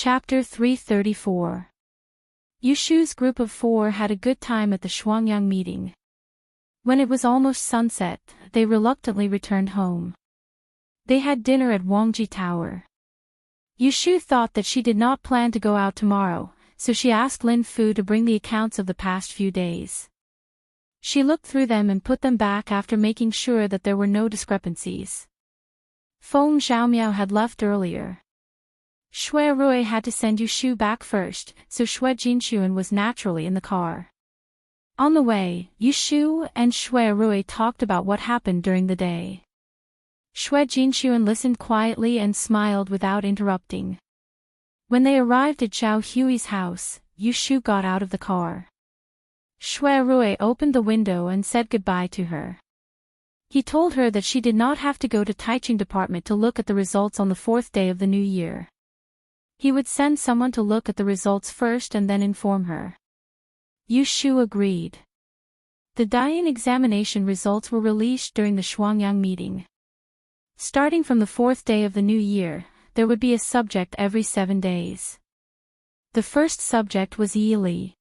Chapter 334. Yushu's group of 4 had a good time at the Shuangyang meeting. When it was almost sunset, they reluctantly returned home. They had dinner at Wangji Tower. Yushu thought that she did not plan to go out tomorrow, so she asked Lin Fu to bring the accounts of the past few days. She looked through them and put them back after making sure that there were no discrepancies. Feng Xiaomiao had left earlier. Shui Rui had to send Yushu back first, so Shui Jinxuan was naturally in the car. On the way, Yushu and Shui Rui talked about what happened during the day. Shui Jinxuan listened quietly and smiled without interrupting. When they arrived at Zhao Hui's house, Yushu got out of the car. Shui Rui opened the window and said goodbye to her. He told her that she did not have to go to Taiching Department to look at the results on the 4th day of the new year. He would send someone to look at the results first and then inform her. Yushu agreed. The Dian examination results were released during the Shuangyang meeting. Starting from the 4th day of the new year, there would be a subject every 7 days. The first subject was Yi Li.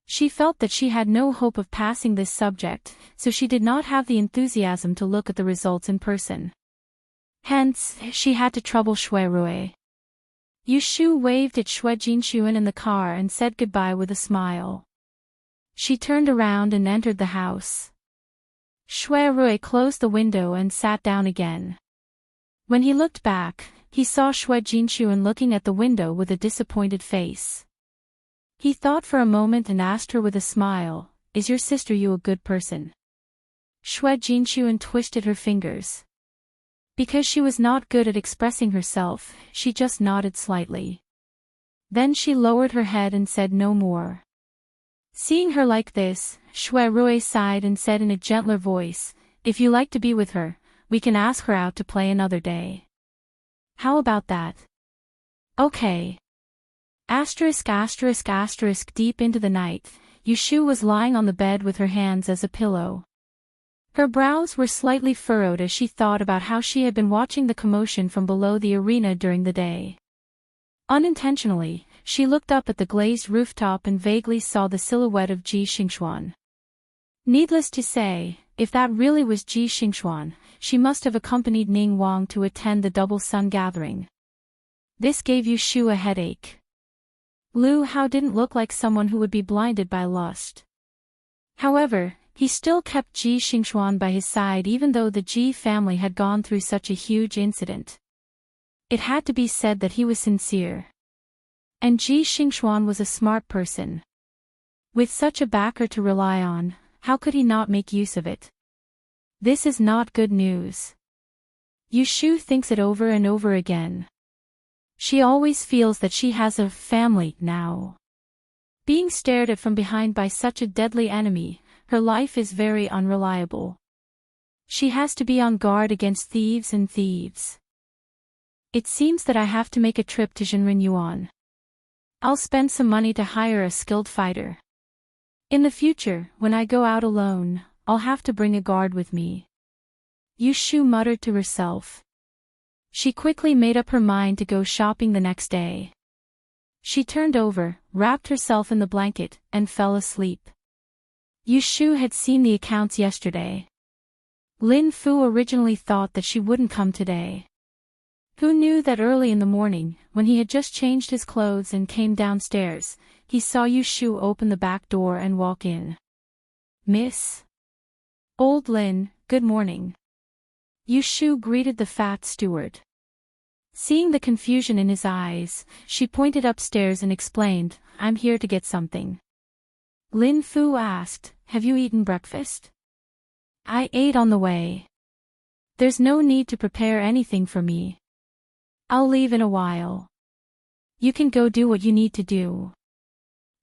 She felt that she had no hope of passing this subject, so she did not have the enthusiasm to look at the results in person. Hence, she had to trouble Shui Rui. Yushu waved at Shui Jinxuan in the car and said goodbye with a smile. She turned around and entered the house. Shui Rui closed the window and sat down again. When he looked back, he saw Shui Jinxuan looking at the window with a disappointed face. He thought for a moment and asked her with a smile, "Is your sister you a good person?" Shui Jinxuan twisted her fingers. Because she was not good at expressing herself, she just nodded slightly. Then she lowered her head and said no more. Seeing her like this, Shui Rui sighed and said in a gentler voice, "If you like to be with her, we can ask her out to play another day. How about that?" "Okay." Deep into the night, Yushu was lying on the bed with her hands as a pillow. Her brows were slightly furrowed as she thought about how she had been watching the commotion from below the arena during the day. Unintentionally, she looked up at the glazed rooftop and vaguely saw the silhouette of Ji Xingxuan. Needless to say, if that really was Ji Xingxuan, she must have accompanied Ning Wang to attend the double sun gathering. This gave Yushu a headache. Lu Hao didn't look like someone who would be blinded by lust. However, he still kept Ji Xingxuan by his side even though the Ji family had gone through such a huge incident. It had to be said that he was sincere. And Ji Xingxuan was a smart person. With such a backer to rely on, how could he not make use of it? This is not good news. Yushu thinks it over and over again. She always feels that she has a family now. Being stared at from behind by such a deadly enemy, her life is very unreliable. She has to be on guard against thieves and thieves. It seems that I have to make a trip to Zhenren Yuan. I'll spend some money to hire a skilled fighter. In the future, when I go out alone, I'll have to bring a guard with me. Yushu muttered to herself. She quickly made up her mind to go shopping the next day. She turned over, wrapped herself in the blanket, and fell asleep. Yushu had seen the accounts yesterday. Lin Fu originally thought that she wouldn't come today. Who knew that early in the morning, when he had just changed his clothes and came downstairs, he saw Yushu open the back door and walk in. "Miss Old Lin, good morning." Yushu greeted the fat steward. Seeing the confusion in his eyes, she pointed upstairs and explained, "I'm here to get something." Lin Fu asked, "Have you eaten breakfast?" "I ate on the way. There's no need to prepare anything for me. I'll leave in a while. You can go do what you need to do."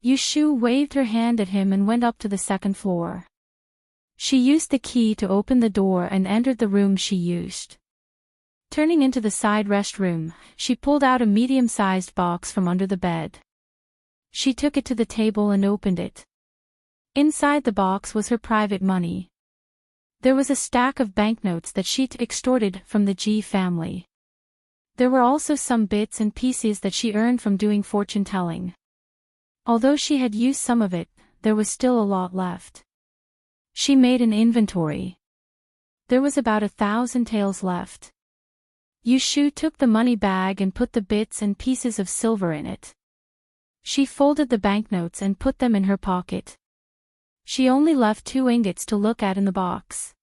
Yushu waved her hand at him and went up to the 2nd floor. She used the key to open the door and entered the room she used. Turning into the side restroom, she pulled out a medium-sized box from under the bed. She took it to the table and opened it. Inside the box was her private money. There was a stack of banknotes that she'd extorted from the Ji family. There were also some bits and pieces that she earned from doing fortune-telling. Although she had used some of it, there was still a lot left. She made an inventory. There was about 1,000 taels left. Yushu took the money bag and put the bits and pieces of silver in it. She folded the banknotes and put them in her pocket. She only left 2 ingots to look at in the box.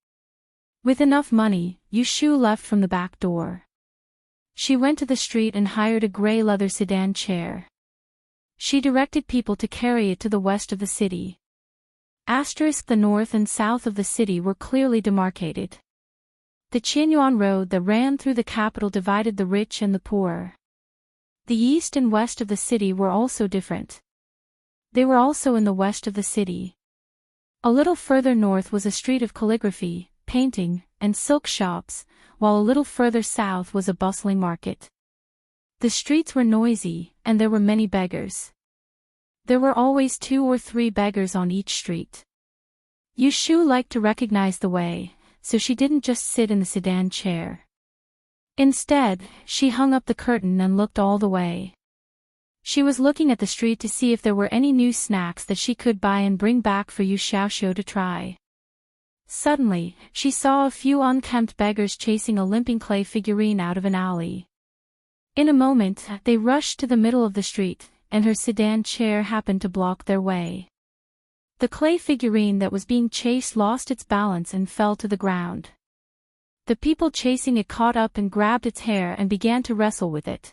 With enough money, Yushu left from the back door. She went to the street and hired a gray leather sedan chair. She directed people to carry it to the west of the city. The north and south of the city were clearly demarcated. The Qianyuan road that ran through the capital divided the rich and the poor. The east and west of the city were also different. They were also in the west of the city. A little further north was a street of calligraphy, painting, and silk shops, while a little further south was a bustling market. The streets were noisy, and there were many beggars. There were always 2 or 3 beggars on each street. Yushu liked to recognize the way, so she didn't just sit in the sedan chair. Instead, she hung up the curtain and looked all the way. She was looking at the street to see if there were any new snacks that she could buy and bring back for Yu Xiaoxiu to try. Suddenly, she saw a few unkempt beggars chasing a limping clay figurine out of an alley. In a moment, they rushed to the middle of the street, and her sedan chair happened to block their way. The clay figurine that was being chased lost its balance and fell to the ground. The people chasing it caught up and grabbed its hair and began to wrestle with it.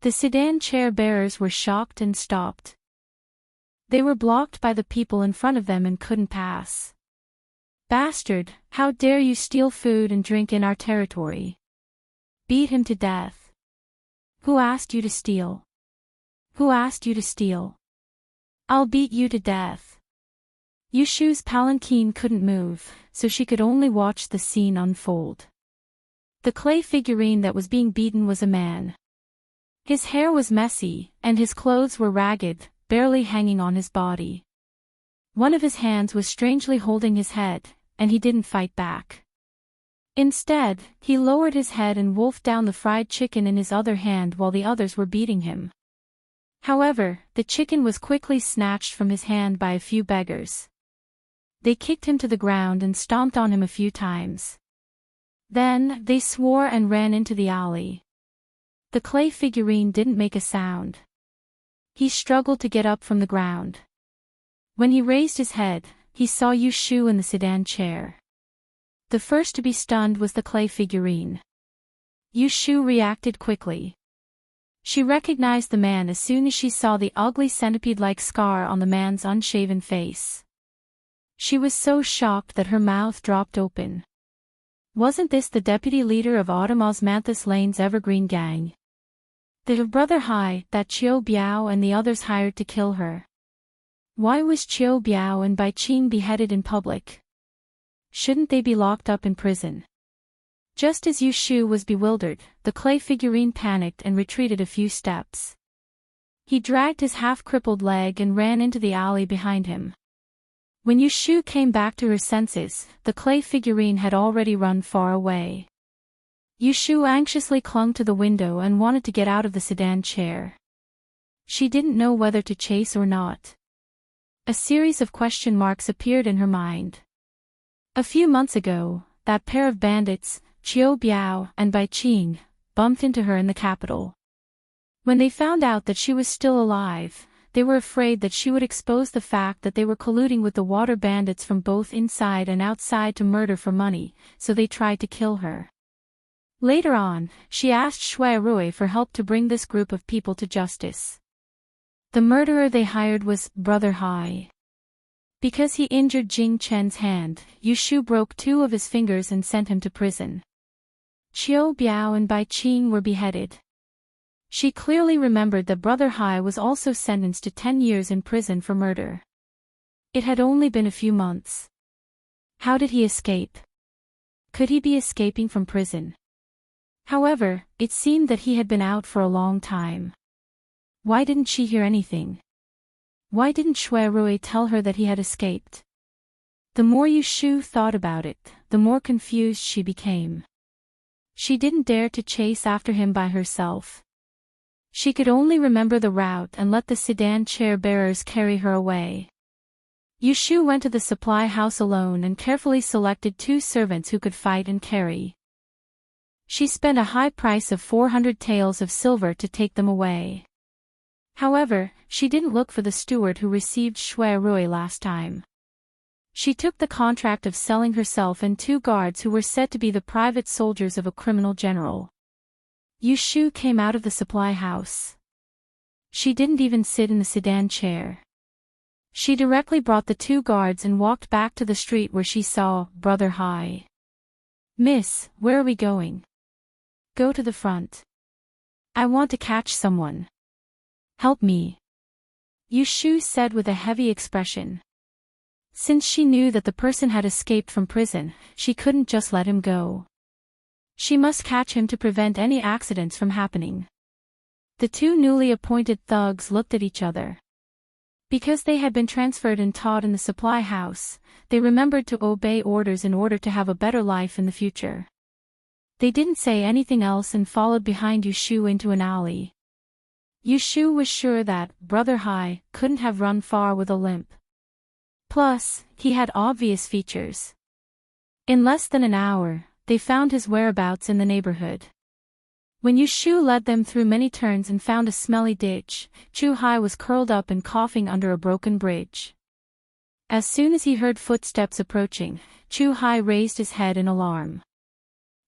The sedan chair bearers were shocked and stopped. They were blocked by the people in front of them and couldn't pass. "Bastard, how dare you steal food and drink in our territory? Beat him to death." "Who asked you to steal? Who asked you to steal? I'll beat you to death." Yushu's palanquin couldn't move, so she could only watch the scene unfold. The clay figurine that was being beaten was a man. His hair was messy, and his clothes were ragged, barely hanging on his body. One of his hands was strangely holding his head, and he didn't fight back. Instead, he lowered his head and wolfed down the fried chicken in his other hand while the others were beating him. However, the chicken was quickly snatched from his hand by a few beggars. They kicked him to the ground and stomped on him a few times. Then, they swore and ran into the alley. The clay figurine didn't make a sound. He struggled to get up from the ground. When he raised his head, he saw Yushu in the sedan chair. The first to be stunned was the clay figurine. Yushu reacted quickly. She recognized the man as soon as she saw the ugly centipede-like scar on the man's unshaven face. She was so shocked that her mouth dropped open. Wasn't this the deputy leader of Autumn Osmanthus Lane's Evergreen Gang? The brother Hai, that Qiu Biao and the others hired to kill her. Why was Qiu Biao and Bai Qing beheaded in public? Shouldn't they be locked up in prison? Just as Yushu was bewildered, the clay figurine panicked and retreated a few steps. He dragged his half-crippled leg and ran into the alley behind him. When Yushu came back to her senses, the clay figurine had already run far away. Yushu anxiously clung to the window and wanted to get out of the sedan chair. She didn't know whether to chase or not. A series of question marks appeared in her mind. A few months ago, that pair of bandits, Qiu Biao and Bai Qing, bumped into her in the capital. When they found out that she was still alive, they were afraid that she would expose the fact that they were colluding with the water bandits from both inside and outside to murder for money, so they tried to kill her. Later on, she asked Shui Rui for help to bring this group of people to justice. The murderer they hired was Brother Hai. Because he injured Jing Chen's hand, Yushu broke 2 of his fingers and sent him to prison. Qiu Biao and Bai Qing were beheaded. She clearly remembered that Brother Hai was also sentenced to 10 years in prison for murder. It had only been a few months. How did he escape? Could he be escaping from prison? However, it seemed that he had been out for a long time. Why didn't she hear anything? Why didn't Shui Rui tell her that he had escaped? The more Yushu thought about it, the more confused she became. She didn't dare to chase after him by herself. She could only remember the route and let the sedan chair-bearers carry her away. Yushu went to the supply house alone and carefully selected 2 servants who could fight and carry. She spent a high price of 400 taels of silver to take them away. However, she didn't look for the steward who received Shui Rui last time. She took the contract of selling herself and 2 guards who were said to be the private soldiers of a criminal general. Yushu came out of the supply house. She didn't even sit in the sedan chair. She directly brought the 2 guards and walked back to the street where she saw Brother Hai. "Miss, where are we going?" "Go to the front. I want to catch someone. Help me," Yushu said with a heavy expression. Since she knew that the person had escaped from prison, she couldn't just let him go. She must catch him to prevent any accidents from happening. The 2 newly appointed thugs looked at each other. Because they had been transferred and taught in the supply house, they remembered to obey orders in order to have a better life in the future. They didn't say anything else and followed behind Yushu into an alley. Yushu was sure that Brother Hai couldn't have run far with a limp. Plus, he had obvious features. In less than an hour, they found his whereabouts in the neighborhood. When Yushu led them through many turns and found a smelly ditch, Chu Hai was curled up and coughing under a broken bridge. As soon as he heard footsteps approaching, Chu Hai raised his head in alarm.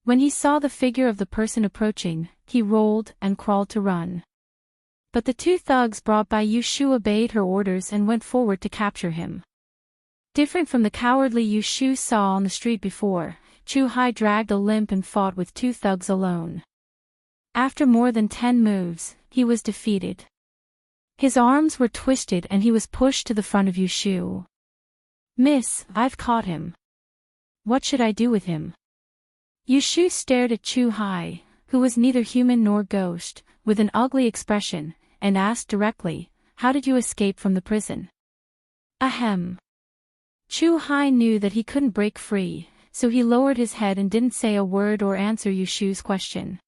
When he saw the figure of the person approaching, he rolled and crawled to run. But the 2 thugs brought by Yushu obeyed her orders and went forward to capture him. Different from the cowardly Yushu saw on the street before, Chu Hai dragged a limp and fought with 2 thugs alone. After more than 10 moves, he was defeated. His arms were twisted and he was pushed to the front of Yushu. "Miss, I've caught him. What should I do with him?" Yushu stared at Chu Hai, who was neither human nor ghost, with an ugly expression, and asked directly, "How did you escape from the prison?" Ahem. Chu Hai knew that he couldn't break free, so he lowered his head and didn't say a word or answer Yushu's question.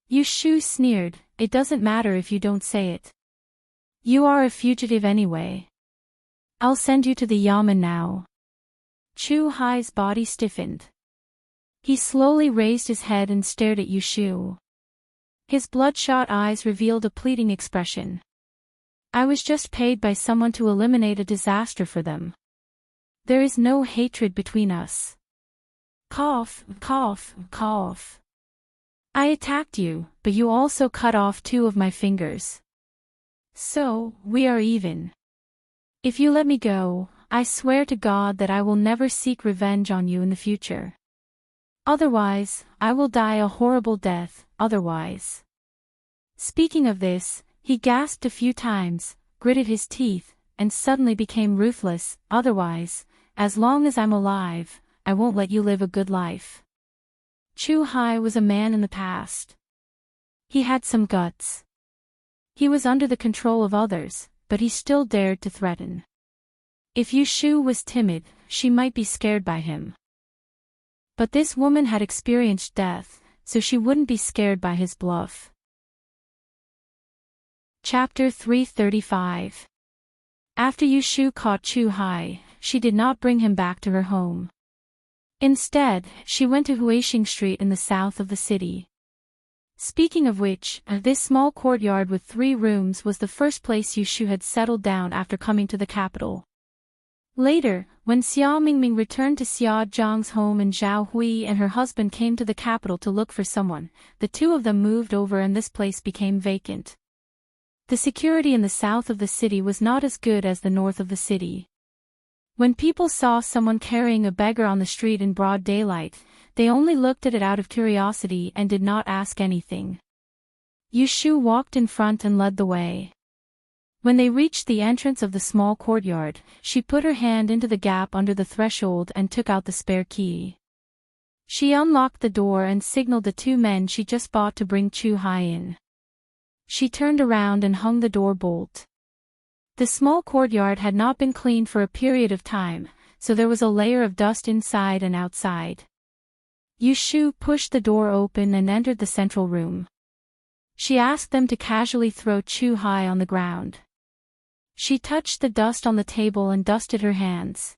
Yushu sneered, "It doesn't matter if you don't say it. You are a fugitive anyway. I'll send you to the yamen now." Chu Hai's body stiffened. He slowly raised his head and stared at Yushu. His bloodshot eyes revealed a pleading expression. "I was just paid by someone to eliminate a disaster for them. There is no hatred between us." Cough, cough, cough. "I attacked you, but you also cut off 2 of my fingers. So, we are even. If you let me go, I swear to God that I will never seek revenge on you in the future. Otherwise, I will die a horrible death, otherwise." Speaking of this, he gasped a few times, gritted his teeth, and suddenly became ruthless. "Otherwise, as long as I'm alive, I won't let you live a good life." Chu Hai was a man in the past. He had some guts. He was under the control of others, but he still dared to threaten. If Yushu was timid, she might be scared by him. But this woman had experienced death, so she wouldn't be scared by his bluff. Chapter 335. After Yushu caught Chu Hai, she did not bring him back to her home. Instead, she went to Huixing Street in the south of the city. Speaking of which, this small courtyard with 3 rooms was the first place Yushu had settled down after coming to the capital. Later, when Xia Mingming returned to Xia Zhang's home and Zhao Hui and her husband came to the capital to look for someone, the 2 of them moved over and this place became vacant. The security in the south of the city was not as good as the north of the city. When people saw someone carrying a beggar on the street in broad daylight, they only looked at it out of curiosity and did not ask anything. Yushu walked in front and led the way. When they reached the entrance of the small courtyard, she put her hand into the gap under the threshold and took out the spare key. She unlocked the door and signaled the 2 men she just bought to bring Chu Hai in. She turned around and hung the door bolt. The small courtyard had not been cleaned for a period of time, so there was a layer of dust inside and outside. Yushu pushed the door open and entered the central room. She asked them to casually throw Chu-hai on the ground. She touched the dust on the table and dusted her hands.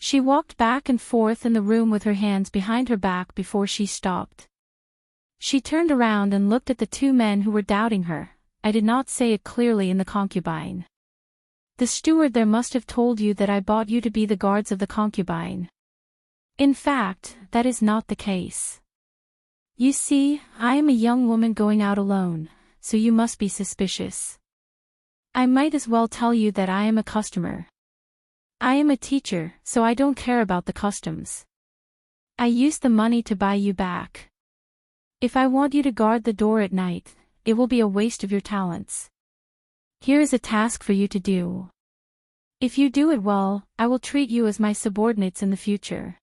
She walked back and forth in the room with her hands behind her back before she stopped. She turned around and looked at the two men who were doubting her. I did not say it clearly in the concubine. The steward there must have told you that I bought you to be the guards of the concubine. In fact, that is not the case. You see, I am a young woman going out alone, so you must be suspicious. I might as well tell you that I am a customer. I am a teacher, so I don't care about the customs. I used the money to buy you back. If I want you to guard the door at night, it will be a waste of your talents. Here is a task for you to do. If you do it well, I will treat you as my subordinates in the future.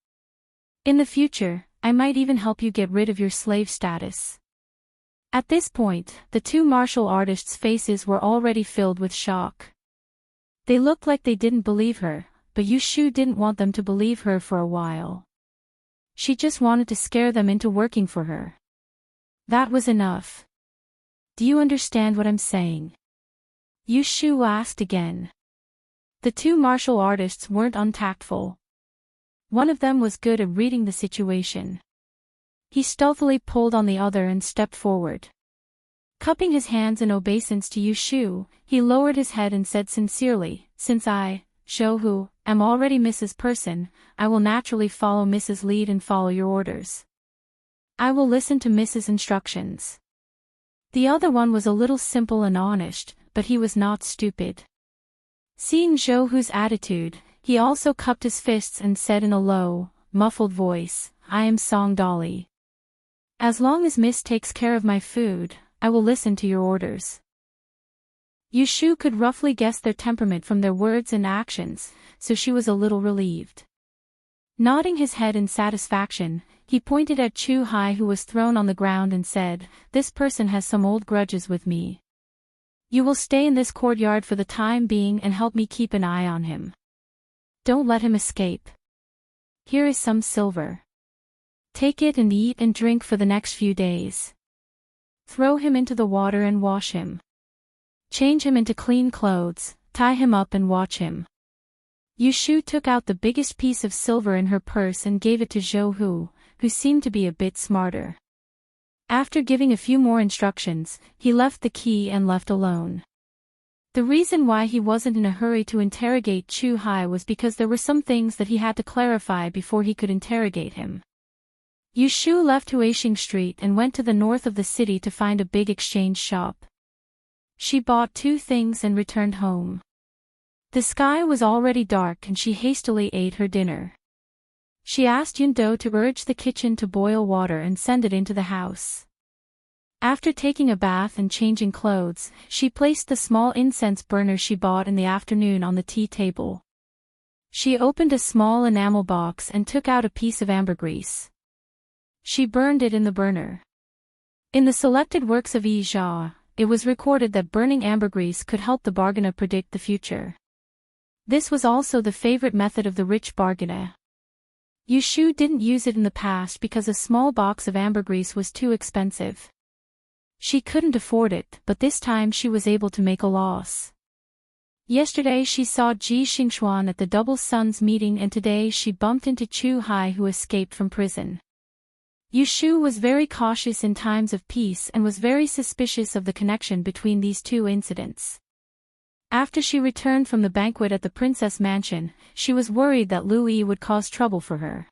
In the future, I might even help you get rid of your slave status. At this point, the two martial artists' faces were already filled with shock. They looked like they didn't believe her, but Yushu didn't want them to believe her for a while. She just wanted to scare them into working for her. That was enough. Do you understand what I'm saying? Yushu asked again. The two martial artists weren't untactful. One of them was good at reading the situation. He stealthily pulled on the other and stepped forward. Cupping his hands in obeisance to Yushu, he lowered his head and said sincerely, "Since I, Shohu, am already Mrs. Person, I will naturally follow Mrs. Lead and follow your orders. I will listen to Mrs. Instructions." The other one was a little simple and honest, but he was not stupid. Seeing Shohu's attitude, he also cupped his fists and said in a low, muffled voice, "I am Song Dolly. As long as Miss takes care of my food, I will listen to your orders." Yushu could roughly guess their temperament from their words and actions, so she was a little relieved. Nodding his head in satisfaction, he pointed at Chu-hai who was thrown on the ground and said, "This person has some old grudges with me. You will stay in this courtyard for the time being and help me keep an eye on him. Don't let him escape. Here is some silver. Take it and eat and drink for the next few days. Throw him into the water and wash him. Change him into clean clothes, tie him up and watch him." Yushu took out the biggest piece of silver in her purse and gave it to Zhou, who seemed to be a bit smarter. After giving a few more instructions, he left the key and left alone. The reason why he wasn't in a hurry to interrogate Chu-hai was because there were some things that he had to clarify before he could interrogate him. Yushu left Huaxing Street and went to the north of the city to find a big exchange shop. She bought 2 things and returned home. The sky was already dark and she hastily ate her dinner. She asked Yundo to urge the kitchen to boil water and send it into the house. After taking a bath and changing clothes, she placed the small incense burner she bought in the afternoon on the tea table. She opened a small enamel box and took out a piece of ambergris. She burned it in the burner. In the selected works of Yi Jia, it was recorded that burning ambergris could help the bargainer predict the future. This was also the favorite method of the rich bargainer. Yushu didn't use it in the past because a small box of ambergris was too expensive. She couldn't afford it, but this time she was able to make a loss. Yesterday she saw Ji Xingxuan at the Double Suns meeting and today she bumped into Chu-hai who escaped from prison. Yushu was very cautious in times of peace and was very suspicious of the connection between these two incidents. After she returned from the banquet at the princess mansion, she was worried that Lu Yi would cause trouble for her.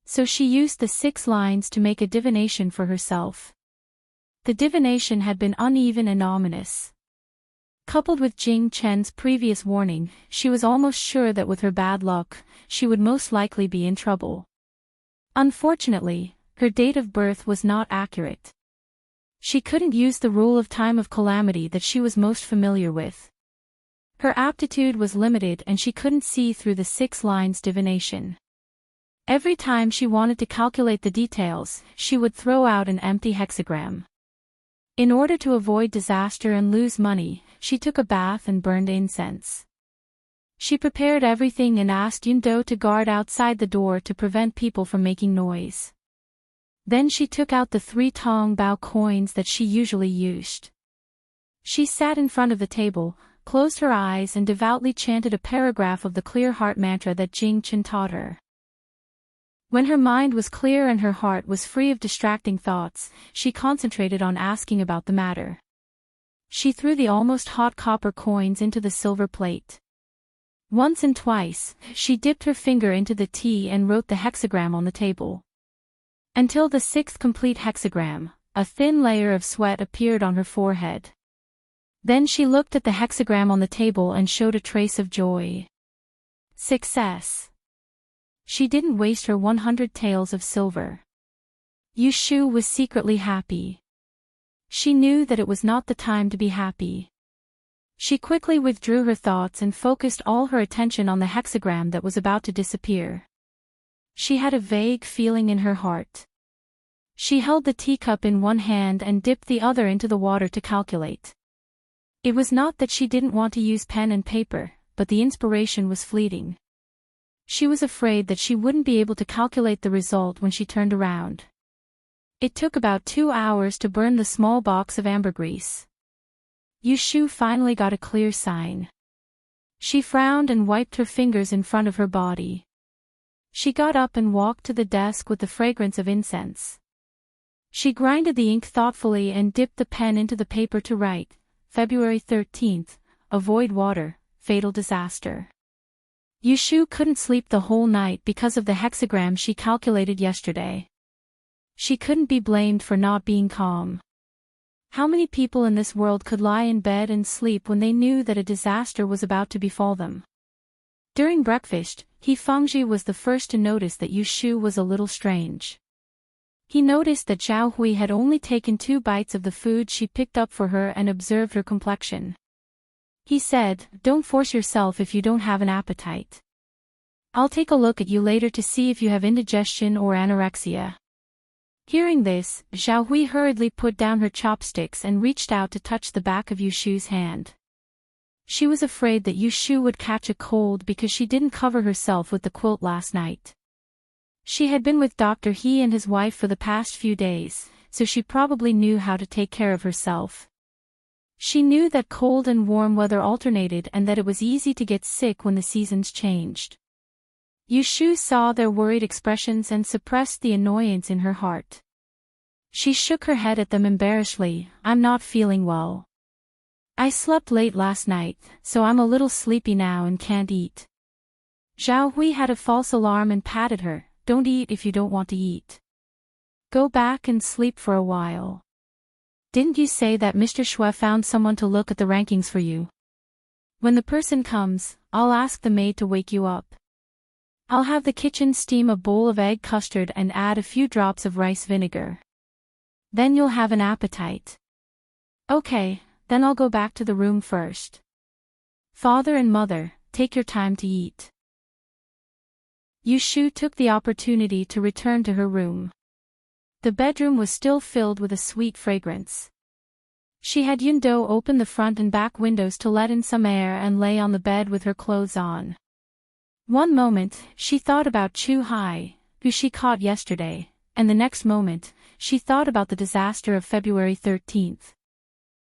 So she used the 6 lines to make a divination for herself. The divination had been uneven and ominous. Coupled with Jing Chen's previous warning, she was almost sure that with her bad luck, she would most likely be in trouble. Unfortunately, her date of birth was not accurate. She couldn't use the rule of time of calamity that she was most familiar with. Her aptitude was limited and she couldn't see through the 6 lines divination. Every time she wanted to calculate the details, she would throw out an empty hexagram. In order to avoid disaster and lose money, she took a bath and burned incense. She prepared everything and asked Yundo to guard outside the door to prevent people from making noise. Then she took out the 3 tong bao coins that she usually used. She sat in front of the table, closed her eyes and devoutly chanted a paragraph of the clear heart mantra that Jing Chen taught her. When her mind was clear and her heart was free of distracting thoughts, she concentrated on asking about the matter. She threw the almost hot copper coins into the silver plate. Once and twice, she dipped her finger into the tea and wrote the hexagram on the table. Until the 6th complete hexagram, a thin layer of sweat appeared on her forehead. Then she looked at the hexagram on the table and showed a trace of joy. Success. She didn't waste her 100 taels of silver. Yu Shu was secretly happy. She knew that it was not the time to be happy. She quickly withdrew her thoughts and focused all her attention on the hexagram that was about to disappear. She had a vague feeling in her heart. She held the teacup in one hand and dipped the other into the water to calculate. It was not that she didn't want to use pen and paper, but the inspiration was fleeting. She was afraid that she wouldn't be able to calculate the result when she turned around. It took about 2 hours to burn the small box of ambergris. Yu Shu finally got a clear sign. She frowned and wiped her fingers in front of her body. She got up and walked to the desk with the fragrance of incense. She grinded the ink thoughtfully and dipped the pen into the paper to write, February 13th, avoid water, fatal disaster. Yu Shu couldn't sleep the whole night because of the hexagram she calculated yesterday. She couldn't be blamed for not being calm. How many people in this world could lie in bed and sleep when they knew that a disaster was about to befall them? During breakfast, He Fengji was the first to notice that Yu Shu was a little strange. He noticed that Zhao Hui had only taken 2 bites of the food she picked up for her and observed her complexion. He said, "Don't force yourself if you don't have an appetite. I'll take a look at you later to see if you have indigestion or anorexia." Hearing this, Zhao Hui hurriedly put down her chopsticks and reached out to touch the back of Yu Shu's hand. She was afraid that Yu Shu would catch a cold because she didn't cover herself with the quilt last night. She had been with Dr. He and his wife for the past few days, so she probably knew how to take care of herself. She knew that cold and warm weather alternated and that it was easy to get sick when the seasons changed. Yu Shu saw their worried expressions and suppressed the annoyance in her heart. She shook her head at them embarrassedly. "I'm not feeling well. I slept late last night, so I'm a little sleepy now and can't eat." Zhao Hui had a false alarm and patted her. "Don't eat if you don't want to eat. Go back and sleep for a while. Didn't you say that Mr. Shui found someone to look at the rankings for you? When the person comes, I'll ask the maid to wake you up. I'll have the kitchen steam a bowl of egg custard and add a few drops of rice vinegar. Then you'll have an appetite." "Okay, then I'll go back to the room first. Father and mother, take your time to eat." Yu Shu took the opportunity to return to her room. The bedroom was still filled with a sweet fragrance. She had Yundo open the front and back windows to let in some air and lay on the bed with her clothes on. One moment, she thought about Chu Hai, who she caught yesterday, and the next moment, she thought about the disaster of February 13th.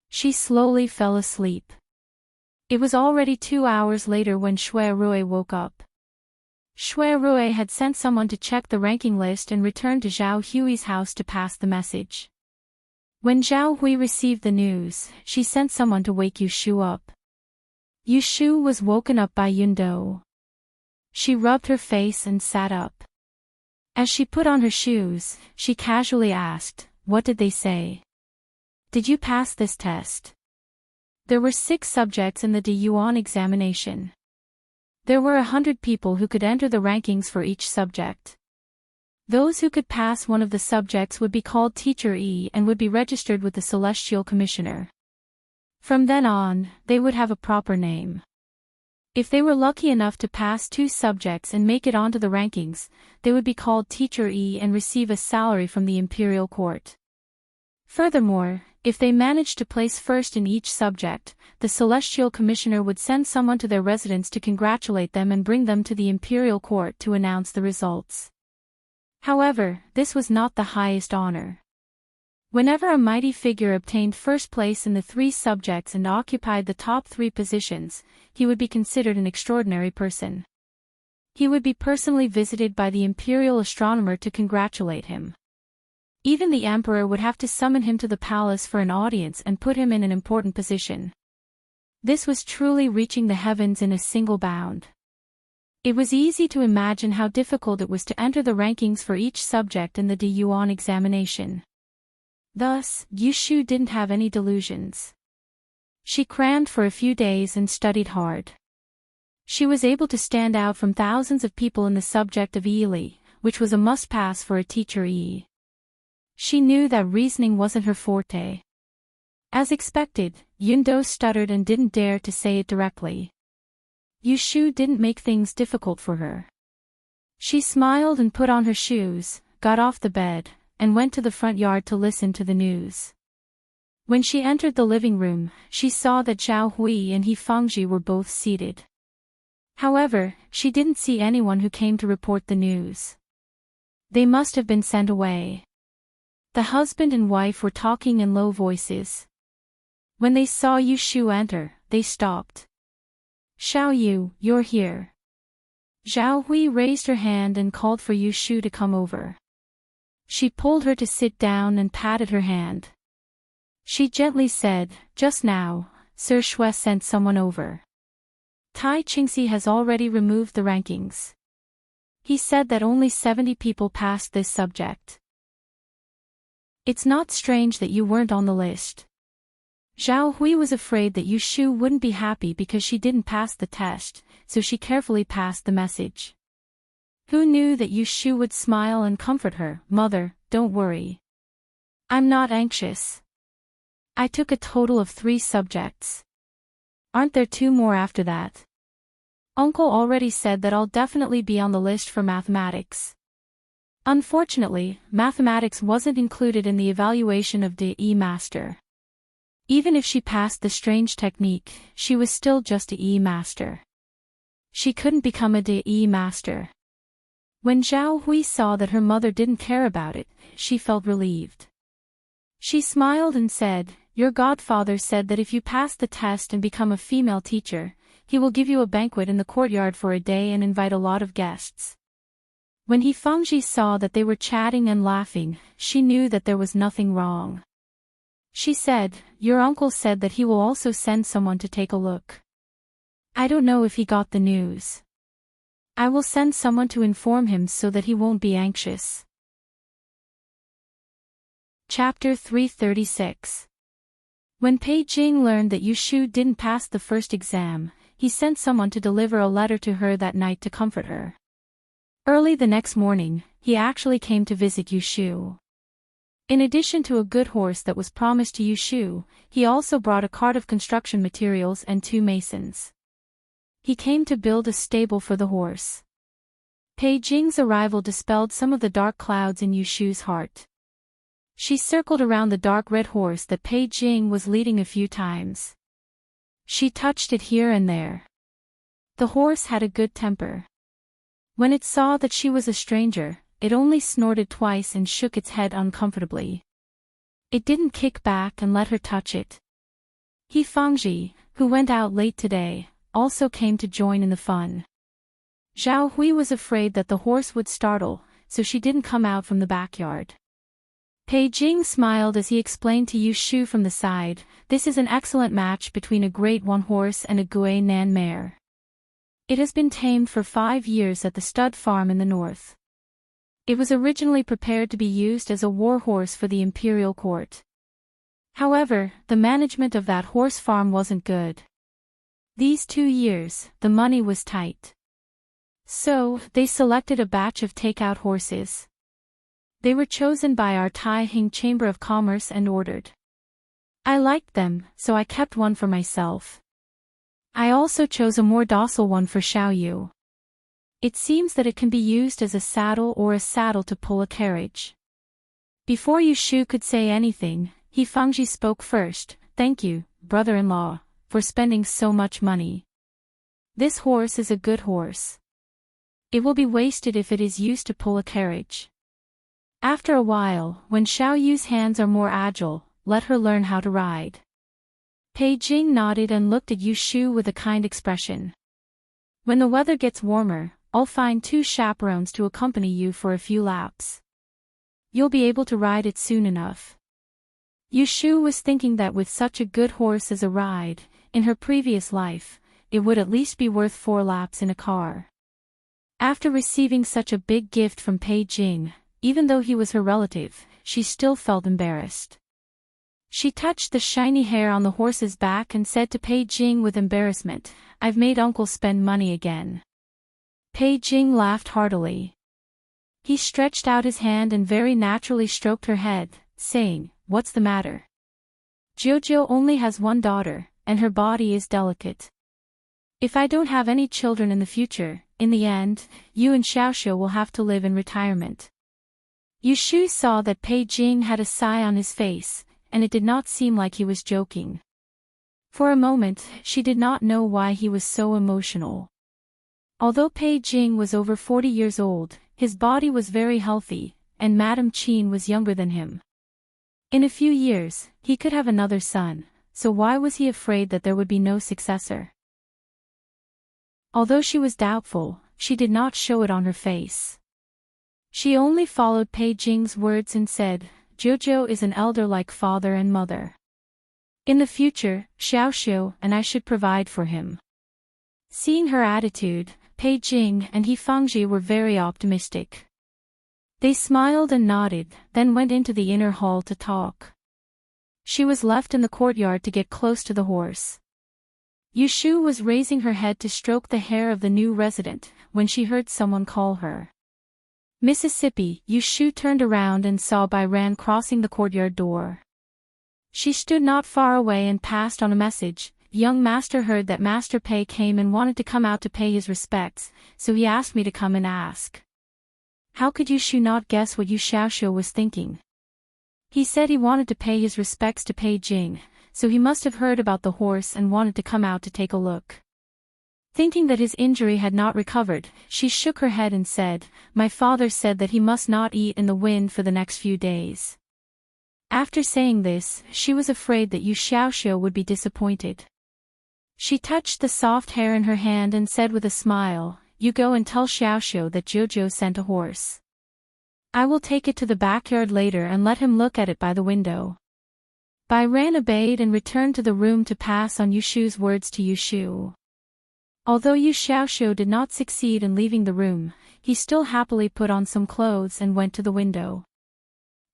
She slowly fell asleep. It was already 2 hours later when Shui Rui woke up. Shui Rui had sent someone to check the ranking list and returned to Zhao Hui's house to pass the message. When Zhao Hui received the news, she sent someone to wake Yu Shu up. Yu Shu was woken up by Yundo. She rubbed her face and sat up. As she put on her shoes, she casually asked, "What did they say? Did you pass this test?" There were 6 subjects in the De Yuan examination. There were 100 people who could enter the rankings for each subject. Those who could pass one of the subjects would be called Teacher E and would be registered with the Celestial Commissioner. From then on, they would have a proper name. If they were lucky enough to pass 2 subjects and make it onto the rankings, they would be called Teacher E and receive a salary from the Imperial Court. Furthermore, if they managed to place first in each subject, the Celestial Commissioner would send someone to their residence to congratulate them and bring them to the Imperial Court to announce the results. However, this was not the highest honor. Whenever a mighty figure obtained first place in the 3 subjects and occupied the top 3 positions, he would be considered an extraordinary person. He would be personally visited by the imperial astronomer to congratulate him. Even the emperor would have to summon him to the palace for an audience and put him in an important position. This was truly reaching the heavens in a single bound. It was easy to imagine how difficult it was to enter the rankings for each subject in the Yuan examination. Thus, Yushu didn't have any delusions. She crammed for a few days and studied hard. She was able to stand out from thousands of people in the subject of Ely, which was a must-pass for a teacher E. She knew that reasoning wasn't her forte. As expected, Yundo stuttered and didn't dare to say it directly. Yushu didn't make things difficult for her. She smiled and put on her shoes, got off the bed, and went to the front yard to listen to the news. When she entered the living room, she saw that Zhao Hui and He Fengji were both seated. However, she didn't see anyone who came to report the news. They must have been sent away. The husband and wife were talking in low voices. When they saw Yushu enter, they stopped. "Xiao Yu, you're here." Zhao Hui raised her hand and called for Yushu to come over. She pulled her to sit down and patted her hand. She gently said, "Just now, Sir Shui sent someone over. Tai Qingxi has already removed the rankings. He said that only 70 people passed this subject. It's not strange that you weren't on the list." Zhao Hui was afraid that Yushu wouldn't be happy because she didn't pass the test, so she carefully passed the message. Who knew that Yushu would smile and comfort her? "Mother, don't worry. I'm not anxious. I took a total of 3 subjects. Aren't there 2 more after that? Uncle already said that I'll definitely be on the list for mathematics." Unfortunately, mathematics wasn't included in the evaluation of DE Master. Even if she passed the strange technique, she was still just a E Master. She couldn't become a DE Master. When Zhao Hui saw that her mother didn't care about it, she felt relieved. She smiled and said, "Your godfather said that if you pass the test and become a female teacher, he will give you a banquet in the courtyard for a day and invite a lot of guests." When He Fengji saw that they were chatting and laughing, she knew that there was nothing wrong. She said, "Your uncle said that he will also send someone to take a look. I don't know if he got the news. I will send someone to inform him so that he won't be anxious." Chapter 336. When Pei Jing learned that Yushu didn't pass the first exam, he sent someone to deliver a letter to her that night to comfort her. Early the next morning, he actually came to visit Yushu. In addition to a good horse that was promised to Yushu, he also brought a cart of construction materials and 2 masons. He came to build a stable for the horse. Pei Jing's arrival dispelled some of the dark clouds in Yushu's heart. She circled around the dark red horse that Pei Jing was leading a few times. She touched it here and there. The horse had a good temper. When it saw that she was a stranger, it only snorted twice and shook its head uncomfortably. It didn't kick back and let her touch it. He Fengji, who went out late today, also came to join in the fun. Zhao Hui was afraid that the horse would startle, so she didn't come out from the backyard. Pei Jing smiled as he explained to Yushu from the side, "This is an excellent match between a Grade 1 horse and a Gui Nan mare. It has been tamed for 5 years at the stud farm in the north. It was originally prepared to be used as a war horse for the imperial court. However, the management of that horse farm wasn't good. These 2 years, the money was tight. So, they selected a batch of takeout horses. They were chosen by our Taihing Chamber of Commerce and ordered. I liked them, so I kept one for myself. I also chose a more docile one for Xiao Yu. It seems that it can be used as a saddle or a saddle to pull a carriage." Before Yushu could say anything, He Fengji spoke first. "Thank you, brother-in-law, for spending so much money. This horse is a good horse. It will be wasted if it is used to pull a carriage. After a while, when Xiao Yu's hands are more agile, let her learn how to ride. Pei Jing nodded and looked at Yu Shu with a kind expression. When the weather gets warmer, I'll find 2 chaperones to accompany you for a few laps. You'll be able to ride it soon enough. Yu Shu was thinking that with such a good horse as a ride, in her previous life, it would at least be worth 4 laps in a car. After receiving such a big gift from Pei Jing, even though he was her relative, she still felt embarrassed. She touched the shiny hair on the horse's back and said to Pei Jing with embarrassment, "I've made Uncle spend money again." Pei Jing laughed heartily. He stretched out his hand and very naturally stroked her head, saying, "What's the matter? Jojo only has 1 daughter, and her body is delicate. If I don't have any children in the future, in the end, you and Xiaoxiu will have to live in retirement." Yu Shu saw that Pei Jing had a sigh on his face, and it did not seem like he was joking. For a moment, she did not know why he was so emotional. Although Pei Jing was over 40 years old, his body was very healthy, and Madame Qin was younger than him. In a few years, he could have another son, so why was he afraid that there would be no successor? Although she was doubtful, she did not show it on her face. She only followed Pei Jing's words and said, "Jojo is an elder like father and mother. In the future, Xiaoxiu and I should provide for him." Seeing her attitude, Pei Jing and He Fangji were very optimistic. They smiled and nodded, then went into the inner hall to talk. She was left in the courtyard to get close to the horse. Yu Shu was raising her head to stroke the hair of the new resident, when she heard someone call her. Mississippi. Yu Shu turned around and saw Bai Ran crossing the courtyard door. She stood not far away and passed on a message. "Young master heard that Master Pei came and wanted to come out to pay his respects, so he asked me to come and ask." How could Yu Shu not guess what Yu Xiaoxiu was thinking? He said he wanted to pay his respects to Pei Jing, so he must have heard about the horse and wanted to come out to take a look. Thinking that his injury had not recovered, she shook her head and said, "My father said that he must not eat in the wind for the next few days." After saying this, she was afraid that Yu Xiaoxiu would be disappointed. She touched the soft hair in her hand and said with a smile, "You go and tell Xiaoxiu that Jojo sent a horse. I will take it to the backyard later and let him look at it by the window." Bai Ran obeyed and returned to the room to pass on Yu Shu's words to Yu Shu. Although Yu Xiaoxiu did not succeed in leaving the room, he still happily put on some clothes and went to the window.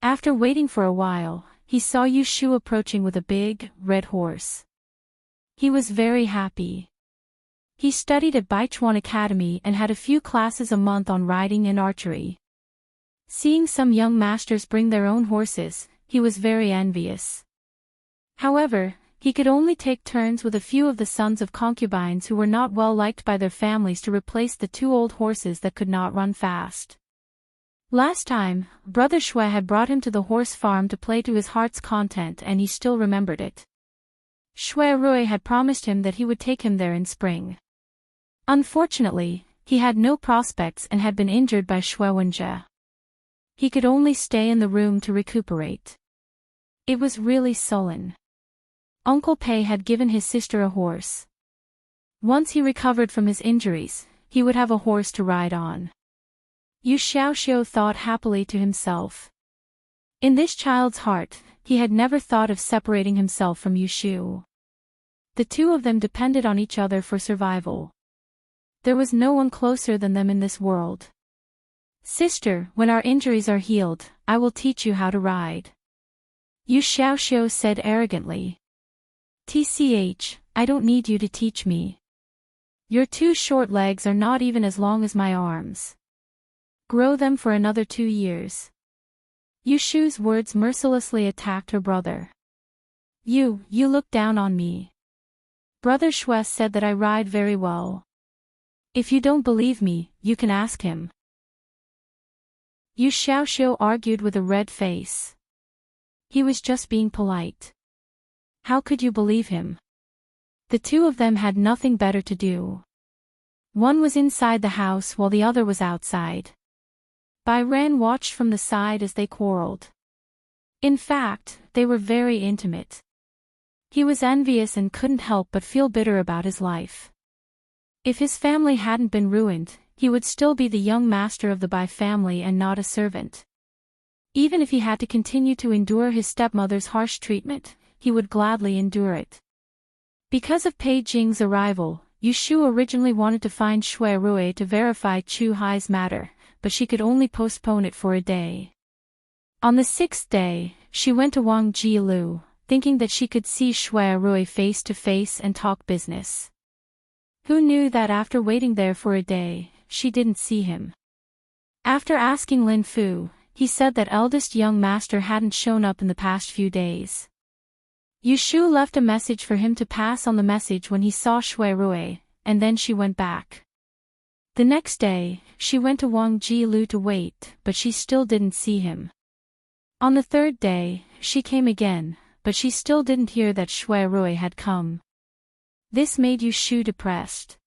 After waiting for a while, he saw Yu Shu approaching with a big, red horse. He was very happy. He studied at Baichuan Academy and had a few classes a month on riding and archery. Seeing some young masters bring their own horses, he was very envious. However, he could only take turns with a few of the sons of concubines who were not well liked by their families to replace the 2 old horses that could not run fast. Last time, Brother Shui had brought him to the horse farm to play to his heart's content and he still remembered it. Shui Rui had promised him that he would take him there in spring. Unfortunately, he had no prospects and had been injured by Shui Wenjie. He could only stay in the room to recuperate. It was really sullen. Uncle Pei had given his sister a horse. Once he recovered from his injuries, he would have a horse to ride on. Yu Xiaoxiu thought happily to himself. In this child's heart, he had never thought of separating himself from Yu Shu. The 2 of them depended on each other for survival. There was no one closer than them in this world. "Sister, when our injuries are healed, I will teach you how to ride," Yu Xiaoxiu said arrogantly. "Tch, I don't need you to teach me. Your 2 short legs are not even as long as my arms. Grow them for another 2 years." Yu Shu's words mercilessly attacked her brother. You look down on me. Brother Shui said that I ride very well. If you don't believe me, you can ask him. Yu Xiaoxiu argued with a red face. He was just being polite. How could you believe him? The 2 of them had nothing better to do. One was inside the house while the other was outside. Bai Ren watched from the side as they quarreled. In fact, they were very intimate. He was envious and couldn't help but feel bitter about his life. If his family hadn't been ruined, he would still be the young master of the Bai family and not a servant. Even if he had to continue to endure his stepmother's harsh treatment, he would gladly endure it. Because of Pei Jing's arrival, Yu Shu originally wanted to find Shui Rui to verify Chu Hai's matter, but she could only postpone it for a day. On the 6th day, she went to Wang Jilu, thinking that she could see Shui Rui face to face and talk business. Who knew that after waiting there for a day, she didn't see him. After asking Lin Fu, he said that eldest young master hadn't shown up in the past few days. Yu Shu left a message for him to pass on the message when he saw Shui Rui, and then she went back. The next day, she went to Wang Jilu to wait, but she still didn't see him. On the 3rd day, she came again, but she still didn't hear that Shui Rui had come. This made Yu Shu depressed.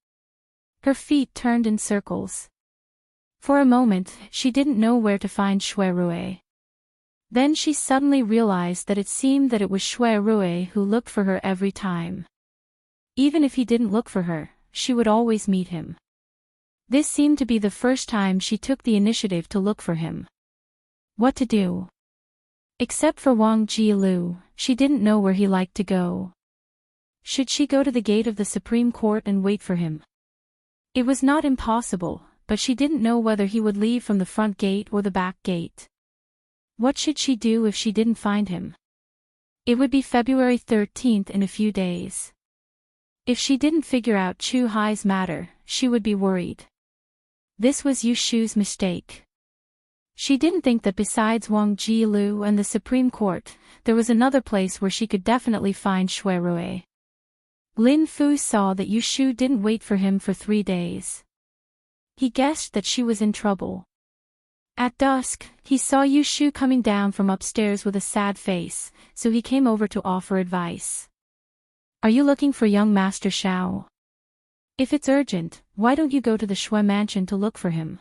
Her feet turned in circles. For a moment, she didn't know where to find Shui Rui. Then she suddenly realized that it seemed that it was Shui Rui who looked for her every time. Even if he didn't look for her, she would always meet him. This seemed to be the first time she took the initiative to look for him. What to do? Except for Wang Jilu, she didn't know where he liked to go. Should she go to the gate of the Supreme Court and wait for him? It was not impossible, but she didn't know whether he would leave from the front gate or the back gate. What should she do if she didn't find him? It would be February 13th in a few days. If she didn't figure out Chu Hai's matter, she would be worried. This was Yu Shu's mistake. She didn't think that besides Wang Jilu and the Supreme Court, there was another place where she could definitely find Shui Rui. Lin Fu saw that Yu Shu didn't wait for him for 3 days. He guessed that she was in trouble. At dusk, he saw Yu Shu coming down from upstairs with a sad face, so he came over to offer advice. Are you looking for young Master Xiao? If it's urgent, why don't you go to the Shui mansion to look for him?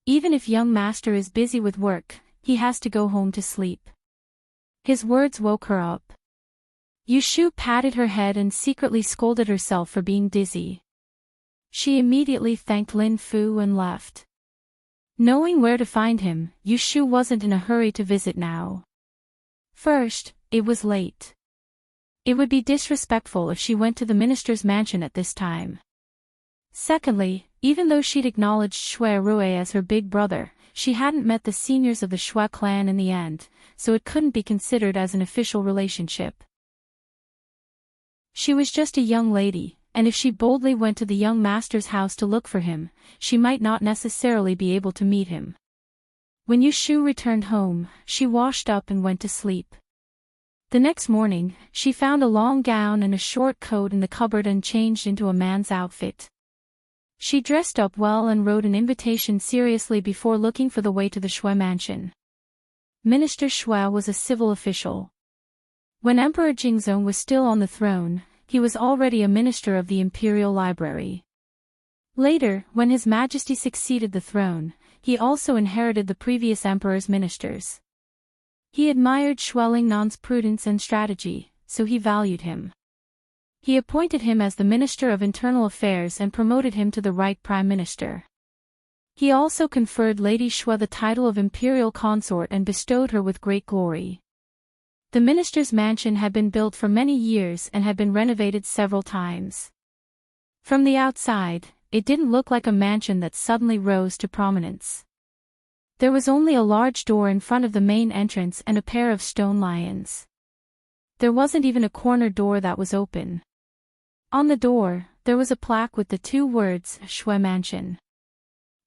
Even if young master is busy with work, he has to go home to sleep. His words woke her up. Yu Shu patted her head and secretly scolded herself for being dizzy. She immediately thanked Lin Fu and left. Knowing where to find him, Yu Shu wasn't in a hurry to visit now. First, it was late. It would be disrespectful if she went to the minister's mansion at this time. Secondly, even though she'd acknowledged Shui Rui as her big brother, she hadn't met the seniors of the Shui clan in the end, so it couldn't be considered as an official relationship. She was just a young lady, and if she boldly went to the young master's house to look for him, she might not necessarily be able to meet him. When Yu Shu returned home, she washed up and went to sleep. The next morning, she found a long gown and a short coat in the cupboard and changed into a man's outfit. She dressed up well and wrote an invitation seriously before looking for the way to the Shui mansion. Minister Shui was a civil official. When Emperor Jingzong was still on the throne, he was already a minister of the Imperial Library. Later, when His Majesty succeeded the throne, he also inherited the previous emperor's ministers. He admired Shui Lingnan's prudence and strategy, so he valued him. He appointed him as the Minister of Internal Affairs and promoted him to the right Prime Minister. He also conferred Lady Shui the title of Imperial Consort and bestowed her with great glory. The minister's mansion had been built for many years and had been renovated several times. From the outside, it didn't look like a mansion that suddenly rose to prominence. There was only a large door in front of the main entrance and a pair of stone lions. There wasn't even a corner door that was open. On the door, there was a plaque with the 2 words, Shui Mansion.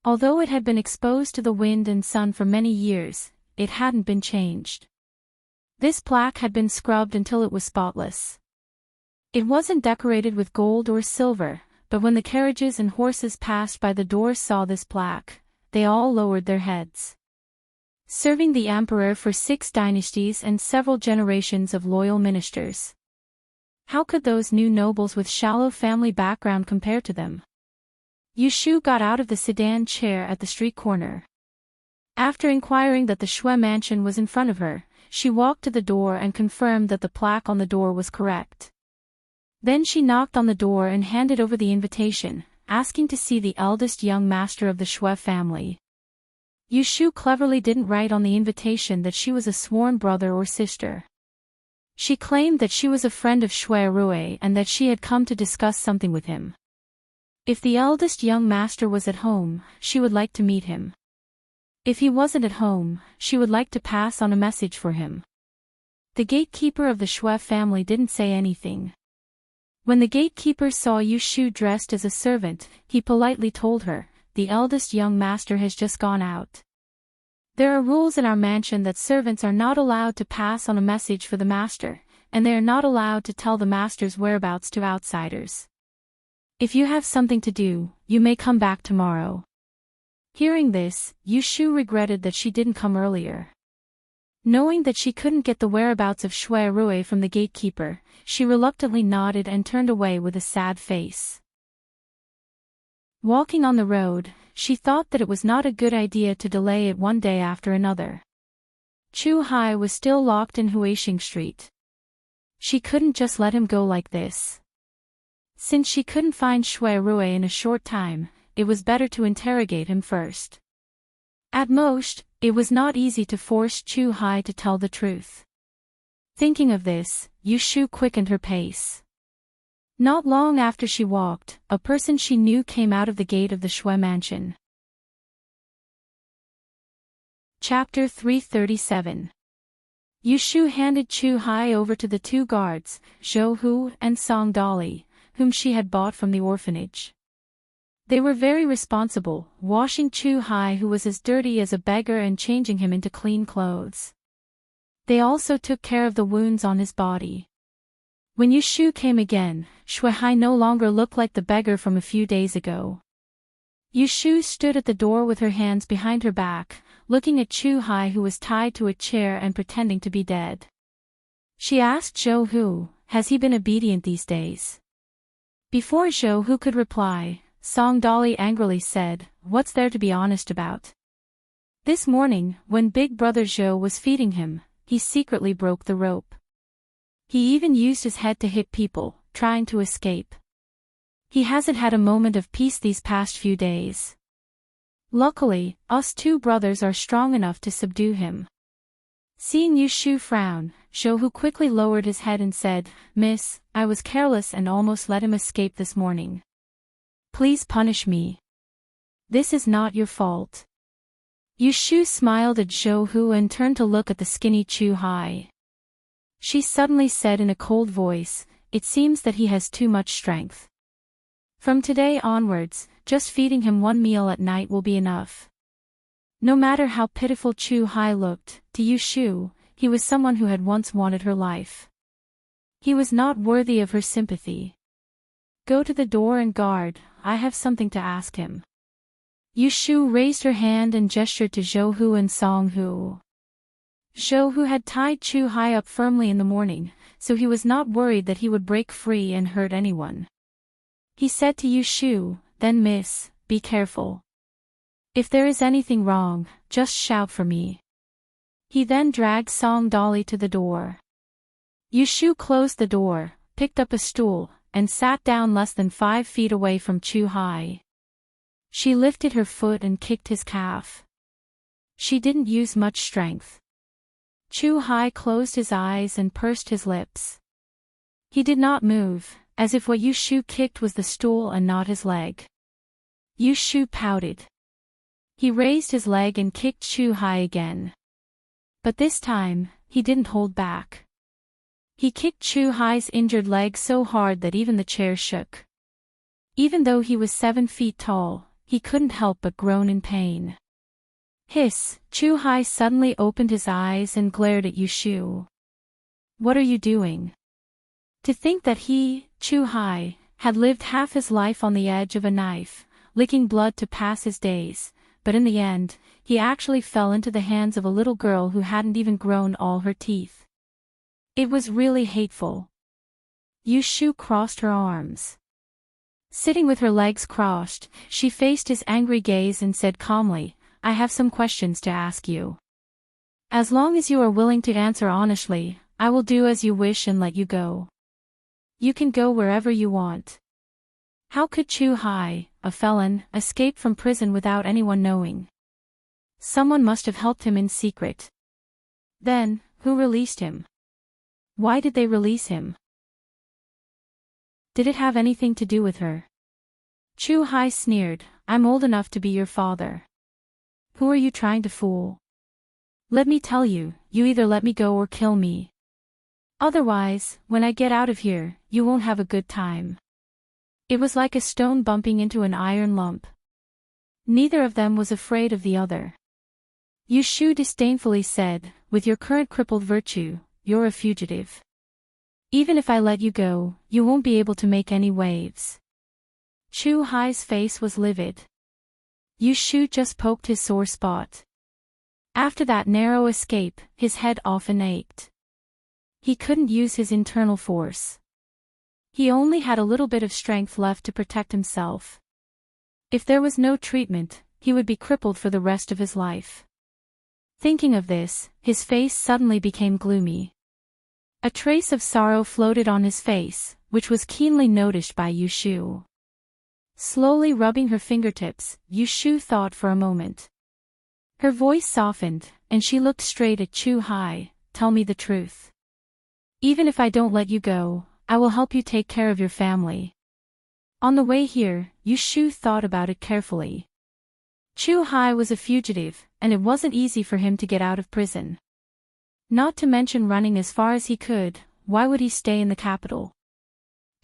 Although it had been exposed to the wind and sun for many years, it hadn't been changed. This plaque had been scrubbed until it was spotless. It wasn't decorated with gold or silver, but when the carriages and horses passed by the door saw this plaque, they all lowered their heads. Serving the emperor for 6 dynasties and several generations of loyal ministers. How could those new nobles with shallow family background compare to them? Yu Shu got out of the sedan chair at the street corner. After inquiring that the Shui mansion was in front of her, she walked to the door and confirmed that the plaque on the door was correct. Then she knocked on the door and handed over the invitation, asking to see the eldest young master of the Shui family. Yu Shu cleverly didn't write on the invitation that she was a sworn brother or sister. She claimed that she was a friend of Shui Rui and that she had come to discuss something with him. If the eldest young master was at home, she would like to meet him. If he wasn't at home, she would like to pass on a message for him. The gatekeeper of the Shui family didn't say anything. When the gatekeeper saw Yu Shu dressed as a servant, he politely told her, "The eldest young master has just gone out. There are rules in our mansion that servants are not allowed to pass on a message for the master, and they are not allowed to tell the master's whereabouts to outsiders. If you have something to do, you may come back tomorrow." Hearing this, Yu Shu regretted that she didn't come earlier. Knowing that she couldn't get the whereabouts of Shui Rui from the gatekeeper, she reluctantly nodded and turned away with a sad face. Walking on the road, she thought that it was not a good idea to delay it one day after another. Chu Hai was still locked in Huixing Street. She couldn't just let him go like this. Since she couldn't find Shui Rui in a short time, it was better to interrogate him first. At most, it was not easy to force Chu Hai to tell the truth. Thinking of this, Yu Shu quickened her pace. Not long after she walked, a person she knew came out of the gate of the Shui mansion. Chapter 337. Yu Shu handed Chu Hai over to the two guards, Zhou Hu and Song Dolly, whom she had bought from the orphanage. They were very responsible, washing Chu Hai, who was as dirty as a beggar, and changing him into clean clothes. They also took care of the wounds on his body. When Yu Shu came again, Shui Hai no longer looked like the beggar from a few days ago. Yu Shu stood at the door with her hands behind her back, looking at Chu Hai, who was tied to a chair and pretending to be dead. She asked Zhou Hu, "Has he been obedient these days?" Before Zhou Hu could reply, Song Dolly angrily said, "What's there to be honest about? This morning, when Big Brother Zhou was feeding him, he secretly broke the rope. He even used his head to hit people, trying to escape. He hasn't had a moment of peace these past few days. Luckily, us two brothers are strong enough to subdue him." Seeing Yu Shu frown, Zhou Hu quickly lowered his head and said, "Miss, I was careless and almost let him escape this morning. Please punish me. This is not your fault." Yu Shu smiled at Zhou Hu and turned to look at the skinny Chu Hai. She suddenly said in a cold voice, "It seems that he has too much strength. From today onwards, just feeding him one meal at night will be enough." No matter how pitiful Chu Hai looked, to Yu Shu, he was someone who had once wanted her life. He was not worthy of her sympathy. "Go to the door and guard, I have something to ask him." Yu Shu raised her hand and gestured to Zhou Hu and Song Hu. Zhou Hu had tied Chu Hai up firmly in the morning, so he was not worried that he would break free and hurt anyone. He said to Yu Shu, "Then miss, be careful. If there is anything wrong, just shout for me." He then dragged Song Dolly to the door. Yu Shu closed the door, picked up a stool, and sat down less than 5 feet away from Chu Hai. She lifted her foot and kicked his calf. She didn't use much strength. Chu Hai closed his eyes and pursed his lips. He did not move, as if what Yu Shu kicked was the stool and not his leg. Yu Shu pouted. He raised his leg and kicked Chu Hai again. But this time, he didn't hold back. He kicked Chu Hai's injured leg so hard that even the chair shook. Even though he was 7 feet tall, he couldn't help but groan in pain. Hiss! Chu Hai suddenly opened his eyes and glared at Yu Shu. "What are you doing?" To think that he, Chu Hai, had lived half his life on the edge of a knife, licking blood to pass his days, but in the end, he actually fell into the hands of a little girl who hadn't even grown all her teeth. It was really hateful. Yu Shu crossed her arms. Sitting with her legs crossed, she faced his angry gaze and said calmly, I have some questions to ask you. As long as you are willing to answer honestly, I will do as you wish and let you go. You can go wherever you want. How could Chu Hai, a felon, escape from prison without anyone knowing? Someone must have helped him in secret. Then, who released him? Why did they release him? Did it have anything to do with her? Chu Hai sneered, I'm old enough to be your father. Who are you trying to fool? Let me tell you, you either let me go or kill me. Otherwise, when I get out of here, you won't have a good time. It was like a stone bumping into an iron lump. Neither of them was afraid of the other. Yu Shu disdainfully said, with your current crippled virtue, you're a fugitive. Even if I let you go, you won't be able to make any waves. Chu Hai's face was livid. Yu Shu just poked his sore spot. After that narrow escape, his head often ached. He couldn't use his internal force. He only had a little bit of strength left to protect himself. If there was no treatment, he would be crippled for the rest of his life. Thinking of this, his face suddenly became gloomy. A trace of sorrow floated on his face, which was keenly noticed by Yu Shu. Slowly rubbing her fingertips, Yu Shu thought for a moment. Her voice softened, and she looked straight at Chu Hai. Tell me the truth. Even if I don't let you go, I will help you take care of your family. On the way here, Yu Shu thought about it carefully. Chu Hai was a fugitive, and it wasn't easy for him to get out of prison. Not to mention running as far as he could, why would he stay in the capital?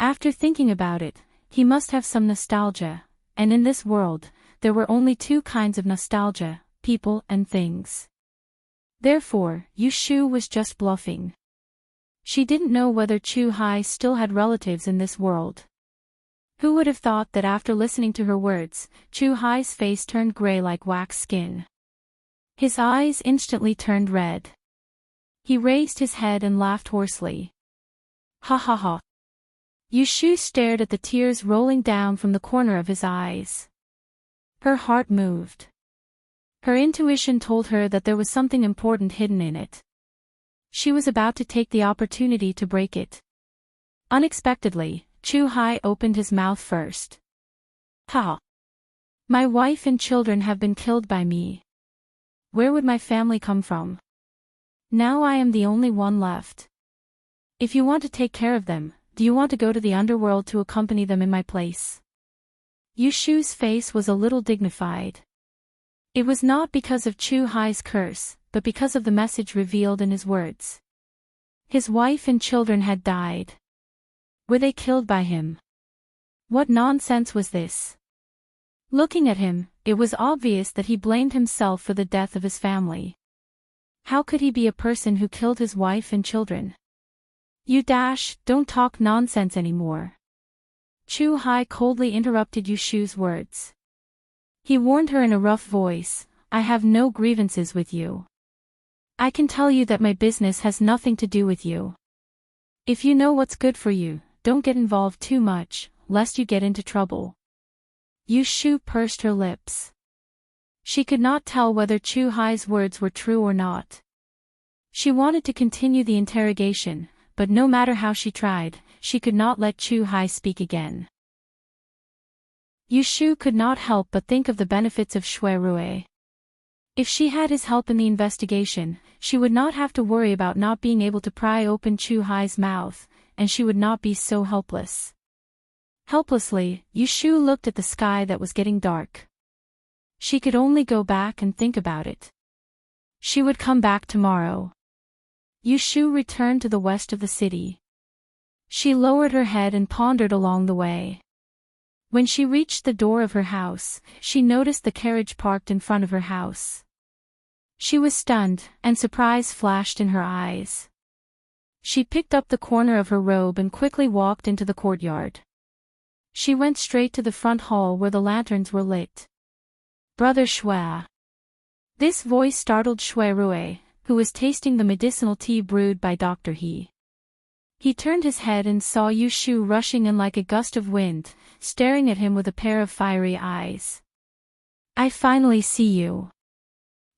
After thinking about it, he must have some nostalgia, and in this world, there were only two kinds of nostalgia, people and things. Therefore, Yu Shu was just bluffing. She didn't know whether Chu Hai still had relatives in this world. Who would have thought that after listening to her words, Chu Hai's face turned gray like wax skin. His eyes instantly turned red. He raised his head and laughed hoarsely. Ha ha ha. Yu Shu stared at the tears rolling down from the corner of his eyes. Her heart moved. Her intuition told her that there was something important hidden in it. She was about to take the opportunity to break it. Unexpectedly, Chu Hai opened his mouth first. Ha! My wife and children have been killed by me. Where would my family come from? Now I am the only one left. If you want to take care of them, do you want to go to the underworld to accompany them in my place? Yu Shu's face was a little dignified. It was not because of Chu Hai's curse, but because of the message revealed in his words. His wife and children had died. Were they killed by him? What nonsense was this? Looking at him, it was obvious that he blamed himself for the death of his family. How could he be a person who killed his wife and children? Don't talk nonsense anymore. Chu Hai coldly interrupted Yu Shu's words. He warned her in a rough voice, I have no grievances with you. I can tell you that my business has nothing to do with you. If you know what's good for you, don't get involved too much, lest you get into trouble. Yu Shu pursed her lips. She could not tell whether Chu Hai's words were true or not. She wanted to continue the interrogation, but no matter how she tried, she could not let Chu Hai speak again. Yu Shu could not help but think of the benefits of Shui Rui. If she had his help in the investigation, she would not have to worry about not being able to pry open Chu Hai's mouth, and she would not be so helpless. Helplessly, Yu Shu looked at the sky that was getting dark. She could only go back and think about it. She would come back tomorrow. Yu Shu returned to the west of the city. She lowered her head and pondered along the way. When she reached the door of her house, she noticed the carriage parked in front of her house. She was stunned, and surprise flashed in her eyes. She picked up the corner of her robe and quickly walked into the courtyard. She went straight to the front hall where the lanterns were lit. Brother Shui. This voice startled Shui Rui, who was tasting the medicinal tea brewed by Dr. He. He turned his head and saw Yu Shu rushing in like a gust of wind, staring at him with a pair of fiery eyes. I finally see you.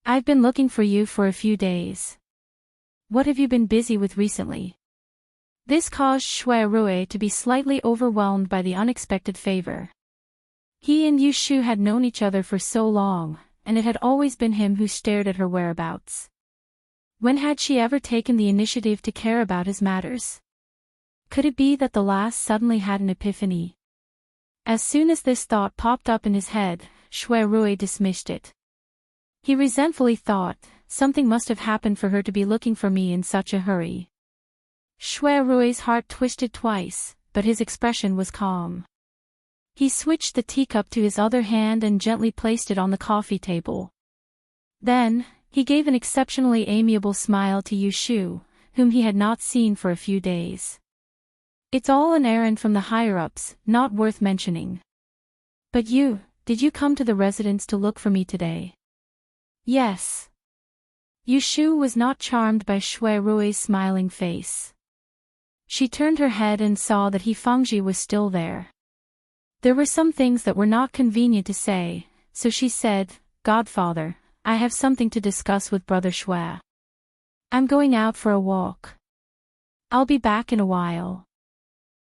I've been looking for you for a few days. What have you been busy with recently? This caused Shui Rui to be slightly overwhelmed by the unexpected favor. He and Yu Shu had known each other for so long, and it had always been him who stared at her whereabouts. When had she ever taken the initiative to care about his matters? Could it be that the last suddenly had an epiphany? As soon as this thought popped up in his head, Shui Rui dismissed it. He resentfully thought, something must have happened for her to be looking for me in such a hurry. Shui Rui's heart twisted twice, but his expression was calm. He switched the teacup to his other hand and gently placed it on the coffee table. Then, he gave an exceptionally amiable smile to Yu Shu, whom he had not seen for a few days. It's all an errand from the higher-ups, not worth mentioning. But did you come to the residence to look for me today? Yes. Yu Shu was not charmed by Shui Rui's smiling face. She turned her head and saw that He Fengji was still there. There were some things that were not convenient to say, so she said, "Godfather, I have something to discuss with Brother Shui. I'm going out for a walk. I'll be back in a while."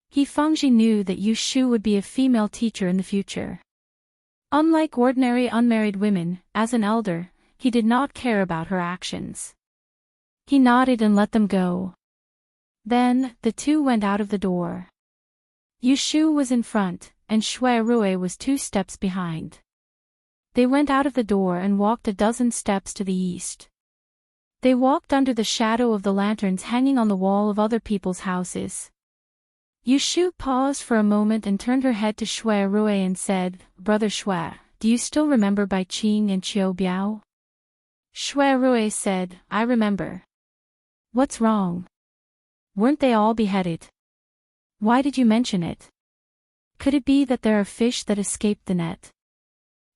He Fengji knew that Yu Shu would be a female teacher in the future. Unlike ordinary unmarried women, as an elder, he did not care about her actions. He nodded and let them go. Then, the two went out of the door. Yu Shu was in front, and Shui Rui was 2 steps behind. They went out of the door and walked a dozen steps to the east. They walked under the shadow of the lanterns hanging on the wall of other people's houses. Yu Shu paused for a moment and turned her head to Shui Rui and said, "Brother Shui, do you still remember Bai Qing and Qiu Biao?" Shui Rui said, "I remember." "What's wrong? Weren't they all beheaded? Why did you mention it? Could it be that there are fish that escaped the net?"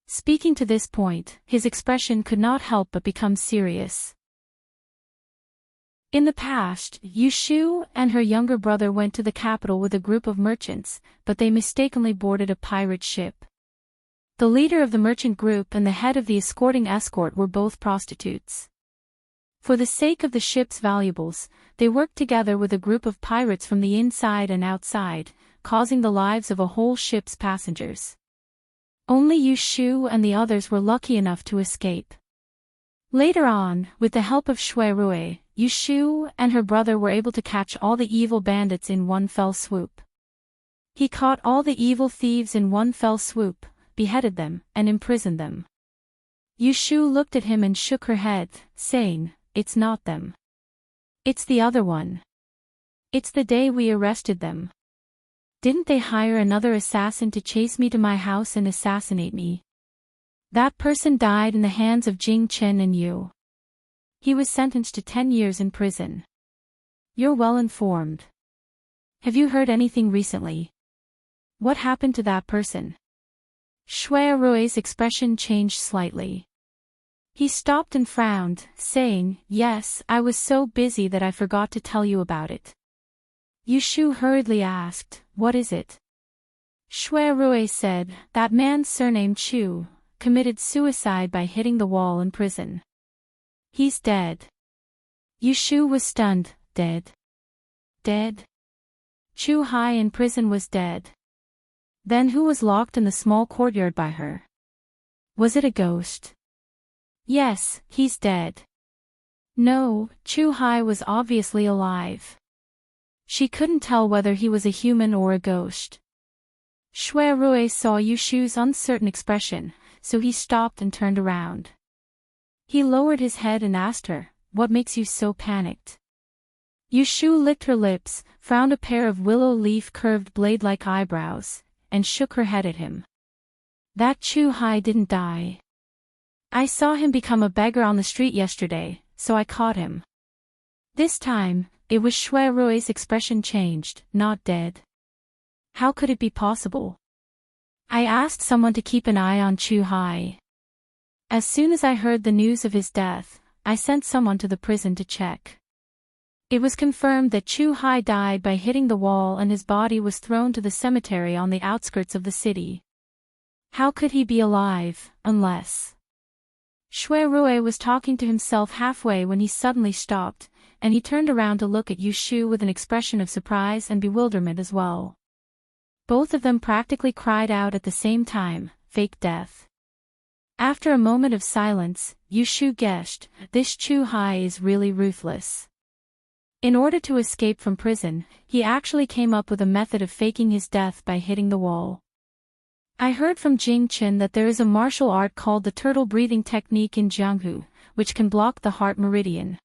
Speaking to this point, his expression could not help but become serious. In the past, Yu Shu and her younger brother went to the capital with a group of merchants, but they mistakenly boarded a pirate ship. The leader of the merchant group and the head of the escorting escort were both prostitutes. For the sake of the ship's valuables, they worked together with a group of pirates from the inside and outside, causing the lives of a whole ship's passengers. Only Yu Shu and the others were lucky enough to escape. Later on, with the help of Shui Rui, Yu Shu and her brother were able to catch all the evil bandits in one fell swoop. He caught all the evil thieves in one fell swoop, beheaded them, and imprisoned them. Yu Shu looked at him and shook her head, saying, "It's not them. It's the other one. It's the day we arrested them. Didn't they hire another assassin to chase me to my house and assassinate me? That person died in the hands of Jing Chen and you. He was sentenced to 10 years in prison. You're well informed. Have you heard anything recently? What happened to that person?" Shui Rui's expression changed slightly. He stopped and frowned, saying, "Yes, I was so busy that I forgot to tell you about it." Yu Shu hurriedly asked, "What is it?" Shui Rui said, "That man surnamed Chu committed suicide by hitting the wall in prison. He's dead." Yu Shu was stunned. Dead? Dead? Chu Hai in prison was dead. Then who was locked in the small courtyard by her? Was it a ghost? Yes, he's dead. No, Chu Hai was obviously alive. She couldn't tell whether he was a human or a ghost. Shui Rui saw Yu Shu's uncertain expression, so he stopped and turned around. He lowered his head and asked her, "What makes you so panicked?" Yu Shu licked her lips, frowned a pair of willow leaf curved blade-like eyebrows, and shook her head at him. "That Chu Hai didn't die. I saw him become a beggar on the street yesterday, so I caught him." This time, it was Shui Rui's expression changed, "Not dead. How could it be possible? I asked someone to keep an eye on Chu Hai. As soon as I heard the news of his death, I sent someone to the prison to check. It was confirmed that Chu Hai died by hitting the wall and his body was thrown to the cemetery on the outskirts of the city. How could he be alive, unless..." Rui was talking to himself halfway when he suddenly stopped, and he turned around to look at Shu with an expression of surprise and bewilderment as well. Both of them practically cried out at the same time, "Fake death." After a moment of silence, Shu guessed, "This Chu Hai is really ruthless." In order to escape from prison, he actually came up with a method of faking his death by hitting the wall. I heard from Jing Chen that there is a martial art called the turtle breathing technique in Jianghu, which can block the heart meridian.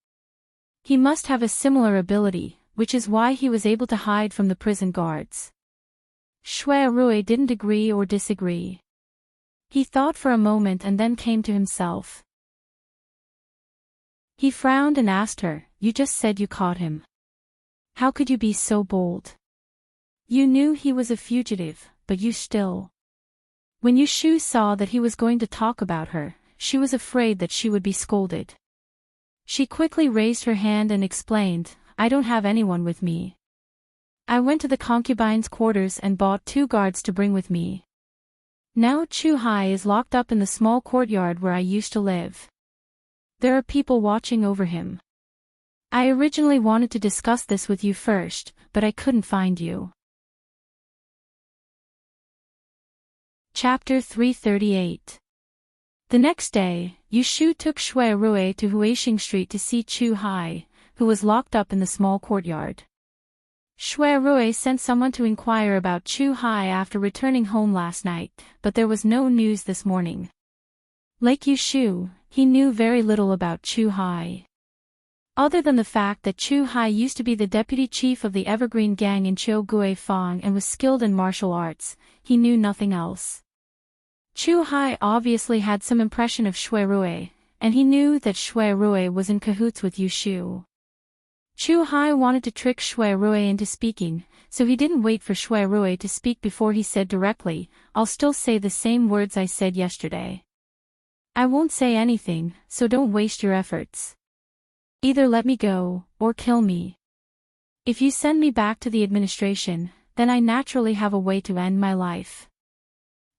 He must have a similar ability, which is why he was able to hide from the prison guards. Rui didn't agree or disagree. He thought for a moment and then came to himself. He frowned and asked her, "You just said you caught him. How could you be so bold? You knew he was a fugitive, but you still..." When Shu saw that he was going to talk about her, she was afraid that she would be scolded. She quickly raised her hand and explained, "I don't have anyone with me. I went to the concubines' quarters and bought 2 guards to bring with me. Now Chu Hai is locked up in the small courtyard where I used to live. There are people watching over him. I originally wanted to discuss this with you first, but I couldn't find you." Chapter 338. The next day, Shu took Rui to Huixing Street to see Chu Hai, who was locked up in the small courtyard. Rui sent someone to inquire about Chu Hai after returning home last night, but there was no news this morning. Like Shu, he knew very little about Chu Hai. Other than the fact that Chu Hai used to be the deputy chief of the Evergreen Gang in Chiu Gui Fang and was skilled in martial arts, he knew nothing else. Chu Hai obviously had some impression of Rui, and he knew that Rui was in cahoots with Shu. Chu Hai wanted to trick Rui into speaking, so he didn't wait for Rui to speak before he said directly, "I'll still say the same words I said yesterday. I won't say anything, so don't waste your efforts. Either let me go, or kill me. If you send me back to the administration, then I naturally have a way to end my life."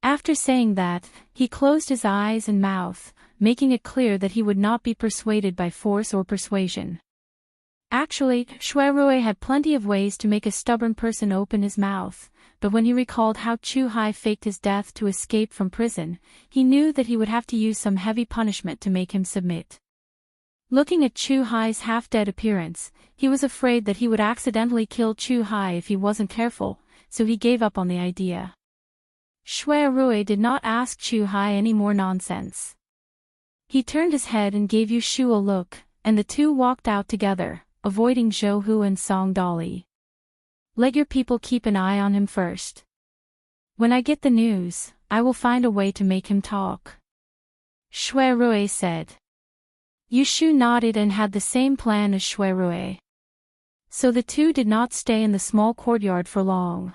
After saying that, he closed his eyes and mouth, making it clear that he would not be persuaded by force or persuasion. Actually, Rui had plenty of ways to make a stubborn person open his mouth, but when he recalled how Chu Hai faked his death to escape from prison, he knew that he would have to use some heavy punishment to make him submit. Looking at Chu Hai's half-dead appearance, he was afraid that he would accidentally kill Chu Hai if he wasn't careful, so he gave up on the idea. Rui did not ask Chu Hai any more nonsense. He turned his head and gave Shu a look, and the two walked out together, avoiding Zhou Hu and Song Dolly. "Let your people keep an eye on him first. When I get the news, I will find a way to make him talk," Rui said. Shu nodded and had the same plan as Rui. So the two did not stay in the small courtyard for long.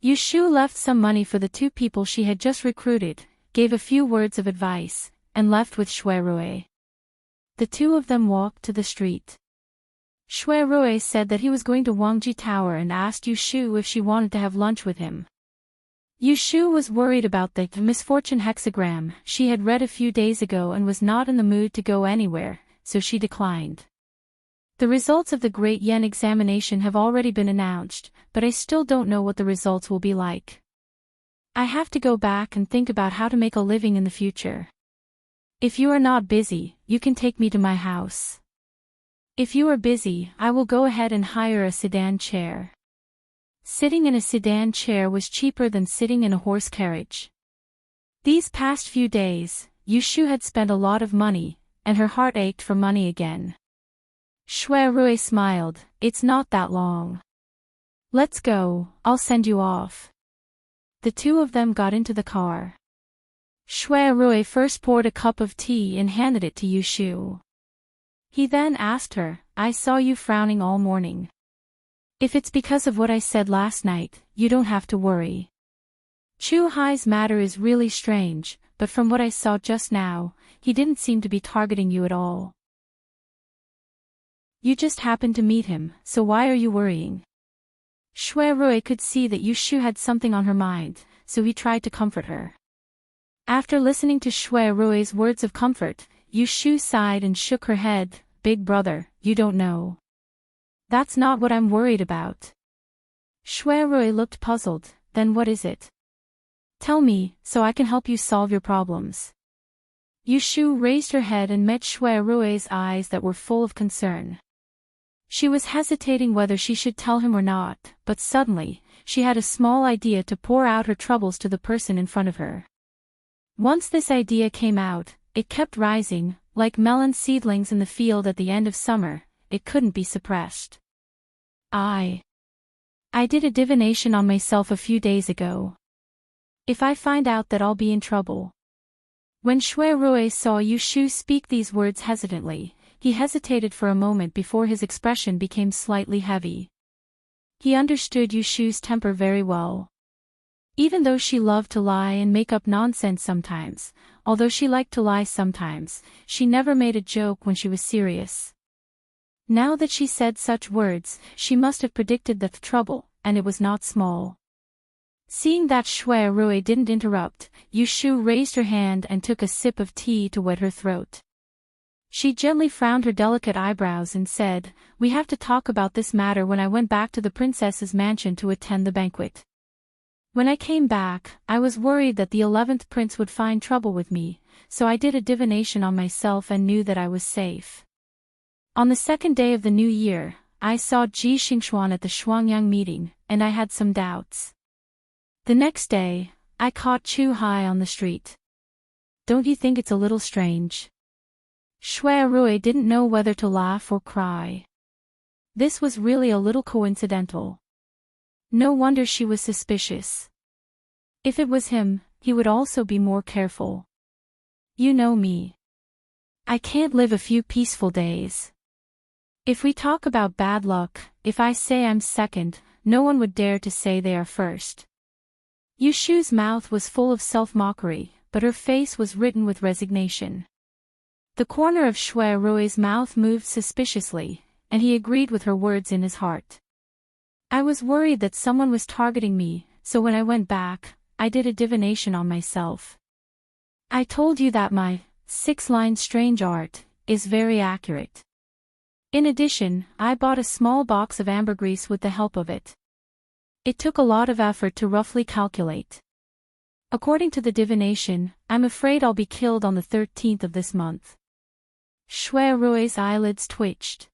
Shu left some money for the 2 people she had just recruited, gave a few words of advice, and left with Rui. The 2 of them walked to the street. Rui said that he was going to Wangji Tower and asked Shu if she wanted to have lunch with him. Shu was worried about the misfortune hexagram she had read a few days ago and was not in the mood to go anywhere, so she declined. The results of the Great Yen examination have already been announced, but I still don't know what the results will be like. I have to go back and think about how to make a living in the future. If you are not busy, you can take me to my house. If you are busy, I will go ahead and hire a sedan chair. Sitting in a sedan chair was cheaper than sitting in a horse carriage. These past few days, Shu had spent a lot of money, and her heart ached for money again. Rui smiled, "It's not that long. Let's go, I'll send you off." The 2 of them got into the car. Rui first poured a cup of tea and handed it to Shu. He then asked her, "I saw you frowning all morning. If it's because of what I said last night, you don't have to worry. Chu Hai's matter is really strange, but from what I saw just now, he didn't seem to be targeting you at all. You just happened to meet him, so why are you worrying?" Rui could see that Shu had something on her mind, so he tried to comfort her. After listening to Shui Rui's words of comfort, Yushu sighed and shook her head. Big brother, you don't know. That's not what I'm worried about. Shui Rui looked puzzled. Then what is it? Tell me, so I can help you solve your problems. Yushu raised her head and met Shui Rui's eyes that were full of concern. She was hesitating whether she should tell him or not, but suddenly, she had a small idea to pour out her troubles to the person in front of her. Once this idea came out, it kept rising, like melon seedlings in the field at the end of summer. It couldn't be suppressed. I did a divination on myself a few days ago. If I find out that I'll be in trouble. When Shui Rui saw Yushu speak these words hesitantly, he hesitated for a moment before his expression became slightly heavy. He understood Yushu's temper very well. Even though she loved to lie and make up nonsense sometimes, although she liked to lie sometimes, she never made a joke when she was serious. Now that she said such words, she must have predicted the trouble, and it was not small. Seeing that Shui Rui didn't interrupt, Yushu raised her hand and took a sip of tea to wet her throat. She gently frowned her delicate eyebrows and said, "We have to talk about this matter when I went back to the princess's mansion to attend the banquet. When I came back, I was worried that the 11th prince would find trouble with me, so I did a divination on myself and knew that I was safe. On the second day of the new year, I saw Ji Xingxuan at the Shuangyang meeting, and I had some doubts. The next day, I caught Chu Hai on the street. Don't you think it's a little strange?" Shui Rui didn't know whether to laugh or cry. This was really a little coincidental. No wonder she was suspicious. If it was him, he would also be more careful. You know me. I can't live a few peaceful days. If we talk about bad luck, if I say I'm second, no one would dare to say they are first. Yushu's mouth was full of self-mockery, but her face was written with resignation. The corner of Shui Rui's mouth moved suspiciously, and he agreed with her words in his heart. I was worried that someone was targeting me, so when I went back, I did a divination on myself. I told you that my 6-line strange art is very accurate. In addition, I bought a small box of ambergris with the help of it. It took a lot of effort to roughly calculate. According to the divination, I'm afraid I'll be killed on the 13th of this month. Shui Rui's eyelids twitched.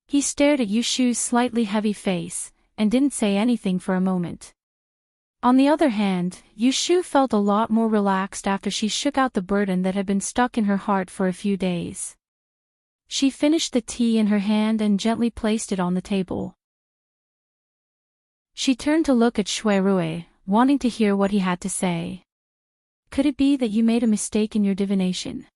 He stared at Yushu's slightly heavy face, and didn't say anything for a moment. On the other hand, Yushu felt a lot more relaxed after she shook out the burden that had been stuck in her heart for a few days. She finished the tea in her hand and gently placed it on the table. She turned to look at Shui Rui, wanting to hear what he had to say. Could it be that you made a mistake in your divination?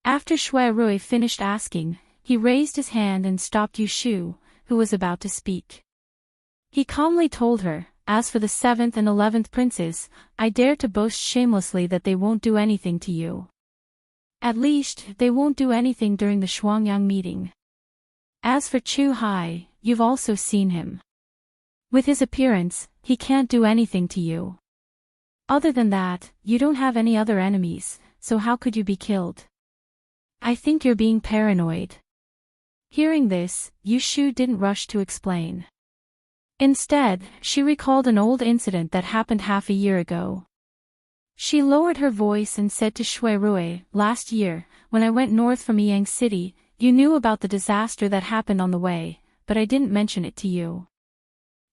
After Shui Rui finished asking, he raised his hand and stopped Yushu, who was about to speak. He calmly told her, "As for the 7th and 11th princes, I dare to boast shamelessly that they won't do anything to you. At least, they won't do anything during the Shuangyang meeting. As for Chu Hai, you've also seen him. With his appearance, he can't do anything to you. Other than that, you don't have any other enemies, so how could you be killed? I think you're being paranoid." Hearing this, Yushu didn't rush to explain. Instead, she recalled an old incident that happened half a year ago. She lowered her voice and said to Shui Rui, "Last year, when I went north from Yang City, you knew about the disaster that happened on the way, but I didn't mention it to you.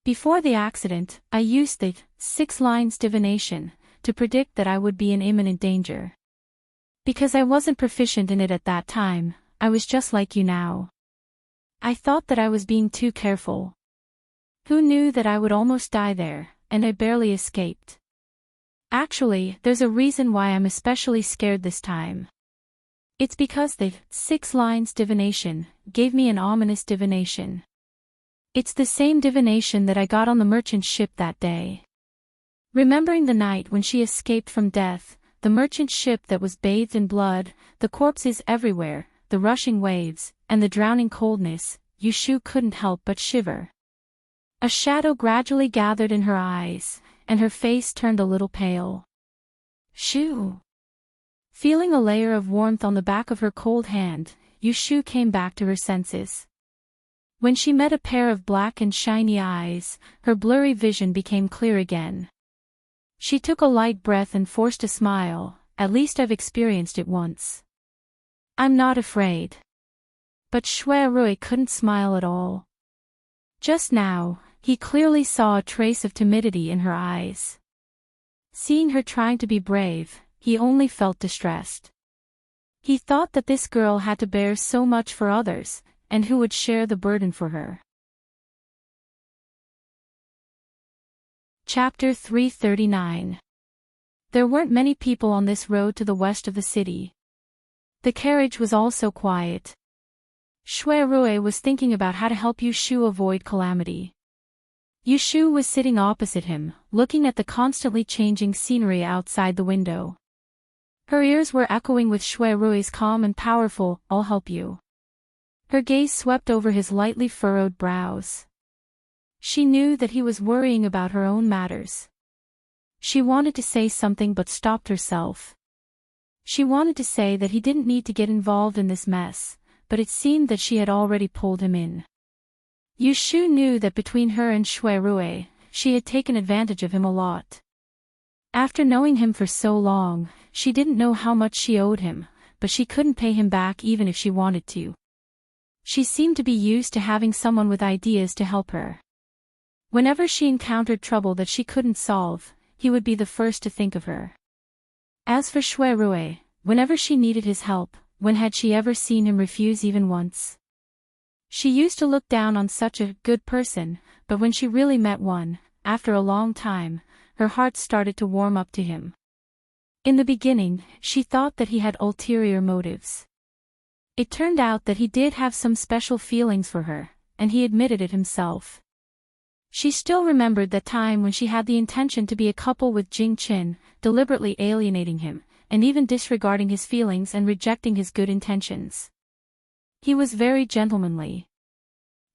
Before the accident, I used the 6 lines divination to predict that I would be in imminent danger. Because I wasn't proficient in it at that time, I was just like you now. I thought that I was being too careful. Who knew that I would almost die there, and I barely escaped. Actually, there's a reason why I'm especially scared this time. It's because the 6 lines divination gave me an ominous divination. It's the same divination that I got on the merchant ship that day. Remembering the night when she escaped from death, the merchant ship that was bathed in blood, the corpses everywhere, the rushing waves, and the drowning coldness, Yushu couldn't help but shiver. A shadow gradually gathered in her eyes, and her face turned a little pale. Shoo! Feeling a layer of warmth on the back of her cold hand, Yushu came back to her senses. When she met a pair of black and shiny eyes, her blurry vision became clear again. She took a light breath and forced a smile. At least I've experienced it once. I'm not afraid. But Shui Rui couldn't smile at all. Just now, he clearly saw a trace of timidity in her eyes. Seeing her trying to be brave, he only felt distressed. He thought that this girl had to bear so much for others, and who would share the burden for her. Chapter 339. There weren't many people on this road to the west of the city. The carriage was also quiet. Shui Rui was thinking about how to help Yushu avoid calamity. Yushu was sitting opposite him, looking at the constantly changing scenery outside the window. Her ears were echoing with Shui Rui's calm and powerful, "I'll help you." Her gaze swept over his lightly furrowed brows. She knew that he was worrying about her own matters. She wanted to say something but stopped herself. She wanted to say that he didn't need to get involved in this mess, but it seemed that she had already pulled him in. Yushu knew that between her and Shui Rui, she had taken advantage of him a lot. After knowing him for so long, she didn't know how much she owed him, but she couldn't pay him back even if she wanted to. She seemed to be used to having someone with ideas to help her. Whenever she encountered trouble that she couldn't solve, he would be the first to think of her. As for Shui Rui, whenever she needed his help, when had she ever seen him refuse even once? She used to look down on such a good person, but when she really met one, after a long time, her heart started to warm up to him. In the beginning, she thought that he had ulterior motives. It turned out that he did have some special feelings for her, and he admitted it himself. She still remembered that time when she had the intention to be a couple with Jing Qin, deliberately alienating him, and even disregarding his feelings and rejecting his good intentions. He was very gentlemanly.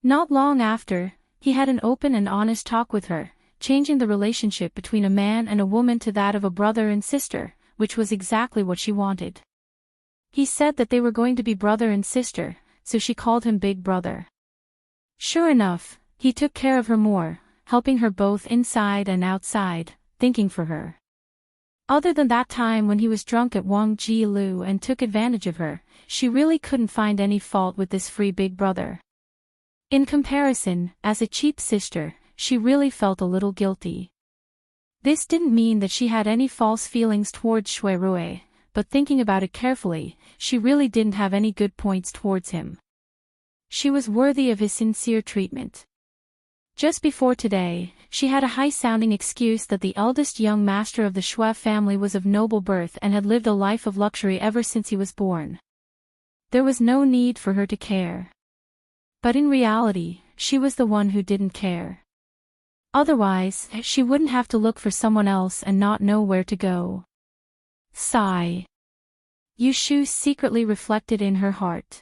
Not long after, he had an open and honest talk with her, changing the relationship between a man and a woman to that of a brother and sister, which was exactly what she wanted. He said that they were going to be brother and sister, so she called him Big Brother. Sure enough, he took care of her more, helping her both inside and outside, thinking for her. Other than that time when he was drunk at Wang Jilu and took advantage of her, she really couldn't find any fault with this free Big Brother. In comparison, as a cheap sister, she really felt a little guilty. This didn't mean that she had any false feelings towards Shui Rui, but thinking about it carefully, she really didn't have any good points towards him. She was worthy of his sincere treatment. Just before today, she had a high-sounding excuse that the eldest young master of the Shui family was of noble birth and had lived a life of luxury ever since he was born. There was no need for her to care. But in reality, she was the one who didn't care. Otherwise, she wouldn't have to look for someone else and not know where to go. Sigh. Yushu secretly reflected in her heart.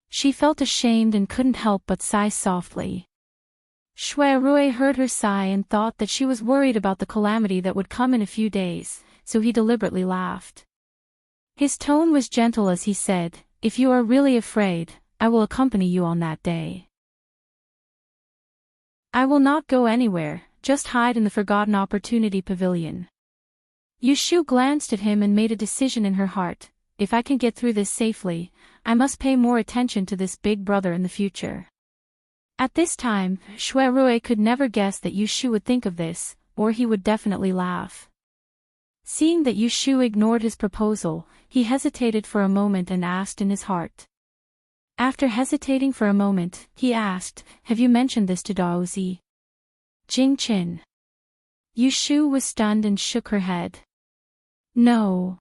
She felt ashamed and couldn't help but sigh softly. Shui Rui heard her sigh and thought that she was worried about the calamity that would come in a few days, so he deliberately laughed. His tone was gentle as he said, "If you are really afraid, I will accompany you on that day. I will not go anywhere, just hide in the Forgotten Opportunity Pavilion." Yushu glanced at him and made a decision in her heart, if I can get through this safely, I must pay more attention to this Big Brother in the future. At this time, Shui Rui could never guess that Yushu would think of this, or he would definitely laugh. Seeing that Yushu ignored his proposal, he hesitated for a moment and asked in his heart. After hesitating for a moment, he asked, "Have you mentioned this to Daozi?" Jing Qin. Yushu was stunned and shook her head. No.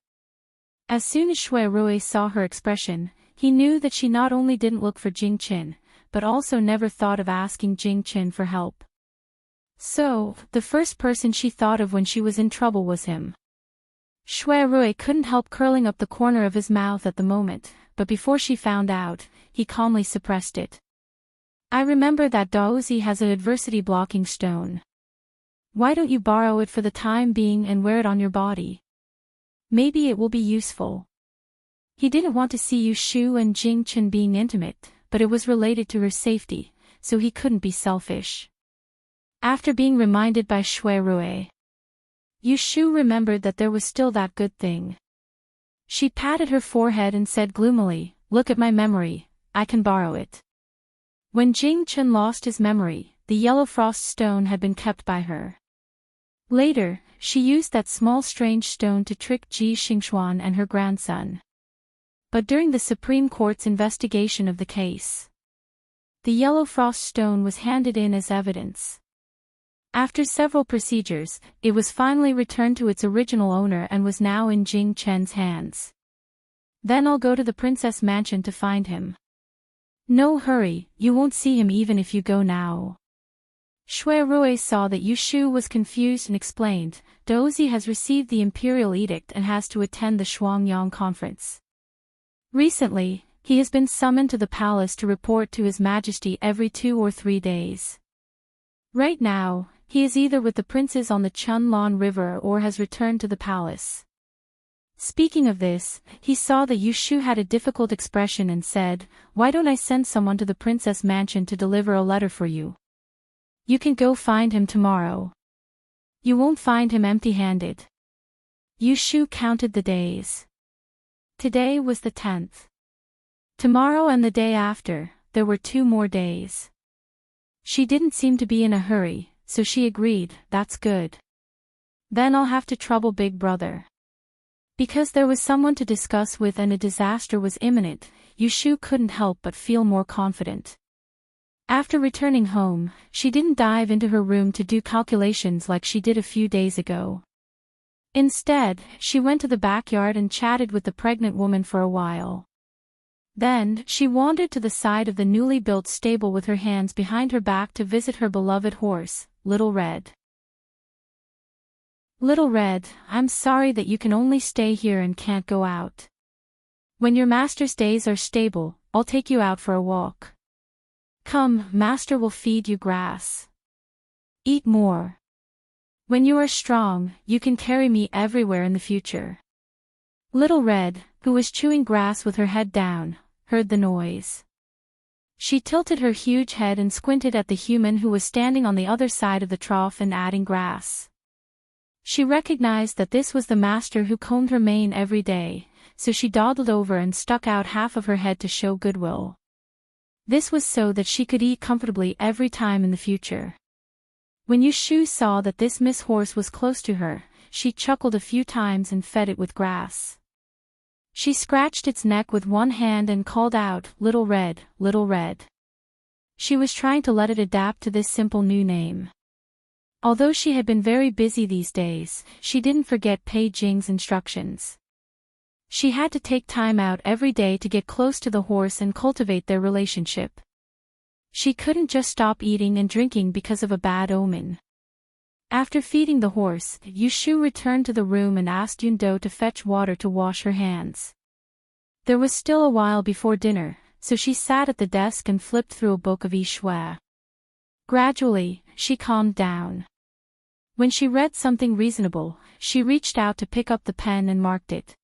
As soon as Shui Rui saw her expression, he knew that she not only didn't look for Jing Qin, but also never thought of asking Jing Qin for help. So, the first person she thought of when she was in trouble was him. Shui Rui couldn't help curling up the corner of his mouth at the moment, but before she found out, he calmly suppressed it. "I remember that Daozi has an adversity blocking stone. Why don't you borrow it for the time being and wear it on your body?" Maybe it will be useful. He didn't want to see Yu Shu and Jing Chen being intimate, but it was related to her safety, so he couldn't be selfish. After being reminded by Shui Rui, Yu Shu remembered that there was still that good thing. She patted her forehead and said gloomily, "Look at my memory, I can borrow it." When Jing Chen lost his memory, the yellow frost stone had been kept by her. Later, she used that small strange stone to trick Ji Xingxuan and her grandson. But during the Supreme Court's investigation of the case, the yellow frost stone was handed in as evidence. After several procedures, it was finally returned to its original owner and was now in Jing Chen's hands. Then I'll go to the princess mansion to find him. No hurry, you won't see him even if you go now. Shui Rui saw that Yu Shu was confused and explained, Dozi has received the imperial edict and has to attend the Shuangyang conference. Recently, he has been summoned to the palace to report to His Majesty every 2 or 3 days. Right now, he is either with the princes on the Chunlan River or has returned to the palace. Speaking of this, he saw that Yu Shu had a difficult expression and said, "Why don't I send someone to the princess mansion to deliver a letter for you? You can go find him tomorrow. You won't find him empty-handed." Yu Shu counted the days. Today was the 10th. Tomorrow and the day after, there were 2 more days. She didn't seem to be in a hurry, so she agreed, "That's good. Then I'll have to trouble Big Brother." Because there was someone to discuss with and a disaster was imminent, Yu Shu couldn't help but feel more confident. After returning home, she didn't dive into her room to do calculations like she did a few days ago. Instead, she went to the backyard and chatted with the pregnant woman for a while. Then, she wandered to the side of the newly built stable with her hands behind her back to visit her beloved horse, Little Red. "Little Red, I'm sorry that you can only stay here and can't go out. When your master's days are stable, I'll take you out for a walk. Come, master will feed you grass. Eat more. When you are strong, you can carry me everywhere in the future." Little Red, who was chewing grass with her head down, heard the noise. She tilted her huge head and squinted at the human who was standing on the other side of the trough and adding grass. She recognized that this was the master who combed her mane every day, so she dawdled over and stuck out half of her head to show goodwill. This was so that she could eat comfortably every time in the future. When Yu Shu saw that this Miss Horse was close to her, she chuckled a few times and fed it with grass. She scratched its neck with one hand and called out, "Little Red, Little Red." She was trying to let it adapt to this simple new name. Although she had been very busy these days, she didn't forget Pei Jing's instructions. She had to take time out every day to get close to the horse and cultivate their relationship. She couldn't just stop eating and drinking because of a bad omen. After feeding the horse, Yu Shu returned to the room and asked Yun Do to fetch water to wash her hands. There was still a while before dinner, so she sat at the desk and flipped through a book of Yi Shui. Gradually, she calmed down. When she read something reasonable, she reached out to pick up the pen and marked it.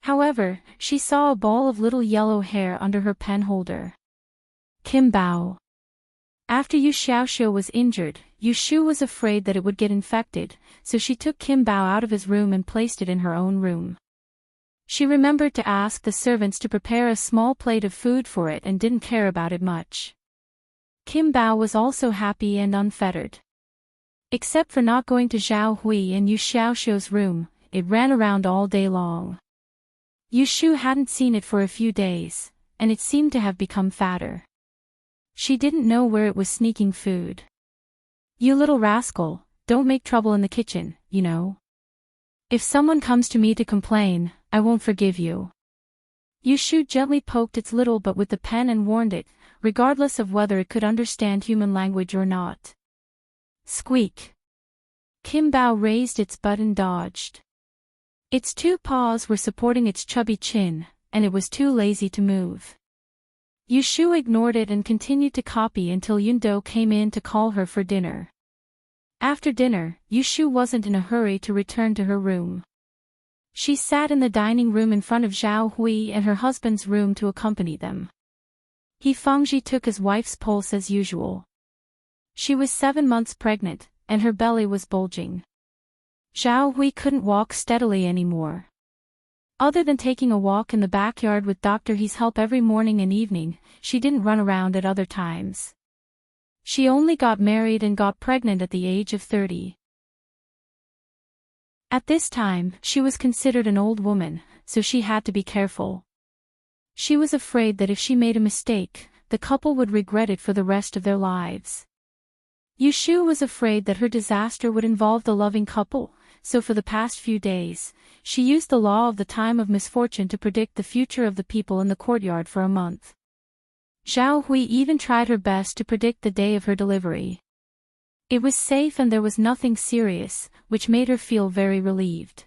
However, she saw a ball of little yellow hair under her pen holder. Kim Bao. After Yu Xiaoxiu was injured, Yu Shu was afraid that it would get infected, so she took Kim Bao out of his room and placed it in her own room. She remembered to ask the servants to prepare a small plate of food for it and didn't care about it much. Kim Bao was also happy and unfettered. Except for not going to Zhao Hui and Yu Xiaoxiu's room, it ran around all day long. Yu Shu hadn't seen it for a few days, and it seemed to have become fatter. She didn't know where it was sneaking food. "You little rascal, don't make trouble in the kitchen, you know. If someone comes to me to complain, I won't forgive you." Yu Shu gently poked its little butt with the pen and warned it, regardless of whether it could understand human language or not. Squeak. Kim Bao raised its butt and dodged. Its 2 paws were supporting its chubby chin, and it was too lazy to move. Yu Shu ignored it and continued to copy until Yun Do came in to call her for dinner. After dinner, Yu Shu wasn't in a hurry to return to her room. She sat in the dining room in front of Zhao Hui and her husband's room to accompany them. He Fengji took his wife's pulse as usual. She was 7 months pregnant, and her belly was bulging. Zhao Hui couldn't walk steadily anymore. Other than taking a walk in the backyard with Dr. He's help every morning and evening, she didn't run around at other times. She only got married and got pregnant at the age of 30. At this time, she was considered an old woman, so she had to be careful. She was afraid that if she made a mistake, the couple would regret it for the rest of their lives. Yushu was afraid that her disaster would involve the loving couple, so for the past few days, she used the law of the time of misfortune to predict the future of the people in the courtyard for a month. Zhao Hui even tried her best to predict the day of her delivery. It was safe and there was nothing serious, which made her feel very relieved.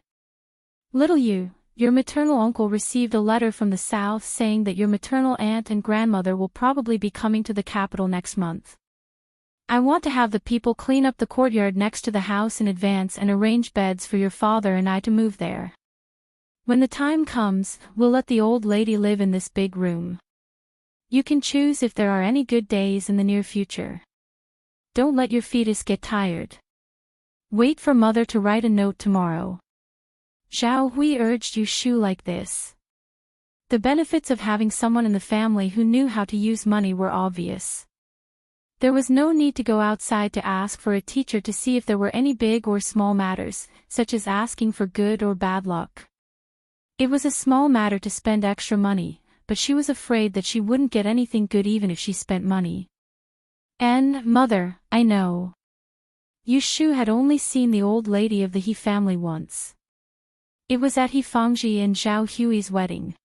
Little Yu, your maternal uncle received a letter from the south saying that your maternal aunt and grandmother will probably be coming to the capital next month. I want to have the people clean up the courtyard next to the house in advance and arrange beds for your father and I to move there. When the time comes, we'll let the old lady live in this big room. You can choose if there are any good days in the near future. Don't let your fetus get tired. Wait for mother to write a note tomorrow. Zhao Hui urged Yushu like this. The benefits of having someone in the family who knew how to use money were obvious. There was no need to go outside to ask for a teacher to see if there were any big or small matters, such as asking for good or bad luck. It was a small matter to spend extra money, but she was afraid that she wouldn't get anything good even if she spent money. And, mother, I know. Yushu had only seen the old lady of the He family once. It was at He Fengji and Zhao Hui's wedding.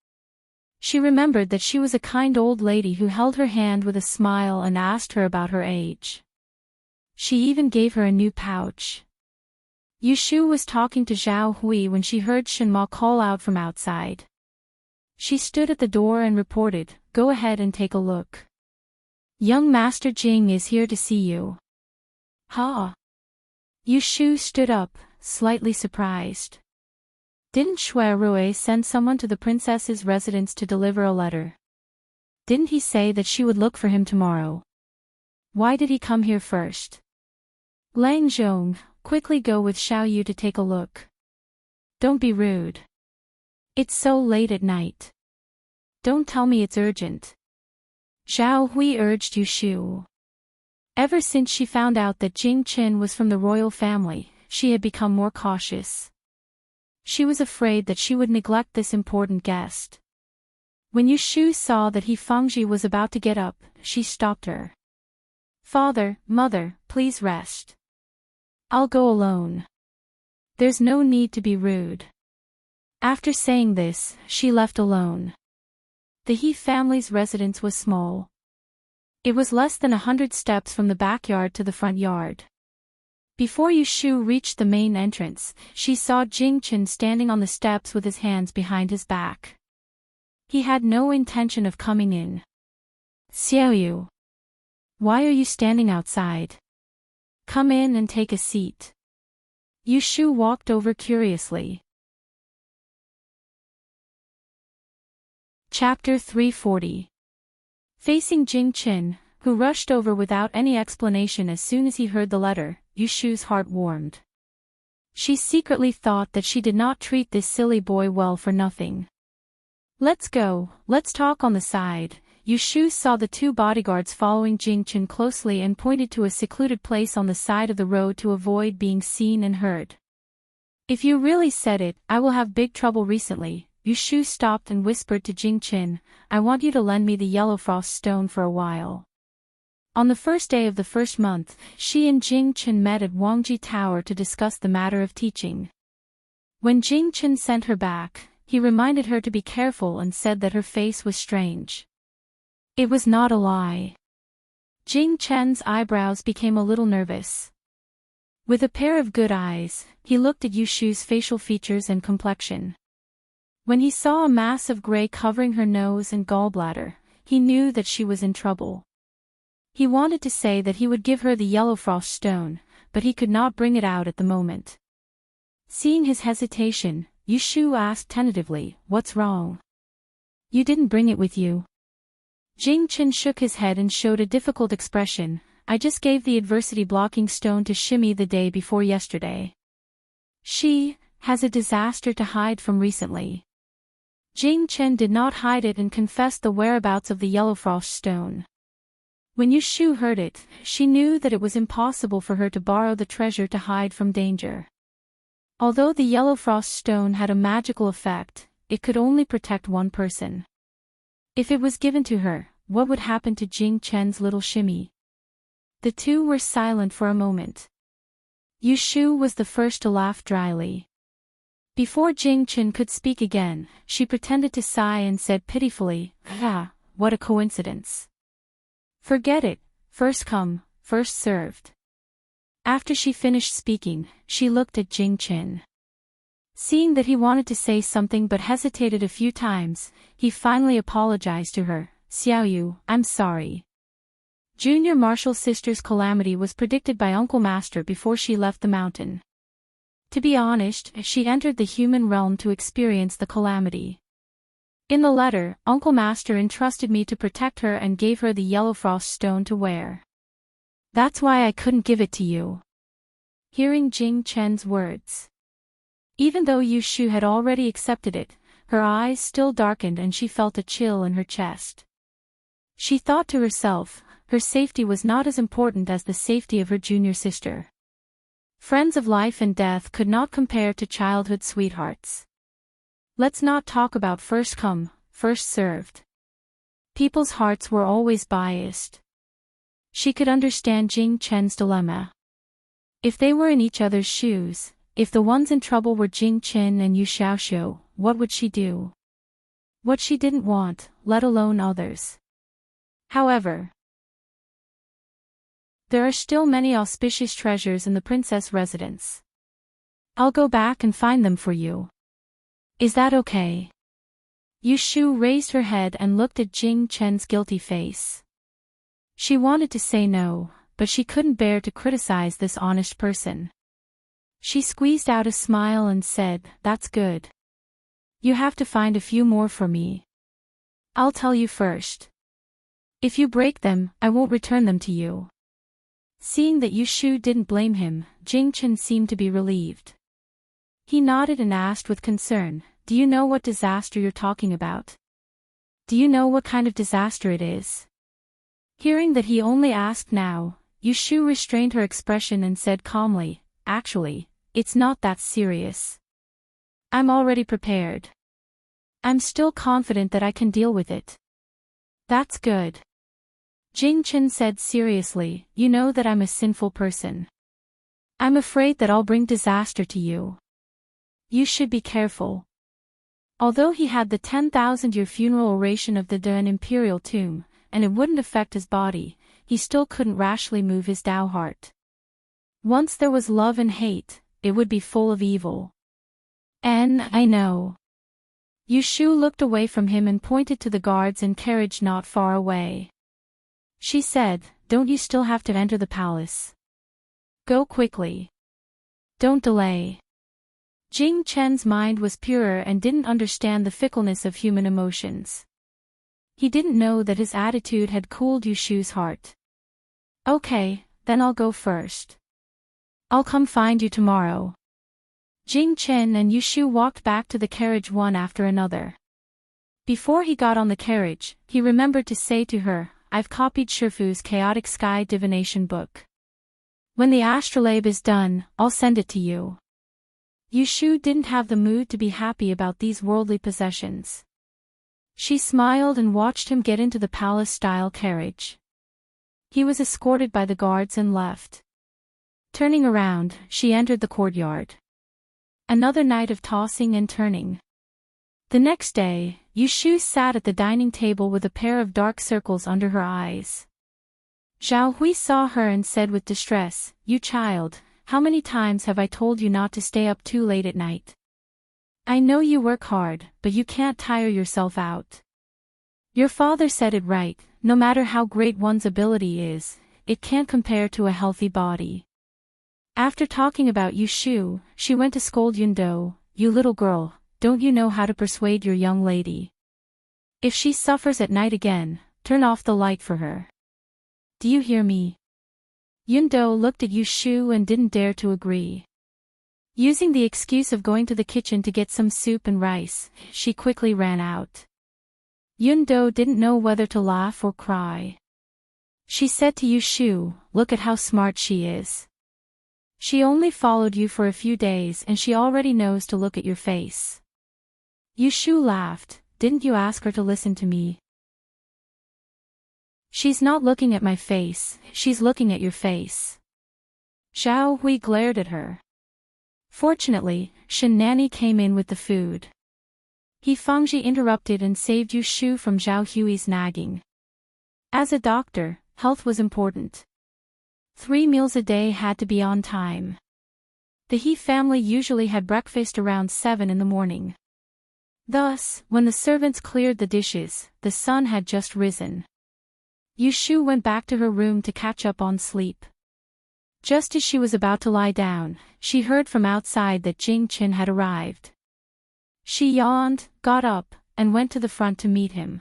She remembered that she was a kind old lady who held her hand with a smile and asked her about her age. She even gave her a new pouch. Yushu was talking to Zhao Hui when she heard Shenma call out from outside. She stood at the door and reported, "Go ahead and take a look. Young Master Jing is here to see you." Ha! Yushu stood up, slightly surprised. Didn't Shui Rui send someone to the princess's residence to deliver a letter? Didn't he say that she would look for him tomorrow? Why did he come here first? Lang Zhong, quickly go with Xiao Yu to take a look. Don't be rude. It's so late at night. Don't tell me it's urgent. Zhao Hui urged Yushu. Ever since she found out that Jing Qin was from the royal family, she had become more cautious. She was afraid that she would neglect this important guest. When Yushu saw that He Fengji was about to get up, she stopped her. "Father, mother, please rest. I'll go alone. There's no need to be rude." After saying this, she left alone. The He family's residence was small. It was less than 100 steps from the backyard to the front yard. Before Yushu reached the main entrance, she saw Jing Qin standing on the steps with his hands behind his back. He had no intention of coming in. "Xiaoyu, why are you standing outside? Come in and take a seat." Yushu walked over curiously. Chapter 340. Facing Jing Qin, who rushed over without any explanation as soon as he heard the letter, Yushu's heart warmed. She secretly thought that she did not treat this silly boy well for nothing. "Let's go, let's talk on the side." Yushu saw the 2 bodyguards following Jing Qin closely and pointed to a secluded place on the side of the road to avoid being seen and heard. "If you really said it, I will have big trouble recently." Yushu stopped and whispered to Jing Qin, "I want you to lend me the yellow frost stone for a while." On the first day of the first month, she and Jing Qin met at Wangji Tower to discuss the matter of teaching. When Jing Qin sent her back, he reminded her to be careful and said that her face was strange. It was not a lie. Jing Qin's eyebrows became a little nervous. With a pair of good eyes, he looked at Yushu's facial features and complexion. When he saw a mass of gray covering her nose and gallbladder, he knew that she was in trouble. He wanted to say that he would give her the yellow frost stone, but he could not bring it out at the moment. Seeing his hesitation, Yushu asked tentatively, "What's wrong? You didn't bring it with you." Jing Chen shook his head and showed a difficult expression. "I just gave the adversity-blocking stone to Shimmy the day before yesterday. She has a disaster to hide from recently." Jing Chen did not hide it and confessed the whereabouts of the Yellow Frost stone. When Yushu heard it, she knew that it was impossible for her to borrow the treasure to hide from danger. Although the Yellow Frost stone had a magical effect, it could only protect one person. If it was given to her, what would happen to Jing Chen's little Shimmy? The two were silent for a moment. Yushu was the first to laugh dryly. Before Jing Chen could speak again, she pretended to sigh and said pitifully, "Ah, what a coincidence. Forget it, first come, first served." After she finished speaking, she looked at Jing Chen. Seeing that he wanted to say something but hesitated a few times, he finally apologized to her. "Xiaoyu, I'm sorry. Junior Marshall sister's calamity was predicted by Uncle Master before she left the mountain. To be honest, she entered the human realm to experience the calamity. In the letter, Uncle Master entrusted me to protect her and gave her the Yellow Frost stone to wear. That's why I couldn't give it to you." Hearing Jing Chen's words, even though Yushu had already accepted it, her eyes still darkened and she felt a chill in her chest. She thought to herself, her safety was not as important as the safety of her junior sister. Friends of life and death could not compare to childhood sweethearts. Let's not talk about first come, first served. People's hearts were always biased. She could understand Jing Chen's dilemma. If they were in each other's shoes, if the ones in trouble were Jing Chen and Yu Xiaoxiu, what would she do? What she didn't want, let alone others. However, there are still many auspicious treasures in the princess residence. I'll go back and find them for you. Is that okay? Yushu raised her head and looked at Jing Chen's guilty face. She wanted to say no, but she couldn't bear to criticize this honest person. She squeezed out a smile and said, "That's good. You have to find a few more for me. I'll tell you first. If you break them, I won't return them to you." Seeing that Yushu didn't blame him, Jing Chen seemed to be relieved. He nodded and asked with concern, "Do you know what disaster you're talking about? Do you know what kind of disaster it is?" Hearing that he only asked now, Yushu restrained her expression and said calmly, "Actually, it's not that serious. I'm already prepared. I'm still confident that I can deal with it." "That's good." Jing Chen said seriously, "You know that I'm a sinful person. I'm afraid that I'll bring disaster to you. You should be careful." Although he had the 10,000-year funeral oration of the Dan Imperial tomb, and it wouldn't affect his body, he still couldn't rashly move his Tao heart. Once there was love and hate, it would be full of evil. "And I know." Yushu looked away from him and pointed to the guards and carriage not far away. She said, "Don't you still have to enter the palace? Go quickly. Don't delay." Jing Chen's mind was purer and didn't understand the fickleness of human emotions. He didn't know that his attitude had cooled Yushu's heart. "Okay, then I'll go first. I'll come find you tomorrow." Jing Chen and Yushu walked back to the carriage one after another. Before he got on the carriage, he remembered to say to her, "I've copied Shifu's Chaotic Sky Divination book. When the astrolabe is done, I'll send it to you." Yushu didn't have the mood to be happy about these worldly possessions. She smiled and watched him get into the palace-style carriage. He was escorted by the guards and left. Turning around, she entered the courtyard. Another night of tossing and turning. The next day, Yushu sat at the dining table with a pair of dark circles under her eyes. Zhao Hui saw her and said with distress, "You child, how many times have I told you not to stay up too late at night? I know you work hard, but you can't tire yourself out. Your father said it right, no matter how great one's ability is, it can't compare to a healthy body." After talking about Yushu, she went to scold Yundo, "You little girl, don't you know how to persuade your young lady? If she suffers at night again, turn off the light for her. Do you hear me?" Yundo looked at Yushu and didn't dare to agree. Using the excuse of going to the kitchen to get some soup and rice, she quickly ran out. Yundo didn't know whether to laugh or cry. She said to Yushu, "Look at how smart she is. She only followed you for a few days and she already knows to look at your face." Yushu laughed. "Didn't you ask her to listen to me?" "She's not looking at my face, she's looking at your face." Zhao Hui glared at her. Fortunately, Shen Nanny came in with the food. He Fengji interrupted and saved Yushu from Zhao Hui's nagging. As a doctor, health was important. 3 meals a day had to be on time. The He family usually had breakfast around 7 in the morning. Thus, when the servants cleared the dishes, the sun had just risen. Yushu went back to her room to catch up on sleep. Just as she was about to lie down, she heard from outside that Jing Chen had arrived. She yawned, got up, and went to the front to meet him.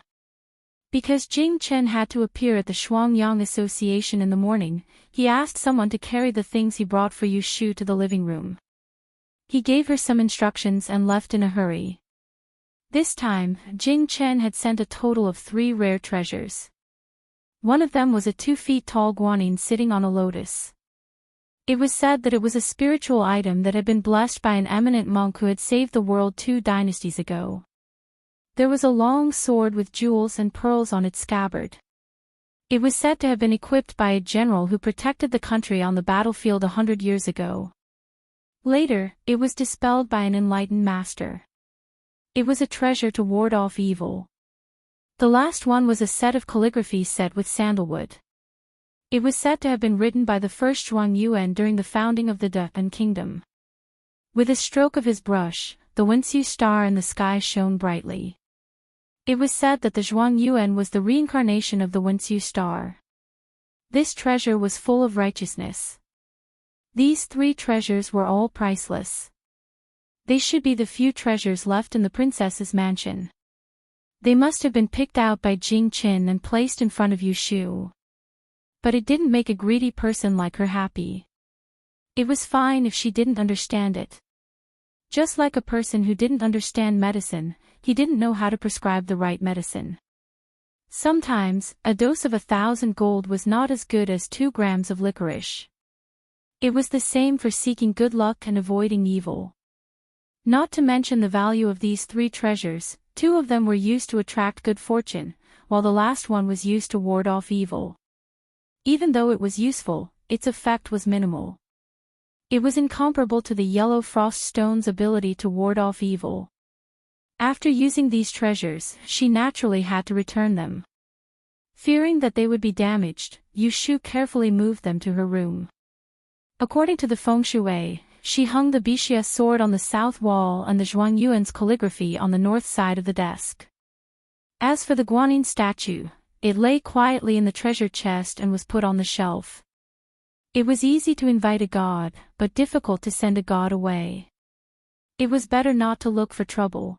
Because Jing Chen had to appear at the Shuangyang Association in the morning, he asked someone to carry the things he brought for Yushu to the living room. He gave her some instructions and left in a hurry. This time, Jing Chen had sent a total of 3 rare treasures. One of them was a 2 feet tall guanyin sitting on a lotus. It was said that it was a spiritual item that had been blessed by an eminent monk who had saved the world 2 dynasties ago. There was a long sword with jewels and pearls on its scabbard. It was said to have been equipped by a general who protected the country on the battlefield 100 years ago. Later, it was dispelled by an enlightened master. It was a treasure to ward off evil. The last one was a set of calligraphy set with sandalwood. It was said to have been written by the first Zhuang Yuan during the founding of the Dan kingdom. With a stroke of his brush, the Wenxiu star in the sky shone brightly. It was said that the Zhuang Yuan was the reincarnation of the Wenxiu star. This treasure was full of righteousness. These 3 treasures were all priceless. They should be the few treasures left in the princess's mansion. They must have been picked out by Jing Chen and placed in front of Yushu. But it didn't make a greedy person like her happy. It was fine if she didn't understand it. Just like a person who didn't understand medicine, he didn't know how to prescribe the right medicine. Sometimes, a dose of 1,000 gold was not as good as 2 grams of licorice. It was the same for seeking good luck and avoiding evil. Not to mention the value of these 3 treasures, 2 of them were used to attract good fortune, while the last one was used to ward off evil. Even though it was useful, its effect was minimal. It was incomparable to the yellow frost stone's ability to ward off evil. After using these treasures, she naturally had to return them. Fearing that they would be damaged, Yushu carefully moved them to her room. According to the feng shui, she hung the Bixia sword on the south wall and the Zhuang Yuan's calligraphy on the north side of the desk. As for the guanyin statue, it lay quietly in the treasure chest and was put on the shelf. It was easy to invite a god, but difficult to send a god away. It was better not to look for trouble.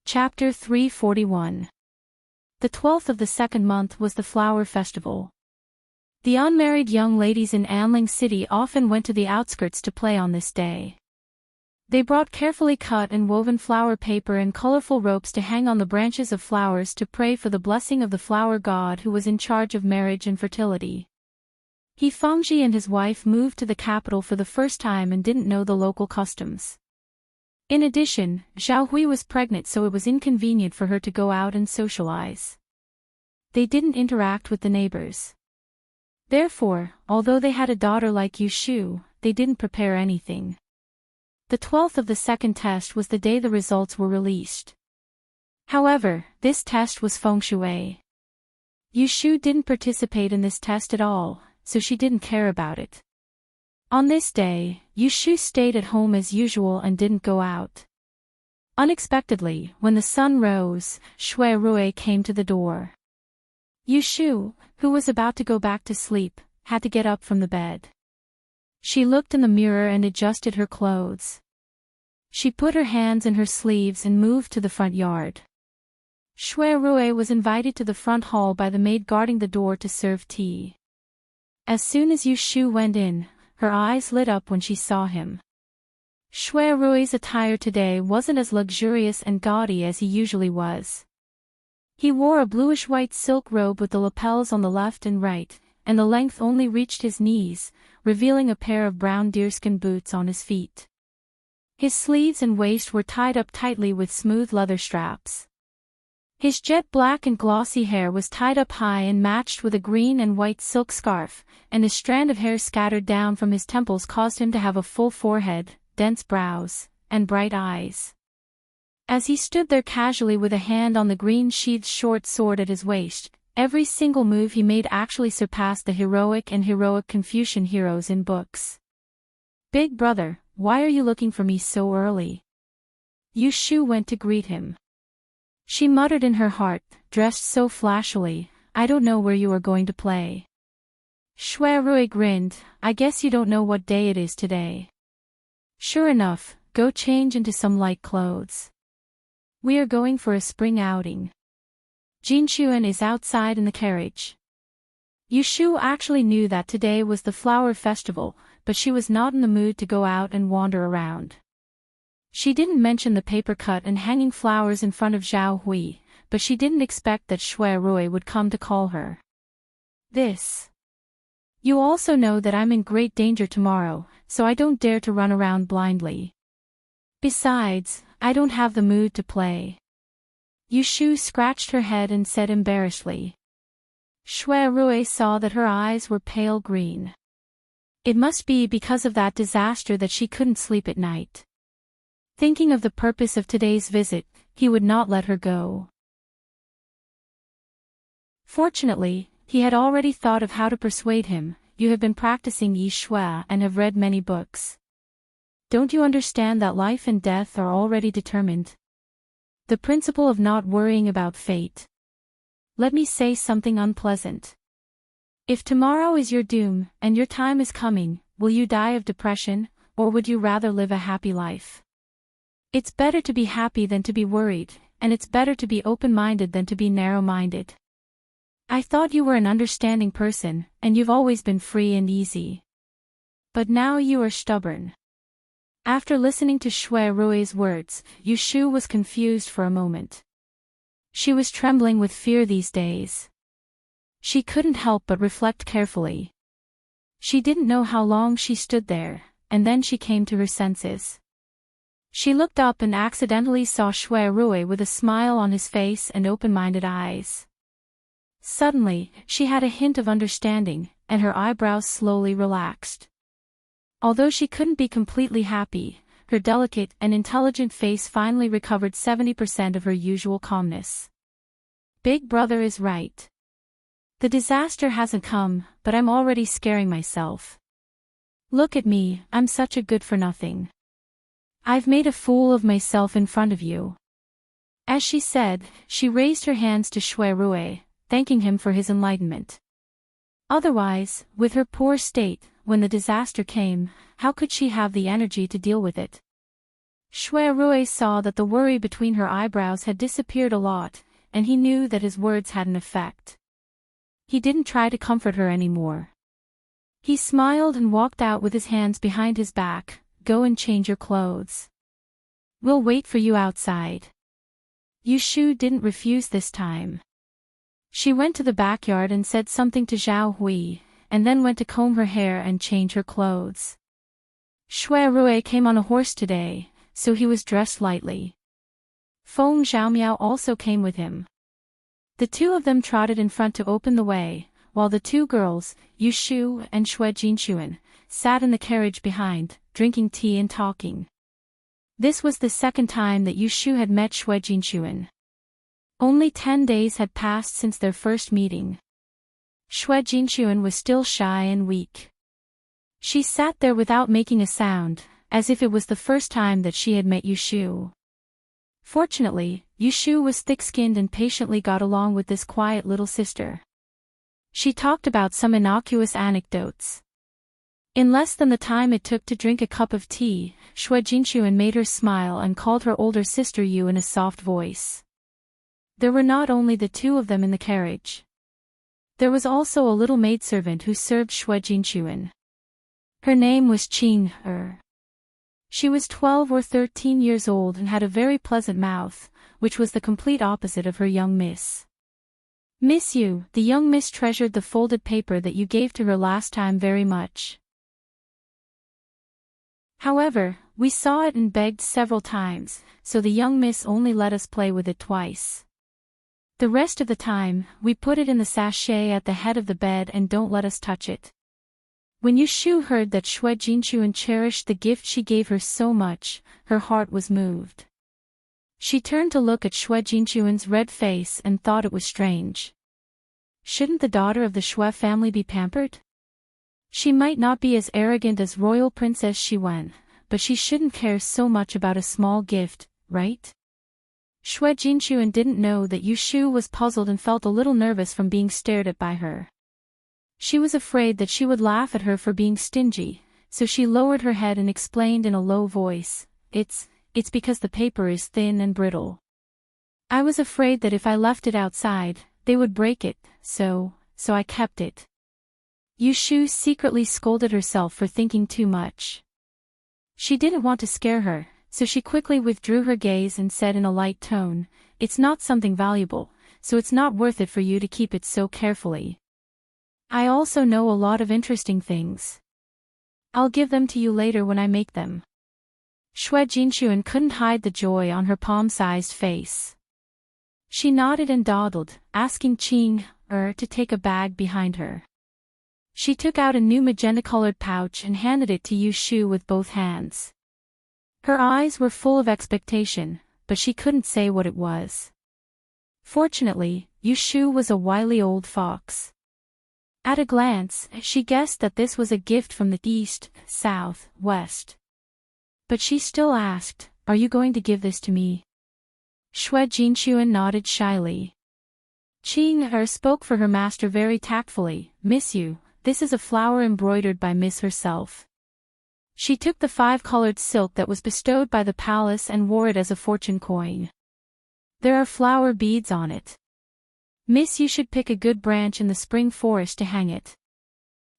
Chapter 341. The 12th of the 2nd month was the flower festival. The unmarried young ladies in Anling City often went to the outskirts to play on this day. They brought carefully cut and woven flower paper and colorful ropes to hang on the branches of flowers to pray for the blessing of the flower god who was in charge of marriage and fertility. He Fengji and his wife moved to the capital for the first time and didn't know the local customs. In addition, Zhao Hui was pregnant, so it was inconvenient for her to go out and socialize. They didn't interact with the neighbors. Therefore, although they had a daughter like Yushu, they didn't prepare anything. The 12th of the 2nd test was the day the results were released. However, this test was feng shui. Yushu didn't participate in this test at all, so she didn't care about it. On this day, Yushu stayed at home as usual and didn't go out. Unexpectedly, when the sun rose, Shui Rui came to the door. Yushu, who was about to go back to sleep, had to get up from the bed. She looked in the mirror and adjusted her clothes. She put her hands in her sleeves and moved to the front yard. Shui Rui was invited to the front hall by the maid guarding the door to serve tea. As soon as Yu Shu went in, her eyes lit up when she saw him. Shui Rui's attire today wasn't as luxurious and gaudy as he usually was. He wore a bluish-white silk robe with the lapels on the left and right, and the length only reached his knees, revealing a pair of brown deerskin boots on his feet. His sleeves and waist were tied up tightly with smooth leather straps. His jet black and glossy hair was tied up high and matched with a green and white silk scarf, and a strand of hair scattered down from his temples caused him to have a full forehead, dense brows, and bright eyes. As he stood there casually with a hand on the green-sheathed short sword at his waist, every single move he made actually surpassed the heroic and heroic Confucian heroes in books. "Big brother, why are you looking for me so early?" Yu Shu went to greet him. She muttered in her heart, "Dressed so flashily, I don't know where you are going to play." Shui Rui grinned, "I guess you don't know what day it is today." "Sure enough, go change into some light clothes. We are going for a spring outing. Jinchuan is outside in the carriage." Yu Shu actually knew that today was the flower festival, but she was not in the mood to go out and wander around. She didn't mention the paper cut and hanging flowers in front of Zhao Hui, but she didn't expect that Shui Rui would come to call her. "This. You also know that I'm in great danger tomorrow, so I don't dare to run around blindly. Besides, I don't have the mood to play." Yu Shu scratched her head and said embarrassedly. Shui Rui saw that her eyes were pale green. It must be because of that disaster that she couldn't sleep at night. Thinking of the purpose of today's visit, he would not let her go. Fortunately, he had already thought of how to persuade him. "You have been practicing Yi Shui and have read many books. Don't you understand that life and death are already determined? The principle of not worrying about fate. Let me say something unpleasant. If tomorrow is your doom, and your time is coming, will you die of depression, or would you rather live a happy life? It's better to be happy than to be worried, and it's better to be open-minded than to be narrow-minded. I thought you were an understanding person, and you've always been free and easy. But now you are stubborn." After listening to Shui Rui's words, Yu Shu was confused for a moment. She was trembling with fear these days. She couldn't help but reflect carefully. She didn't know how long she stood there, and then she came to her senses. She looked up and accidentally saw Shui Rui with a smile on his face and open-minded eyes. Suddenly, she had a hint of understanding, and her eyebrows slowly relaxed. Although she couldn't be completely happy, her delicate and intelligent face finally recovered 70% of her usual calmness. "Big brother is right. The disaster hasn't come, but I'm already scaring myself. Look at me, I'm such a good-for-nothing. I've made a fool of myself in front of you." As she said, she raised her hands to Shui Rui, thanking him for his enlightenment. Otherwise, with her poor state, when the disaster came, how could she have the energy to deal with it? Shui Rui saw that the worry between her eyebrows had disappeared a lot, and he knew that his words had an effect. He didn't try to comfort her anymore. He smiled and walked out with his hands behind his back. "Go and change your clothes. We'll wait for you outside." Yu Shu didn't refuse this time. She went to the backyard and said something to Zhao Hui, and then went to comb her hair and change her clothes. Shui Rui came on a horse today, so he was dressed lightly. Feng Zhaomiao also came with him. The two of them trotted in front to open the way, while the two girls, Yu Shu and Shui Jinchuan, sat in the carriage behind, drinking tea and talking. This was the second time that Yu Shu had met Shui Jinchuan. Only 10 days had passed since their first meeting. Shui Jinchuan was still shy and weak. She sat there without making a sound, as if it was the first time that she had met Yu Shu. Fortunately, Yu Shu was thick-skinned and patiently got along with this quiet little sister. She talked about some innocuous anecdotes. In less than the time it took to drink a cup of tea, Xue Jinchuan made her smile and called her older sister Yu in a soft voice. There were not only the two of them in the carriage. There was also a little maidservant who served Xue Jinchuan. Her name was Qing Er. She was 12 or 13 years old and had a very pleasant mouth, which was the complete opposite of her young miss. Miss Yu, the young miss treasured the folded paper that you gave to her last time very much. However, we saw it and begged several times, so the young miss only let us play with it twice. The rest of the time, we put it in the sachet at the head of the bed and don't let us touch it. When Yushu heard that Xue Jinchuan cherished the gift she gave her so much, her heart was moved. She turned to look at Xue Jinchuan's red face and thought it was strange. Shouldn't the daughter of the Xue family be pampered? She might not be as arrogant as royal Princess Xiwen, but she shouldn't care so much about a small gift, right? Xue Jinchuan didn't know that Yushu was puzzled and felt a little nervous from being stared at by her. She was afraid that she would laugh at her for being stingy, so she lowered her head and explained in a low voice, It's because the paper is thin and brittle. I was afraid that if I left it outside, they would break it, so I kept it. Yushu secretly scolded herself for thinking too much. She didn't want to scare her, so she quickly withdrew her gaze and said in a light tone, It's not something valuable, so it's not worth it for you to keep it so carefully. I also know a lot of interesting things. I'll give them to you later when I make them. Xue Jinchuan couldn't hide the joy on her palm-sized face. She nodded and dawdled, asking Qing Er to take a bag behind her. She took out a new magenta-colored pouch and handed it to Yushu with both hands. Her eyes were full of expectation, but she couldn't say what it was. Fortunately, Yushu was a wily old fox. At a glance, she guessed that this was a gift from the east, south, west. But she still asked, Are you going to give this to me? Xue Jinchuan nodded shyly. Qing Er spoke for her master very tactfully, Miss Yu, this is a flower embroidered by Miss herself. She took the 5-colored silk that was bestowed by the palace and wore it as a fortune coin. There are flower beads on it. Miss, you should pick a good branch in the spring forest to hang it.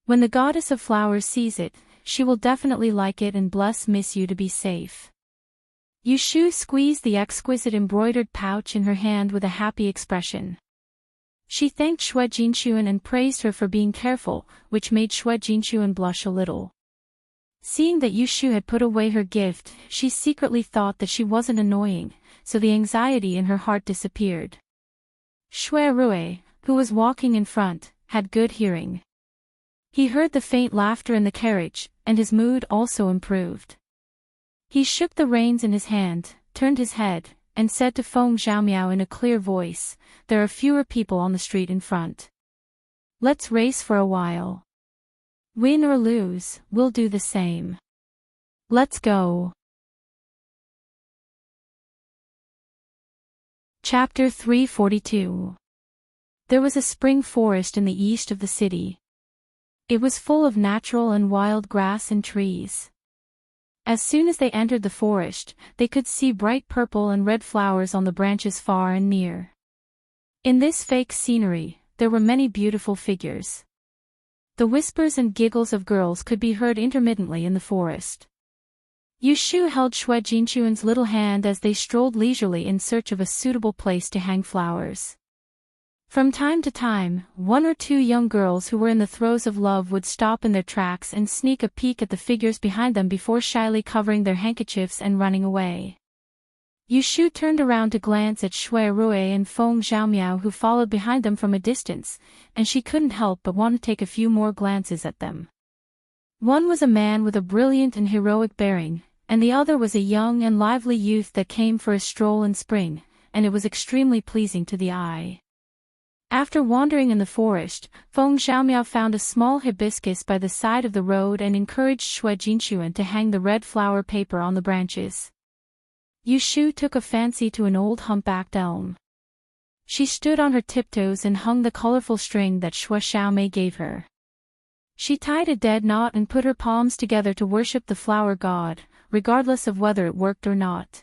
When the goddess of flowers sees it, she will definitely like it and bless Miss Yu to be safe. Yushu squeezed the exquisite embroidered pouch in her hand with a happy expression. She thanked Xue Jinchuan and praised her for being careful, which made Xue Jinchuan blush a little. Seeing that Yushu had put away her gift, she secretly thought that she wasn't annoying, so the anxiety in her heart disappeared. Xue Rui, who was walking in front, had good hearing. He heard the faint laughter in the carriage, and his mood also improved. He shook the reins in his hand, turned his head, and said to Feng Xiaomiao in a clear voice, There are fewer people on the street in front. Let's race for a while. Win or lose, we'll do the same. Let's go. Chapter 342. There was a spring forest in the east of the city. It was full of natural and wild grass and trees. As soon as they entered the forest, they could see bright purple and red flowers on the branches far and near. In this fake scenery, there were many beautiful figures. The whispers and giggles of girls could be heard intermittently in the forest. Yushu held Xue Jinchuan's little hand as they strolled leisurely in search of a suitable place to hang flowers. From time to time, 1 or 2 young girls who were in the throes of love would stop in their tracks and sneak a peek at the figures behind them before shyly covering their handkerchiefs and running away. Yushu turned around to glance at Xue Rui and Feng Xiaomiao who followed behind them from a distance, and she couldn't help but want to take a few more glances at them. One was a man with a brilliant and heroic bearing, and the other was a young and lively youth that came for a stroll in spring, and it was extremely pleasing to the eye. After wandering in the forest, Feng Xiaomiao found a small hibiscus by the side of the road and encouraged Xue Jinchuan to hang the red flower paper on the branches. Yushu took a fancy to an old humpbacked elm. She stood on her tiptoes and hung the colorful string that Xue Xiaomei gave her. She tied a dead knot and put her palms together to worship the flower god, regardless of whether it worked or not.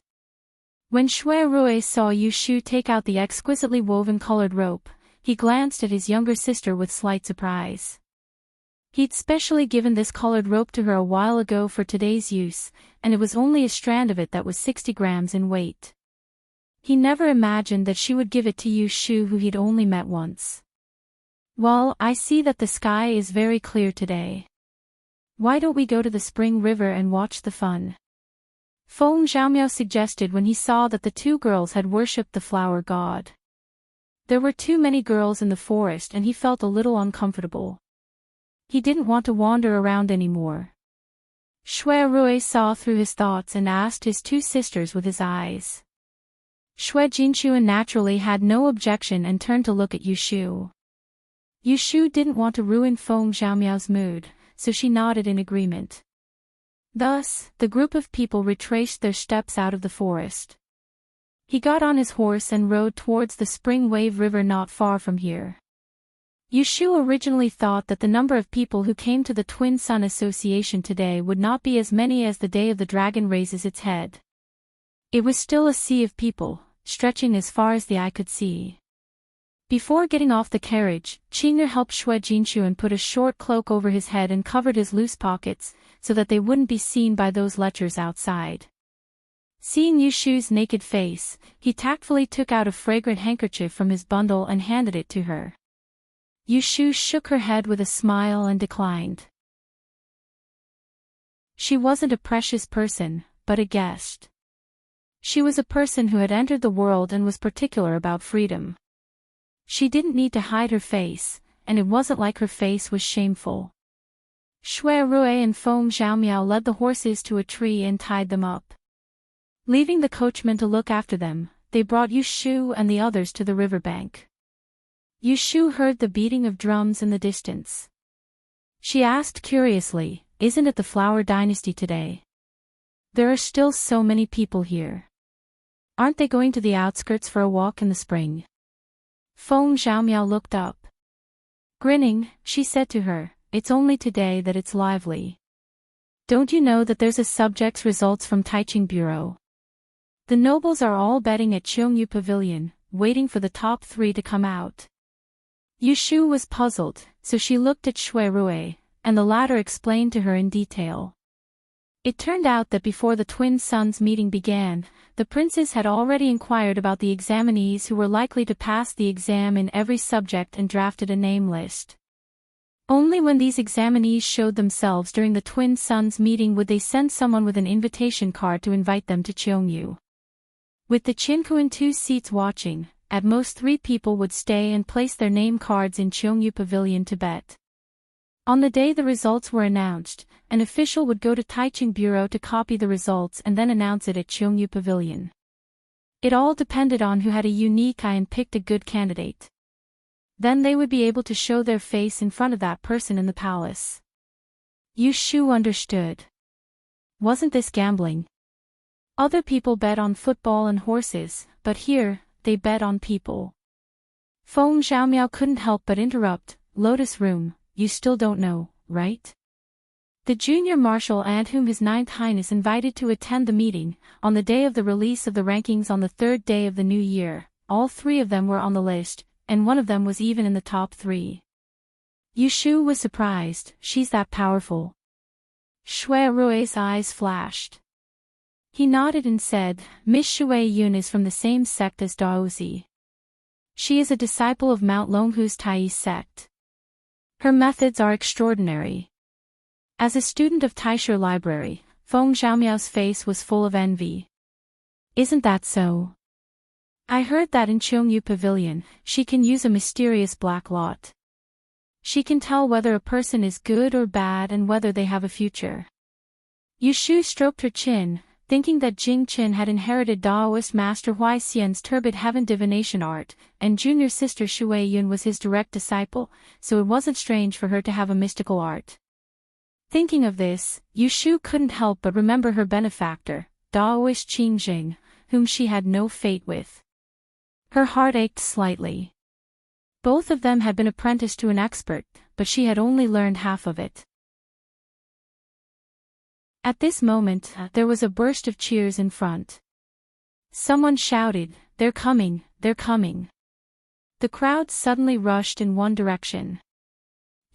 When Shui Rui saw Yushu take out the exquisitely woven colored rope, he glanced at his younger sister with slight surprise. He'd specially given this colored rope to her a while ago for today's use, and it was only a strand of it that was 60 grams in weight. He never imagined that she would give it to Yushu, who he'd only met once. "Well, I see that the sky is very clear today. Why don't we go to the spring river and watch the fun?" Feng Zhaomiao suggested when he saw that the two girls had worshipped the flower god. There were too many girls in the forest and he felt a little uncomfortable. He didn't want to wander around anymore. Shui Rui saw through his thoughts and asked his two sisters with his eyes. Shui Jinchuan naturally had no objection and turned to look at Yushu. Yushu didn't want to ruin Feng Zhaomiao's mood, so she nodded in agreement. Thus, the group of people retraced their steps out of the forest. He got on his horse and rode towards the Spring Wave River not far from here. Yushu originally thought that the number of people who came to the Twin Sun Association today would not be as many as the day of the dragon raises its head. It was still a sea of people, stretching as far as the eye could see. Before getting off the carriage, Qing'er helped Shui Jinchuan put a short cloak over his head and covered his loose pockets, so that they wouldn't be seen by those lechers outside. Seeing Yushu's naked face, he tactfully took out a fragrant handkerchief from his bundle and handed it to her. Yushu shook her head with a smile and declined. She wasn't a precious person, but a guest. She was a person who had entered the world and was particular about freedom. She didn't need to hide her face, and it wasn't like her face was shameful. Shui Rui and Feng Zhaomiao led the horses to a tree and tied them up. Leaving the coachman to look after them, they brought Yushu and the others to the riverbank. Yushu heard the beating of drums in the distance. She asked curiously, "Isn't it the Flower Dynasty today? There are still so many people here. Aren't they going to the outskirts for a walk in the spring?" Feng Zhaomiao looked up. Grinning, she said to her, "It's only today that it's lively. Don't you know that there's a subject's results from Taiching Bureau? The nobles are all betting at Cheongyu Pavilion, waiting for the top 3 to come out." Yushu was puzzled, so she looked at Shui Rui, and the latter explained to her in detail. It turned out that before the Twin Suns meeting began, the princes had already inquired about the examinees who were likely to pass the exam in every subject and drafted a name list. Only when these examinees showed themselves during the Twin Suns meeting would they send someone with an invitation card to invite them to Cheongyu. With the Qinkuan 2 seats watching, at most 3 people would stay and place their name cards in Cheongyu Pavilion to bet. On the day the results were announced, an official would go to Taiching Bureau to copy the results and then announce it at Cheongyu Pavilion. It all depended on who had a unique eye and picked a good candidate. Then they would be able to show their face in front of that person in the palace. Yushu understood. Wasn't this gambling? Other people bet on football and horses, but here, they bet on people. Feng Zhaomiao couldn't help but interrupt, "Lotus Room, you still don't know, right? The junior marshal and whom His Ninth Highness invited to attend the meeting, on the day of the release of the rankings on the 3rd day of the new year, all 3 of them were on the list, and one of them was even in the top 3. Yushu was surprised. She's that powerful? Shui Rui's eyes flashed. He nodded and said, "Miss Shui Yun is from the same sect as Daozi. She is a disciple of Mount Longhu's Tai sect. Her methods are extraordinary." As a student of Taisher Library, Feng Zhaomiao's face was full of envy. "Isn't that so? I heard that in Cheongyu Pavilion, she can use a mysterious black lot. She can tell whether a person is good or bad and whether they have a future." Yushu stroked her chin, thinking that Jing Qin had inherited Daoist master Huai Xian's turbid heaven divination art, and junior sister Shui Yun was his direct disciple, so it wasn't strange for her to have a mystical art. Thinking of this, Yushu couldn't help but remember her benefactor, Daoist Qing Jing, whom she had no fate with. Her heart ached slightly. Both of them had been apprenticed to an expert, but she had only learned half of it. At this moment, there was a burst of cheers in front. Someone shouted, "They're coming, they're coming." The crowd suddenly rushed in one direction.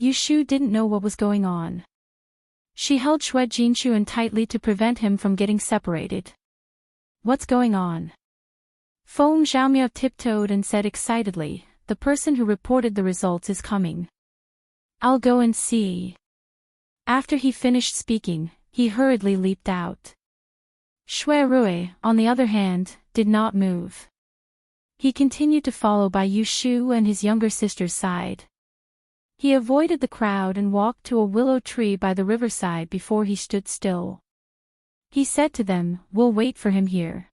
Yushu didn't know what was going on. She held Xue Jinshuan tightly to prevent him from getting separated. "What's going on?" Feng Zhaomiao tiptoed and said excitedly, "The person who reported the results is coming. I'll go and see." After he finished speaking, he hurriedly leaped out. Xue Rui, on the other hand, did not move. He continued to follow by Yushu and his younger sister's side. He avoided the crowd and walked to a willow tree by the riverside before he stood still. He said to them, "We'll wait for him here.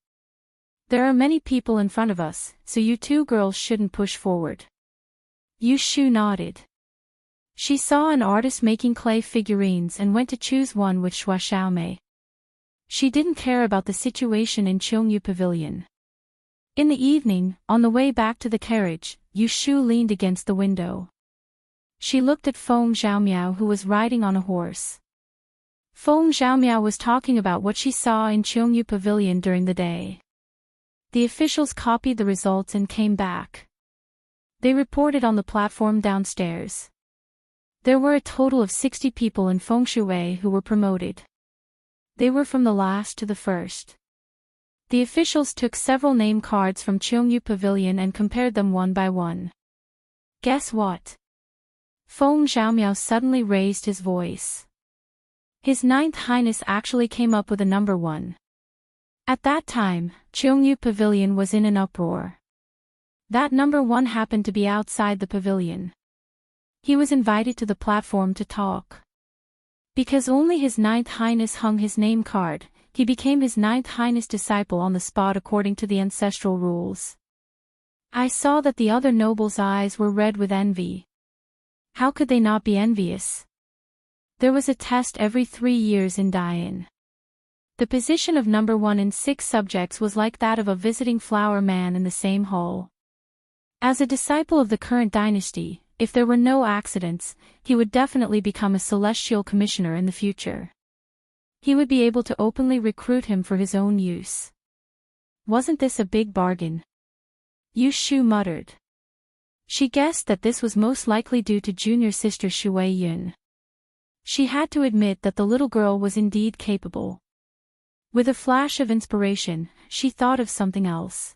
There are many people in front of us, so you two girls shouldn't push forward." Yushu nodded. She saw an artist making clay figurines and went to choose one with Xue Xiaomei. She didn't care about the situation in Qingyu Pavilion. In the evening, on the way back to the carriage, Yushu leaned against the window. She looked at Feng Zhaomiao, who was riding on a horse. Feng Zhaomiao was talking about what she saw in Qingyu Pavilion during the day. The officials copied the results and came back. They reported on the platform downstairs. There were a total of 60 people in Fengshui who were promoted. They were from the last to the first. The officials took several name cards from Qingyu Pavilion and compared them one by one. Guess what? Feng Zhaomiao suddenly raised his voice. His Ninth Highness actually came up with a number 1. At that time, Qingyu Pavilion was in an uproar. That number 1 happened to be outside the pavilion. He was invited to the platform to talk. Because only his Ninth Highness hung his name card, he became his Ninth Highness disciple on the spot according to the ancestral rules. I saw that the other nobles' eyes were red with envy. How could they not be envious? There was a test every 3 years in Dian. The position of number 1 in 6 subjects was like that of a visiting flower man in the same hall. As a disciple of the current dynasty, if there were no accidents, he would definitely become a celestial commissioner in the future. He would be able to openly recruit him for his own use. Wasn't this a big bargain? Yushu muttered. She guessed that this was most likely due to junior sister Shui Yun. She had to admit that the little girl was indeed capable. With a flash of inspiration, she thought of something else.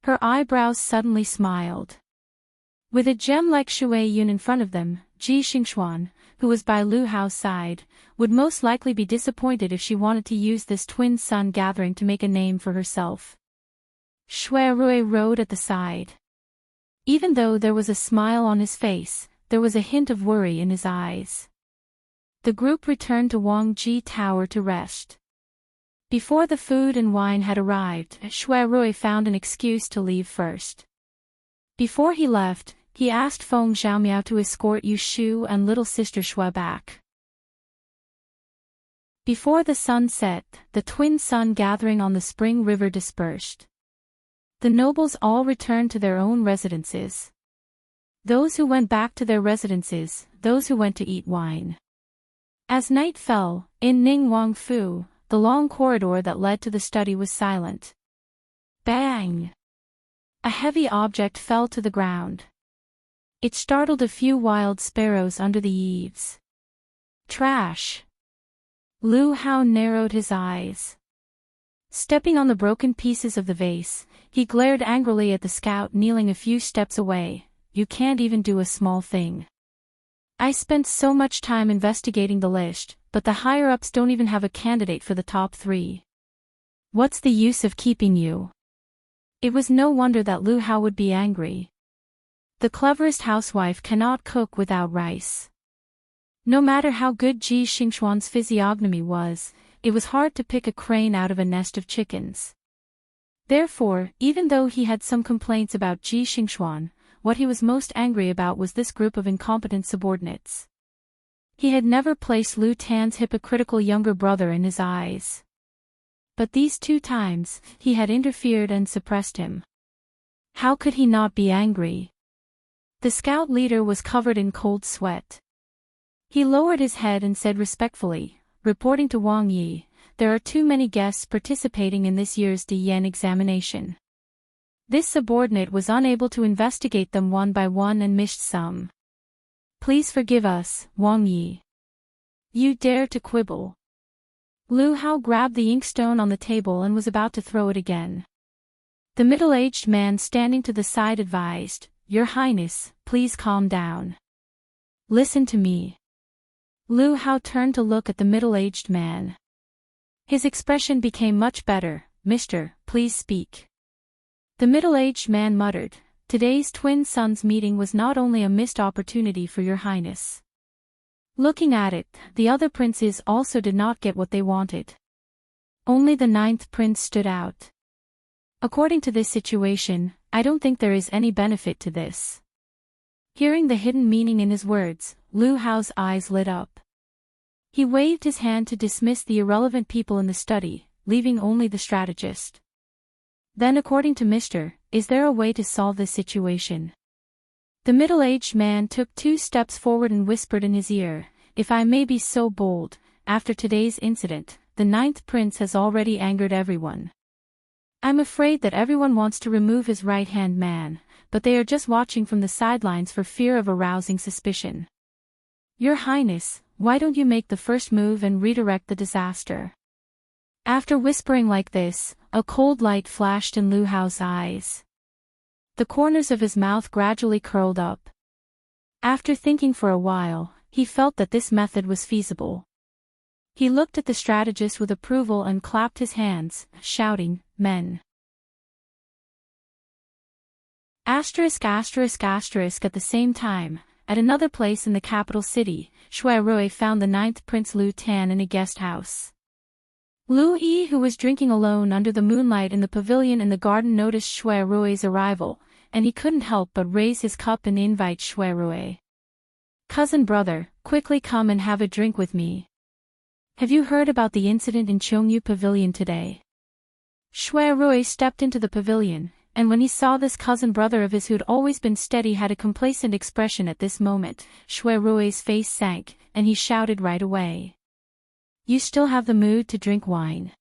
Her eyebrows suddenly smiled. With a gem like Shui Yun in front of them, Ji Xingxuan, who was by Lu Hao's side, would most likely be disappointed if she wanted to use this twin sun gathering to make a name for herself. Xue Rui rode at the side. Even though there was a smile on his face, there was a hint of worry in his eyes. The group returned to Wangji Tower to rest. Before the food and wine had arrived, Xue Rui found an excuse to leave first. Before he left, he asked Feng Zhaomiao to escort Yushu and little sister Xue back. Before the sun set, the twin sun gathering on the spring river dispersed. The nobles all returned to their own residences. Those who went back to their residences, those who went to eat wine. As night fell, in Ning Wangfu, the long corridor that led to the study was silent. Bang! A heavy object fell to the ground. It startled a few wild sparrows under the eaves. Trash! Lu Hao narrowed his eyes. Stepping on the broken pieces of the vase, he glared angrily at the scout kneeling a few steps away. You can't even do a small thing. I spent so much time investigating the list, but the higher-ups don't even have a candidate for the top 3. What's the use of keeping you? It was no wonder that Lu Hao would be angry. The cleverest housewife cannot cook without rice. No matter how good Ji Xingxuan's physiognomy was, it was hard to pick a crane out of a nest of chickens. Therefore, even though he had some complaints about Ji Xingxuan, what he was most angry about was this group of incompetent subordinates. He had never placed Lu Tan's hypocritical younger brother in his eyes. But these 2 times, he had interfered and suppressed him. How could he not be angry? The scout leader was covered in cold sweat. He lowered his head and said respectfully, reporting to Wang Yi, there are too many guests participating in this year's Diyan examination. This subordinate was unable to investigate them one by one and missed some. Please forgive us, Wang Yi. You dare to quibble. Lu Hao grabbed the inkstone on the table and was about to throw it again. The middle-aged man standing to the side advised, Your Highness, please calm down. Listen to me. Lu Hao turned to look at the middle-aged man. His expression became much better. Mister, please speak. The middle-aged man muttered, Today's twin sons meeting was not only a missed opportunity for Your Highness. Looking at it, the other princes also did not get what they wanted. Only the 9th prince stood out. According to this situation, I don't think there is any benefit to this. Hearing the hidden meaning in his words, Lu Hao's eyes lit up. He waved his hand to dismiss the irrelevant people in the study, leaving only the strategist. Then according to Mr., is there a way to solve this situation? The middle-aged man took 2 steps forward and whispered in his ear, If I may be so bold, after today's incident, the 9th prince has already angered everyone. I'm afraid that everyone wants to remove his right-hand man, but they are just watching from the sidelines for fear of arousing suspicion. Your Highness, why don't you make the first move and redirect the disaster? After whispering like this, a cold light flashed in Lu Hao's eyes. The corners of his mouth gradually curled up. After thinking for a while, he felt that this method was feasible. He looked at the strategist with approval and clapped his hands, shouting, Men! At the same time, at another place in the capital city, Shuai found the 9th Prince Lu Tan in a guest house. Lu Yi, who was drinking alone under the moonlight in the pavilion in the garden, noticed Shuai's arrival, and he couldn't help but raise his cup and invite Shuai. Cousin brother, quickly come and have a drink with me. Have you heard about the incident in Chongyu Pavilion today? Shuai stepped into the pavilion, and when he saw this cousin brother of his who'd always been steady had a complacent expression at this moment, Shuai's face sank, and he shouted right away. You still have the mood to drink wine.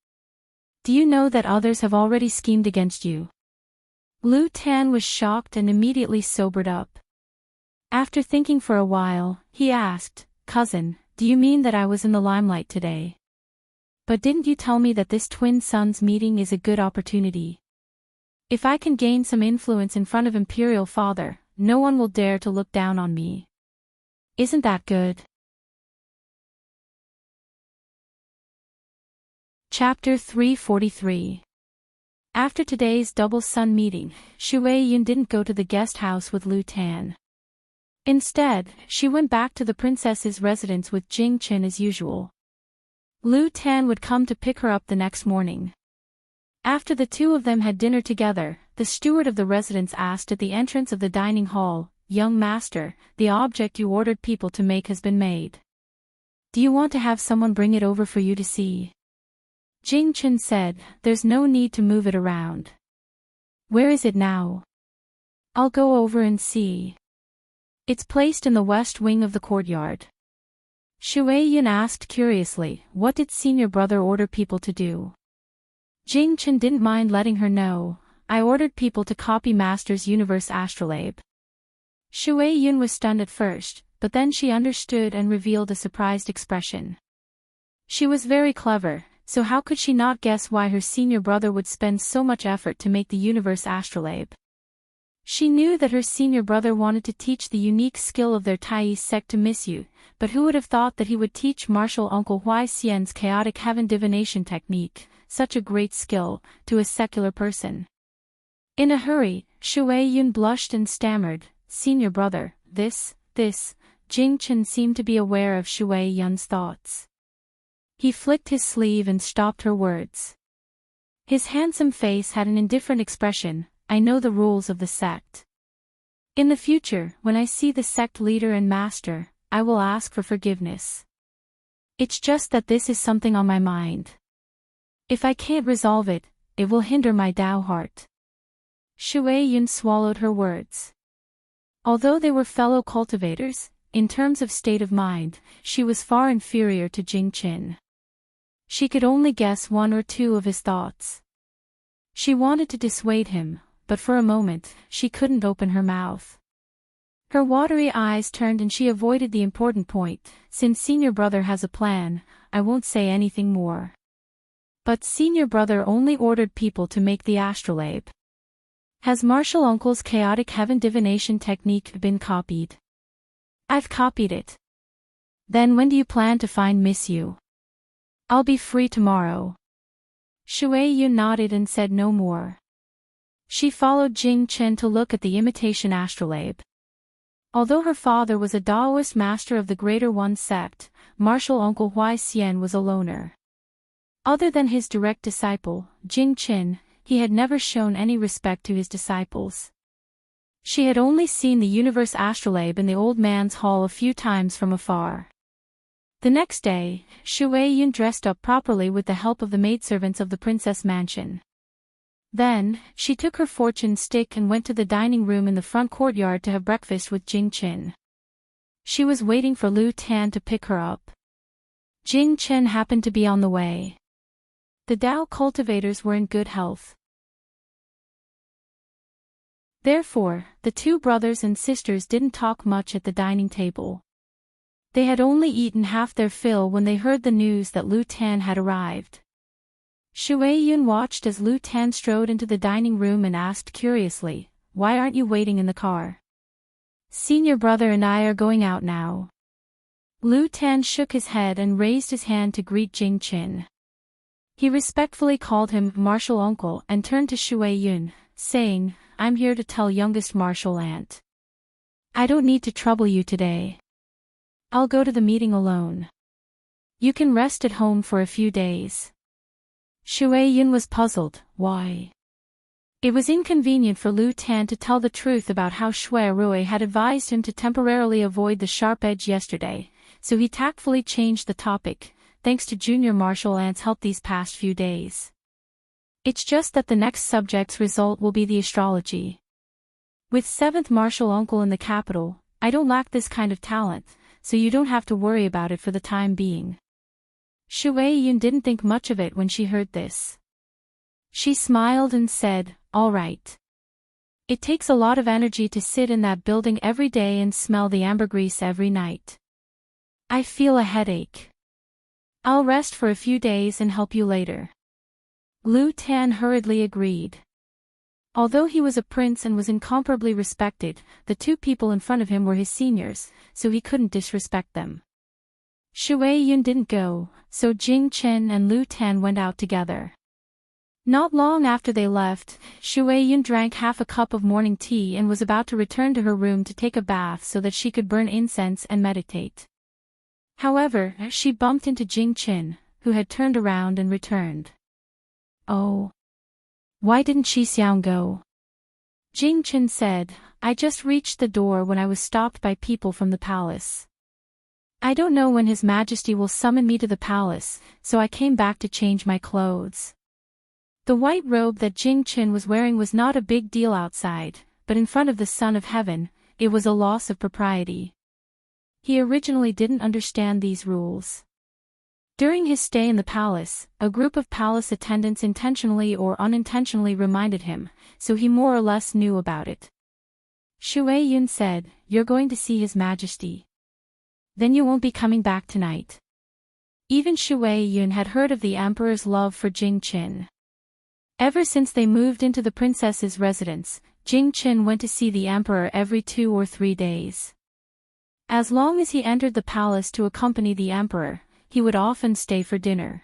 Do you know that others have already schemed against you? Lu Tan was shocked and immediately sobered up. After thinking for a while, he asked, Cousin, do you mean that I was in the limelight today? But didn't you tell me that this twin sons meeting is a good opportunity? If I can gain some influence in front of Imperial Father, no one will dare to look down on me. Isn't that good? Chapter 343. After today's double sun meeting, Shuai Yun didn't go to the guest house with Lu Tan. Instead, she went back to the princess's residence with Jing Chen as usual. Lu Tan would come to pick her up the next morning. After the two of them had dinner together, the steward of the residence asked at the entrance of the dining hall, Young master, the object you ordered people to make has been made. Do you want to have someone bring it over for you to see? Jing Chen said, There's no need to move it around. Where is it now? I'll go over and see. It's placed in the west wing of the courtyard. Shuai Yun asked curiously, What did senior brother order people to do? Jing Chen didn't mind letting her know, I ordered people to copy Master's Universe Astrolabe. Shuai Yun was stunned at first, but then she understood and revealed a surprised expression. She was very clever, so how could she not guess why her senior brother would spend so much effort to make the Universe Astrolabe? She knew that her senior brother wanted to teach the unique skill of their Tai sect to Miss Yu, but who would have thought that he would teach Martial Uncle Hui Xian's chaotic heaven divination technique, such a great skill, to a secular person? In a hurry, Shuai Yun blushed and stammered, Senior brother, this, Jing Chen seemed to be aware of Shuai Yun's thoughts. He flicked his sleeve and stopped her words. His handsome face had an indifferent expression, I know the rules of the sect. In the future, when I see the sect leader and master, I will ask for forgiveness. It's just that this is something on my mind. If I can't resolve it, it will hinder my Tao heart. Shuai Yun swallowed her words. Although they were fellow cultivators, in terms of state of mind, she was far inferior to Jing Qin. She could only guess one or two of his thoughts. She wanted to dissuade him, but for a moment, she couldn't open her mouth. Her watery eyes turned and she avoided the important point. Since senior brother has a plan, I won't say anything more. But senior brother only ordered people to make the astrolabe. Has Martial Uncle's chaotic heaven divination technique been copied? I've copied it. Then when do you plan to find Miss Yu? I'll be free tomorrow. Shui Yun nodded and said no more. She followed Jing Chen to look at the imitation astrolabe. Although her father was a Taoist master of the Greater One sect, Martial Uncle Huai Xian was a loner. Other than his direct disciple, Jing Chen, he had never shown any respect to his disciples. She had only seen the universe astrolabe in the old man's hall a few times from afar. The next day, Shui Yun dressed up properly with the help of the maidservants of the princess mansion. Then, she took her fortune stick and went to the dining room in the front courtyard to have breakfast with Jing Chen. She was waiting for Lu Tan to pick her up. Jing Chen happened to be on the way. The Dao cultivators were in good health. Therefore, the two brothers and sisters didn't talk much at the dining table. They had only eaten half their fill when they heard the news that Lu Tan had arrived. Shui Yun watched as Lu Tan strode into the dining room and asked curiously, "Why aren't you waiting in the car?" "Senior brother and I are going out now." Lu Tan shook his head and raised his hand to greet Jing Chen. He respectfully called him martial uncle and turned to Shui Yun, saying, "I'm here to tell youngest martial aunt. I don't need to trouble you today. I'll go to the meeting alone. You can rest at home for a few days." Shui Yun was puzzled. Why? It was inconvenient for Lu Tan to tell the truth about how Shui Rui had advised him to temporarily avoid the sharp edge yesterday, so he tactfully changed the topic, thanks to junior martial aunt's help these past few days. "It's just that the next subject's result will be the astrology. With 7th martial uncle in the capital, I don't lack this kind of talent, so you don't have to worry about it for the time being." Shui Yun didn't think much of it when she heard this. She smiled and said, "All right. It takes a lot of energy to sit in that building every day and smell the ambergris every night. I feel a headache. I'll rest for a few days and help you later." Lu Tan hurriedly agreed. Although he was a prince and was incomparably respected, the two people in front of him were his seniors, so he couldn't disrespect them. Shui Yun didn't go, so Jing Chen and Lu Tan went out together. Not long after they left, Shui Yun drank half a cup of morning tea and was about to return to her room to take a bath so that she could burn incense and meditate. However, she bumped into Jing Chen, who had turned around and returned. "Oh. Why didn't Shi Xiang go?" Jing Chen said, "I just reached the door when I was stopped by people from the palace. I don't know when His Majesty will summon me to the palace, so I came back to change my clothes." The white robe that Jing Chen was wearing was not a big deal outside, but in front of the Son of Heaven, it was a loss of propriety. He originally didn't understand these rules. During his stay in the palace, a group of palace attendants intentionally or unintentionally reminded him, so he more or less knew about it. Shui Yun said, "You're going to see His Majesty. Then you won't be coming back tonight." Even Shui Yun had heard of the emperor's love for Jing Chen. Ever since they moved into the princess's residence, Jing Chen went to see the emperor every 2 or 3 days. As long as he entered the palace to accompany the emperor, he would often stay for dinner.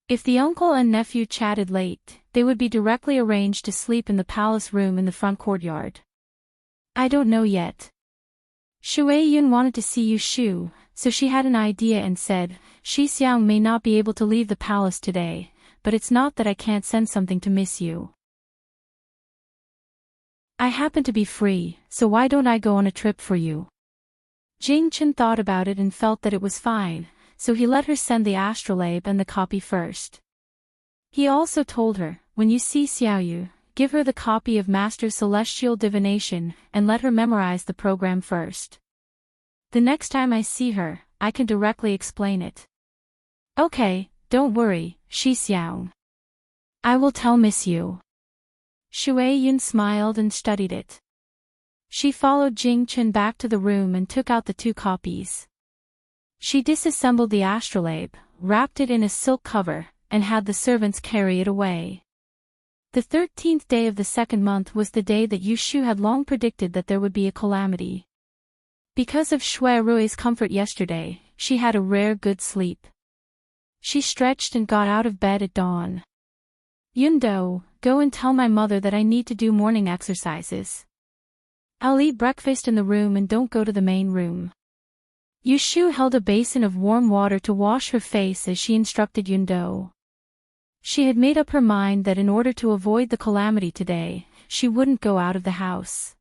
If the uncle and nephew chatted late, they would be directly arranged to sleep in the palace room in the front courtyard. "I don't know yet. Shui Yun wanted to see Yu Shu, so she had an idea and said, Shi Xiang may not be able to leave the palace today, but it's not that I can't send something to Miss Yu. I happen to be free, so why don't I go on a trip for you?" Jing Chen thought about it and felt that it was fine, so he let her send the astrolabe and the copy first. He also told her, "When you see Xiaoyu, give her the copy of Master's Celestial Divination, and let her memorize the program first. The next time I see her, I can directly explain it. Okay, don't worry, Shi Xiang. I will tell Miss Yu. Shui Yun smiled and studied it. She followed Jing Chen back to the room and took out the 2 copies. She disassembled the astrolabe, wrapped it in a silk cover, and had the servants carry it away. The 13th day of the 2nd month was the day that Yu Shu had long predicted that there would be a calamity. Because of Shui Rui's comfort yesterday, she had a rare good sleep. She stretched and got out of bed at dawn. Yundo, go and tell my mother that I need to do morning exercises. I'll eat breakfast in the room and don't go to the main room. Yu Shu held a basin of warm water to wash her face as she instructed Yundo. She had made up her mind that in order to avoid the calamity today, she wouldn't go out of the house.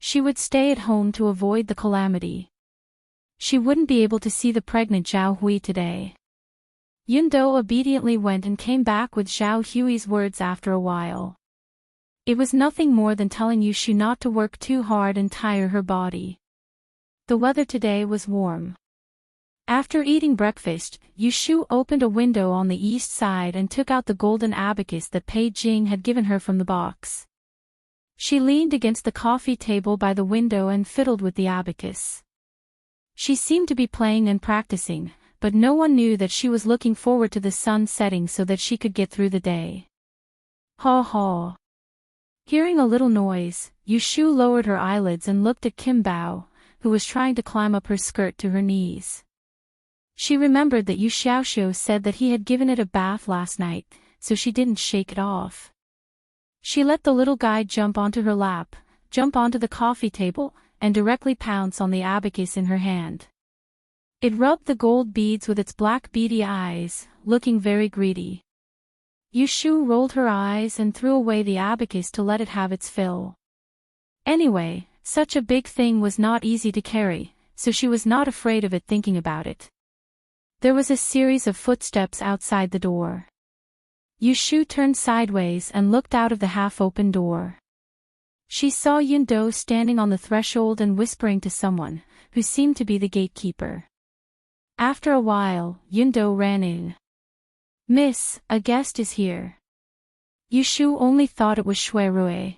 She would stay at home to avoid the calamity. She wouldn't be able to see the pregnant Zhao Hui today. Yundo obediently went and came back with Zhao Hui's words after a while. It was nothing more than telling Yu Shu not to work too hard and tire her body. The weather today was warm. After eating breakfast, Yu Shu opened a window on the east side and took out the golden abacus that Pei Jing had given her from the box. She leaned against the coffee table by the window and fiddled with the abacus. She seemed to be playing and practicing, but no one knew that she was looking forward to the sun setting so that she could get through the day. Haw haw. Hearing a little noise, Yu Shu lowered her eyelids and looked at Kim Bao, who was trying to climb up her skirt to her knees. She remembered that Yu Xiaoxiu said that he had given it a bath last night, so she didn't shake it off. She let the little guy jump onto her lap, jump onto the coffee table, and directly pounce on the abacus in her hand. It rubbed the gold beads with its black beady eyes, looking very greedy. Yu Shu rolled her eyes and threw away the abacus to let it have its fill. Anyway, such a big thing was not easy to carry, so she was not afraid of it thinking about it. There was a series of footsteps outside the door. Yu Shu turned sideways and looked out of the half-open door. She saw Yundo standing on the threshold and whispering to someone, who seemed to be the gatekeeper. After a while, Yundo ran in. "Miss, a guest is here." Yu Shu only thought it was Shui Rui.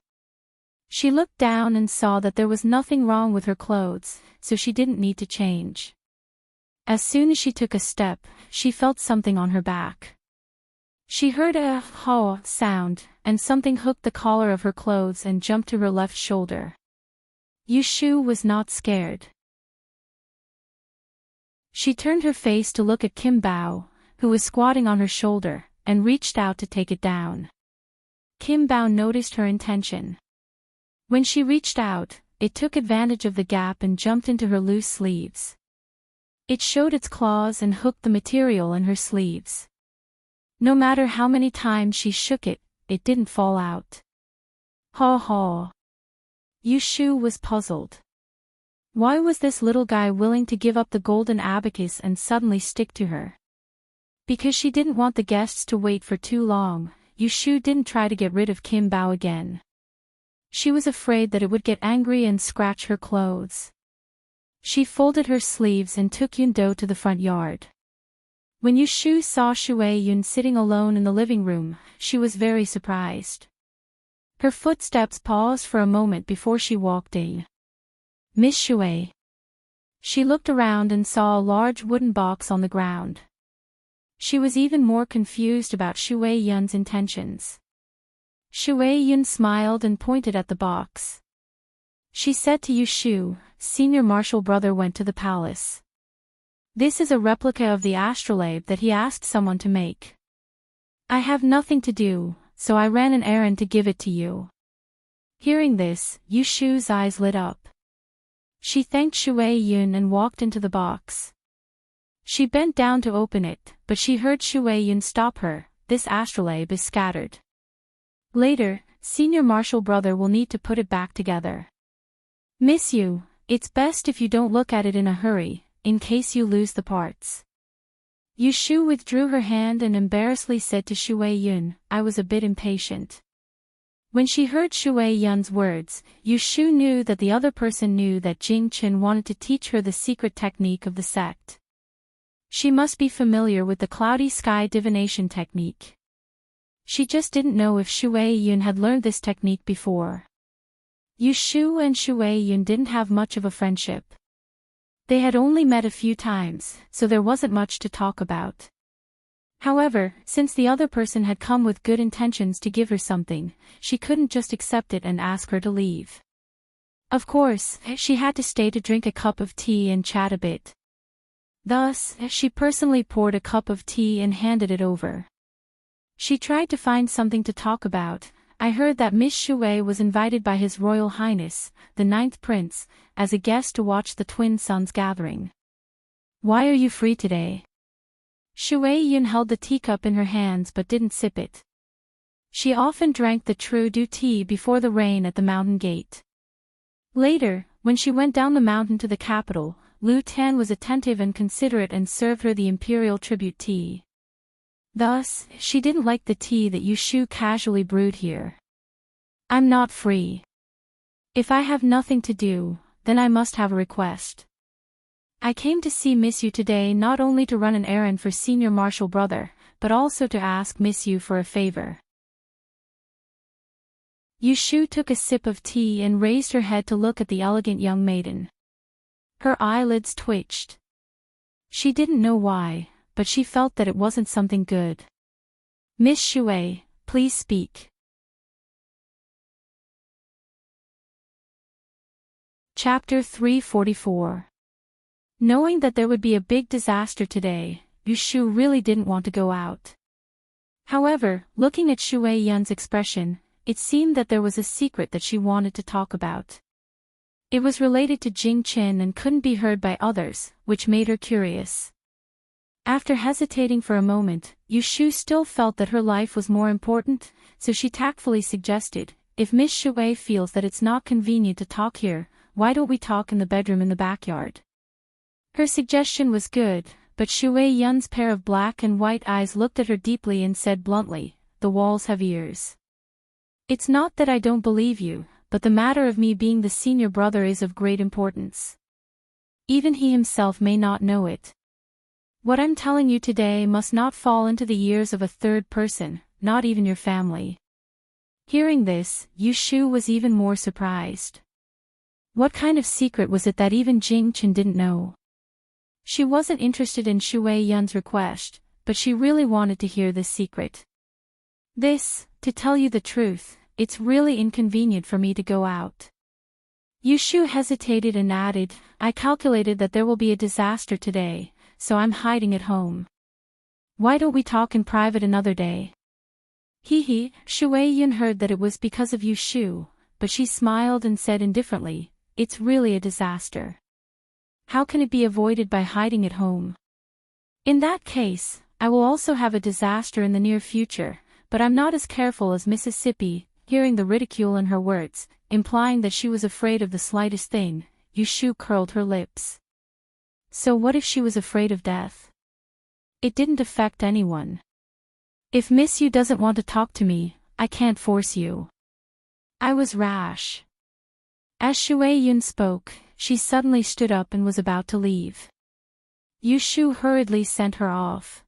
She looked down and saw that there was nothing wrong with her clothes, so she didn't need to change. As soon as she took a step, she felt something on her back. She heard a "haw" sound, and something hooked the collar of her clothes and jumped to her left shoulder. Yu Shu was not scared. She turned her face to look at Kim Bao, who was squatting on her shoulder, and reached out to take it down. Kim Bao noticed her intention. When she reached out, it took advantage of the gap and jumped into her loose sleeves. It showed its claws and hooked the material in her sleeves. No matter how many times she shook it, it didn't fall out. Haw haw. Yu Shu was puzzled. Why was this little guy willing to give up the golden abacus and suddenly stick to her? Because she didn't want the guests to wait for too long, Yu Shu didn't try to get rid of Kim Bao again. She was afraid that it would get angry and scratch her clothes. She folded her sleeves and took Yundo to the front yard. When Yu Shu saw Shui Yun sitting alone in the living room, she was very surprised. Her footsteps paused for a moment before she walked in. "Miss Shui." She looked around and saw a large wooden box on the ground. She was even more confused about Shui Yun's intentions. Shui Yun smiled and pointed at the box. She said to Yu Shu, "Senior Marshal Brother went to the palace. This is a replica of the astrolabe that he asked someone to make. I have nothing to do, so I ran an errand to give it to you." Hearing this, Yu Shu's eyes lit up. She thanked Shui Yun and walked into the box. She bent down to open it, but she heard Shui Yun stop her. "This astrolabe is scattered. Later, Senior Marshal Brother will need to put it back together. Miss Yu, it's best if you don't look at it in a hurry, in case you lose the parts." Yu Shu withdrew her hand and embarrassedly said to Shui Yun, "I was a bit impatient." When she heard Shui Yun's words, Yu Shu knew that the other person knew that Jing Chen wanted to teach her the secret technique of the sect. She must be familiar with the cloudy sky divination technique. She just didn't know if Shui Yun had learned this technique before. Yu Shu and Shui Yun didn't have much of a friendship. They had only met a few times, so there wasn't much to talk about. However, since the other person had come with good intentions to give her something, she couldn't just accept it and ask her to leave. Of course, she had to stay to drink a cup of tea and chat a bit. Thus, she personally poured a cup of tea and handed it over. She tried to find something to talk about. I heard that Miss Shui was invited by His Royal Highness, the 9th Prince, as a guest to watch the twin sons gathering. Why are you free today? Shui Yun held the teacup in her hands but didn't sip it. She often drank the true dew tea before the rain at the mountain gate. Later, when she went down the mountain to the capital, Lu Tan was attentive and considerate and served her the imperial tribute tea. Thus, she didn't like the tea that Yu Shu casually brewed here. I'm not free. If I have nothing to do, then I must have a request. I came to see Miss Yu today not only to run an errand for Senior Marshal Brother, but also to ask Miss Yu for a favor. Yu Shu took a sip of tea and raised her head to look at the elegant young maiden. Her eyelids twitched. She didn't know why, but she felt that it wasn't something good. Miss Shui, please speak. Chapter 344. Knowing that there would be a big disaster today, Yu Shu really didn't want to go out. However, looking at Shui Yun's expression, it seemed that there was a secret that she wanted to talk about. It was related to Jing Chen and couldn't be heard by others, which made her curious. After hesitating for a moment, Yu Shu still felt that her life was more important, so she tactfully suggested, if Miss Shui feels that it's not convenient to talk here, why don't we talk in the bedroom in the backyard? Her suggestion was good, but Shui Yun's pair of black and white eyes looked at her deeply and said bluntly, the walls have ears. It's not that I don't believe you, but the matter of me being the senior brother is of great importance. Even he himself may not know it. What I'm telling you today must not fall into the ears of a third person, not even your family. Hearing this, Yu Shu was even more surprised. What kind of secret was it that even Jing Chen didn't know? She wasn't interested in Shui Yun's request, but she really wanted to hear this secret. To tell you the truth, it's really inconvenient for me to go out. Yu Shu hesitated and added, I calculated that there will be a disaster today, so I'm hiding at home. Why don't we talk in private another day? Shui Yun heard that it was because of Yu Shu, but she smiled and said indifferently, it's really a disaster. How can it be avoided by hiding at home? In that case, I will also have a disaster in the near future, but I'm not as careful as Mississippi. Hearing the ridicule in her words, implying that she was afraid of the slightest thing, Yu Shu curled her lips. So what if she was afraid of death? It didn't affect anyone. If Miss Yu doesn't want to talk to me, I can't force you. I was rash. As Shui Yun spoke, she suddenly stood up and was about to leave. Yu Shu hurriedly sent her off.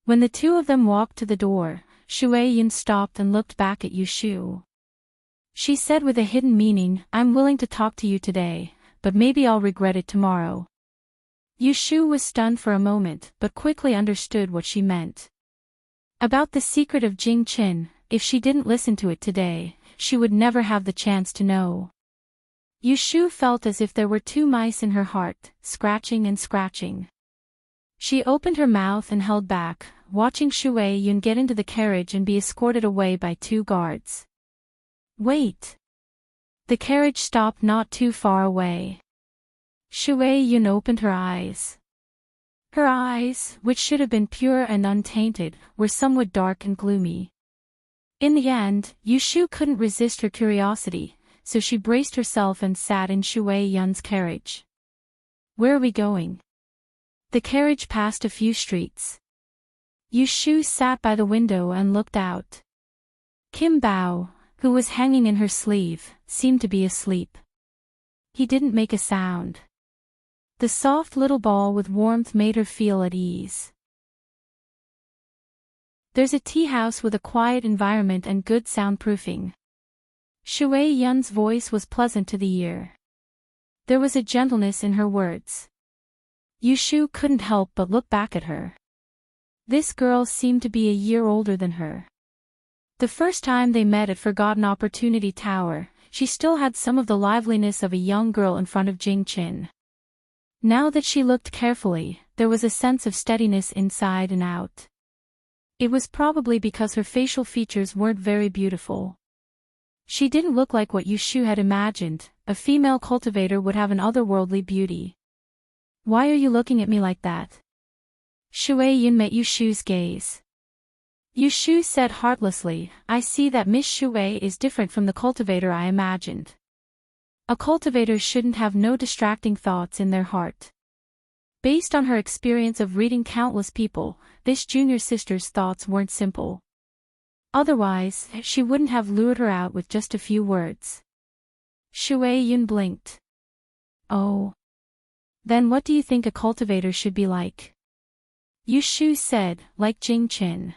When the two of them walked to the door, Shui Yun stopped and looked back at Yu Shu. She said with a hidden meaning, I'm willing to talk to you today, but maybe I'll regret it tomorrow. Yu Shu was stunned for a moment but quickly understood what she meant. About the secret of Jing Chen, if she didn't listen to it today, she would never have the chance to know. Yu Shu felt as if there were two mice in her heart, scratching and scratching. She opened her mouth and held back, watching Shui Yun get into the carriage and be escorted away by two guards. Wait! The carriage stopped not too far away. Shui Yun opened her eyes. Her eyes, which should have been pure and untainted, were somewhat dark and gloomy. In the end, Yu Shu couldn't resist her curiosity, so she braced herself and sat in Shui Yun's carriage. Where are we going? The carriage passed a few streets. Yu Shu sat by the window and looked out. Kim Bao, who was hanging in her sleeve, seemed to be asleep. He didn't make a sound. The soft little ball with warmth made her feel at ease. There's a tea house with a quiet environment and good soundproofing. Shui Yun's voice was pleasant to the ear. There was a gentleness in her words. Yushu couldn't help but look back at her. This girl seemed to be a year older than her. The first time they met at Forgotten Opportunity Tower, she still had some of the liveliness of a young girl in front of Jing Qin. Now that she looked carefully, there was a sense of steadiness inside and out. It was probably because her facial features weren't very beautiful. She didn't look like what Yushu had imagined. A female cultivator would have an otherworldly beauty. Why are you looking at me like that? Shui Yun met Yushu's gaze. Yushu said heartlessly, I see that Miss Shui is different from the cultivator I imagined. A cultivator shouldn't have no distracting thoughts in their heart. Based on her experience of reading countless people, this junior sister's thoughts weren't simple. Otherwise, she wouldn't have lured her out with just a few words. Shui Yun blinked. Oh. Then what do you think a cultivator should be like? Yushu said, like Jing Qin.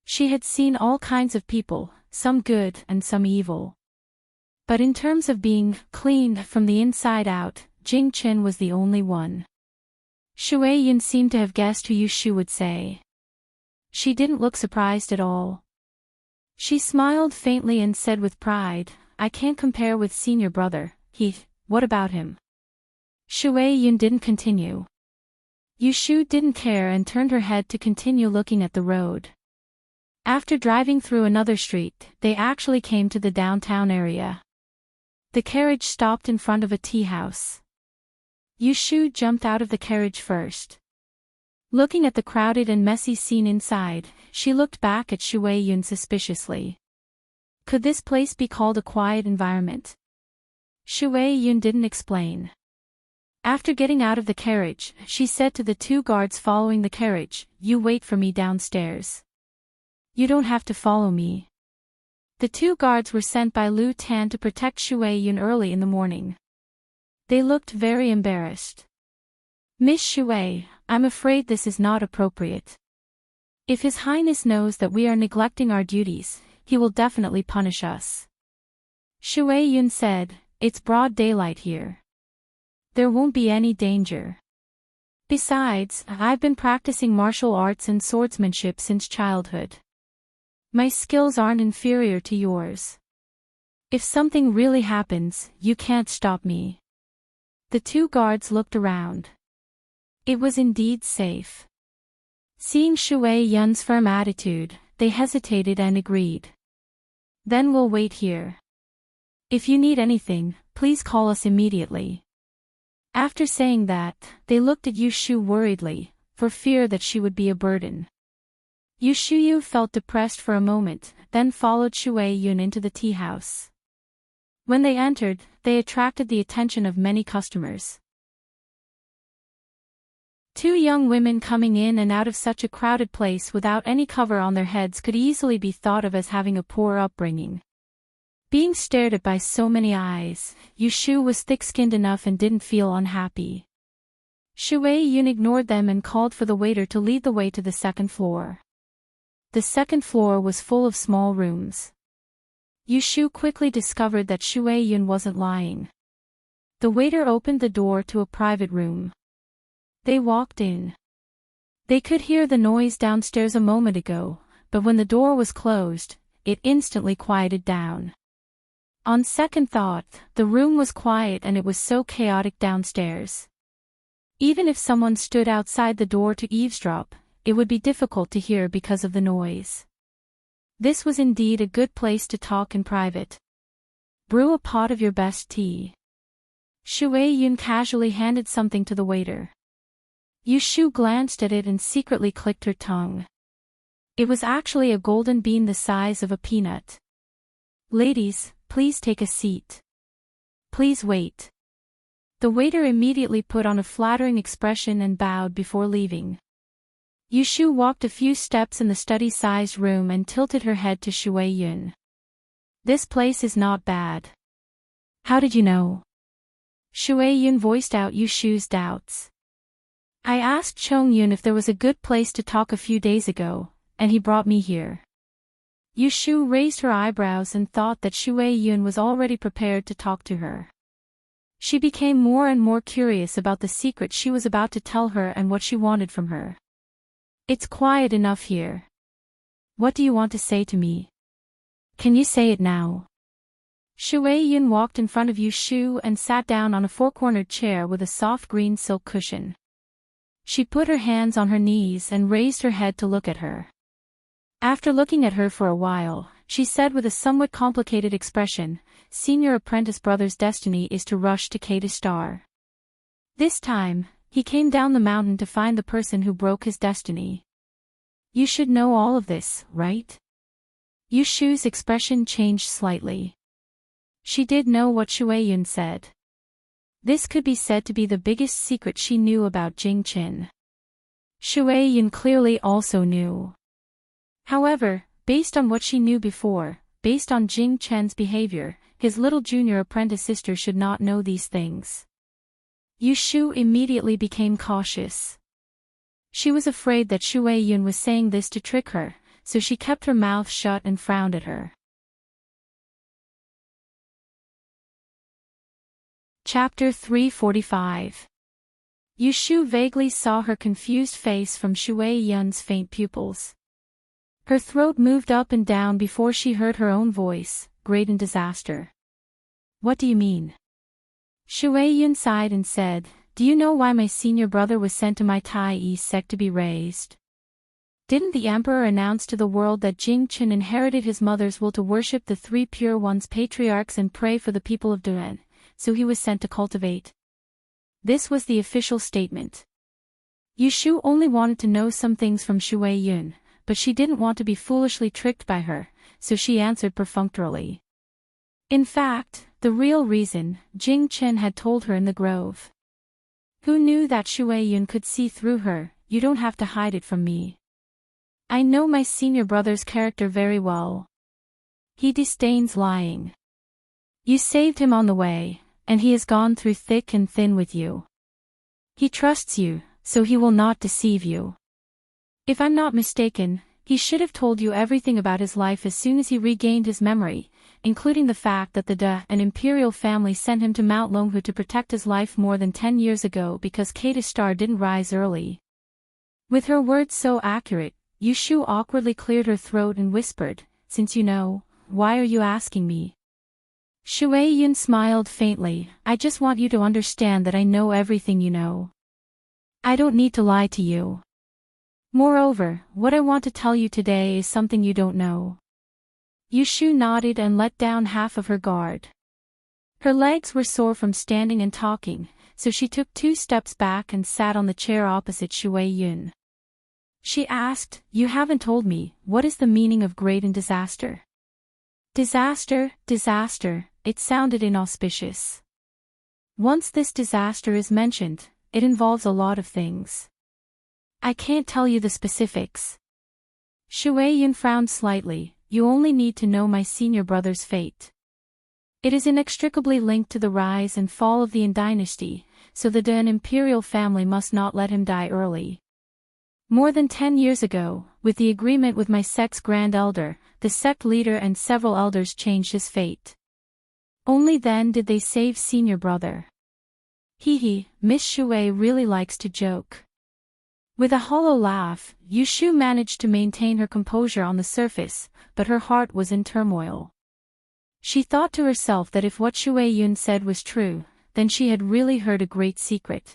She had seen all kinds of people, some good and some evil. But in terms of being clean from the inside out, Jing Qin was the only one. Shui Yun seemed to have guessed who Yushu would say. She didn't look surprised at all. She smiled faintly and said with pride, I can't compare with senior brother, what about him? Shui Yun didn't continue. Yushu didn't care and turned her head to continue looking at the road. After driving through another street, they actually came to the downtown area. The carriage stopped in front of a tea house. Yushu jumped out of the carriage first. Looking at the crowded and messy scene inside, she looked back at Shui Yun suspiciously. Could this place be called a quiet environment? Shui Yun didn't explain. After getting out of the carriage, she said to the two guards following the carriage, You wait for me downstairs. You don't have to follow me. The two guards were sent by Lu Tan to protect Shui Yun early in the morning. They looked very embarrassed. Miss Shui, I'm afraid this is not appropriate. If His Highness knows that we are neglecting our duties, he will definitely punish us. Shui Yun said, It's broad daylight here. There won't be any danger. Besides, I've been practicing martial arts and swordsmanship since childhood. My skills aren't inferior to yours. If something really happens, you can't stop me. The two guards looked around. It was indeed safe. Seeing Shui Yun's firm attitude, they hesitated and agreed. Then we'll wait here. If you need anything, please call us immediately. After saying that, they looked at Yushu worriedly, for fear that she would be a burden. Yushu felt depressed for a moment, then followed Shui Yun into the tea house. When they entered, they attracted the attention of many customers. Two young women coming in and out of such a crowded place without any cover on their heads could easily be thought of as having a poor upbringing. Being stared at by so many eyes, Yushu was thick-skinned enough and didn't feel unhappy. Shui Yun ignored them and called for the waiter to lead the way to the second floor. The second floor was full of small rooms. Yushu quickly discovered that Shui Yun wasn't lying. The waiter opened the door to a private room. They walked in. They could hear the noise downstairs a moment ago, but when the door was closed, it instantly quieted down. On second thought, the room was quiet and it was so chaotic downstairs. Even if someone stood outside the door to eavesdrop, it would be difficult to hear because of the noise. This was indeed a good place to talk in private. Brew a pot of your best tea. Shui Yun casually handed something to the waiter. Yushu glanced at it and secretly clicked her tongue. It was actually a golden bean the size of a peanut. Ladies, please take a seat. Please wait. The waiter immediately put on a flattering expression and bowed before leaving. Yushu walked a few steps in the study-sized room and tilted her head to Shui Yun. This place is not bad. How did you know? Shui Yun voiced out Yu Shu's doubts. I asked Chong Yun if there was a good place to talk a few days ago, and he brought me here. Yu Shu raised her eyebrows and thought that Shui Yun was already prepared to talk to her. She became more and more curious about the secret she was about to tell her and what she wanted from her. It's quiet enough here. What do you want to say to me? Can you say it now? Shui Yun walked in front of Yu Shu and sat down on a four-cornered chair with a soft green silk cushion. She put her hands on her knees and raised her head to look at her. After looking at her for a while, she said with a somewhat complicated expression, Senior Apprentice Brother's destiny is to rush to K-Star. This time, he came down the mountain to find the person who broke his destiny. You should know all of this, right? Yu Shu's expression changed slightly. She did know what Shui Yun said. This could be said to be the biggest secret she knew about Jing Qin. Shui Yun clearly also knew. However, based on what she knew before, based on Jing Chen's behavior, his little junior apprentice sister should not know these things. Yu Shu immediately became cautious. She was afraid that Shui Yun was saying this to trick her, so she kept her mouth shut and frowned at her. Chapter 345. Yu Shu vaguely saw her confused face from Shui Yun's faint pupils. Her throat moved up and down before she heard her own voice, great in disaster. What do you mean? Shui Yun sighed and said, do you know why my senior brother was sent to my Tai East sect to be raised? Didn't the emperor announce to the world that Jing Qin inherited his mother's will to worship the three pure ones patriarchs and pray for the people of Duan, so he was sent to cultivate? This was the official statement. Yu Shu only wanted to know some things from Shui Yun, but she didn't want to be foolishly tricked by her, so she answered perfunctorily. In fact, the real reason, Jing Chen had told her in the grove. Who knew that Shui Yun could see through her? You don't have to hide it from me. I know my senior brother's character very well. He disdains lying. You saved him on the way, and he has gone through thick and thin with you. He trusts you, so he will not deceive you. If I'm not mistaken, he should have told you everything about his life as soon as he regained his memory, including the fact that the an imperial family sent him to Mount Longhu to protect his life more than 10 years ago because K-Star didn't rise early. With her words so accurate, Yu Shu awkwardly cleared her throat and whispered, since you know, why are you asking me? Shui Yun smiled faintly, I just want you to understand that I know everything you know. I don't need to lie to you. Moreover, what I want to tell you today is something you don't know. Yu Shu nodded and let down half of her guard. Her legs were sore from standing and talking, so she took 2 steps back and sat on the chair opposite Shui Yun. She asked, you haven't told me, what is the meaning of great and disaster? Disaster, it sounded inauspicious. Once this disaster is mentioned, it involves a lot of things. I can't tell you the specifics. Shui Yun frowned slightly, you only need to know my senior brother's fate. It is inextricably linked to the rise and fall of the Han dynasty, so the Dan imperial family must not let him die early. More than 10 years ago, with the agreement with my sect's grand elder, the sect leader and several elders changed his fate. Only then did they save senior brother. Miss Shui really likes to joke. With a hollow laugh, Yu Shu managed to maintain her composure on the surface, but her heart was in turmoil. She thought to herself that if what Shui Yun said was true, then she had really heard a great secret.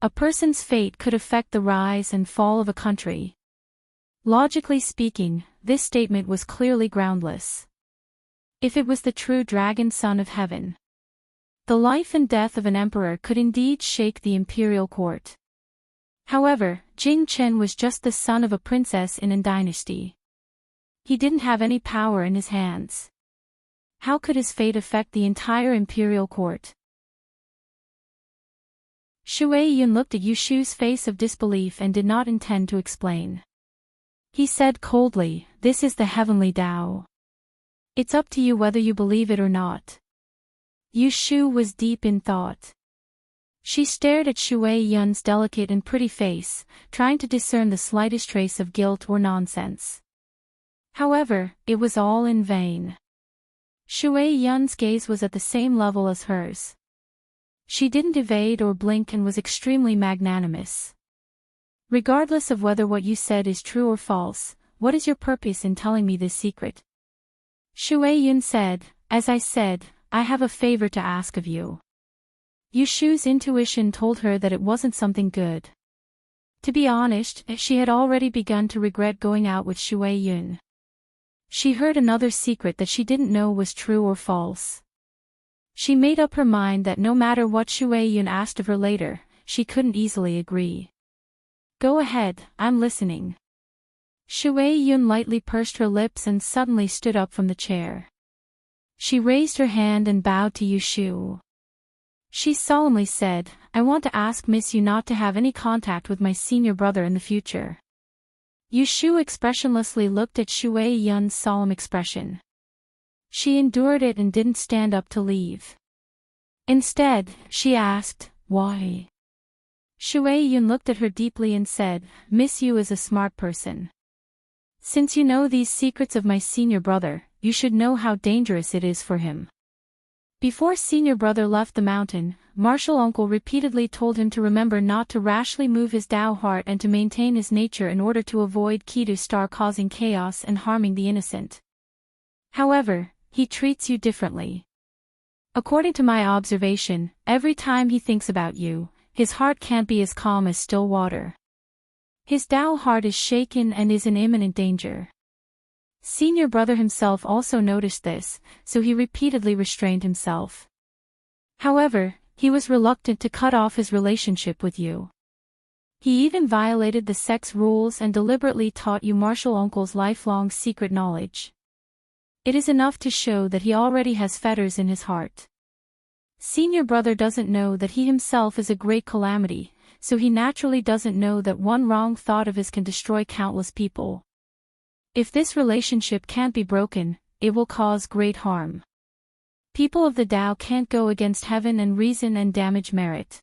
A person's fate could affect the rise and fall of a country. Logically speaking, this statement was clearly groundless. If it was the true dragon son of heaven, the life and death of an emperor could indeed shake the imperial court. However, Jing Chen was just the son of a princess in an dynasty. He didn't have any power in his hands. How could his fate affect the entire imperial court? Shui Yun looked at Yu Shu's face of disbelief and did not intend to explain. He said coldly, this is the heavenly Tao. It's up to you whether you believe it or not. Yu Shu was deep in thought. She stared at Shui Yun's delicate and pretty face, trying to discern the slightest trace of guilt or nonsense. However, it was all in vain. Shui Yun's gaze was at the same level as hers. She didn't evade or blink and was extremely magnanimous. Regardless of whether what you said is true or false, what is your purpose in telling me this secret? Shui Yun said, as I said, I have a favor to ask of you. Yu Shu's intuition told her that it wasn't something good. To be honest, she had already begun to regret going out with Shui Yun. She heard another secret that she didn't know was true or false. She made up her mind that no matter what Shui Yun asked of her later, she couldn't easily agree. Go ahead, I'm listening. Shui Yun lightly pursed her lips and suddenly stood up from the chair. She raised her hand and bowed to Yu Shu. She solemnly said, I want to ask Miss Yu not to have any contact with my senior brother in the future. Yu Shu expressionlessly looked at Shui Yun's solemn expression. She endured it and didn't stand up to leave. Instead, she asked, why? Shui Yun looked at her deeply and said, Miss Yu is a smart person. Since you know these secrets of my senior brother, you should know how dangerous it is for him. Before senior brother left the mountain, martial uncle repeatedly told him to remember not to rashly move his Dao heart and to maintain his nature in order to avoid Kidu Star causing chaos and harming the innocent. However, he treats you differently. According to my observation, every time he thinks about you, his heart can't be as calm as still water. His Dao heart is shaken and is in imminent danger. Senior brother himself also noticed this, so he repeatedly restrained himself. However, he was reluctant to cut off his relationship with you. He even violated the sex rules and deliberately taught you martial uncle's lifelong secret knowledge. It is enough to show that he already has fetters in his heart. Senior brother doesn't know that he himself is a great calamity, so he naturally doesn't know that one wrong thought of his can destroy countless people. If this relationship can't be broken, it will cause great harm. People of the Tao can't go against heaven and reason and damage merit.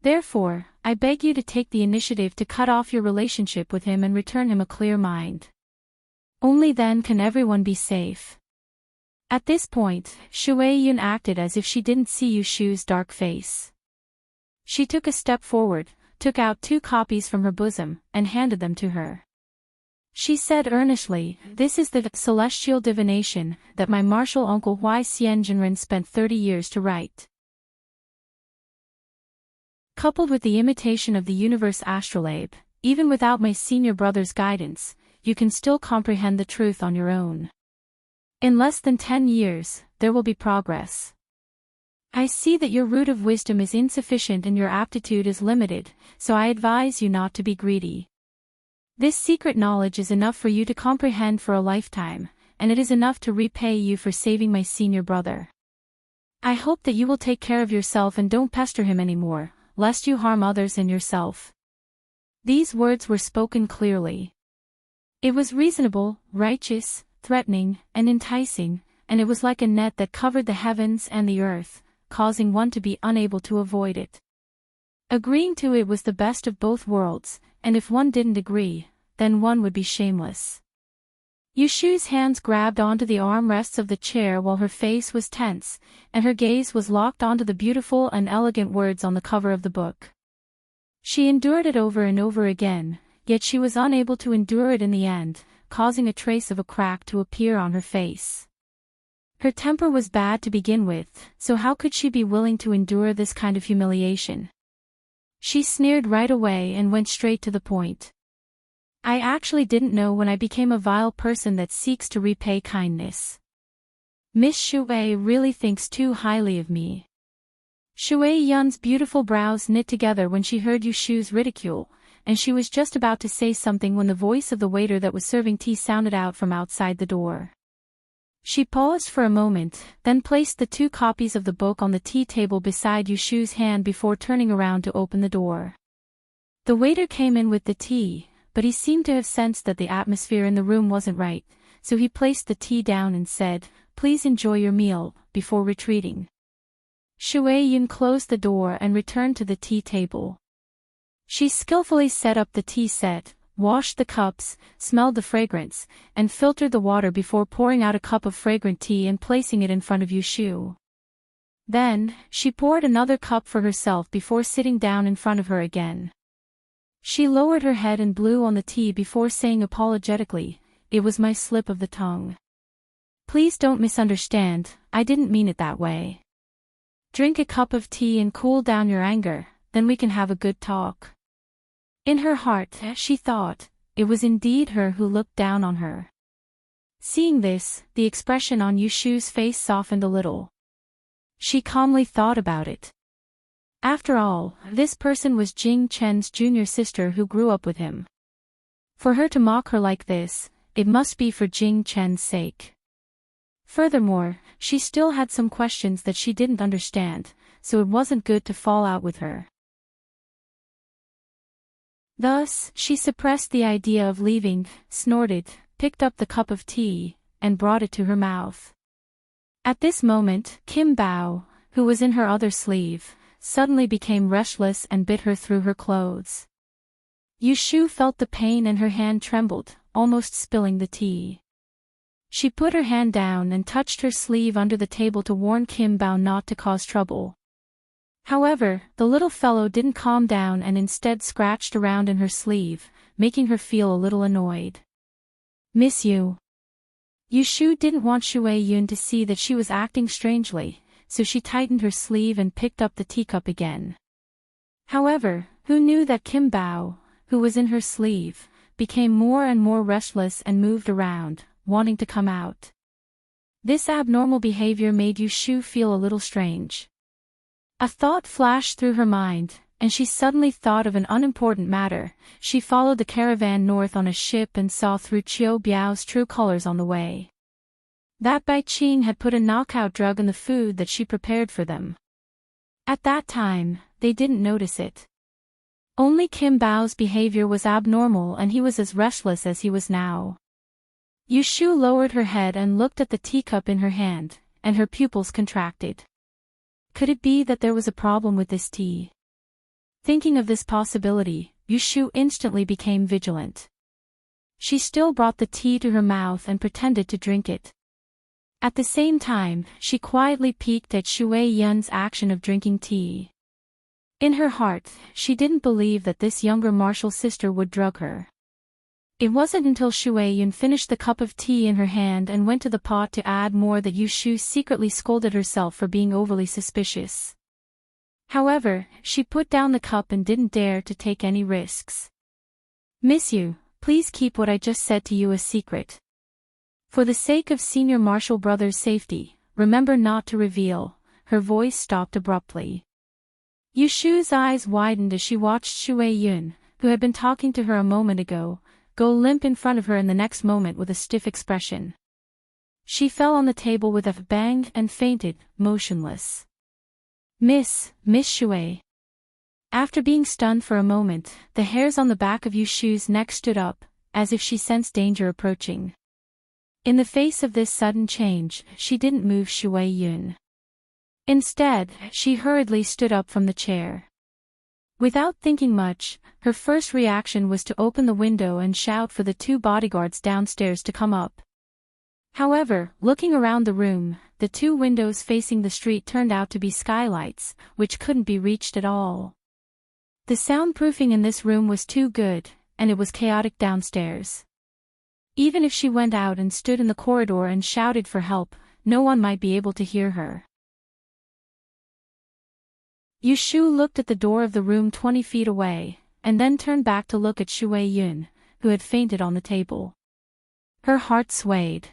Therefore, I beg you to take the initiative to cut off your relationship with him and return him a clear mind. Only then can everyone be safe. At this point, Shui Yun acted as if she didn't see Yu Shu's dark face. She took a step forward, took out 2 copies from her bosom, and handed them to her. She said earnestly, this is the celestial divination that my martial uncle Hui Xianjinren spent 30 years to write. Coupled with the imitation of the universe astrolabe, even without my senior brother's guidance, you can still comprehend the truth on your own. In less than 10 years, there will be progress. I see that your root of wisdom is insufficient and your aptitude is limited, so I advise you not to be greedy. This secret knowledge is enough for you to comprehend for a lifetime, and it is enough to repay you for saving my senior brother. I hope that you will take care of yourself and don't pester him anymore, lest you harm others and yourself. These words were spoken clearly. It was reasonable, righteous, threatening, and enticing, and it was like a net that covered the heavens and the earth, causing one to be unable to avoid it. Agreeing to it was the best of both worlds, and if one didn't agree, then one would be shameless. Yu Shu's hands grabbed onto the armrests of the chair while her face was tense, and her gaze was locked onto the beautiful and elegant words on the cover of the book. She endured it over and over again, yet she was unable to endure it in the end, causing a trace of a crack to appear on her face. Her temper was bad to begin with, so how could she be willing to endure this kind of humiliation? She sneered right away and went straight to the point. I actually didn't know when I became a vile person that seeks to repay kindness. Miss Shui really thinks too highly of me. Shui Yun's beautiful brows knit together when she heard Yu Shu's ridicule, and she was just about to say something when the voice of the waiter that was serving tea sounded out from outside the door. She paused for a moment, then placed the 2 copies of the book on the tea table beside Yu Shu's hand before turning around to open the door. The waiter came in with the tea, but he seemed to have sensed that the atmosphere in the room wasn't right, so he placed the tea down and said, "Please enjoy your meal," before retreating. Shui Yun closed the door and returned to the tea table. She skillfully set up the tea set, washed the cups, smelled the fragrance, and filtered the water before pouring out a cup of fragrant tea and placing it in front of Yushu. Then, she poured another cup for herself before sitting down in front of her again. She lowered her head and blew on the tea before saying apologetically, "It was my slip of the tongue. Please don't misunderstand, I didn't mean it that way. Drink a cup of tea and cool down your anger, then we can have a good talk." In her heart, she thought, it was indeed her who looked down on her. Seeing this, the expression on Yushu's face softened a little. She calmly thought about it. After all, this person was Jing Chen's junior sister who grew up with him. For her to mock her like this, it must be for Jing Chen's sake. Furthermore, she still had some questions that she didn't understand, so it wasn't good to fall out with her. Thus, she suppressed the idea of leaving, snorted, picked up the cup of tea, and brought it to her mouth. At this moment, Kim Bao, who was in her other sleeve, suddenly became restless and bit her through her clothes. Yushu felt the pain and her hand trembled, almost spilling the tea. She put her hand down and touched her sleeve under the table to warn Kim Bao not to cause trouble. However, the little fellow didn't calm down and instead scratched around in her sleeve, making her feel a little annoyed. "Miss you." Yushu didn't want Shui Yun to see that she was acting strangely, so she tightened her sleeve and picked up the teacup again. However, who knew that Kim Bao, who was in her sleeve, became more and more restless and moved around, wanting to come out. This abnormal behavior made Yushu feel a little strange. A thought flashed through her mind, and she suddenly thought of an unimportant matter. She followed the caravan north on a ship and saw through Qiu Biao's true colors on the way. That Bai Qing had put a knockout drug in the food that she prepared for them. At that time, they didn't notice it. Only Kim Bao's behavior was abnormal and he was as restless as he was now. Yushu lowered her head and looked at the teacup in her hand, and her pupils contracted. Could it be that there was a problem with this tea? Thinking of this possibility, Yushu instantly became vigilant. She still brought the tea to her mouth and pretended to drink it. At the same time, she quietly peeked at Shui Yun's action of drinking tea. In her heart, she didn't believe that this younger martial sister would drug her. It wasn't until Shui Yun finished the cup of tea in her hand and went to the pot to add more that Yushu secretly scolded herself for being overly suspicious. However, she put down the cup and didn't dare to take any risks. "Miss Yu, please keep what I just said to you a secret. For the sake of Senior Marshal Brother's safety, remember not to reveal." Her voice stopped abruptly. Yushu's eyes widened as she watched Shui Yun, who had been talking to her a moment ago, go limp in front of her in the next moment with a stiff expression. She fell on the table with a bang and fainted, motionless. Miss Shui." After being stunned for a moment, the hairs on the back of Yushu's neck stood up, as if she sensed danger approaching. In the face of this sudden change, she didn't move Shui Yun. Instead, she hurriedly stood up from the chair. Without thinking much, her first reaction was to open the window and shout for the two bodyguards downstairs to come up. However, looking around the room, the two windows facing the street turned out to be skylights, which couldn't be reached at all. The soundproofing in this room was too good, and it was chaotic downstairs. Even if she went out and stood in the corridor and shouted for help, no one might be able to hear her. Yushu looked at the door of the room 20 feet away, and then turned back to look at Shui Yun, who had fainted on the table. Her heart swayed.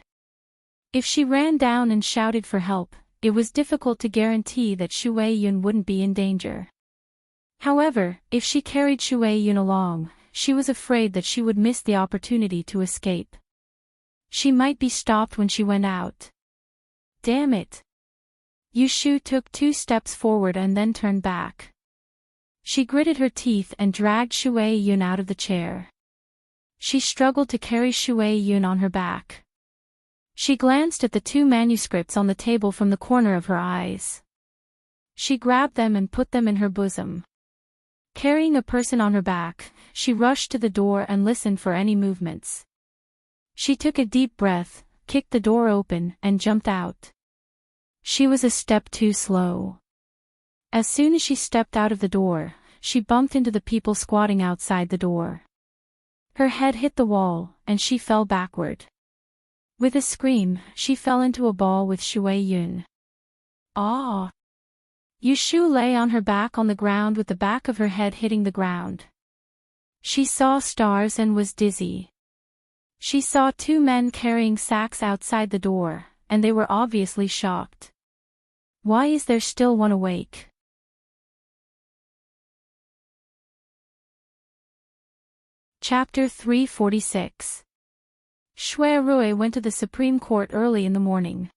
If she ran down and shouted for help, it was difficult to guarantee that Shui Yun wouldn't be in danger. However, if she carried Shui Yun along, she was afraid that she would miss the opportunity to escape. She might be stopped when she went out. Damn it! Yushu took 2 steps forward and then turned back. She gritted her teeth and dragged Shui Yun out of the chair. She struggled to carry Shui Yun on her back. She glanced at the 2 manuscripts on the table from the corner of her eyes. She grabbed them and put them in her bosom. Carrying a person on her back, she rushed to the door and listened for any movements. She took a deep breath, kicked the door open, and jumped out. She was a step too slow. As soon as she stepped out of the door, she bumped into the people squatting outside the door. Her head hit the wall, and she fell backward. With a scream, she fell into a ball with Shui Yun. Ah! Yushu lay on her back on the ground with the back of her head hitting the ground. She saw stars and was dizzy. She saw 2 men carrying sacks outside the door, and they were obviously shocked. Why is there still one awake? Chapter 346. Shui Rui went to the Supreme Court early in the morning.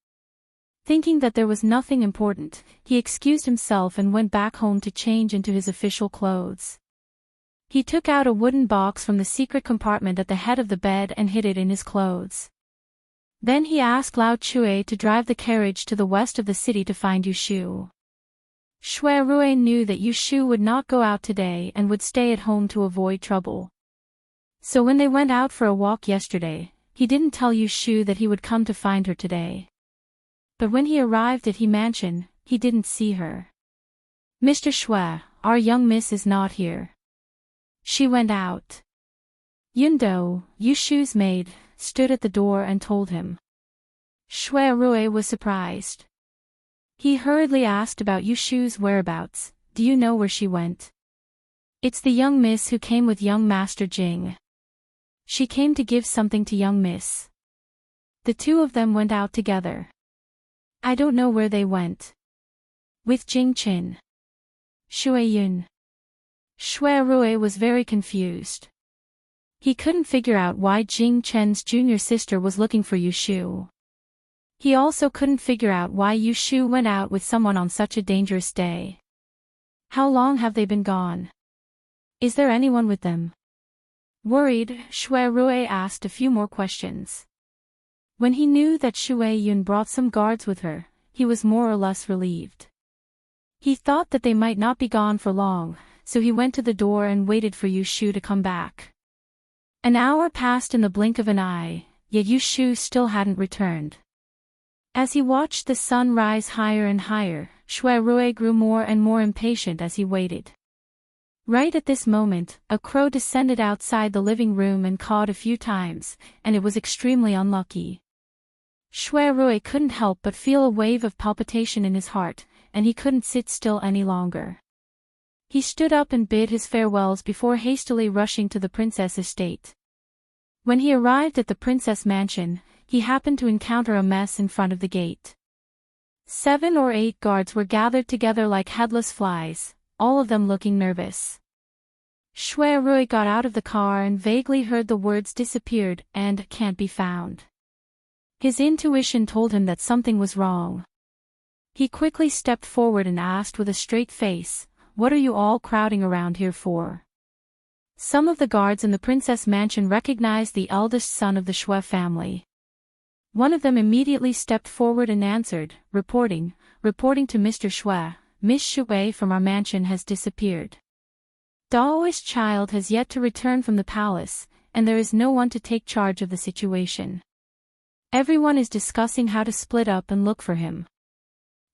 Thinking that there was nothing important, he excused himself and went back home to change into his official clothes. He took out a wooden box from the secret compartment at the head of the bed and hid it in his clothes. Then he asked Lao Chui to drive the carriage to the west of the city to find Yushu. Shui Rui knew that Yushu would not go out today and would stay at home to avoid trouble. So when they went out for a walk yesterday, he didn't tell Yushu that he would come to find her today. But when he arrived at He Mansion, he didn't see her. "Mr. Shui, our young miss is not here. She went out." Yundo, Yushu's maid, stood at the door and told him. Shui Rui was surprised. He hurriedly asked about Yushu's whereabouts. "Do you know where she went?" "It's the young miss who came with young Master Jing. She came to give something to young miss. The 2 of them went out together. I don't know where they went." "With Jing Qin." "Shui Yun." Shui Rui was very confused. He couldn't figure out why Jing Chen's junior sister was looking for Yushu. He also couldn't figure out why Yushu went out with someone on such a dangerous day. How long have they been gone? Is there anyone with them? Worried, Shui Rui asked a few more questions. When he knew that Shui Yun brought some guards with her, he was more or less relieved. He thought that they might not be gone for long, so he went to the door and waited for Yushu to come back. An hour passed in the blink of an eye, yet Yushu still hadn't returned. As he watched the sun rise higher and higher, Shui Rui grew more and more impatient as he waited. Right at this moment, a crow descended outside the living room and cawed a few times, and it was extremely unlucky. Shui Rui couldn't help but feel a wave of palpitation in his heart, and he couldn't sit still any longer. He stood up and bid his farewells before hastily rushing to the princess estate. When he arrived at the princess mansion, he happened to encounter a mess in front of the gate. 7 or 8 guards were gathered together like headless flies, all of them looking nervous. Shui Rui got out of the car and vaguely heard the words "disappeared" and "can't be found." His intuition told him that something was wrong. He quickly stepped forward and asked with a straight face, "What are you all crowding around here for?" Some of the guards in the princess mansion recognized the eldest son of the Shui family. One of them immediately stepped forward and answered, reporting to Mr. Shui, "Miss Shui from our mansion has disappeared. Daoist child has yet to return from the palace, and there is no one to take charge of the situation. Everyone is discussing how to split up and look for him."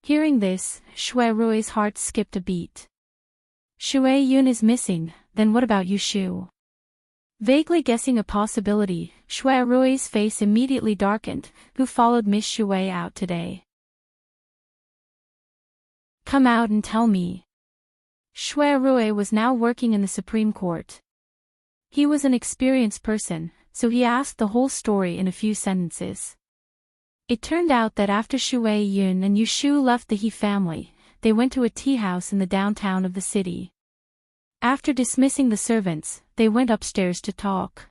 Hearing this, Shui Rui's heart skipped a beat. Shui Yun is missing, then what about Yushu? Vaguely guessing a possibility, Shui Rui's face immediately darkened. Who followed Miss Shui out today? Come out and tell me. Shui Rui was now working in the Supreme Court. He was an experienced person, so he asked the whole story in a few sentences. It turned out that after Shui Yun and Yushu left the He family, they went to a tea house in the downtown of the city. After dismissing the servants, they went upstairs to talk.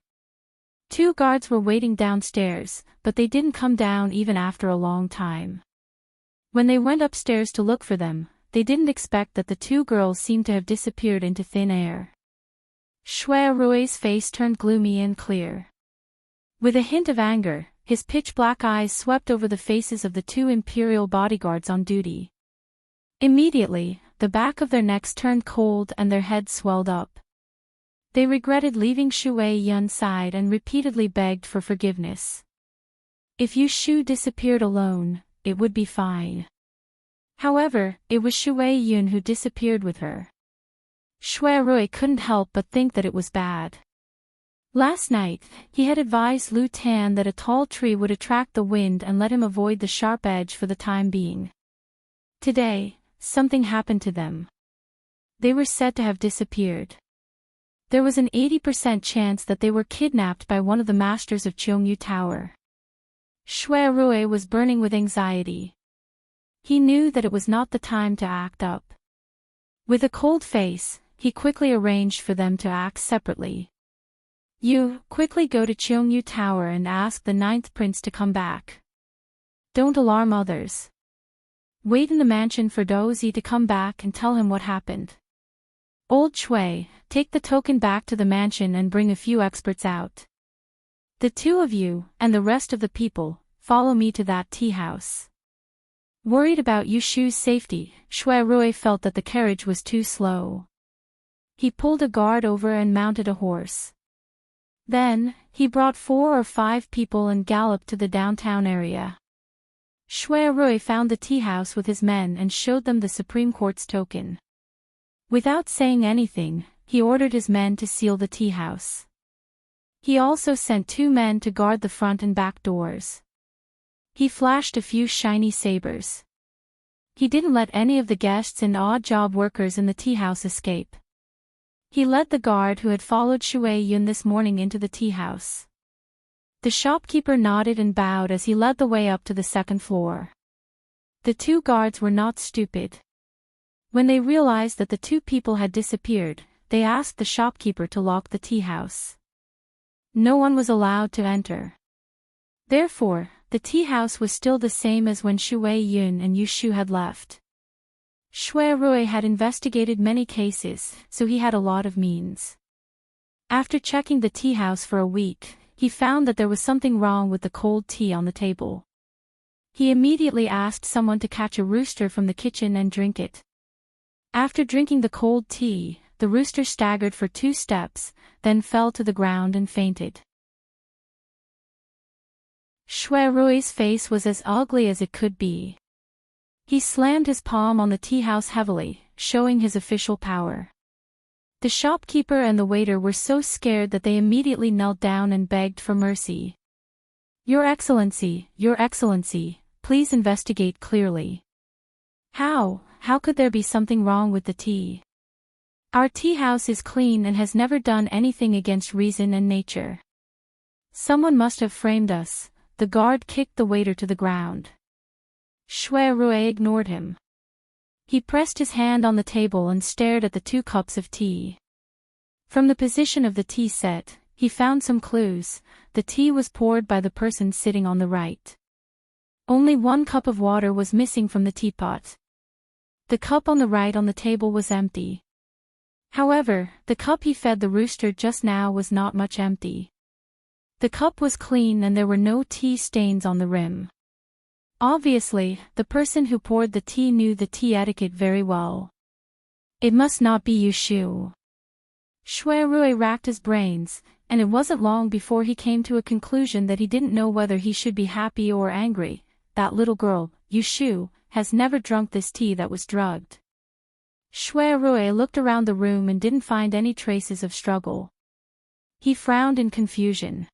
2 guards were waiting downstairs, but they didn't come down even after a long time. When they went upstairs to look for them, they didn't expect that the 2 girls seemed to have disappeared into thin air. Shui Rui's face turned gloomy and clear. With a hint of anger, his pitch-black eyes swept over the faces of the two imperial bodyguards on duty. Immediately, the back of their necks turned cold and their heads swelled up. They regretted leaving Shui Yun's side and repeatedly begged for forgiveness. If Yu Shu disappeared alone, it would be fine. However, it was Shui Yun who disappeared with her. Shui Rui couldn't help but think that it was bad. Last night, he had advised Lu Tan that a tall tree would attract the wind and let him avoid the sharp edge for the time being. Today, something happened to them. They were said to have disappeared. There was an 80% chance that they were kidnapped by one of the masters of Cheongyu Tower. Shui Rui was burning with anxiety. He knew that it was not the time to act up. With a cold face, he quickly arranged for them to act separately. You, quickly go to Cheongyu Tower and ask the 9th prince to come back. Don't alarm others. Wait in the mansion for Dozi to come back and tell him what happened. Old Shui, take the token back to the mansion and bring a few experts out. The two of you, and the rest of the people, follow me to that tea house. Worried about Yu Shu's safety, Shui Rui felt that the carriage was too slow. He pulled a guard over and mounted a horse. Then, he brought 4 or 5 people and galloped to the downtown area. Shui Rui found the tea house with his men and showed them the Supreme Court's token. Without saying anything, he ordered his men to seal the tea house. He also sent 2 men to guard the front and back doors. He flashed a few shiny sabers. He didn't let any of the guests and odd job workers in the tea house escape. He led the guard who had followed Shui Yun this morning into the tea house. The shopkeeper nodded and bowed as he led the way up to the 2nd floor. The 2 guards were not stupid. When they realized that the 2 people had disappeared, they asked the shopkeeper to lock the tea house. No one was allowed to enter. Therefore, the tea house was still the same as when Shui Yun and Yu Shu had left. Shui Rui had investigated many cases, so he had a lot of means. After checking the tea house for a week, he found that there was something wrong with the cold tea on the table. He immediately asked someone to catch a rooster from the kitchen and drink it. After drinking the cold tea, the rooster staggered for 2 steps, then fell to the ground and fainted. Shui Rui's face was as ugly as it could be. He slammed his palm on the tea house heavily, showing his official power. The shopkeeper and the waiter were so scared that they immediately knelt down and begged for mercy. Your Excellency, please investigate clearly. How could there be something wrong with the tea? Our tea house is clean and has never done anything against reason and nature. Someone must have framed us. The guard kicked the waiter to the ground. Shui Rui ignored him. He pressed his hand on the table and stared at the 2 cups of tea. From the position of the tea set, he found some clues. The tea was poured by the person sitting on the right. Only 1 cup of water was missing from the teapot. The cup on the right on the table was empty. However, the cup he fed the rooster just now was not much empty. The cup was clean and there were no tea stains on the rim. Obviously, the person who poured the tea knew the tea etiquette very well. It must not be Yu Shu. Shui Rui racked his brains, and it wasn't long before he came to a conclusion that he didn't know whether he should be happy or angry. That little girl, Yu Shu, has never drunk this tea that was drugged. Shui Rui looked around the room and didn't find any traces of struggle. He frowned in confusion.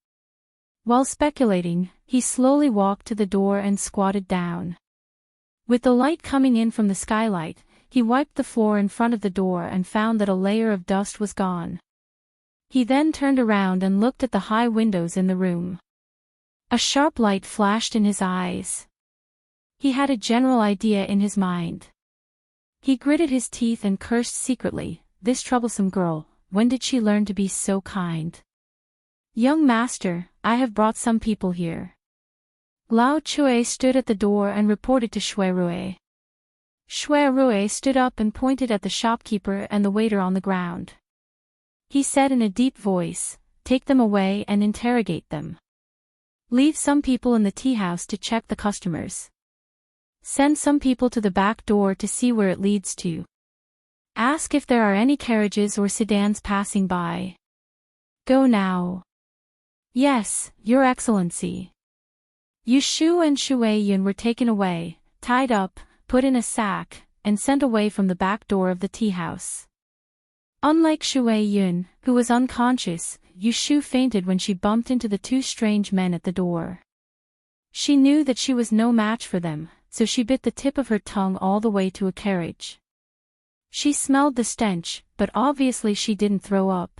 While speculating, he slowly walked to the door and squatted down. With the light coming in from the skylight, he wiped the floor in front of the door and found that a layer of dust was gone. He then turned around and looked at the high windows in the room. A sharp light flashed in his eyes. He had a general idea in his mind. He gritted his teeth and cursed secretly, this troublesome girl, when did she learn to be so kind? Young master, I have brought some people here. Lao Chui stood at the door and reported to Shui Rui. Shui Rui stood up and pointed at the shopkeeper and the waiter on the ground. He said in a deep voice, take them away and interrogate them. Leave some people in the tea house to check the customers. Send some people to the back door to see where it leads to. Ask if there are any carriages or sedans passing by. Go now. Yes, Your Excellency. Yu Shu and Shui Yun were taken away, tied up, put in a sack, and sent away from the back door of the tea house. Unlike Shui Yun, who was unconscious, Yu Shu fainted when she bumped into the two strange men at the door. She knew that she was no match for them, so she bit the tip of her tongue all the way to a carriage. She smelled the stench, but obviously she didn't throw up.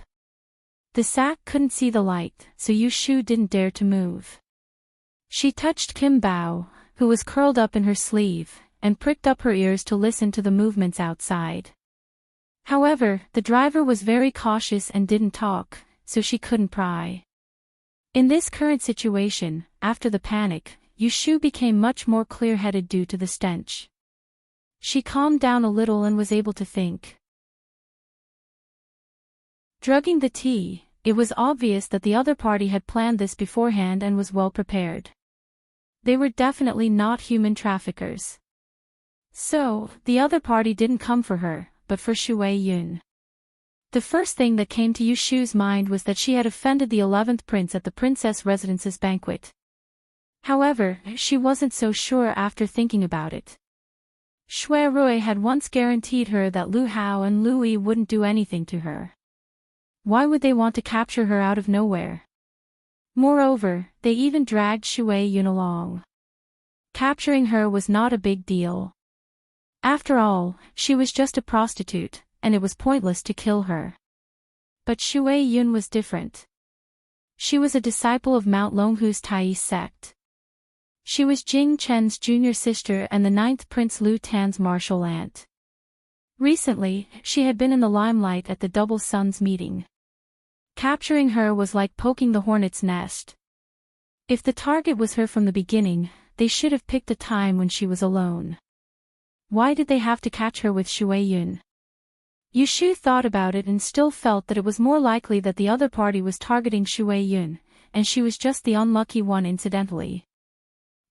The sack couldn't see the light, so Yu Shu didn't dare to move. She touched Kim Bao, who was curled up in her sleeve, and pricked up her ears to listen to the movements outside. However, the driver was very cautious and didn't talk, so she couldn't pry. In this current situation, after the panic, Yu Shu became much more clear-headed due to the stench. She calmed down a little and was able to think. Drugging the tea, it was obvious that the other party had planned this beforehand and was well prepared. They were definitely not human traffickers. So, the other party didn't come for her, but for Shui Yun. The first thing that came to Yu Shu's mind was that she had offended the 11th prince at the princess residence's banquet. However, she wasn't so sure after thinking about it. Shui Rui had once guaranteed her that Lu Hao and Lu Yi wouldn't do anything to her. Why would they want to capture her out of nowhere? Moreover, they even dragged Shui Yun along. Capturing her was not a big deal. After all, she was just a prostitute, and it was pointless to kill her. But Shui Yun was different. She was a disciple of Mount Longhu's Tai sect. She was Jing Chen's junior sister and the 9th Prince Lu Tan's martial aunt. Recently, she had been in the limelight at the Double Suns meeting. Capturing her was like poking the hornet's nest. If the target was her from the beginning, they should have picked a time when she was alone. Why did they have to catch her with Shui Yun? Yu Shu thought about it and still felt that it was more likely that the other party was targeting Shui Yun, and she was just the unlucky one incidentally.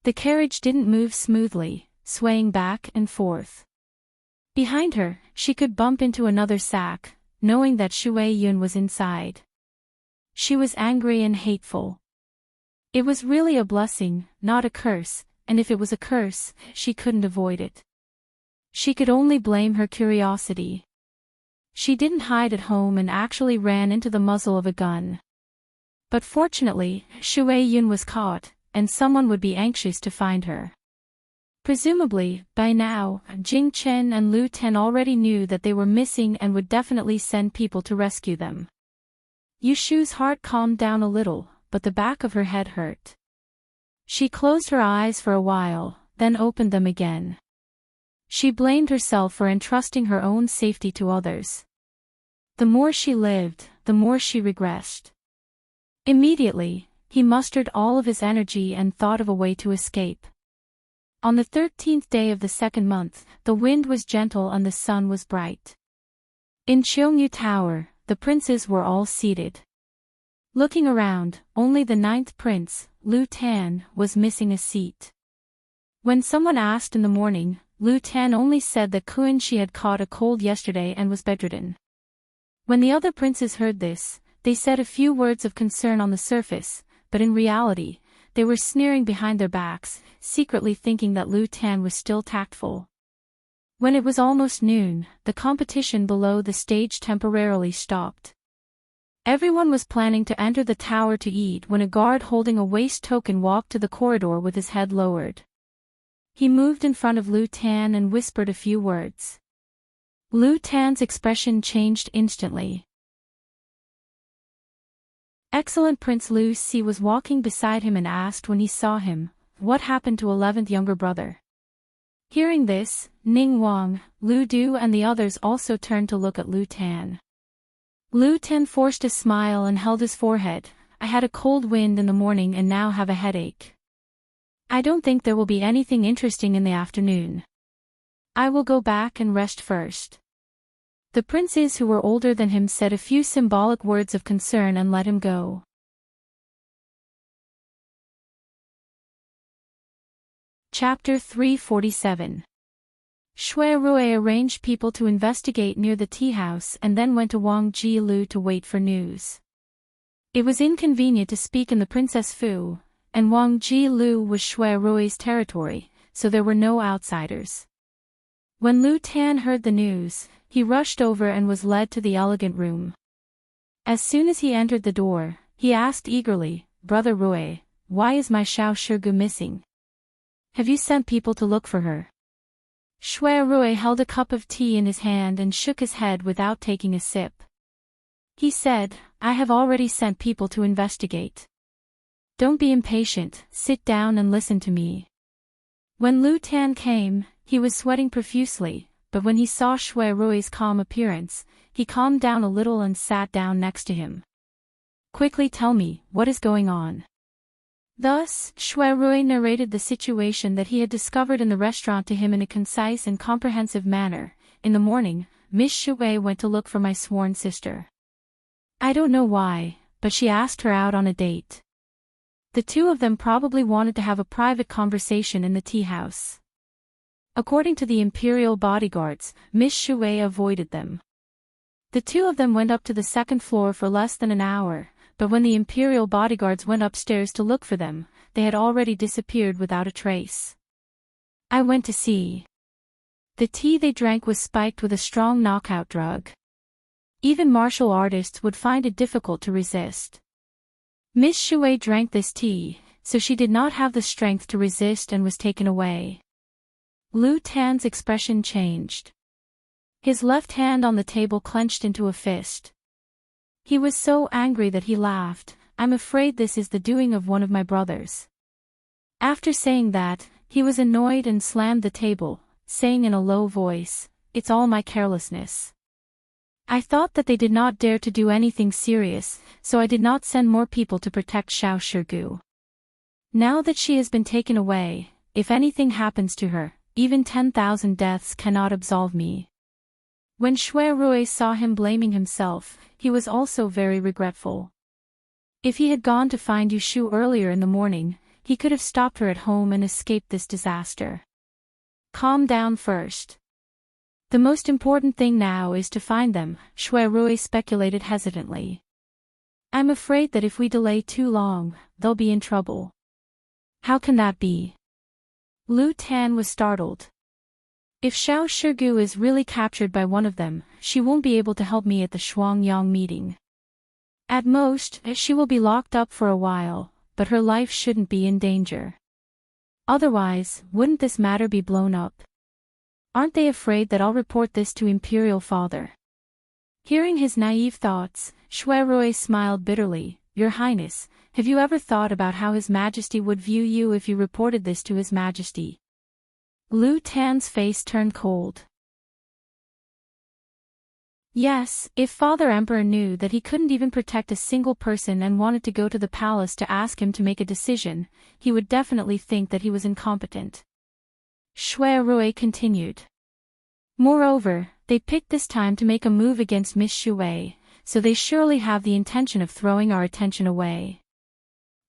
The carriage didn't move smoothly, swaying back and forth. Behind her, she could bump into another sack, knowing that Shui Yun was inside. She was angry and hateful. It was really a blessing, not a curse, and if it was a curse, she couldn't avoid it. She could only blame her curiosity. She didn't hide at home and actually ran into the muzzle of a gun. But fortunately, Shui Yun was caught, and someone would be anxious to find her. Presumably, by now, Jing Chen and Lu Ten already knew that they were missing and would definitely send people to rescue them. Yu Shu's heart calmed down a little, but the back of her head hurt. She closed her eyes for a while, then opened them again. She blamed herself for entrusting her own safety to others. The more she lived, the more she regressed. Immediately, he mustered all of his energy and thought of a way to escape. On the 13th day of the 2nd month, the wind was gentle and the sun was bright. In Cheongyu Tower, the princes were all seated. Looking around, only the 9th prince, Lu Tan, was missing a seat. When someone asked in the morning, Lu Tan only said that She had caught a cold yesterday and was bedridden. When the other princes heard this, they said a few words of concern on the surface, but in reality, they were sneering behind their backs, secretly thinking that Lu Tan was still tactful. When it was almost noon, the competition below the stage temporarily stopped. Everyone was planning to enter the tower to eat when a guard holding a waste token walked to the corridor with his head lowered. He moved in front of Lu Tan and whispered a few words. Lu Tan's expression changed instantly. Excellent Prince Lu Si was walking beside him and asked when he saw him, "What happened to 11th younger brother?" Hearing this, Ning Wang, Lu Du and the others also turned to look at Lu Tan. Lu Tan forced a smile and held his forehead. "I had a cold wind in the morning and now have a headache. I don't think there will be anything interesting in the afternoon. I will go back and rest first." The princes who were older than him said a few symbolic words of concern and let him go. Chapter 347. Shui Rui arranged people to investigate near the tea house and then went to Wang Jilu to wait for news. It was inconvenient to speak in the Princess Fu, and Wang Jilu was Shui Rui's territory, so there were no outsiders. When Lu Tan heard the news, he rushed over and was led to the elegant room. As soon as he entered the door, he asked eagerly, "Brother Rui, why is my Xiao Shirgu missing? Have you sent people to look for her?" Shui Rui held a cup of tea in his hand and shook his head without taking a sip. He said, "I have already sent people to investigate. Don't be impatient, sit down and listen to me." When Lu Tan came, he was sweating profusely, but when he saw Shui Rui's calm appearance, he calmed down a little and sat down next to him. "Quickly tell me, what is going on?" Thus, Shui Rui narrated the situation that he had discovered in the restaurant to him in a concise and comprehensive manner. "In the morning, Miss Shui went to look for my sworn sister. I don't know why, but she asked her out on a date. The two of them probably wanted to have a private conversation in the tea house. According to the imperial bodyguards, Miss Shui avoided them. The two of them went up to the second floor for less than an hour, but when the imperial bodyguards went upstairs to look for them, they had already disappeared without a trace. I went to see. The tea they drank was spiked with a strong knockout drug. Even martial artists would find it difficult to resist. Miss Shui drank this tea, so she did not have the strength to resist and was taken away." Lu Tan's expression changed. His left hand on the table clenched into a fist. He was so angry that he laughed. "I'm afraid this is the doing of one of my brothers." After saying that, he was annoyed and slammed the table, saying in a low voice, "It's all my carelessness. I thought that they did not dare to do anything serious, so I did not send more people to protect Xiao Shirgu. Now that she has been taken away, if anything happens to her, even 10,000 deaths cannot absolve me." When Shui Rui saw him blaming himself, he was also very regretful. If he had gone to find Yushu earlier in the morning, he could have stopped her at home and escaped this disaster. "Calm down first. The most important thing now is to find them," Shui Rui speculated hesitantly. "I'm afraid that if we delay too long, they'll be in trouble." "How can that be?" Lu Tan was startled. "If Xiao Shirgu is really captured by one of them, she won't be able to help me at the Shuangyang meeting. At most, she will be locked up for a while, but her life shouldn't be in danger. Otherwise, wouldn't this matter be blown up? Aren't they afraid that I'll report this to Imperial Father?" Hearing his naive thoughts, Shui Rui smiled bitterly. "Your Highness, have you ever thought about how His Majesty would view you if you reported this to His Majesty?" Lu Tan's face turned cold. Yes, if Father Emperor knew that he couldn't even protect a single person and wanted to go to the palace to ask him to make a decision, he would definitely think that he was incompetent. Shui Rui continued. "Moreover, they picked this time to make a move against Miss Shui, so they surely have the intention of throwing our attention away.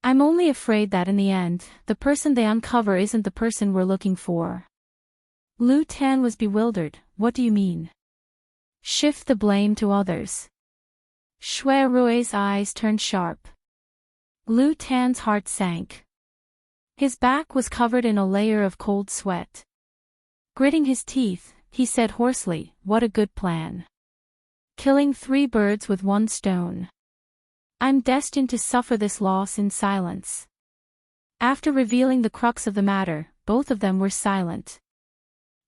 I'm only afraid that in the end, the person they uncover isn't the person we're looking for." Lu Tan was bewildered. "What do you mean?" "Shift the blame to others." Shui Rui's eyes turned sharp. Lu Tan's heart sank. His back was covered in a layer of cold sweat. Gritting his teeth, he said hoarsely, "What a good plan. Killing 3 birds with 1 stone. I'm destined to suffer this loss in silence." After revealing the crux of the matter, both of them were silent.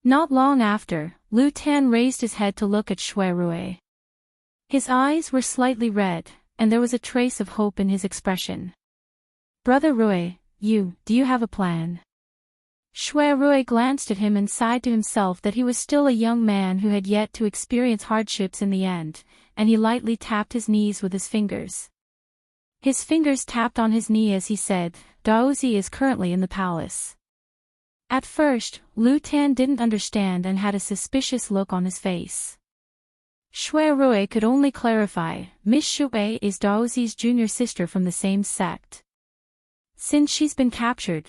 Not long after, Lu Tan raised his head to look at Shui Rui. His eyes were slightly red, and there was a trace of hope in his expression. "Brother Rui, do you have a plan?" Shui Rui glanced at him and sighed to himself that he was still a young man who had yet to experience hardships in the end, and he lightly tapped his knees with his fingers. His fingers tapped on his knee as he said, "Daozi is currently in the palace." At first, Lu Tan didn't understand and had a suspicious look on his face. Shui Rui could only clarify, "Miss Shui is Daozi's junior sister from the same sect. Since she's been captured,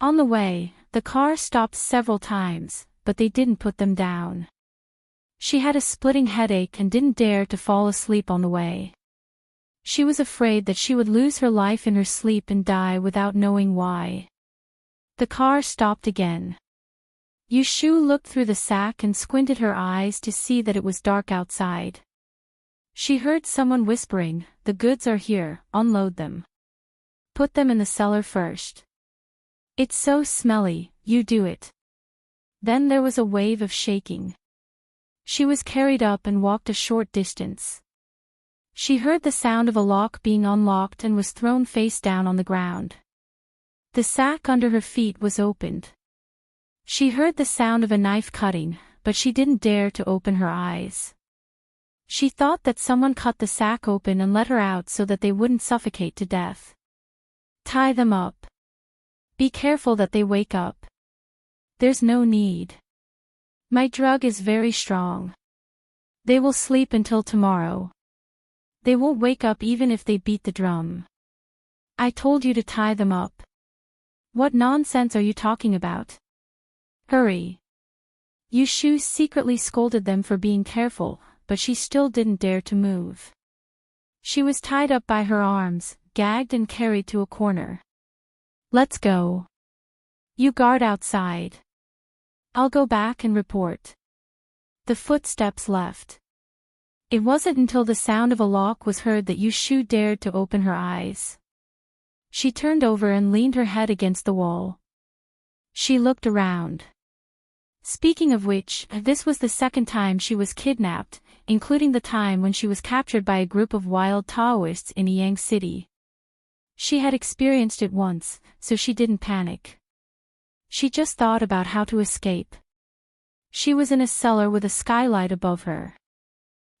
On the way, the car stopped several times, but they didn't put them down. She had a splitting headache and didn't dare to fall asleep on the way. She was afraid that she would lose her life in her sleep and die without knowing why. The car stopped again. Yushu looked through the sack and squinted her eyes to see that it was dark outside. She heard someone whispering, "The goods are here, unload them. Put them in the cellar first. It's so smelly, you do it." Then there was a wave of shaking. She was carried up and walked a short distance. She heard the sound of a lock being unlocked and was thrown face down on the ground. The sack under her feet was opened. She heard the sound of a knife cutting, but she didn't dare to open her eyes. She thought that someone cut the sack open and let her out so that they wouldn't suffocate to death. "Tie them up. Be careful that they wake up." "There's no need. My drug is very strong. They will sleep until tomorrow. They won't wake up even if they beat the drum. I told you to tie them up. What nonsense are you talking about? Hurry." Yushu secretly scolded them for being careful, but she still didn't dare to move. She was tied up by her arms, gagged and carried to a corner. "Let's go. You guard outside. I'll go back and report." The footsteps left. It wasn't until the sound of a lock was heard that Yushu dared to open her eyes. She turned over and leaned her head against the wall. She looked around. Speaking of which, this was the second time she was kidnapped, including the time when she was captured by a group of wild Taoists in Yang City. She had experienced it once, so she didn't panic. She just thought about how to escape. She was in a cellar with a skylight above her.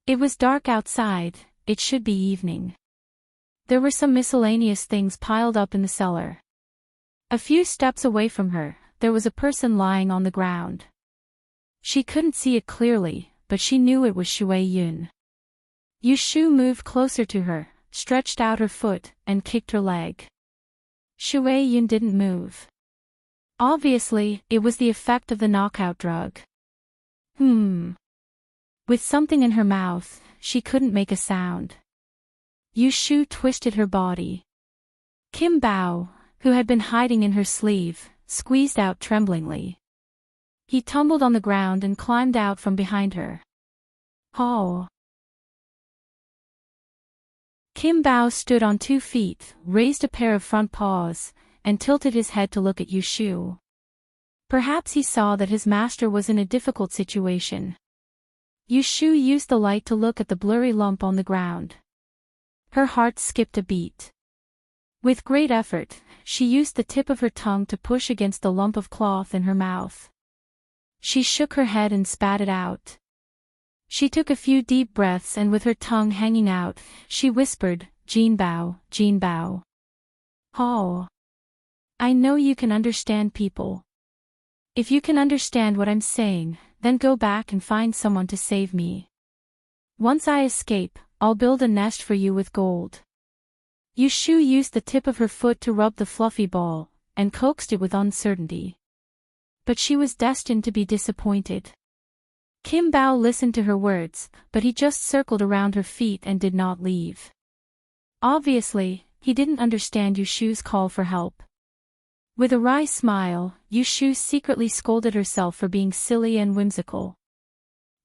It was dark outside, it should be evening. There were some miscellaneous things piled up in the cellar. A few steps away from her, there was a person lying on the ground. She couldn't see it clearly, but she knew it was Shui Yun. Yushu moved closer to her, stretched out her foot, and kicked her leg. Shui Yun didn't move. Obviously, it was the effect of the knockout drug. With something in her mouth, she couldn't make a sound. Yushu twisted her body. Kim Bao, who had been hiding in her sleeve, squeezed out tremblingly. He tumbled on the ground and climbed out from behind her. Oh! Kim Bao stood on 2 feet, raised a pair of front paws, and tilted his head to look at Yushu. Perhaps he saw that his master was in a difficult situation. Yushu used the light to look at the blurry lump on the ground. Her heart skipped a beat. With great effort, she used the tip of her tongue to push against the lump of cloth in her mouth. She shook her head and spat it out. She took a few deep breaths and with her tongue hanging out, she whispered, "Jin Bao, Jin Bao. Oh. I know you can understand people. If you can understand what I'm saying, then go back and find someone to save me. Once I escape, I'll build a nest for you with gold." Yushu used the tip of her foot to rub the fluffy ball, and coaxed it with uncertainty. But she was destined to be disappointed. Kim Bao listened to her words, but he just circled around her feet and did not leave. Obviously, he didn't understand Yushu's call for help. With a wry smile, Yushu secretly scolded herself for being silly and whimsical.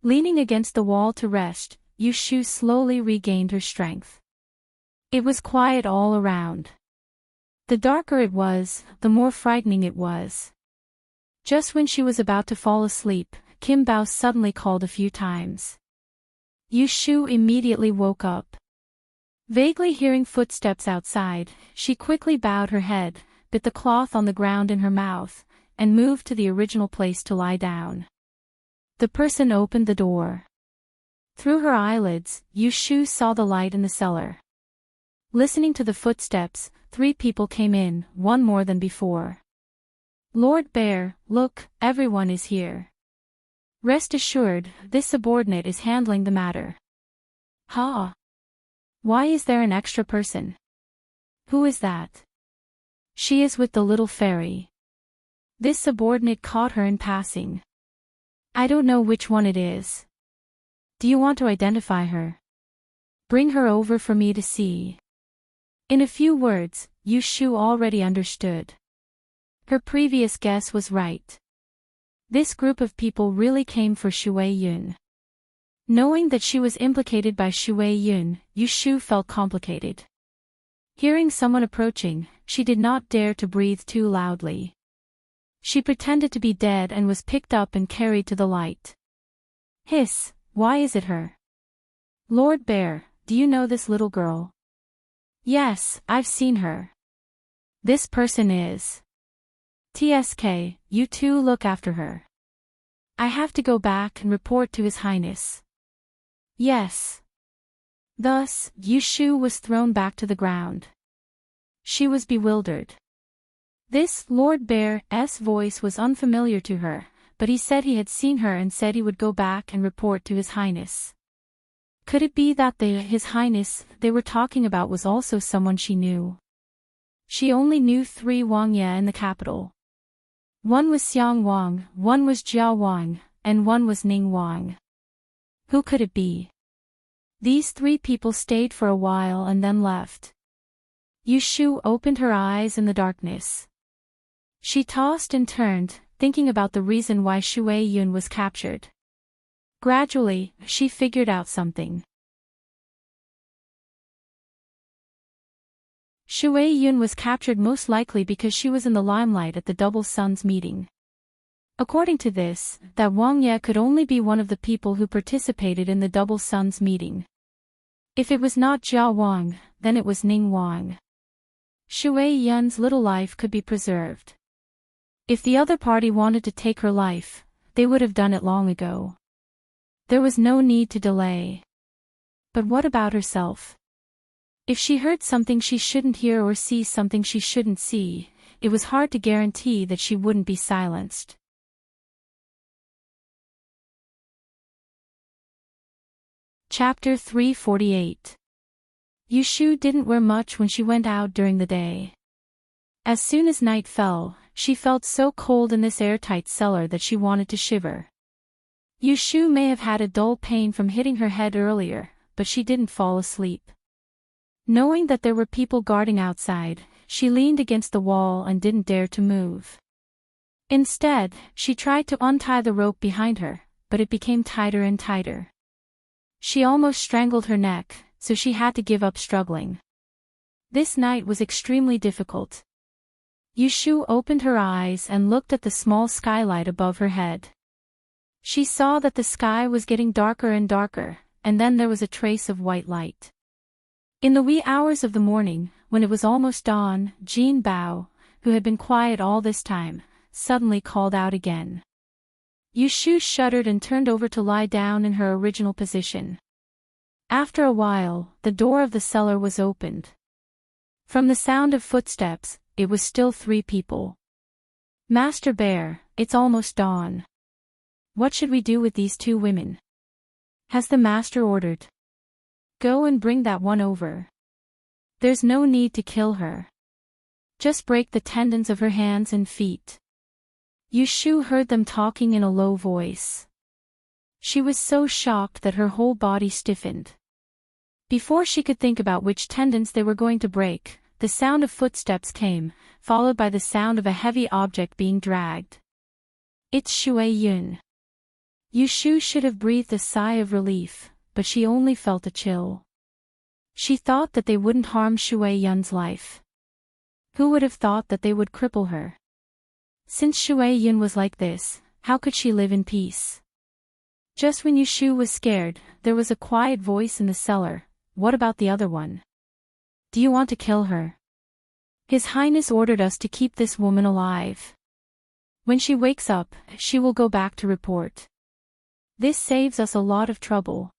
Leaning against the wall to rest, Yushu slowly regained her strength. It was quiet all around. The darker it was, the more frightening it was. Just when she was about to fall asleep, Kim Bao suddenly called a few times. Yushu immediately woke up. Vaguely hearing footsteps outside, she quickly bowed her head, bit the cloth on the ground in her mouth, and moved to the original place to lie down. The person opened the door. Through her eyelids, Yushu saw the light in the cellar. Listening to the footsteps, 3 people came in, one more than before. "Lord Bear, look, everyone is here. Rest assured, this subordinate is handling the matter." "Ha! Why is there an extra person? Who is that?" "She is with the little fairy." This subordinate caught her in passing. "I don't know which one it is. Do you want to identify her? Bring her over for me to see." In a few words, Yushu already understood. Her previous guess was right. This group of people really came for Shui Yun. Knowing that she was implicated by Shui Yun, Yushu felt complicated. Hearing someone approaching, she did not dare to breathe too loudly. She pretended to be dead and was picked up and carried to the light. "Hiss, why is it her?" "Lord Bear, do you know this little girl?" "Yes, I've seen her." "This person is TSK, you two look after her. I have to go back and report to His Highness." "Yes." Thus, Yushu was thrown back to the ground. She was bewildered. This Lord Bear's voice was unfamiliar to her, but he said he had seen her and said he would go back and report to His Highness. Could it be that His Highness they were talking about was also someone she knew? She only knew 3 Wang Ye in the capital. One was Xiang Wang, one was Jiao Wang, and one was Ning Wang. Who could it be? These 3 people stayed for a while and then left. Yushu opened her eyes in the darkness. She tossed and turned, thinking about the reason why Shui Yun was captured. Gradually, she figured out something. Shui Yun was captured most likely because she was in the limelight at the Double Suns meeting. According to this, that Wang Ye could only be one of the people who participated in the Double Suns meeting. If it was not Jiao Wang, then it was Ning Wang. Shui Yun's little life could be preserved. If the other party wanted to take her life, they would have done it long ago. There was no need to delay. But what about herself? If she heard something she shouldn't hear or see something she shouldn't see, it was hard to guarantee that she wouldn't be silenced. Chapter 348. Yushu didn't wear much when she went out during the day. As soon as night fell, she felt so cold in this airtight cellar that she wanted to shiver. Yushu may have had a dull pain from hitting her head earlier, but she didn't fall asleep. Knowing that there were people guarding outside, she leaned against the wall and didn't dare to move. Instead, she tried to untie the rope behind her, but it became tighter and tighter. She almost strangled her neck, so she had to give up struggling. This night was extremely difficult. Yushu opened her eyes and looked at the small skylight above her head. She saw that the sky was getting darker and darker, and then there was a trace of white light. In the wee hours of the morning, when it was almost dawn, Jean Bao, who had been quiet all this time, suddenly called out again. Yushu shuddered and turned over to lie down in her original position. After a while, the door of the cellar was opened. From the sound of footsteps, it was still 3 people. "Master Bear, it's almost dawn. What should we do with these 2 women? Has the master ordered? Go and bring that one over. There's no need to kill her. Just break the tendons of her hands and feet." Yushu heard them talking in a low voice. She was so shocked that her whole body stiffened. Before she could think about which tendons they were going to break, the sound of footsteps came, followed by the sound of a heavy object being dragged. "It's Shui Yun." Yushu should have breathed a sigh of relief, but she only felt a chill. She thought that they wouldn't harm Shui Yun's life. Who would have thought that they would cripple her? Since Shui Yun was like this, how could she live in peace? Just when Yushu was scared, there was a quiet voice in the cellar. "What about the other one? Do you want to kill her? His Highness ordered us to keep this woman alive. When she wakes up, she will go back to report. This saves us a lot of trouble.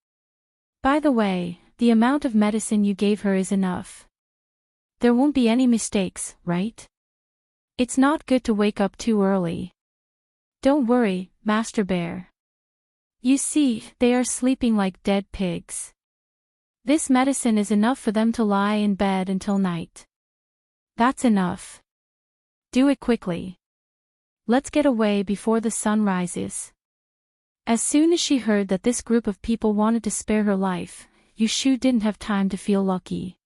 By the way, the amount of medicine you gave her is enough. There won't be any mistakes, right? It's not good to wake up too early. Don't worry, Master Bear. You see, they are sleeping like dead pigs. This medicine is enough for them to lie in bed until night. That's enough. Do it quickly. Let's get away before the sun rises." As soon as she heard that this group of people wanted to spare her life, Yushu didn't have time to feel lucky.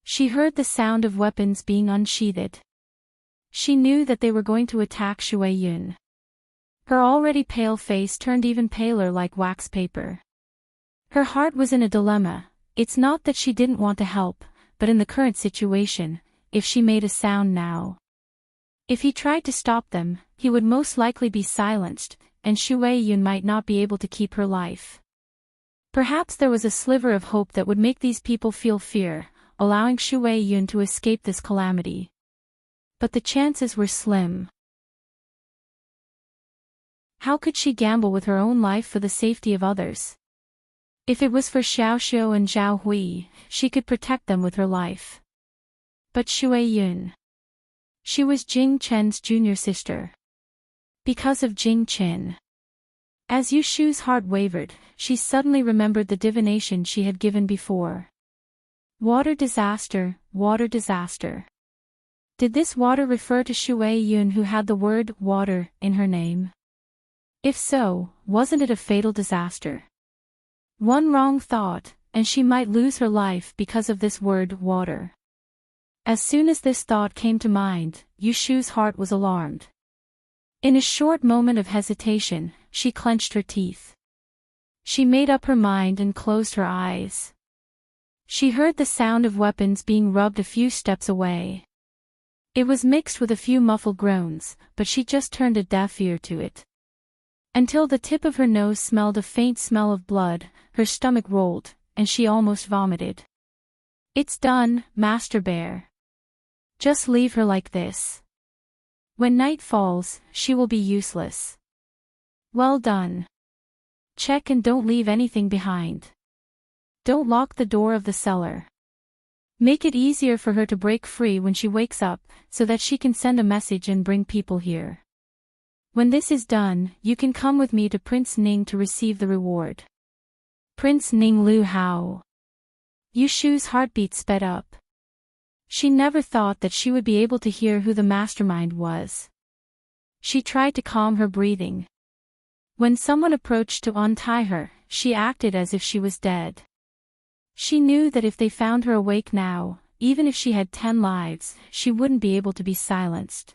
She heard the sound of weapons being unsheathed. She knew that they were going to attack Shui Yun. Her already pale face turned even paler like wax paper. Her heart was in a dilemma. It's not that she didn't want to help, but in the current situation, if she made a sound now. If he tried to stop them, he would most likely be silenced, and Shui Yun might not be able to keep her life. Perhaps there was a sliver of hope that would make these people feel fear, allowing Shui Yun to escape this calamity. But the chances were slim. How could she gamble with her own life for the safety of others? If it was for Xiao Xiu and Zhao Hui, she could protect them with her life. But Shui Yun. She was Jing Chen's junior sister. Because of Jing Chen. As Yushu's heart wavered, she suddenly remembered the divination she had given before. Water disaster, water disaster. Did this water refer to Shui Yun, who had the word water in her name? If so, wasn't it a fatal disaster? One wrong thought, and she might lose her life because of this word water. As soon as this thought came to mind, Yushu's heart was alarmed. In a short moment of hesitation, she clenched her teeth. She made up her mind and closed her eyes. She heard the sound of weapons being rubbed a few steps away. It was mixed with a few muffled groans, but she just turned a deaf ear to it. Until the tip of her nose smelled a faint smell of blood, her stomach rolled, and she almost vomited. "It's done, Master Bear. Just leave her like this. When night falls, she will be useless. Well done. Check and don't leave anything behind. Don't lock the door of the cellar. Make it easier for her to break free when she wakes up, so that she can send a message and bring people here. When this is done, you can come with me to Prince Ning to receive the reward." Prince Ning Lu Hao. Yushu's heartbeat sped up. She never thought that she would be able to hear who the mastermind was. She tried to calm her breathing. When someone approached to untie her, she acted as if she was dead. She knew that if they found her awake now, even if she had 10 lives, she wouldn't be able to be silenced.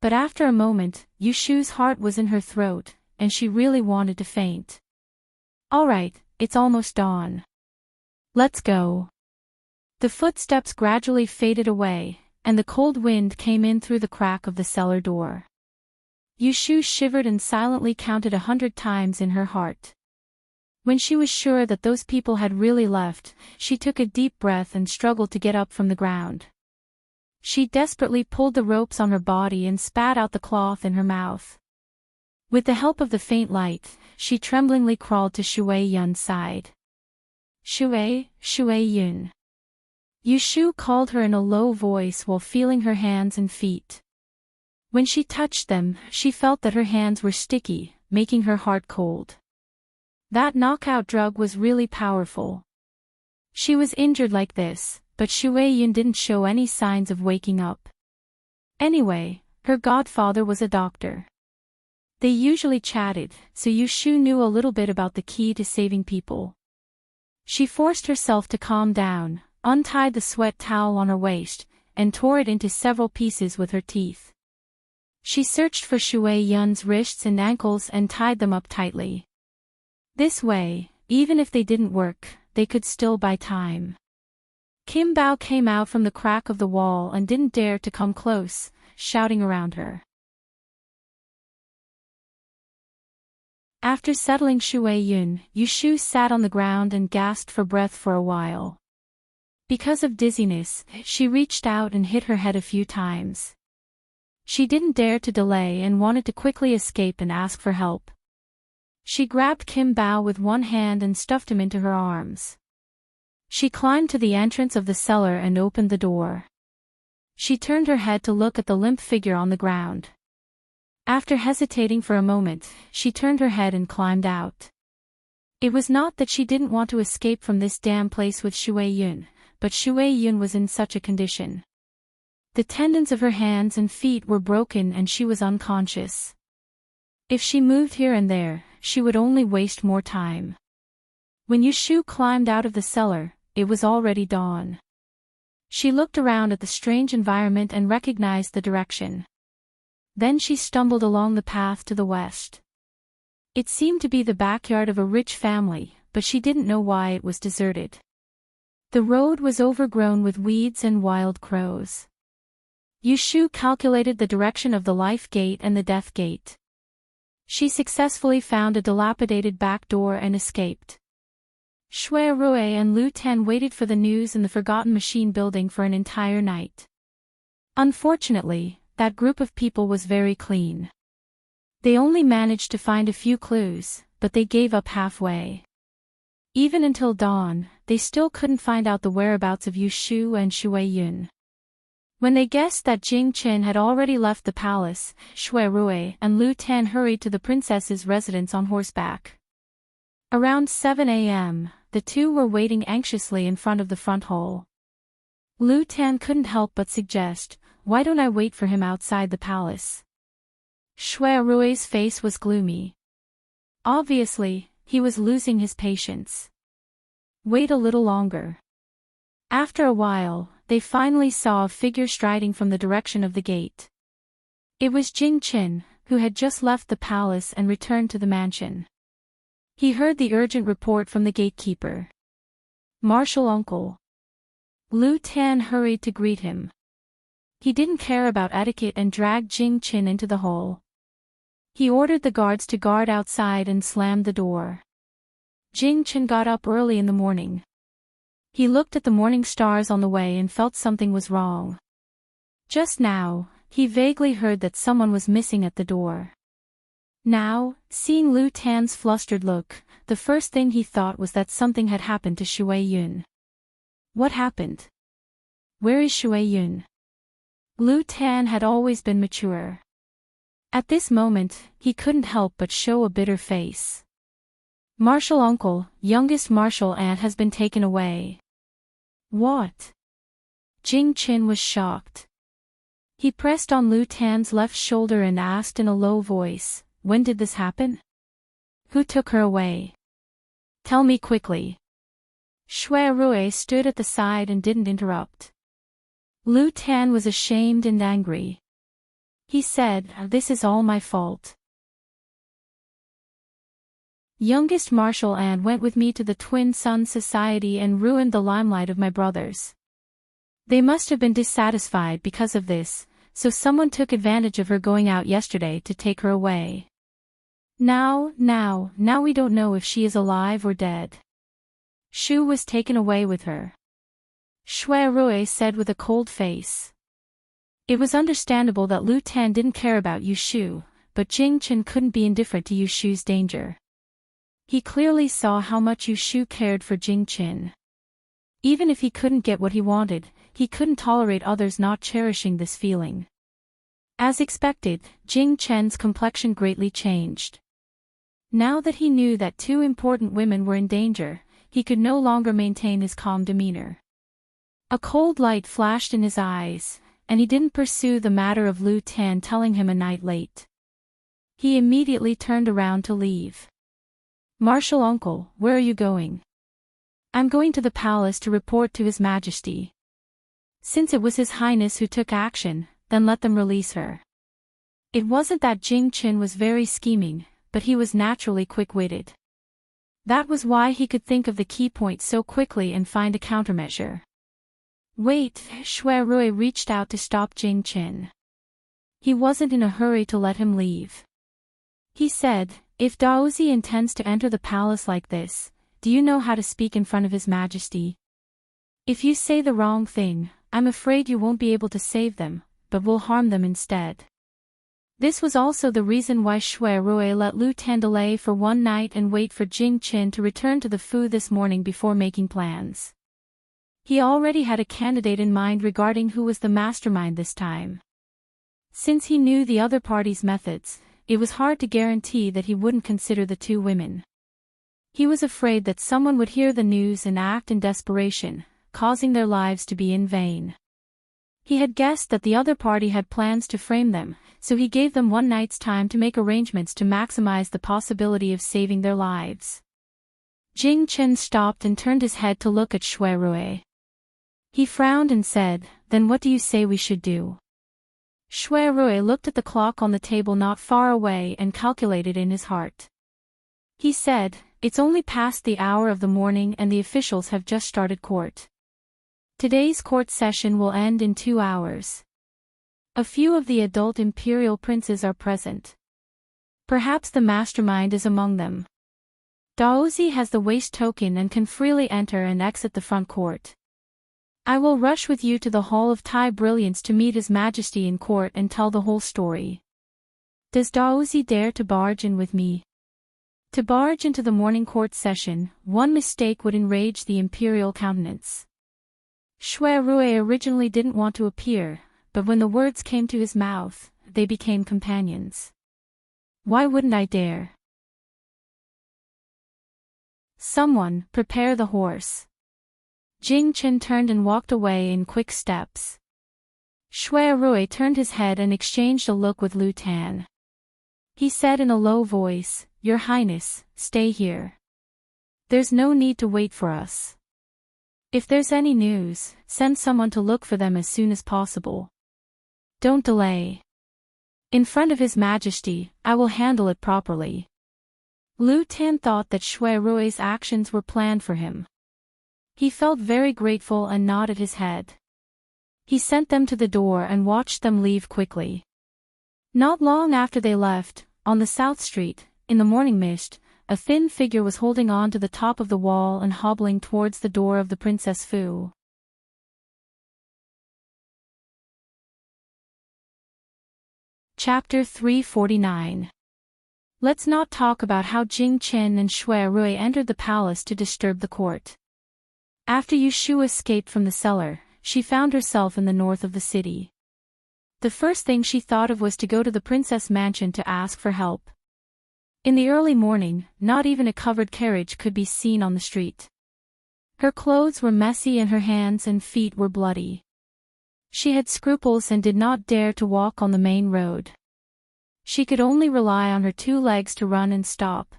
But after a moment, Yushu's heart was in her throat, and she really wanted to faint. All right, it's almost dawn. Let's go. The footsteps gradually faded away, and the cold wind came in through the crack of the cellar door. Yushu shivered and silently counted 100 times in her heart. When she was sure that those people had really left, she took a deep breath and struggled to get up from the ground. She desperately pulled the ropes on her body and spat out the cloth in her mouth. With the help of the faint light, she tremblingly crawled to Shui Yun's side. Shui Yun. Yushu called her in a low voice while feeling her hands and feet. When she touched them, she felt that her hands were sticky, making her heart cold. That knockout drug was really powerful. She was injured like this, but Shui Yun didn't show any signs of waking up. Anyway, her godfather was a doctor. They usually chatted, so Yushu knew a little bit about the key to saving people. She forced herself to calm down, untied the sweat towel on her waist, and tore it into several pieces with her teeth. She searched for Shui Yun's wrists and ankles and tied them up tightly. This way, even if they didn't work, they could still buy time. Kim Bao came out from the crack of the wall and didn't dare to come close, shouting around her. After settling Shui Yun, Yushu sat on the ground and gasped for breath for a while. Because of dizziness, she reached out and hit her head a few times. She didn't dare to delay and wanted to quickly escape and ask for help. She grabbed Kim Bao with one hand and stuffed him into her arms. She climbed to the entrance of the cellar and opened the door. She turned her head to look at the limp figure on the ground. After hesitating for a moment, she turned her head and climbed out. It was not that she didn't want to escape from this damn place with Shui Yun, but Shui Yun was in such a condition. The tendons of her hands and feet were broken and she was unconscious. If she moved here and there, she would only waste more time. When Yushu climbed out of the cellar, it was already dawn. She looked around at the strange environment and recognized the direction. Then she stumbled along the path to the west. It seemed to be the backyard of a rich family, but she didn't know why it was deserted. The road was overgrown with weeds and wild crows. Yushu calculated the direction of the life gate and the death gate. She successfully found a dilapidated back door and escaped. Shui Rui and Lu Ten waited for the news in the Forgotten Machine building for an entire night. Unfortunately, that group of people was very clean. They only managed to find a few clues, but they gave up halfway. Even until dawn, they still couldn't find out the whereabouts of Yushu and Shui Yun. When they guessed that Jing Qin had already left the palace, Shui Rui and Lu Ten hurried to the princess's residence on horseback. Around 7 a.m., the two were waiting anxiously in front of the front hall. Lu Ten couldn't help but suggest, "Why don't I wait for him outside the palace?" Shui Rui's face was gloomy. Obviously, he was losing his patience. Wait a little longer. After a while, they finally saw a figure striding from the direction of the gate. It was Jing Qin, who had just left the palace and returned to the mansion. He heard the urgent report from the gatekeeper. "Martial uncle." Lu Tan hurried to greet him. He didn't care about etiquette and dragged Jing Qin into the hall. He ordered the guards to guard outside and slammed the door. Jing Qin got up early in the morning. He looked at the morning stars on the way and felt something was wrong. Just now, he vaguely heard that someone was missing at the door. Now, seeing Lu Tan's flustered look, the first thing he thought was that something had happened to Shui Yun. What happened? Where is Shui Yun? Lu Tan had always been mature. At this moment, he couldn't help but show a bitter face. Martial uncle, youngest martial aunt has been taken away. What? Jing Qin was shocked. He pressed on Lu Tan's left shoulder and asked in a low voice, when did this happen? Who took her away? Tell me quickly. Shui Rui stood at the side and didn't interrupt. Lu Tan was ashamed and angry. He said, this is all my fault. Youngest martial aunt went with me to the Twin Sun Society and ruined the limelight of my brothers. They must have been dissatisfied because of this, so someone took advantage of her going out yesterday to take her away. Now we don't know if she is alive or dead. Shu was taken away with her. Shui Rui said with a cold face. It was understandable that Lu Tan didn't care about Yu Shu, but Jing Qin couldn't be indifferent to Yu Shu's danger. He clearly saw how much Yu Shu cared for Jing Qin. Even if he couldn't get what he wanted, he couldn't tolerate others not cherishing this feeling. As expected, Jing Chen's complexion greatly changed. Now that he knew that two important women were in danger, he could no longer maintain his calm demeanor. A cold light flashed in his eyes, and he didn't pursue the matter of Lu Tan telling him a night late. He immediately turned around to leave. Martial uncle, where are you going? I'm going to the palace to report to His Majesty. Since it was His Highness who took action, then let them release her. It wasn't that Jing Qin was very scheming, but he was naturally quick-witted. That was why he could think of the key point so quickly and find a countermeasure. Wait, Shui Rui reached out to stop Jing Qin. He wasn't in a hurry to let him leave. He said, if Daozi intends to enter the palace like this, do you know how to speak in front of His Majesty? If you say the wrong thing, I'm afraid you won't be able to save them, but will harm them instead. This was also the reason why Shui Rui let Lu Tan delay for one night and wait for Jing Qin to return to the Fu this morning before making plans. He already had a candidate in mind regarding who was the mastermind this time. Since he knew the other party's methods, it was hard to guarantee that he wouldn't consider the two women. He was afraid that someone would hear the news and act in desperation, causing their lives to be in vain. He had guessed that the other party had plans to frame them, so he gave them one night's time to make arrangements to maximize the possibility of saving their lives. Jing Qin stopped and turned his head to look at Shui Rui. He frowned and said, then what do you say we should do? Shui Rui looked at the clock on the table not far away and calculated in his heart. He said, it's only past the hour of the morning and the officials have just started court. Today's court session will end in 2 hours. A few of the adult imperial princes are present. Perhaps the mastermind is among them. Daozi has the waist token and can freely enter and exit the front court. I will rush with you to the Hall of Tai Brilliance to meet His Majesty in court and tell the whole story. Does Daozi dare to barge in with me? To barge into the morning court session, one mistake would enrage the imperial countenance. Shui Rui originally didn't want to appear, but when the words came to his mouth, they became companions. Why wouldn't I dare? Someone, prepare the horse. Jing Qin turned and walked away in quick steps. Shui Rui turned his head and exchanged a look with Lu Tan. He said in a low voice, Your Highness, stay here. There's no need to wait for us. If there's any news, send someone to look for them as soon as possible. Don't delay. In front of His Majesty, I will handle it properly. Lu Tan thought that Shui Rui's actions were planned for him. He felt very grateful and nodded his head. He sent them to the door and watched them leave quickly. Not long after they left, on the South Street, in the morning mist, a thin figure was holding on to the top of the wall and hobbling towards the door of the Princess Fu. Chapter 349. Let's not talk about how Jing Qin and Shui Rui entered the palace to disturb the court. After Yu Shu escaped from the cellar, she found herself in the north of the city. The first thing she thought of was to go to the princess mansion to ask for help. In the early morning, not even a covered carriage could be seen on the street. Her clothes were messy and her hands and feet were bloody. She had scruples and did not dare to walk on the main road. She could only rely on her 2 legs to run and stop.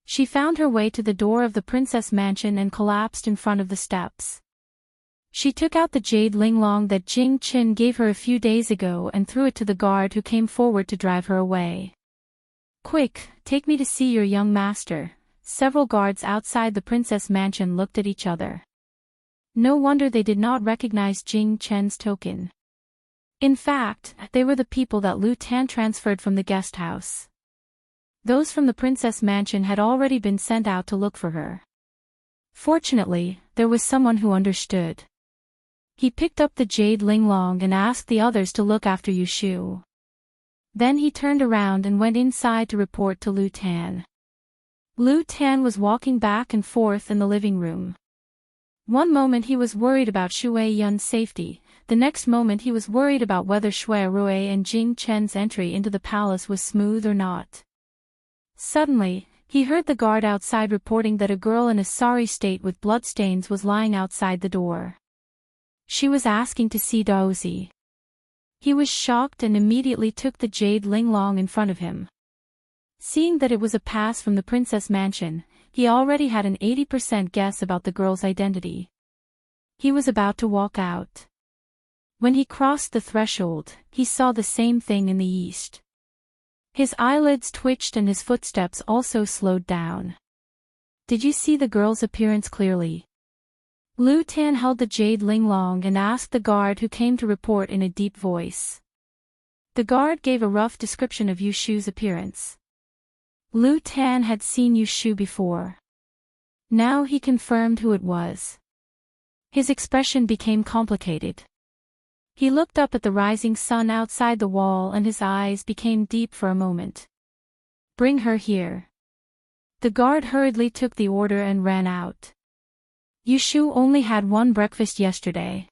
She found her way to the door of the princess mansion and collapsed in front of the steps. She took out the jade linglong that Jing Qin gave her a few days ago and threw it to the guard who came forward to drive her away. "Quick, take me to see your young master." Several guards outside the princess mansion looked at each other. No wonder they did not recognize Jing Chen's token. In fact, they were the people that Lu Tan transferred from the guest house. Those from the princess mansion had already been sent out to look for her. Fortunately, there was someone who understood. He picked up the jade linglong and asked the others to look after Yushu. Then he turned around and went inside to report to Lu Tan. Lu Tan was walking back and forth in the living room. One moment he was worried about Shui Yun's safety, the next moment he was worried about whether Shui Rui and Jing Chen's entry into the palace was smooth or not. Suddenly, he heard the guard outside reporting that a girl in a sorry state with bloodstains was lying outside the door. She was asking to see Daozi. He was shocked and immediately took the jade linglong in front of him. Seeing that it was a pass from the princess mansion, he already had an 80% guess about the girl's identity. He was about to walk out. When he crossed the threshold, he saw the same thing in the east. His eyelids twitched and his footsteps also slowed down. "Did you see the girl's appearance clearly?" Lu Tan held the jade linglong and asked the guard who came to report in a deep voice. The guard gave a rough description of Yushu's appearance. Lu Tan had seen Yushu before. Now he confirmed who it was. His expression became complicated. He looked up at the rising sun outside the wall and his eyes became deep for a moment. "Bring her here." The guard hurriedly took the order and ran out. Yushu only had one breakfast yesterday.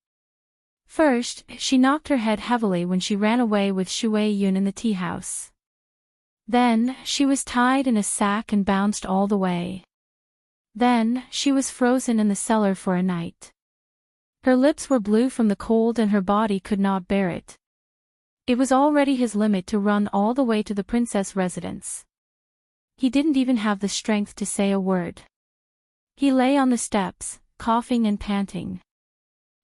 First, she knocked her head heavily when she ran away with Shui Yun in the tea house. Then, she was tied in a sack and bounced all the way. Then, she was frozen in the cellar for a night. Her lips were blue from the cold and her body could not bear it. It was already his limit to run all the way to the princess residence. He didn't even have the strength to say a word. He lay on the steps, coughing and panting.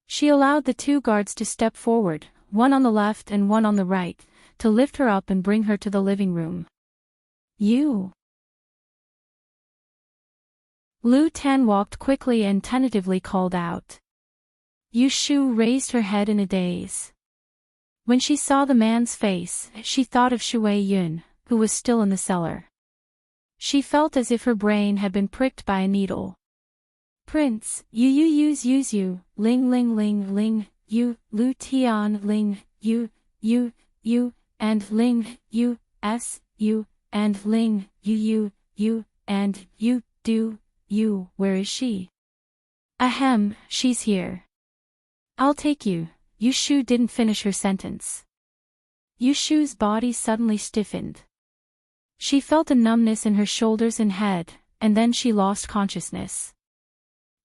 She allowed the 2 guards to step forward, one on the left and one on the right, to lift her up and bring her to the living room. "You." Lu Tan walked quickly and tentatively called out. Yushu raised her head in a daze. When she saw the man's face, she thought of Shui Yun, who was still in the cellar. She felt as if her brain had been pricked by a needle. "Prince, use you, ling, you, Lu Tian, ling, you, and ling, you, and ling, you, and you, do, you, where is she?" "Ahem, she's here." "I'll take you." Yushu didn't finish her sentence. Yushu's body suddenly stiffened. She felt a numbness in her shoulders and head, and then she lost consciousness.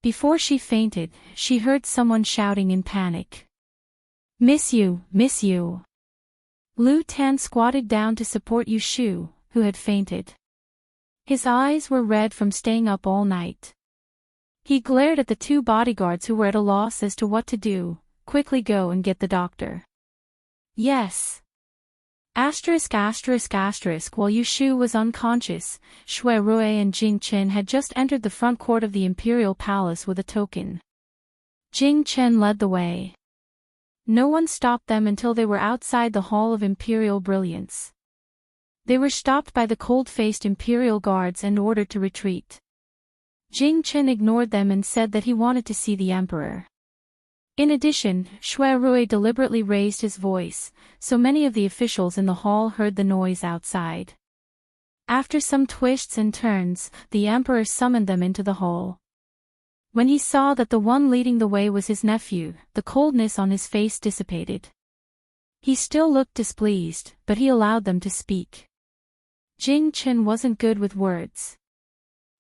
Before she fainted, she heard someone shouting in panic. Miss you, miss you." Lu Tan squatted down to support Yushu, who had fainted. His eyes were red from staying up all night. He glared at the 2 bodyguards who were at a loss as to what to do. "Quickly go and get the doctor." "Yes." While Yushu was unconscious, Shui Rui and Jing Chen had just entered the front court of the imperial palace with a token. Jing Chen led the way. No one stopped them until they were outside the Hall of Imperial Brilliance. They were stopped by the cold-faced imperial guards and ordered to retreat. Jing Chen ignored them and said that he wanted to see the emperor. In addition, Shui Rui deliberately raised his voice, so many of the officials in the hall heard the noise outside. After some twists and turns, the emperor summoned them into the hall. When he saw that the one leading the way was his nephew, the coldness on his face dissipated. He still looked displeased, but he allowed them to speak. Jing Chen wasn't good with words.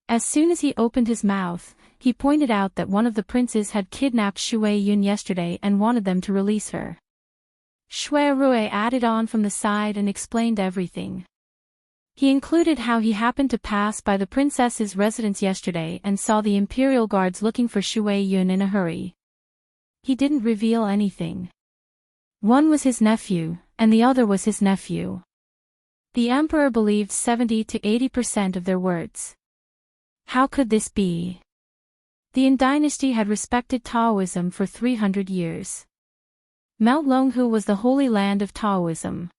As soon as he opened his mouth, he pointed out that one of the princes had kidnapped Shui Yun yesterday and wanted them to release her. Shui Rui added on from the side and explained everything. He included how he happened to pass by the princess's residence yesterday and saw the imperial guards looking for Shui Yun in a hurry. He didn't reveal anything. One was his nephew, and the other was his nephew. The emperor believed 70 to 80% of their words. How could this be? The Yin dynasty had respected Taoism for 300 years. Mount Longhu was the holy land of Taoism.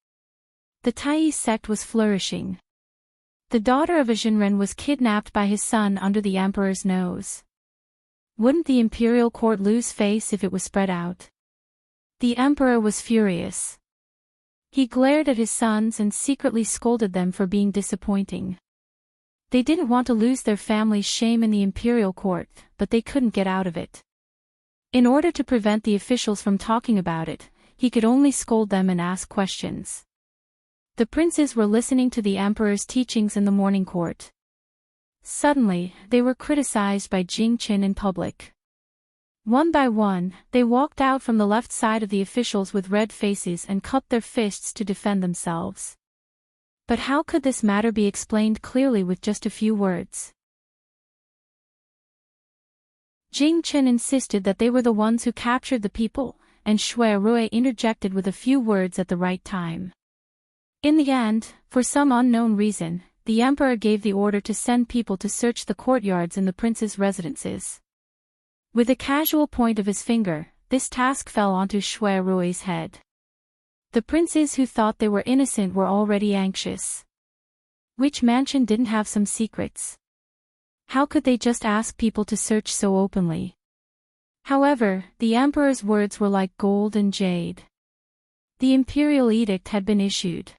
The Tai sect was flourishing. The daughter of a Jinren was kidnapped by his son under the emperor's nose. Wouldn't the imperial court lose face if it was spread out? The emperor was furious. He glared at his sons and secretly scolded them for being disappointing. They didn't want to lose their family's shame in the imperial court, but they couldn't get out of it. In order to prevent the officials from talking about it, he could only scold them and ask questions. The princes were listening to the emperor's teachings in the morning court. Suddenly, they were criticized by Jing Chen in public. One by one, they walked out from the left side of the officials with red faces and cut their fists to defend themselves. But how could this matter be explained clearly with just a few words? Jing Chen insisted that they were the ones who captured the people, and Shui Rui interjected with a few words at the right time. In the end, for some unknown reason, the emperor gave the order to send people to search the courtyards in the prince's residences. With a casual point of his finger, this task fell onto Shui Rui's head. The princes who thought they were innocent were already anxious. Which mansion didn't have some secrets? How could they just ask people to search so openly? However, the emperor's words were like gold and jade. The imperial edict had been issued.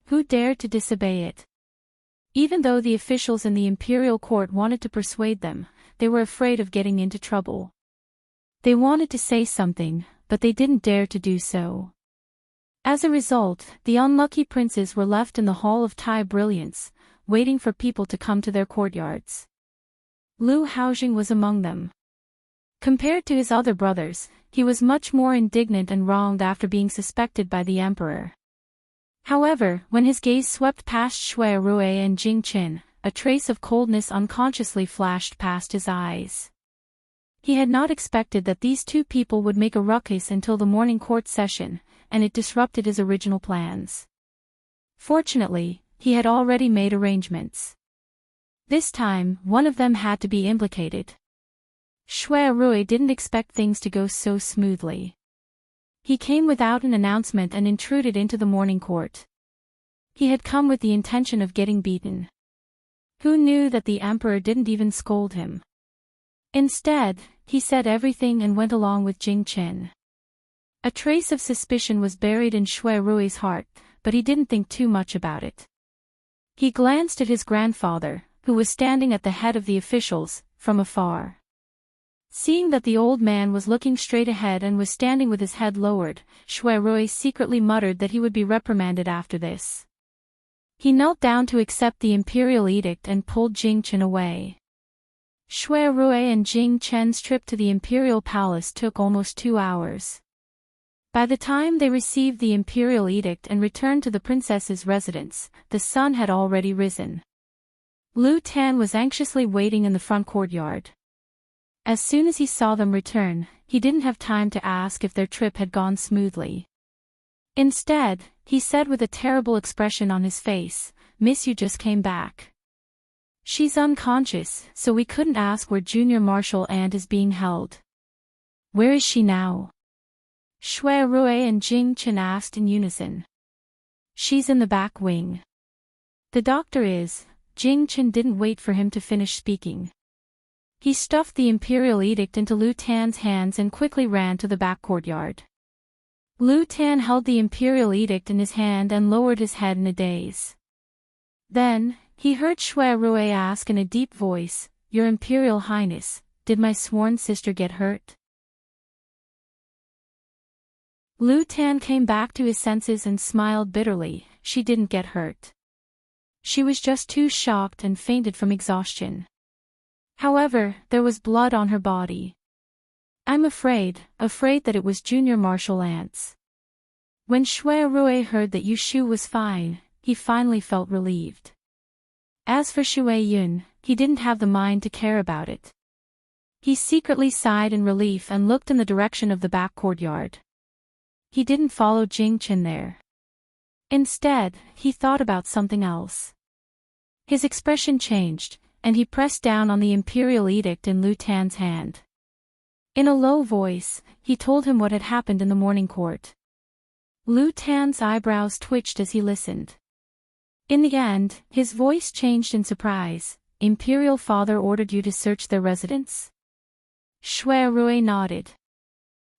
Who dared to disobey it? Even though the officials in the imperial court wanted to persuade them, they were afraid of getting into trouble. They wanted to say something, but they didn't dare to do so. As a result, the unlucky princes were left in the Hall of Tai Brilliance, waiting for people to come to their courtyards. Lu Haojing was among them. Compared to his other brothers, he was much more indignant and wronged after being suspected by the emperor. However, when his gaze swept past Shui Rui and Jing Chen, a trace of coldness unconsciously flashed past his eyes. He had not expected that these two people would make a ruckus until the morning court session, and it disrupted his original plans. Fortunately, he had already made arrangements. This time, one of them had to be implicated. Shui Rui didn't expect things to go so smoothly. He came without an announcement and intruded into the morning court. He had come with the intention of getting beaten. Who knew that the emperor didn't even scold him? Instead, he said everything and went along with Jing Chen. A trace of suspicion was buried in Shui Rui's heart, but he didn't think too much about it. He glanced at his grandfather, who was standing at the head of the officials, from afar. Seeing that the old man was looking straight ahead and was standing with his head lowered, Shui Rui secretly muttered that he would be reprimanded after this. He knelt down to accept the imperial edict and pulled Jing Chen away. Shui Rui and Jing Chen's trip to the imperial palace took almost 2 hours. By the time they received the imperial edict and returned to the princess's residence, the sun had already risen. Lu Tan was anxiously waiting in the front courtyard. As soon as he saw them return, he didn't have time to ask if their trip had gone smoothly. Instead, he said with a terrible expression on his face, "Miss, you just came back. She's unconscious, so we couldn't ask where Junior Marshal Ant is being held. Where is she now?" Shui Rui and Jing Chen asked in unison. "She's in the back wing." "The doctor is." Jing Chen didn't wait for him to finish speaking. He stuffed the imperial edict into Lu Tan's hands and quickly ran to the back courtyard. Lu Tan held the imperial edict in his hand and lowered his head in a daze. Then, he heard Shui Rui ask in a deep voice, "Your Imperial Highness, did my sworn sister get hurt?" Lu Tan came back to his senses and smiled bitterly. "She didn't get hurt. she was just too shocked and fainted from exhaustion. However, there was blood on her body. I'm afraid that it was Junior Martial Ants. When Shui Rui heard that Yushu was fine, he finally felt relieved. As for Shui Yun, he didn't have the mind to care about it. He secretly sighed in relief and looked in the direction of the back courtyard. He didn't follow Jing Chen there. Instead, he thought about something else. His expression changed, and he pressed down on the imperial edict in Lu Tan's hand. In a low voice, he told him what had happened in the morning court. Lu Tan's eyebrows twitched as he listened. In the end, his voice changed in surprise. Imperial Father ordered you to search their residence? Shui Rui nodded.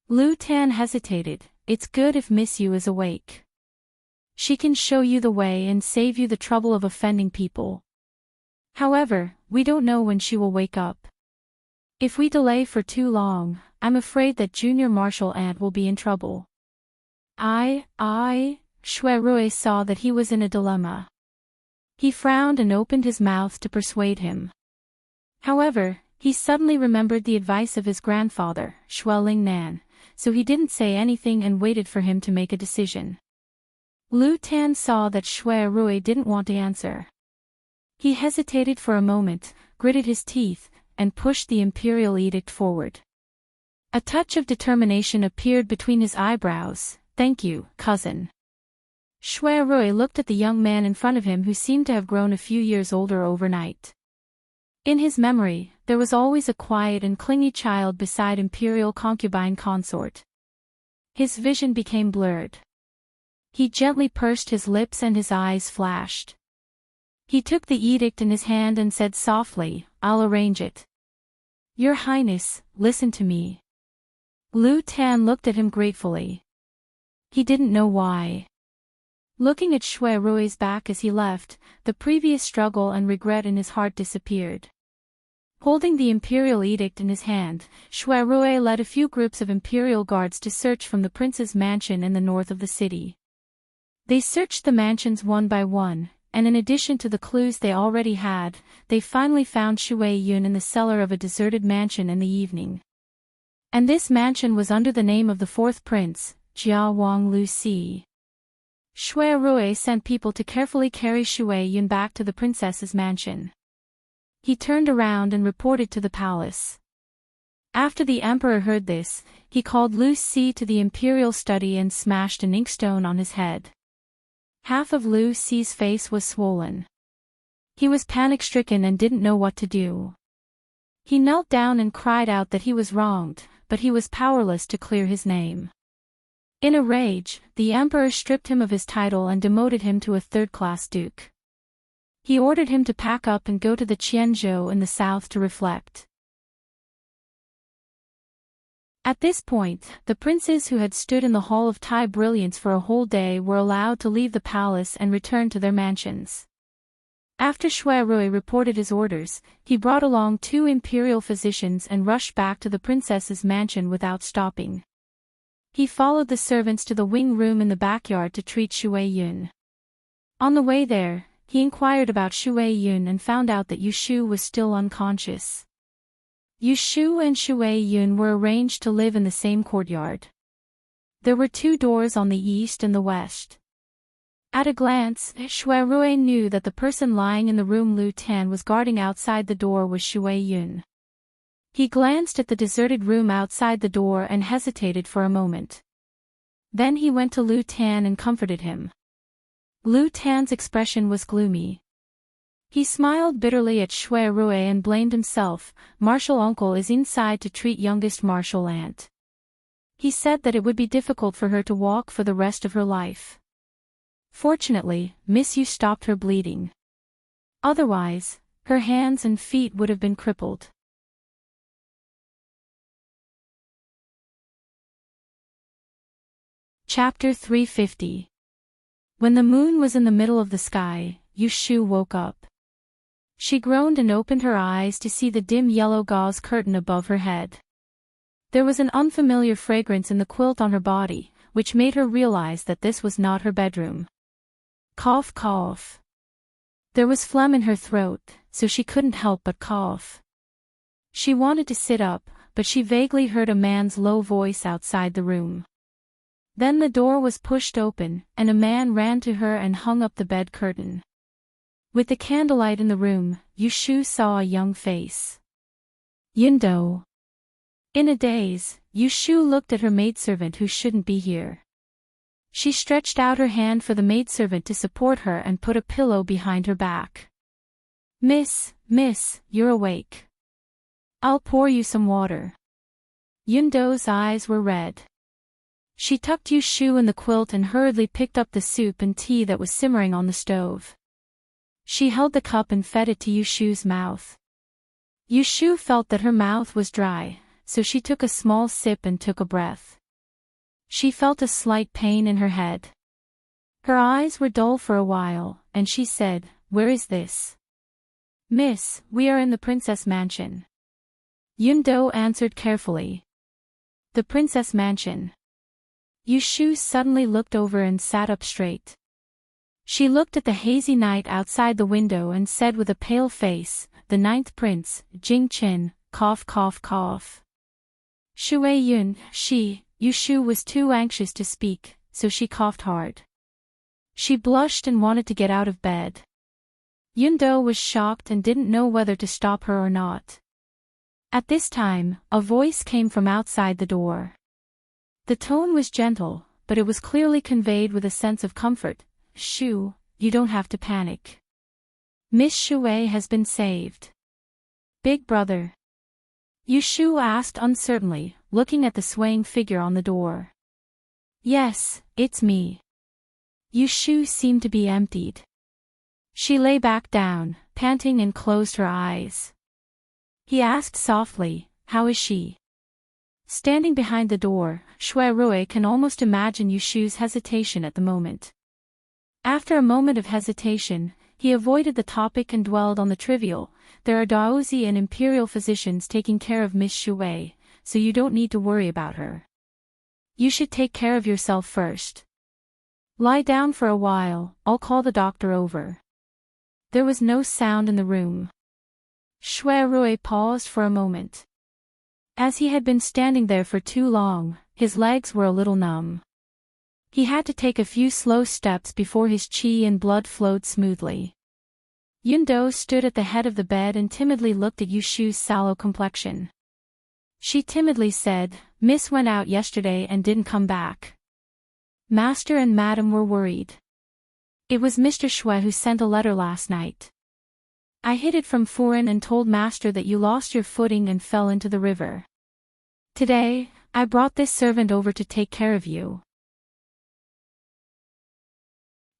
Lu Tan hesitated. It's good if Miss Yu is awake. She can show you the way and save you the trouble of offending people. However, we don't know when she will wake up. If we delay for too long, I'm afraid that Junior Martial Ant will be in trouble. Shui Rui saw that he was in a dilemma. He frowned and opened his mouth to persuade him. However, he suddenly remembered the advice of his grandfather, Shui Lingnan, so he didn't say anything and waited for him to make a decision. Lu Tan saw that Shui Rui didn't want to answer. He hesitated for a moment, gritted his teeth, and pushed the imperial edict forward. A touch of determination appeared between his eyebrows. Thank you, cousin. Shui Rui looked at the young man in front of him who seemed to have grown a few years older overnight. In his memory, there was always a quiet and clingy child beside imperial concubine consort. His vision became blurred. He gently pursed his lips and his eyes flashed. He took the edict in his hand and said softly, I'll arrange it. Your Highness, listen to me. Lu Tan looked at him gratefully. He didn't know why. Looking at Shui Rui's back as he left, the previous struggle and regret in his heart disappeared. Holding the imperial edict in his hand, Shui Rui led a few groups of imperial guards to search from the prince's mansion in the north of the city. They searched the mansions one by one, and in addition to the clues they already had, they finally found Shui Yun in the cellar of a deserted mansion in the evening. And this mansion was under the name of the fourth prince, Jia Wang Lu Si. Shui Rui sent people to carefully carry Shui Yun back to the princess's mansion. He turned around and reported to the palace. After the emperor heard this, he called Lu Si to the imperial study and smashed an inkstone on his head. Half of Lu Si's face was swollen. He was panic-stricken and didn't know what to do. He knelt down and cried out that he was wronged, but he was powerless to clear his name. In a rage, the emperor stripped him of his title and demoted him to a third-class duke. He ordered him to pack up and go to the Qianzhou in the south to reflect. At this point, the princes who had stood in the Hall of Tai Brilliance for a whole day were allowed to leave the palace and return to their mansions. After Shui Rui reported his orders, he brought along 2 imperial physicians and rushed back to the princess's mansion without stopping. He followed the servants to the wing room in the backyard to treat Shui Yun. On the way there, he inquired about Shui Yun and found out that Yushu was still unconscious. Yushu and Shui Yun were arranged to live in the same courtyard. There were 2 doors on the east and the west. At a glance, Shui Rui knew that the person lying in the room Lu Tan was guarding outside the door was Shui Yun. He glanced at the deserted room outside the door and hesitated for a moment. Then he went to Lu Tan and comforted him. Lu Tan's expression was gloomy. He smiled bitterly at Shui Rui and blamed himself. Martial uncle is inside to treat youngest martial aunt. He said that it would be difficult for her to walk for the rest of her life. Fortunately, Miss Yu stopped her bleeding. Otherwise, her hands and feet would have been crippled. Chapter 350. When the moon was in the middle of the sky, Yushu woke up. She groaned and opened her eyes to see the dim yellow gauze curtain above her head. There was an unfamiliar fragrance in the quilt on her body, which made her realize that this was not her bedroom. Cough cough. There was phlegm in her throat, so she couldn't help but cough. She wanted to sit up, but she vaguely heard a man's low voice outside the room. Then the door was pushed open, and a man ran to her and hung up the bed curtain. With the candlelight in the room, Yushu saw a young face. Yundo. In a daze, Yushu looked at her maidservant who shouldn't be here. She stretched out her hand for the maidservant to support her and put a pillow behind her back. Miss, you're awake. I'll pour you some water. Yundo's eyes were red. She tucked Yushu in the quilt and hurriedly picked up the soup and tea that was simmering on the stove. She held the cup and fed it to Yushu's mouth. Yushu felt that her mouth was dry, so she took a small sip and took a breath. She felt a slight pain in her head. Her eyes were dull for a while, and she said, "Where is this?" "Miss, we are in the princess mansion." Yundo answered carefully. The princess mansion. Yushu suddenly looked over and sat up straight. She looked at the hazy night outside the window and said with a pale face, "The ninth prince, Jing Qin, cough cough cough." Shui Yun, Yushu was too anxious to speak, so she coughed hard. She blushed and wanted to get out of bed. Yundo was shocked and didn't know whether to stop her or not. At this time, a voice came from outside the door. The tone was gentle, but it was clearly conveyed with a sense of comfort. "Shu, you don't have to panic. Miss Shui has been saved." "Big brother?" Yushu asked uncertainly, looking at the swaying figure on the door. "Yes, it's me." Yushu seemed to be emptied. She lay back down, panting, and closed her eyes. He asked softly, "How is she?" Standing behind the door, Shui Rui can almost imagine Yushu's hesitation at the moment. After a moment of hesitation, he avoided the topic and dwelled on the trivial. "There are Daozi and imperial physicians taking care of Miss Shui, so you don't need to worry about her. You should take care of yourself first. Lie down for a while, I'll call the doctor over." There was no sound in the room. Shui Rui paused for a moment. As he had been standing there for too long, his legs were a little numb. He had to take a few slow steps before his qi and blood flowed smoothly. Yundo stood at the head of the bed and timidly looked at Yushu's sallow complexion. She timidly said, "Miss went out yesterday and didn't come back." Master and Madam were worried. "It was Mr. Shui who sent a letter last night. I hid it from Furin and told Master that you lost your footing and fell into the river. Today, I brought this servant over to take care of you."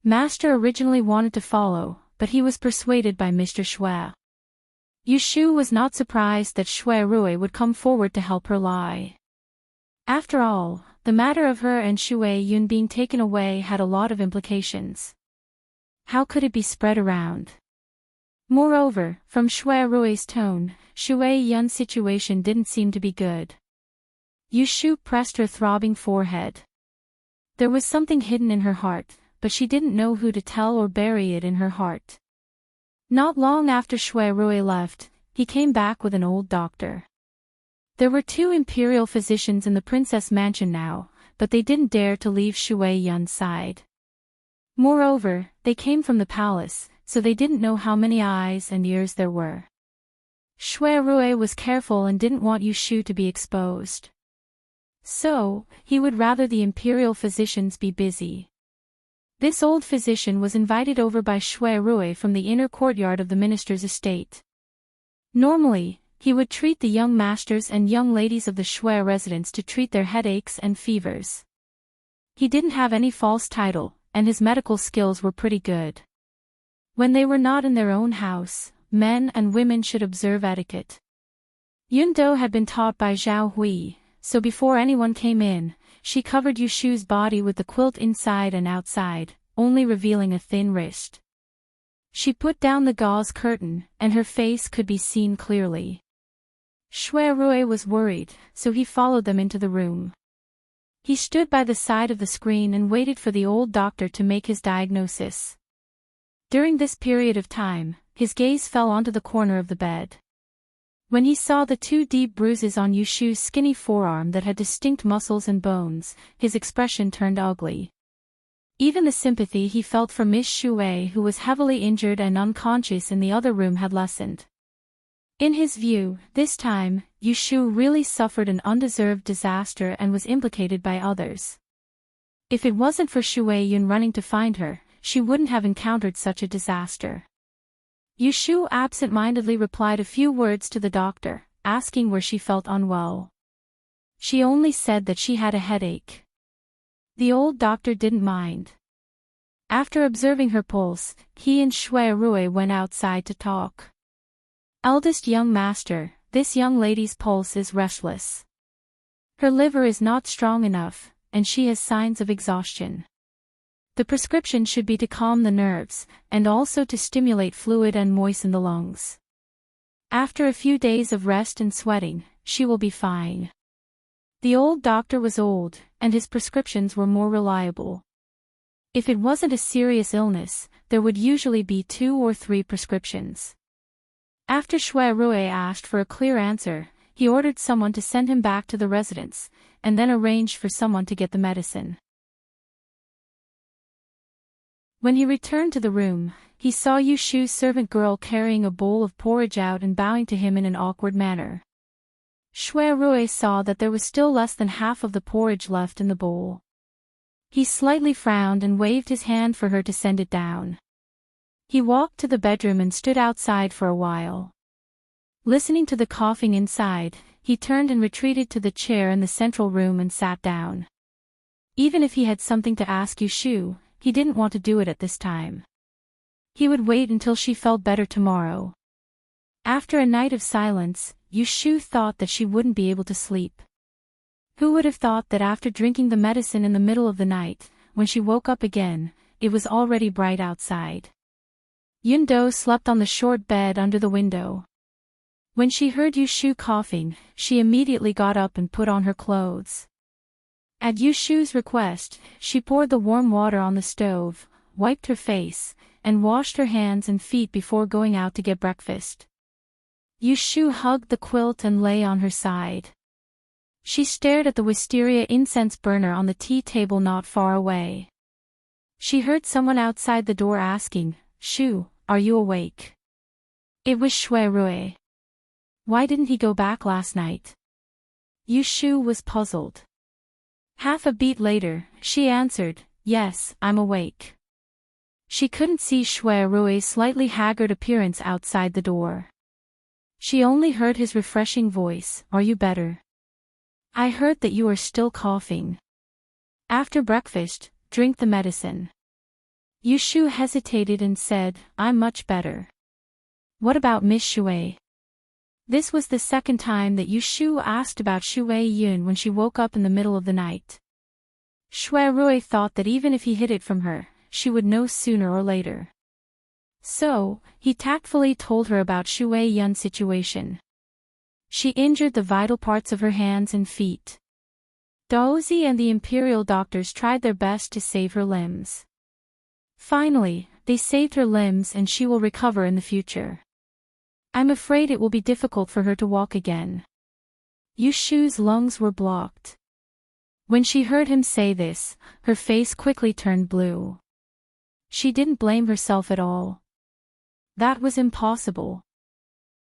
Master originally wanted to follow, but he was persuaded by Mr. Shui. Yushu was not surprised that Shui Rui would come forward to help her lie. After all, the matter of her and Shui Yun being taken away had a lot of implications. How could it be spread around? Moreover, from Shui Rui's tone, Shui Yun's situation didn't seem to be good. Yushu pressed her throbbing forehead. There was something hidden in her heart, but she didn't know who to tell or bury it in her heart. Not long after Shui Rui left, he came back with an old doctor. There were 2 imperial physicians in the princess mansion now, but they didn't dare to leave Shui Yun's side. Moreover, they came from the palace, so they didn't know how many eyes and ears there were. Shui Rui was careful and didn't want Yushu to be exposed. So, he would rather the imperial physicians be busy. This old physician was invited over by Shui Rui from the inner courtyard of the minister's estate. Normally, he would treat the young masters and young ladies of the Shui residence to treat their headaches and fevers. He didn't have any false title, and his medical skills were pretty good. When they were not in their own house, men and women should observe etiquette. Yundo had been taught by Zhao Hui, so before anyone came in, she covered Yushu's body with the quilt inside and outside, only revealing a thin wrist. She put down the gauze curtain, and her face could be seen clearly. Shui Rui was worried, so he followed them into the room. He stood by the side of the screen and waited for the old doctor to make his diagnosis. During this period of time, his gaze fell onto the corner of the bed. When he saw the two deep bruises on Yushu's skinny forearm that had distinct muscles and bones, his expression turned ugly. Even the sympathy he felt for Miss Shui, who was heavily injured and unconscious in the other room, had lessened. In his view, this time, Yushu really suffered an undeserved disaster and was implicated by others. If it wasn't for Shui Yun running to find her, she wouldn't have encountered such a disaster. Yushu absent-mindedly replied a few words to the doctor, asking where she felt unwell. She only said that she had a headache. The old doctor didn't mind. After observing her pulse, he and Shui Rui went outside to talk. Eldest young master, this young lady's pulse is restless. Her liver is not strong enough, and she has signs of exhaustion. The prescription should be to calm the nerves, and also to stimulate fluid and moisten the lungs. After a few days of rest and sweating, she will be fine. The old doctor was old, and his prescriptions were more reliable. If it wasn't a serious illness, there would usually be 2 or 3 prescriptions. After Shui Rui asked for a clear answer, he ordered someone to send him back to the residence, and then arranged for someone to get the medicine. When he returned to the room, he saw Yushu's servant girl carrying a bowl of porridge out and bowing to him in an awkward manner. Shui Rui saw that there was still less than half of the porridge left in the bowl. He slightly frowned and waved his hand for her to send it down. He walked to the bedroom and stood outside for a while. Listening to the coughing inside, he turned and retreated to the chair in the central room and sat down. Even if he had something to ask Yushu, he didn't want to do it at this time. He would wait until she felt better tomorrow. After a night of silence, Yushu thought that she wouldn't be able to sleep. Who would have thought that after drinking the medicine in the middle of the night, when she woke up again, it was already bright outside. Yundo slept on the short bed under the window. When she heard Yushu coughing, she immediately got up and put on her clothes. At Yushu's request, she poured the warm water on the stove, wiped her face, and washed her hands and feet before going out to get breakfast. Yushu hugged the quilt and lay on her side. She stared at the wisteria incense burner on the tea table not far away. She heard someone outside the door asking, "Shu, are you awake?" It was Shui Rui. Why didn't he go back last night? Yushu was puzzled. Half a beat later, she answered, "Yes, I'm awake." She couldn't see Shui Rui's slightly haggard appearance outside the door. She only heard his refreshing voice, "Are you better? I heard that you are still coughing. After breakfast, drink the medicine." Yushu hesitated and said, "I'm much better." "What about Miss Shui?" This was the second time that Yushu asked about Shui Yun when she woke up in the middle of the night. Shui Rui thought that even if he hid it from her, she would know sooner or later. So, he tactfully told her about Shui Yun's situation. She injured the vital parts of her hands and feet. Daozi and the imperial doctors tried their best to save her limbs. Finally, they saved her limbs and she will recover in the future. I'm afraid it will be difficult for her to walk again. Yushu's lungs were blocked. When she heard him say this, her face quickly turned blue. She didn't blame herself at all. That was impossible.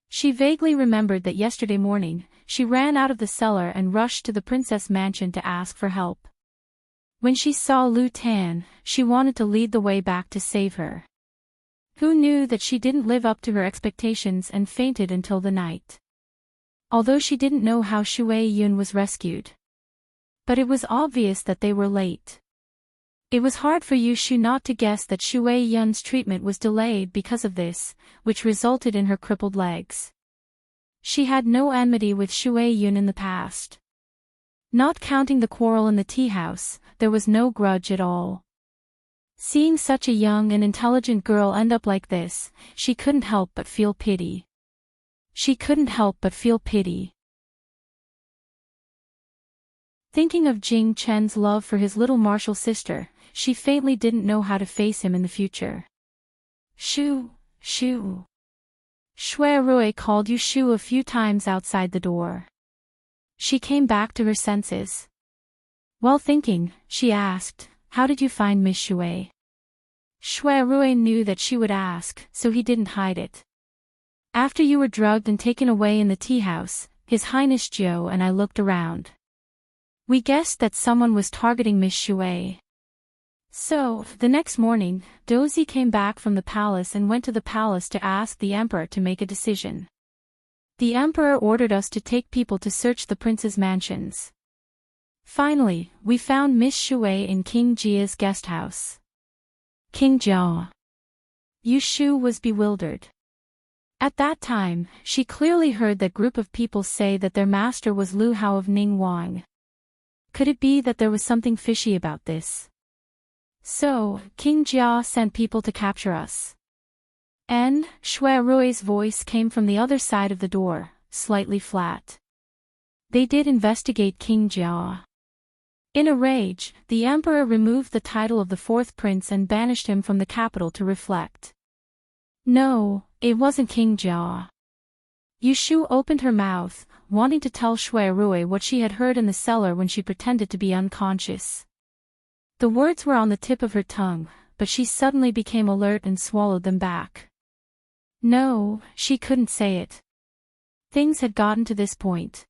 She vaguely remembered that yesterday morning, she ran out of the cellar and rushed to the princess mansion to ask for help. When she saw Lu Tan, she wanted to lead the way back to save her. Who knew that she didn't live up to her expectations and fainted until the night? Although she didn't know how Shui Yun was rescued. But it was obvious that they were late. It was hard for Yushu not to guess that Shui Yun's treatment was delayed because of this, which resulted in her crippled legs. She had no enmity with Shui Yun in the past. Not counting the quarrel in the tea house, there was no grudge at all. Seeing such a young and intelligent girl end up like this, she couldn't help but feel pity. Thinking of Jing Chen's love for his little martial sister, she faintly didn't know how to face him in the future. Shu, Shu. Shui Rui called Yu Shu a few times outside the door. She came back to her senses. While thinking, she asked, "How did you find Miss Shui?" Shui Rui knew that she would ask, so he didn't hide it. "After you were drugged and taken away in the tea house, His Highness Zhou and I looked around. We guessed that someone was targeting Miss Shui. So, the next morning, Dozy came back from the palace and went to the palace to ask the emperor to make a decision. The emperor ordered us to take people to search the prince's mansions. Finally, we found Miss Shui in King Jia's guest house." King Jia. Yu Shu was bewildered. At that time, she clearly heard that group of people say that their master was Lu Hao of Ningguang. Could it be that there was something fishy about this? So, King Jia sent people to capture us. And Shui Rui's voice came from the other side of the door, slightly flat. They did investigate King Jia. In a rage, the emperor removed the title of the fourth prince and banished him from the capital to reflect. No, it wasn't King Jia. Yu Shu opened her mouth, wanting to tell Shui Rui what she had heard in the cellar when she pretended to be unconscious. The words were on the tip of her tongue, but she suddenly became alert and swallowed them back. No, she couldn't say it. Things had gotten to this point.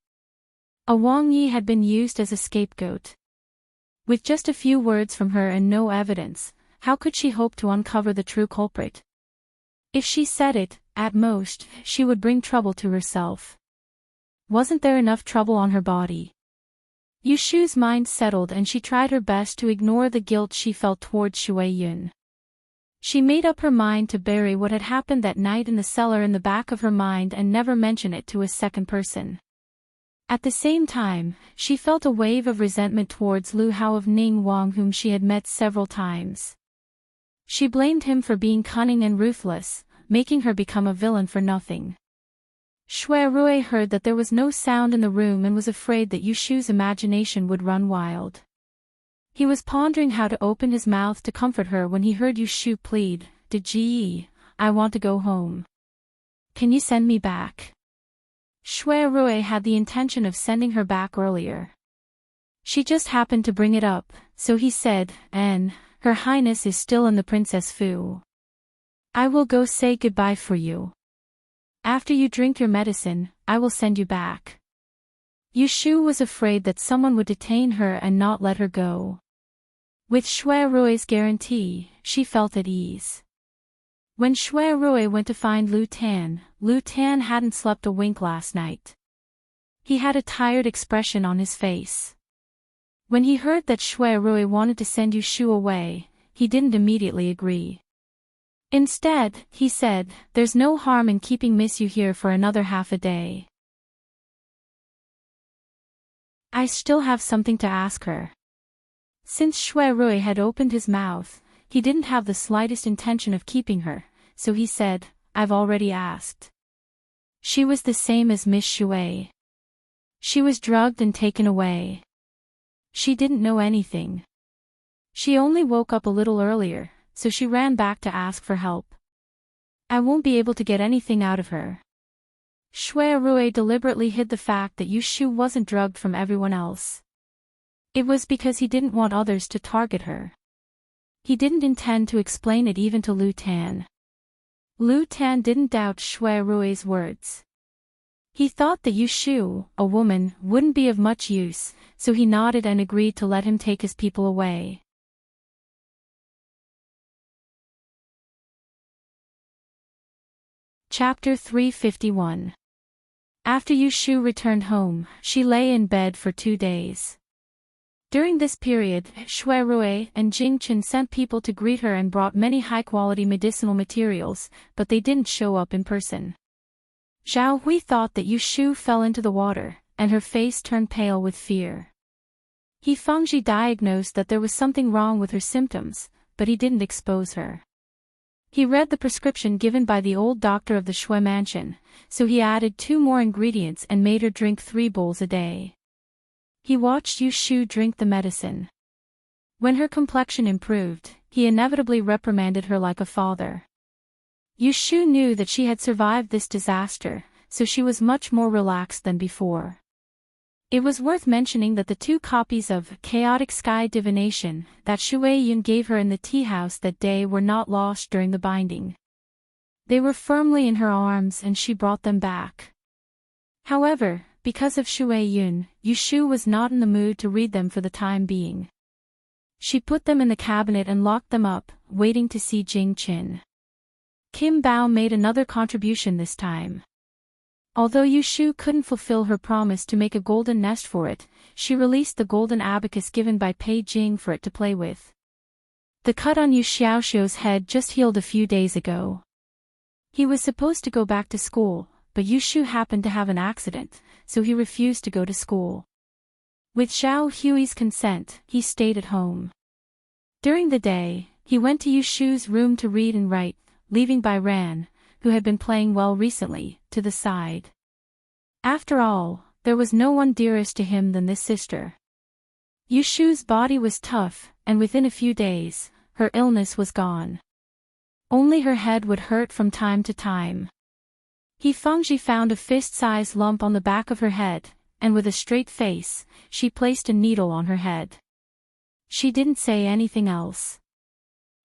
A Wang Yi had been used as a scapegoat. With just a few words from her and no evidence, how could she hope to uncover the true culprit? If she said it, at most, she would bring trouble to herself. Wasn't there enough trouble on her body? Yu Shu's mind settled and she tried her best to ignore the guilt she felt towards Shui Yun. She made up her mind to bury what had happened that night in the cellar in the back of her mind and never mention it to a second person. At the same time, she felt a wave of resentment towards Lu Hao of Ningguang whom she had met several times. She blamed him for being cunning and ruthless, making her become a villain for nothing. Shui Rui heard that there was no sound in the room and was afraid that Yu Shu's imagination would run wild. He was pondering how to open his mouth to comfort her when he heard Yu Shu plead, "Ji, I want to go home. Can you send me back?" Shui Rui had the intention of sending her back earlier. She just happened to bring it up, so he said, "And Her Highness is still in the Princess Fu. I will go say goodbye for you. After you drink your medicine, I will send you back." Yu Shu was afraid that someone would detain her and not let her go. With Shui Rui's guarantee, she felt at ease. When Shui Rui went to find Lu Tan hadn't slept a wink last night. He had a tired expression on his face. When he heard that Shui Rui wanted to send Yu Shu away, he didn't immediately agree. Instead, he said, "There's no harm in keeping Miss Yu here for another half a day. I still have something to ask her." Since Shui Rui had opened his mouth, he didn't have the slightest intention of keeping her, so he said, "I've already asked." She was the same as Miss Shui. She was drugged and taken away. She didn't know anything. She only woke up a little earlier, so she ran back to ask for help. "I won't be able to get anything out of her." Shui Rui deliberately hid the fact that Yu Shu wasn't drugged from everyone else. It was because he didn't want others to target her. He didn't intend to explain it even to Lu Tan. Lu Tan didn't doubt Shui Rui's words. He thought that Yu Shu, a woman, wouldn't be of much use, so he nodded and agreed to let him take his people away. Chapter 351. After Yu Shu returned home, she lay in bed for 2 days. During this period, Shui Rui and Jing Chen sent people to greet her and brought many high-quality medicinal materials, but they didn't show up in person. Zhao Hui thought that Yu Shu fell into the water, and her face turned pale with fear. He Fengji diagnosed that there was something wrong with her symptoms, but he didn't expose her. He read the prescription given by the old doctor of the Shui mansion, so he added 2 more ingredients and made her drink 3 bowls a day. He watched Yu Shu drink the medicine. When her complexion improved, he inevitably reprimanded her like a father. Yushu knew that she had survived this disaster, so she was much more relaxed than before. It was worth mentioning that the 2 copies of Chaotic Sky Divination that Shuei-yun gave her in the tea house that day were not lost during the binding. They were firmly in her arms and she brought them back. However, because of Shuei-yun, Yushu was not in the mood to read them for the time being. She put them in the cabinet and locked them up, waiting to see Jing-chin. Kim Bao made another contribution this time. Although Yushu couldn't fulfill her promise to make a golden nest for it, she released the golden abacus given by Pei Jing for it to play with. The cut on Yu Xiaoxiu's head just healed a few days ago. He was supposed to go back to school, but Yushu happened to have an accident, so he refused to go to school. With Xiao Hui's consent, he stayed at home. During the day, he went to Yushu's room to read and write, leaving Bai Ran, who had been playing well recently, to the side. After all, there was no one dearest to him than this sister. Yushu's body was tough, and within a few days, her illness was gone. Only her head would hurt from time to time. Fengji found a fist-sized lump on the back of her head, and with a straight face, she placed a needle on her head. She didn't say anything else.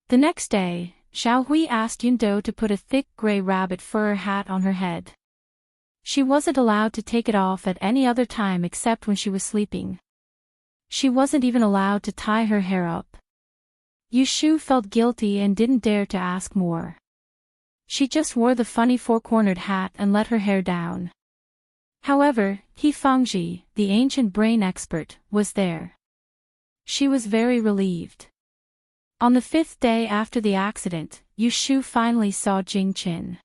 The next day, Xiao Hui asked Yundo to put a thick gray rabbit fur hat on her head. She wasn't allowed to take it off at any other time except when she was sleeping. She wasn't even allowed to tie her hair up. Yushu felt guilty and didn't dare to ask more. She just wore the funny 4-cornered hat and let her hair down. However, Fengji, the ancient brain expert, was there. She was very relieved. On the 5th day after the accident, Yushu finally saw Jing-chin.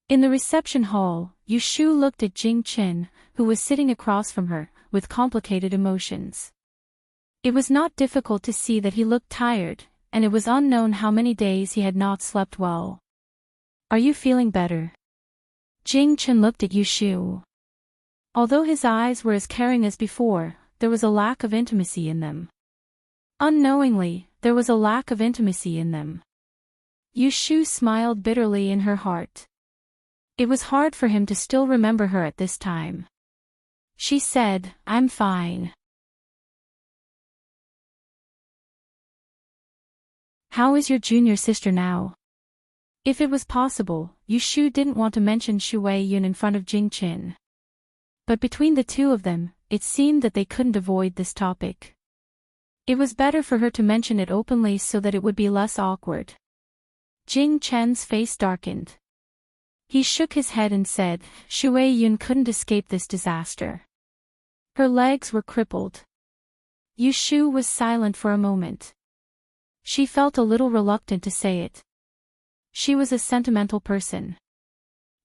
In the reception hall, Yushu looked at Jing-chin, who was sitting across from her, with complicated emotions. It was not difficult to see that he looked tired, and it was unknown how many days he had not slept well. "Are you feeling better?" Jing-chin looked at Yushu. Although his eyes were as caring as before, there was a lack of intimacy in them. Unknowingly, there was a lack of intimacy in them. Yushu smiled bitterly in her heart. It was hard for him to still remember her at this time. She said, "I'm fine." "How is your junior sister now?" If it was possible, Yushu didn't want to mention Shuei-yun in front of Jing-chin. But between the two of them, it seemed that they couldn't avoid this topic. It was better for her to mention it openly so that it would be less awkward. Jing-chen's face darkened. He shook his head and said, "Shuei-yun couldn't escape this disaster. Her legs were crippled." Yushu was silent for a moment. She felt a little reluctant to say it. She was a sentimental person.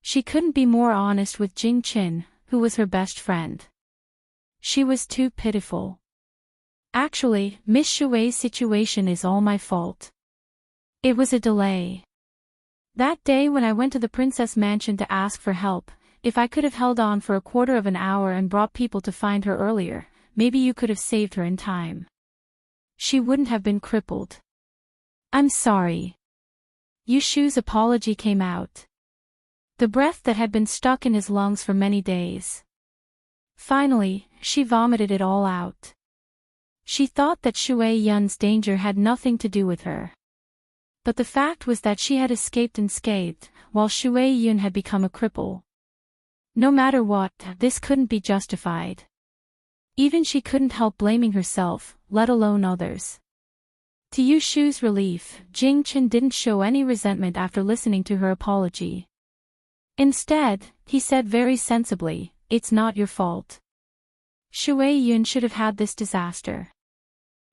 She couldn't be more honest with Jing-chin, who was her best friend. She was too pitiful. "Actually, Miss Shui's situation is all my fault. It was a delay. That day when I went to the princess mansion to ask for help, if I could have held on for a quarter of an hour and brought people to find her earlier, maybe you could have saved her in time. She wouldn't have been crippled. I'm sorry." Yushu's apology came out. The breath that had been stuck in his lungs for many days. Finally, she vomited it all out. She thought that Shuei-yun's danger had nothing to do with her. But the fact was that she had escaped unscathed, while Shuei-yun had become a cripple. No matter what, this couldn't be justified. Even she couldn't help blaming herself, let alone others. To Yushu's relief, Jing-chin didn't show any resentment after listening to her apology. Instead, he said very sensibly, "It's not your fault. Shuei-yun should have had this disaster.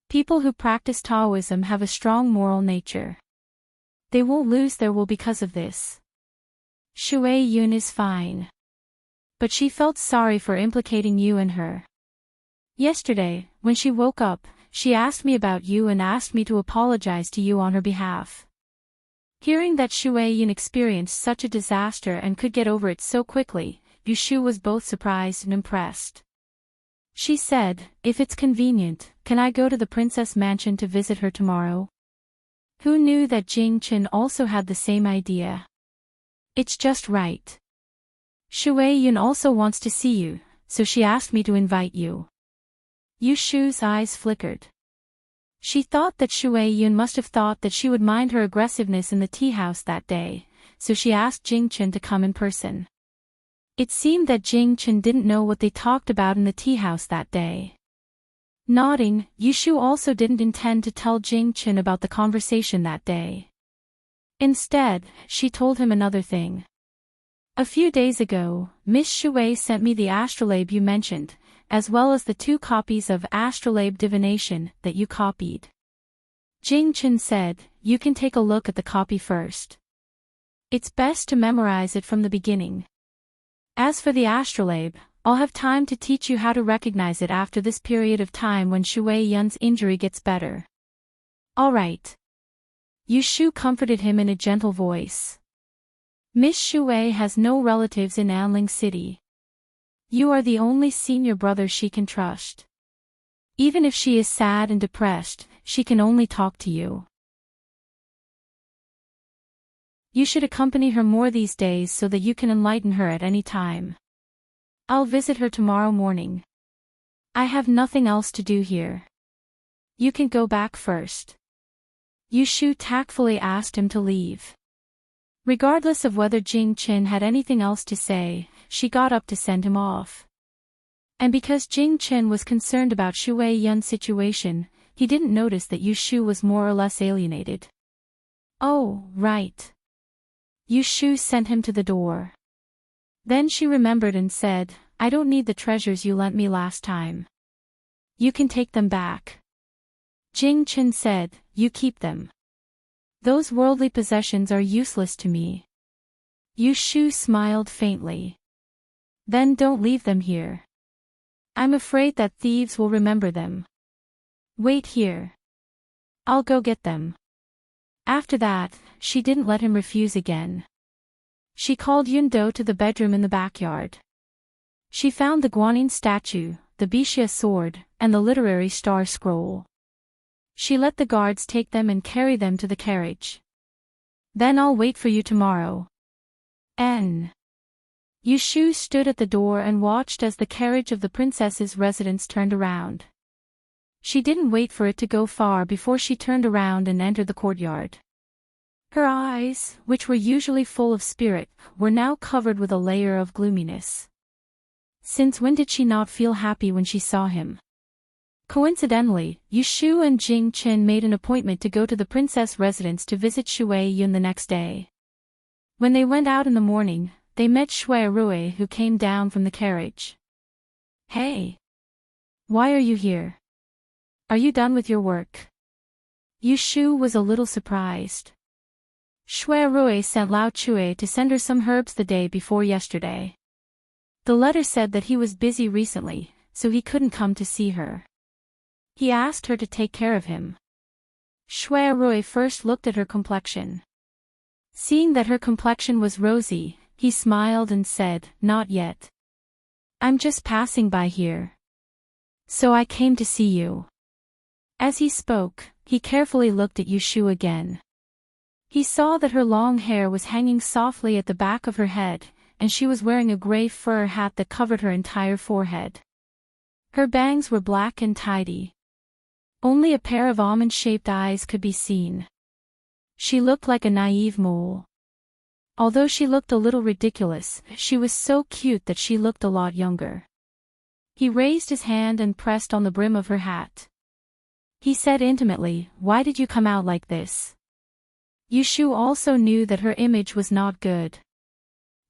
People who practice Taoism have a strong moral nature. They won't lose their will because of this. Shuei-yun is fine." But she felt sorry for implicating you and her. "Yesterday, when she woke up, she asked me about you and asked me to apologize to you on her behalf." Hearing that Shuei-yun experienced such a disaster and could get over it so quickly, Yushu was both surprised and impressed. She said, "If it's convenient, can I go to the princess mansion to visit her tomorrow?" Who knew that Jing-chin also had the same idea? It's just right. Shui Yun also wants to see you, so she asked me to invite you. Yu Shu's eyes flickered. She thought that Shui Yun must have thought that she would mind her aggressiveness in the tea house that day, so she asked Jing Chen to come in person. It seemed that Jing Chen didn't know what they talked about in the tea house that day. Nodding, Yu Shu also didn't intend to tell Jing Chen about the conversation that day. Instead, she told him another thing. A few days ago, Miss Shui sent me the astrolabe you mentioned, as well as the 2 copies of Astrolabe Divination that you copied. Jing Chen said, you can take a look at the copy first. It's best to memorize it from the beginning. As for the astrolabe, I'll have time to teach you how to recognize it after this period of time when Shui Yun's injury gets better. All right. Yu Shu comforted him in a gentle voice. Miss Shui has no relatives in Anling City. You are the only senior brother she can trust. Even if she is sad and depressed, she can only talk to you. You should accompany her more these days so that you can enlighten her at any time. I'll visit her tomorrow morning. I have nothing else to do here. You can go back first. Yu Shu tactfully asked him to leave. Regardless of whether Jing Chen had anything else to say, she got up to send him off. And because Jing Chen was concerned about Shui Yun's situation, he didn't notice that Yu Shu was more or less alienated. Oh, right. Yu Shu sent him to the door. Then she remembered and said, I don't need the treasures you lent me last time. You can take them back. Jing Chen said, you keep them. Those worldly possessions are useless to me. Yu Shu smiled faintly. Then don't leave them here. I'm afraid that thieves will remember them. Wait here. I'll go get them. After that, she didn't let him refuse again. She called Yun Do to the bedroom in the backyard. She found the Guanyin statue, the Bixia sword, and the literary star scroll. She let the guards take them and carry them to the carriage. Then I'll wait for you tomorrow. N. Yu Shu stood at the door and watched as the carriage of the princess's residence turned around. She didn't wait for it to go far before she turned around and entered the courtyard. Her eyes, which were usually full of spirit, were now covered with a layer of gloominess. Since when did she not feel happy when she saw him? Coincidentally, Yu Shu and Jing Chen made an appointment to go to the princess residence to visit Shui Yun the next day. When they went out in the morning, they met Shui Rui, who came down from the carriage. Hey! Why are you here? Are you done with your work? Yu Shu was a little surprised. Shui Rui sent Lao Chui to send her some herbs the day before yesterday. The letter said that he was busy recently, so he couldn't come to see her. He asked her to take care of him. Shui Rui first looked at her complexion. Seeing that her complexion was rosy, he smiled and said, Not yet. I'm just passing by here. So I came to see you. As he spoke, he carefully looked at Yu Shu again. He saw that her long hair was hanging softly at the back of her head, and she was wearing a gray fur hat that covered her entire forehead. Her bangs were black and tidy. Only a pair of almond-shaped eyes could be seen. She looked like a naive mole. Although she looked a little ridiculous, she was so cute that she looked a lot younger. He raised his hand and pressed on the brim of her hat. He said intimately, Why did you come out like this? Yu Shu also knew that her image was not good.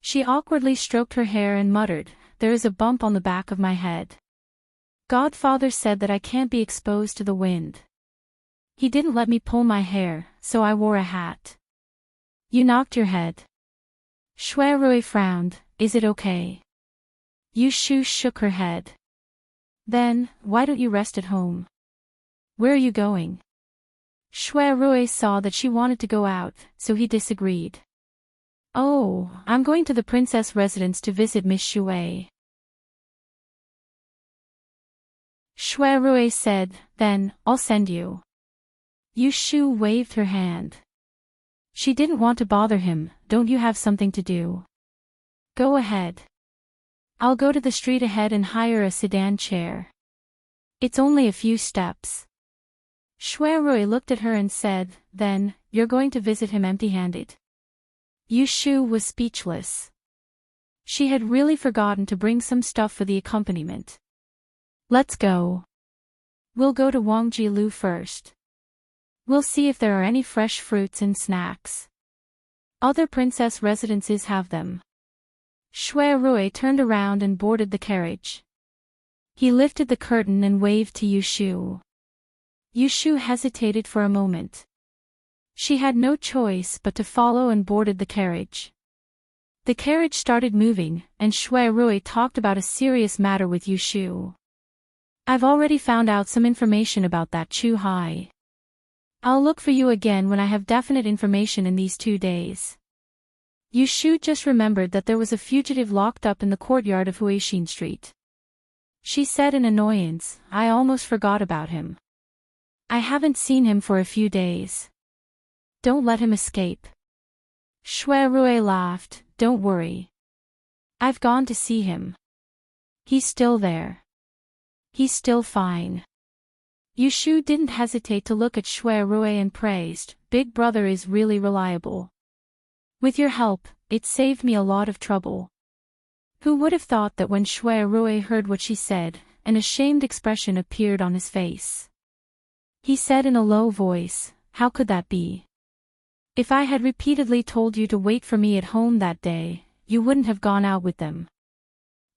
She awkwardly stroked her hair and muttered, There is a bump on the back of my head. Godfather said that I can't be exposed to the wind. He didn't let me pull my hair, so I wore a hat. You knocked your head. Shui Rui frowned, Is it okay? Yu Shu shook her head. Then, why don't you rest at home? Where are you going? Shui Rui saw that she wanted to go out, so he disagreed. Oh, I'm going to the princess residence to visit Miss Shui. Shui Rui said, Then, I'll send you. Yu Shu waved her hand. She didn't want to bother him, don't you have something to do? Go ahead. I'll go to the street ahead and hire a sedan chair. It's only a few steps. Shui looked at her and said, then, you're going to visit him empty-handed? Yushu was speechless. She had really forgotten to bring some stuff for the accompaniment. Let's go. We'll go to Wangjilu first. We'll see if there are any fresh fruits and snacks. Other princess residences have them. Shui turned around and boarded the carriage. He lifted the curtain and waved to Yushu. Yushu hesitated for a moment. She had no choice but to follow and boarded the carriage. The carriage started moving, and Shui talked about a serious matter with Yushu. I've already found out some information about that Chu Hai. I'll look for you again when I have definite information in these 2 days. Yushu just remembered that there was a fugitive locked up in the courtyard of Huixin Street. She said in annoyance, I almost forgot about him. I haven't seen him for a few days. Don't let him escape. Shui laughed, don't worry. I've gone to see him. He's still there. He's still fine. Yushu didn't hesitate to look at Shui and praised, Big Brother is really reliable. With your help, it saved me a lot of trouble. Who would have thought that when Shui heard what she said, an ashamed expression appeared on his face. He said in a low voice, how could that be? If I had repeatedly told you to wait for me at home that day, you wouldn't have gone out with them.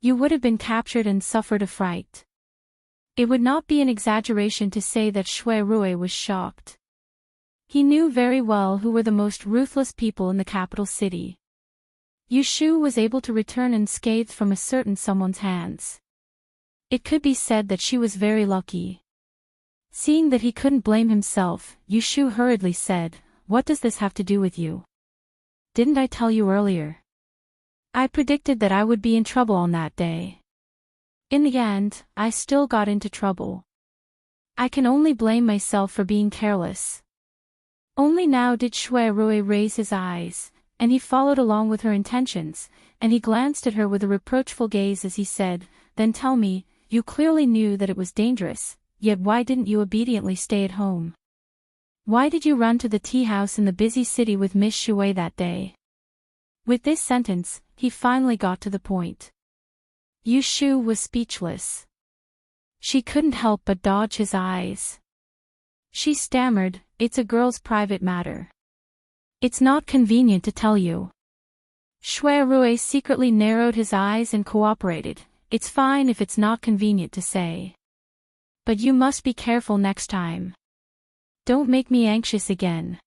You would have been captured and suffered a fright. It would not be an exaggeration to say that Shui was shocked. He knew very well who were the most ruthless people in the capital city. Yushu was able to return unscathed from a certain someone's hands. It could be said that she was very lucky. Seeing that he couldn't blame himself, Yushu hurriedly said, what does this have to do with you? Didn't I tell you earlier? I predicted that I would be in trouble on that day. In the end, I still got into trouble. I can only blame myself for being careless. Only now did Shui raise his eyes, and he followed along with her intentions, and he glanced at her with a reproachful gaze as he said, then tell me, you clearly knew that it was dangerous, yet why didn't you obediently stay at home? Why did you run to the tea house in the busy city with Miss Shui that day? With this sentence, he finally got to the point. Yushu was speechless. She couldn't help but dodge his eyes. She stammered, it's a girl's private matter. It's not convenient to tell you. Shui secretly narrowed his eyes and cooperated, it's fine if it's not convenient to say. But you must be careful next time. Don't make me anxious again.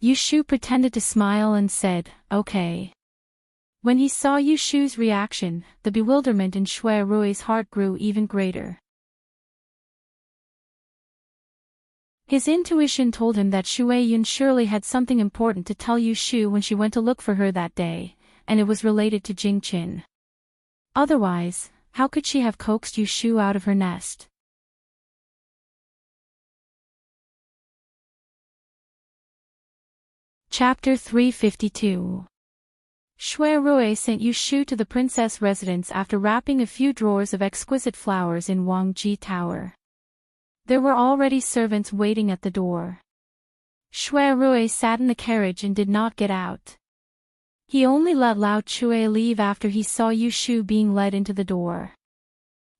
Yushu pretended to smile and said, okay. When he saw Yushu's reaction, the bewilderment in Shui's heart grew even greater. His intuition told him that Shui Yun surely had something important to tell Yushu when she went to look for her that day, and it was related to Jingqin. Otherwise, how could she have coaxed Yushu out of her nest? Chapter 352. Shui sent Yushu to the princess residence after wrapping a few drawers of exquisite flowers in Wangji Tower. There were already servants waiting at the door. Shui sat in the carriage and did not get out. He only let Lao Chui leave after he saw Yushu being led into the door.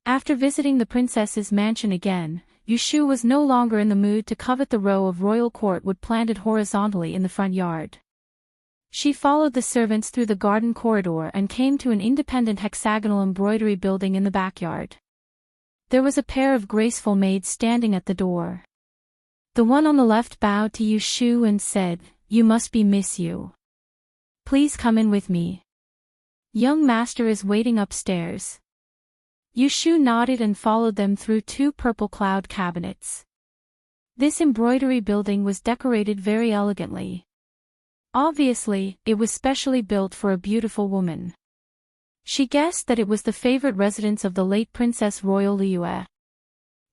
After visiting the princess's mansion again, Yushu was no longer in the mood to covet the row of royal court wood planted horizontally in the front yard. She followed the servants through the garden corridor and came to an independent hexagonal embroidery building in the backyard. There was a pair of graceful maids standing at the door. The one on the left bowed to Yushu and said, "You must be Miss Yu. Please come in with me. Young master is waiting upstairs." Yushu nodded and followed them through two purple cloud cabinets. This embroidery building was decorated very elegantly. Obviously, it was specially built for a beautiful woman. She guessed that it was the favorite residence of the late Princess Royal Liue.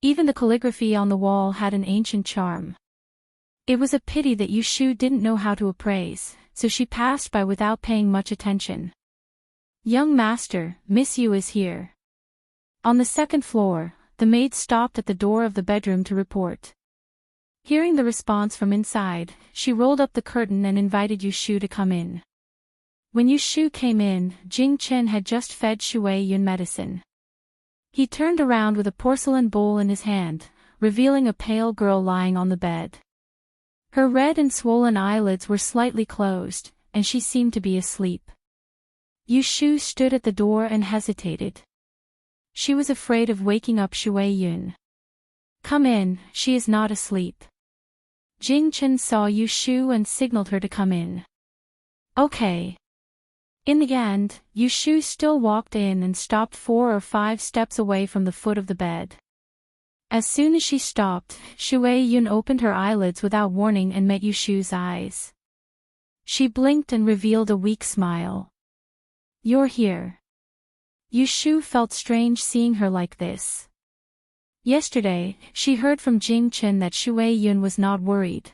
Even the calligraphy on the wall had an ancient charm. It was a pity that Yushu didn't know how to appraise, so she passed by without paying much attention. "Young master, Miss Yu is here." On the second floor, the maid stopped at the door of the bedroom to report. Hearing the response from inside, she rolled up the curtain and invited Yushu to come in. When Yushu came in, Jing Chen had just fed Shui Yun medicine. He turned around with a porcelain bowl in his hand, revealing a pale girl lying on the bed. Her red and swollen eyelids were slightly closed, and she seemed to be asleep. Yushu stood at the door and hesitated. She was afraid of waking up Shui Yun. "Come in, she is not asleep." Jing Chen saw Yushu and signaled her to come in. "Okay." In the end, Yushu still walked in and stopped 4 or 5 steps away from the foot of the bed. As soon as she stopped, Shui Yun opened her eyelids without warning and met Yushu's eyes. She blinked and revealed a weak smile. "You're here." Yushu felt strange seeing her like this. Yesterday, she heard from Jing Chen that Shui Yun was not worried.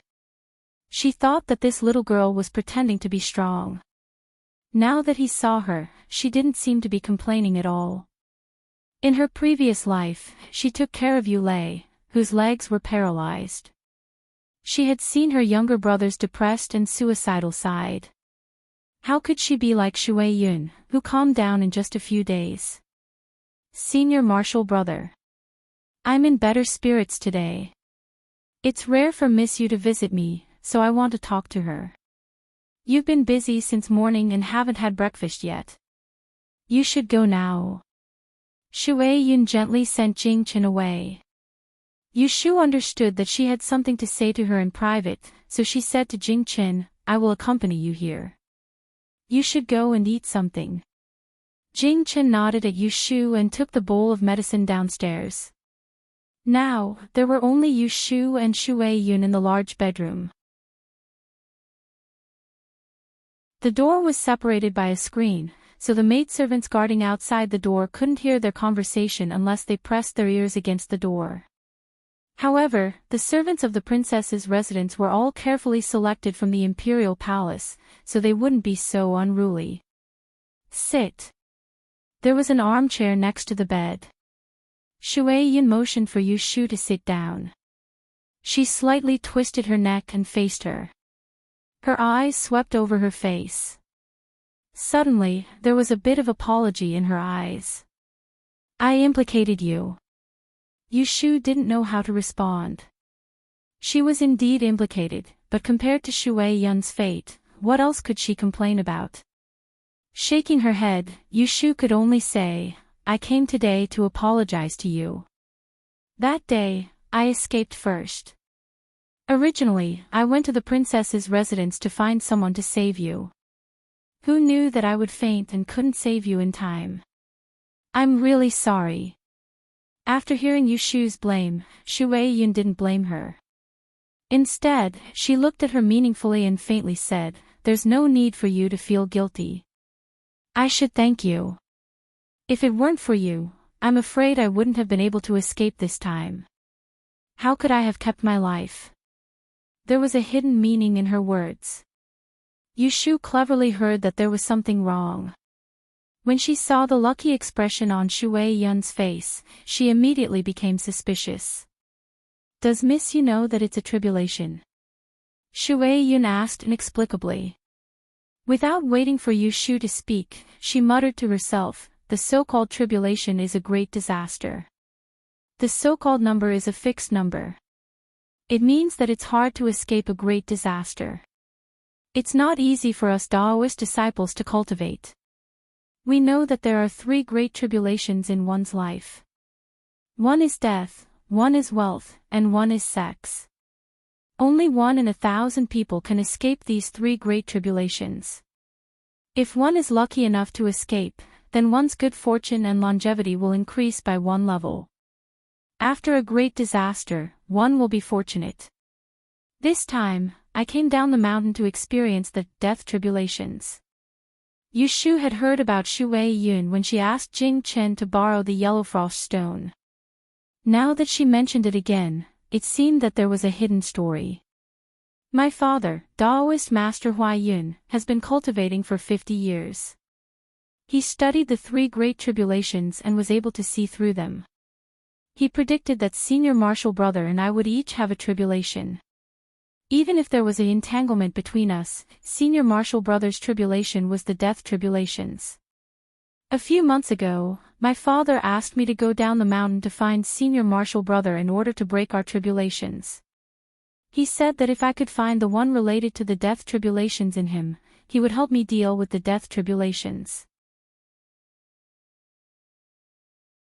She thought that this little girl was pretending to be strong. Now that he saw her, she didn't seem to be complaining at all. In her previous life, she took care of Yulei, whose legs were paralyzed. She had seen her younger brother's depressed and suicidal side. How could she be like Shui Yun, who calmed down in just a few days? "Senior Marshal brother. I'm in better spirits today. It's rare for Miss Yu to visit me, so I want to talk to her. You've been busy since morning and haven't had breakfast yet. You should go now." Shui Yun gently sent Jing Chen away. Yushu understood that she had something to say to her in private, so she said to Jing Chen, "I will accompany you here. You should go and eat something." Jing Chen nodded at Yushu and took the bowl of medicine downstairs. Now, there were only Yushu and Shui Yun in the large bedroom. The door was separated by a screen, so the maidservants guarding outside the door couldn't hear their conversation unless they pressed their ears against the door. However, the servants of the princess's residence were all carefully selected from the imperial palace, so they wouldn't be so unruly. "Sit." There was an armchair next to the bed. Shui Yun motioned for Yushu to sit down. She slightly twisted her neck and faced her. Her eyes swept over her face. Suddenly, there was a bit of apology in her eyes. "I implicated you." Yushu didn't know how to respond. She was indeed implicated, but compared to Shui Yun's fate, what else could she complain about? Shaking her head, Yushu could only say, "I came today to apologize to you. That day, I escaped first. Originally, I went to the princess's residence to find someone to save you. Who knew that I would faint and couldn't save you in time? I'm really sorry." After hearing Yushu's blame, Shui Yun didn't blame her. Instead, she looked at her meaningfully and faintly said, "There's no need for you to feel guilty. I should thank you. If it weren't for you, I'm afraid I wouldn't have been able to escape this time. How could I have kept my life?" There was a hidden meaning in her words. Yushu cleverly heard that there was something wrong. When she saw the lucky expression on Shui Yun's face, she immediately became suspicious. "Does Miss Yu know that it's a tribulation?" Shui Yun asked inexplicably. Without waiting for Yushu to speak, she muttered to herself, "The so-called tribulation is a great disaster. The so-called number is a fixed number. It means that it's hard to escape a great disaster. It's not easy for us Taoist disciples to cultivate. We know that there are 3 great tribulations in one's life. One is death, one is wealth, and one is sex. Only 1 in 1,000 people can escape these 3 great tribulations. If one is lucky enough to escape, then one's good fortune and longevity will increase by 1 level. After a great disaster, one will be fortunate. This time, I came down the mountain to experience the death tribulations." Yushu had heard about Shui Yun when she asked Jing Chen to borrow the yellow frost stone. Now that she mentioned it again, it seemed that there was a hidden story. My father, Taoist Master Huai Yun, has been cultivating for 50 years. He studied the three great tribulations and was able to see through them. He predicted that senior martial brother and I would each have a tribulation. Even if there was an entanglement between us, senior martial brother's tribulation was the death tribulations. A few months ago, my father asked me to go down the mountain to find senior martial brother in order to break our tribulations. He said that if I could find the one related to the death tribulations in him, he would help me deal with the death tribulations.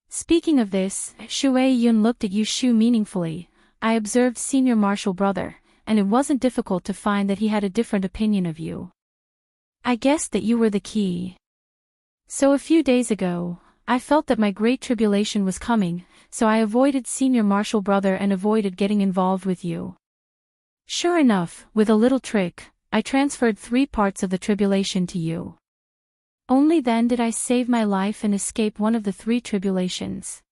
Speaking of this, Shui Yun looked at Yu Shu meaningfully. I observed senior martial brother, and it wasn't difficult to find that he had a different opinion of you. I guessed that you were the key. So a few days ago, I felt that my great tribulation was coming, so I avoided senior martial brother and avoided getting involved with you. Sure enough, with a little trick, I transferred 3 parts of the tribulation to you. Only then did I save my life and escape one of the 3 tribulations.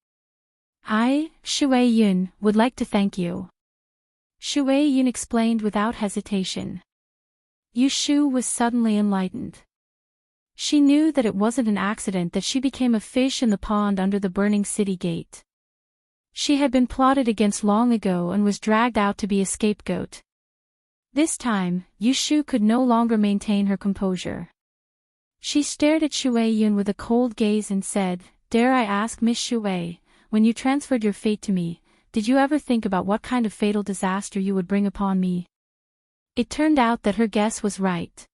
I, Shui Yun, would like to thank you. Shui Yun explained without hesitation. Yu Shu was suddenly enlightened. She knew that it wasn't an accident that she became a fish in the pond under the burning city gate. She had been plotted against long ago and was dragged out to be a scapegoat. This time, Yu Shu could no longer maintain her composure. She stared at Shui Yun with a cold gaze and said, "Dare I ask, Miss Shui, when you transferred your fate to me, did you ever think about what kind of fatal disaster you would bring upon me?" It turned out that her guess was right.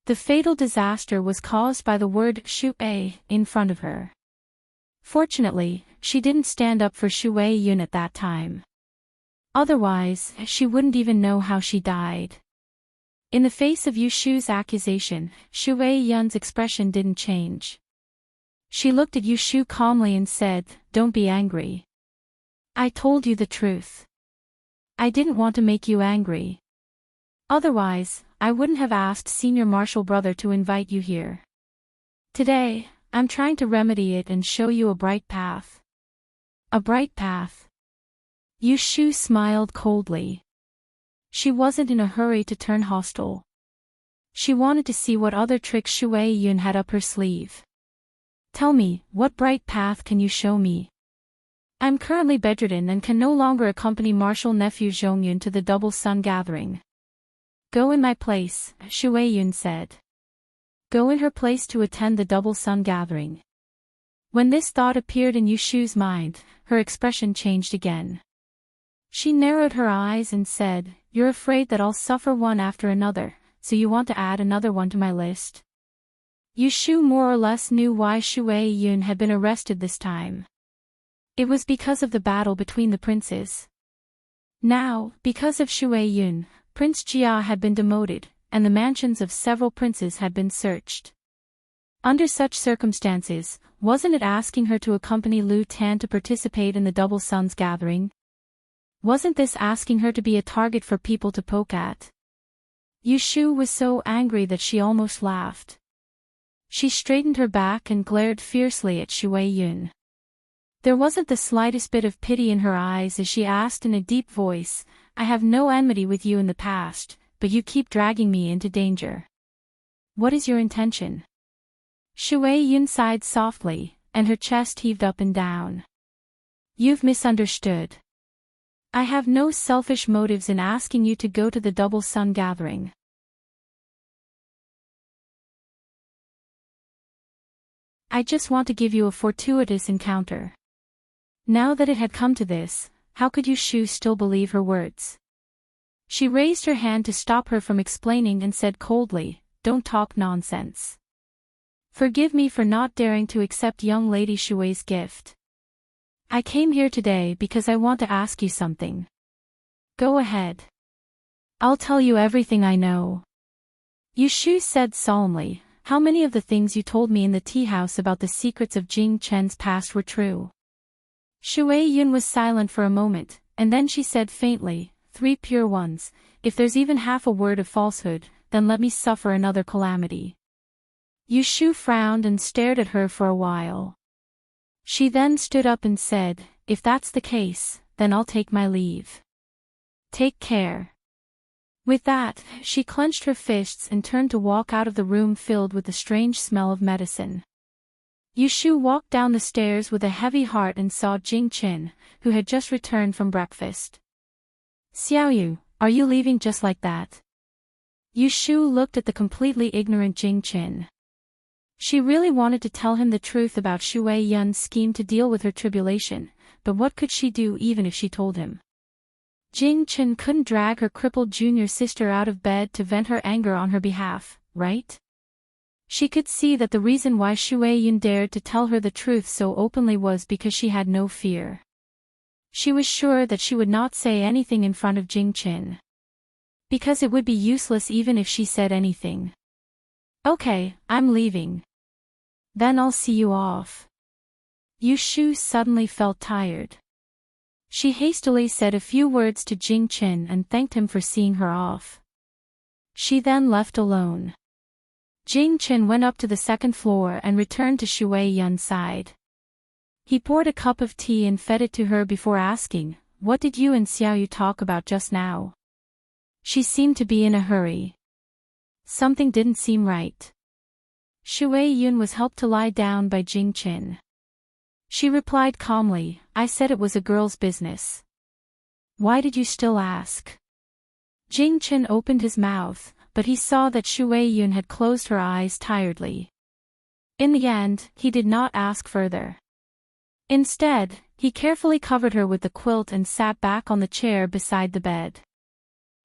The fatal disaster was caused by the word Shui in front of her. Fortunately, she didn't stand up for Shui Yun at that time. Otherwise, she wouldn't even know how she died. In the face of Yu Shu's accusation, Shui Yun's expression didn't change. She looked at Yu Shu calmly and said, "Don't be angry. I told you the truth. I didn't want to make you angry. Otherwise, I wouldn't have asked senior martial brother to invite you here. Today, I'm trying to remedy it and show you a bright path." A bright path. Yu Shu smiled coldly. She wasn't in a hurry to turn hostile. She wanted to see what other tricks Shui Yun had up her sleeve. "Tell me, what bright path can you show me? I'm currently bedridden and can no longer accompany martial nephew Zhongyun to the Double Sun gathering." "Go in my place," Shui Yun said. "Go in her place to attend the Double Sun gathering." When this thought appeared in Yu Shu's mind, her expression changed again. She narrowed her eyes and said, "You're afraid that I'll suffer one after another, so you want to add another one to my list?" Yu Shu more or less knew why Shui Yun had been arrested this time. It was because of the battle between the princes. Now, because of Shui Yun, Prince Jia had been demoted, and the mansions of several princes had been searched. Under such circumstances, wasn't it asking her to accompany Lu Tan to participate in the Double Sun's gathering? Wasn't this asking her to be a target for people to poke at? Yu Shu was so angry that she almost laughed. She straightened her back and glared fiercely at Shui Yun. There wasn't the slightest bit of pity in her eyes as she asked in a deep voice, "I have no enmity with you in the past, but you keep dragging me into danger. What is your intention?" Shui Yun sighed softly, and her chest heaved up and down. "You've misunderstood. I have no selfish motives in asking you to go to the Double Sun gathering. I just want to give you a fortuitous encounter." Now that it had come to this, how could Yu Shu still believe her words? She raised her hand to stop her from explaining and said coldly, "Don't talk nonsense. Forgive me for not daring to accept young lady Shui's gift. I came here today because I want to ask you something." "Go ahead. I'll tell you everything I know." Yu Shu said solemnly, "How many of the things you told me in the tea house about the secrets of Jing Chen's past were true?" Shui Yun was silent for a moment, and then she said faintly, "3 pure ones. If there's even half a word of falsehood, then let me suffer another calamity." Yu Shu frowned and stared at her for a while. She then stood up and said, "If that's the case, then I'll take my leave. Take care." With that, she clenched her fists and turned to walk out of the room filled with the strange smell of medicine. Yushu walked down the stairs with a heavy heart and saw Jing Qin, who had just returned from breakfast. "Xiaoyu, are you leaving just like that?" Yushu looked at the completely ignorant Jing Qin. She really wanted to tell him the truth about Shui Yun's scheme to deal with her tribulation, but what could she do even if she told him? Jing Qin couldn't drag her crippled junior sister out of bed to vent her anger on her behalf, right? She could see that the reason why Shui Yun dared to tell her the truth so openly was because she had no fear. She was sure that she would not say anything in front of Jing Qin. Because it would be useless even if she said anything. "Okay, I'm leaving. Then I'll see you off." Yushu suddenly felt tired. She hastily said a few words to Jing Qin and thanked him for seeing her off. She then left alone. Jing Qin went up to the second floor and returned to Shui Yun's side. He poured a cup of tea and fed it to her before asking, "What did you and Xiaoyu talk about just now?" She seemed to be in a hurry. Something didn't seem right. Shui Yun was helped to lie down by Jing Qin. She replied calmly, "I said it was a girl's business. Why did you still ask?" Jing Qin opened his mouth, but he saw that Shui Yun had closed her eyes tiredly. In the end, he did not ask further. Instead, he carefully covered her with the quilt and sat back on the chair beside the bed.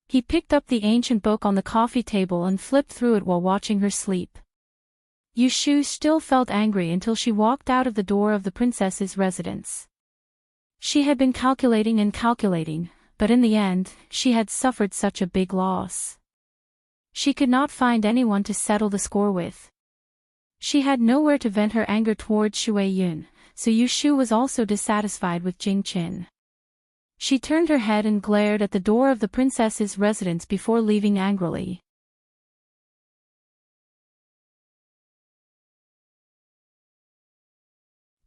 He picked up the ancient book on the coffee table and flipped through it while watching her sleep. Yushu still felt angry until she walked out of the door of the princess's residence. She had been calculating and calculating, but in the end, she had suffered such a big loss. She could not find anyone to settle the score with. She had nowhere to vent her anger towards Shui Yun, so Yushu was also dissatisfied with Jing Qin. She turned her head and glared at the door of the princess's residence before leaving angrily.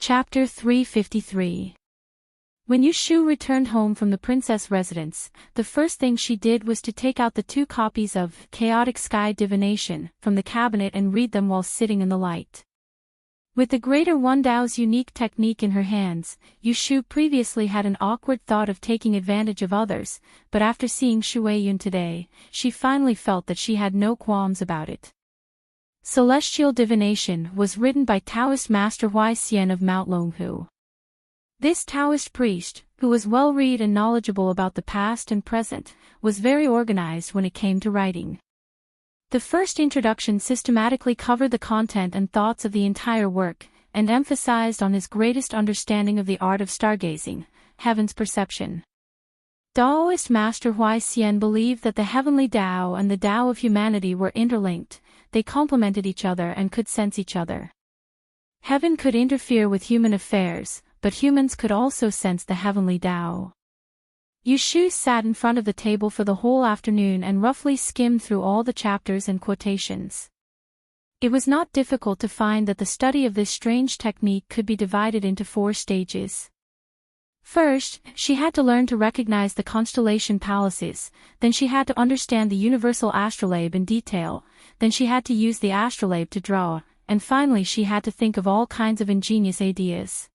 Chapter 353. When Yushu returned home from the princess residence, the first thing she did was to take out the 2 copies of Chaotic Sky Divination from the cabinet and read them while sitting in the light. With the Greater One Dao's unique technique in her hands, Yushu previously had an awkward thought of taking advantage of others, but after seeing Shui Yun today, she finally felt that she had no qualms about it. Celestial Divination was written by Taoist Master Hui Xian of Mount Longhu. This Taoist priest, who was well-read and knowledgeable about the past and present, was very organized when it came to writing. The first introduction systematically covered the content and thoughts of the entire work, and emphasized on his greatest understanding of the art of stargazing, heaven's perception. Taoist Master Hui Xian believed that the heavenly Tao and the Tao of humanity were interlinked, they complemented each other and could sense each other. Heaven could interfere with human affairs, but humans could also sense the heavenly Tao. Yushu sat in front of the table for the whole afternoon and roughly skimmed through all the chapters and quotations. It was not difficult to find that the study of this strange technique could be divided into 4 stages. First, she had to learn to recognize the constellation palaces, then she had to understand the universal astrolabe in detail, then she had to use the astrolabe to draw, and finally she had to think of all kinds of ingenious ideas.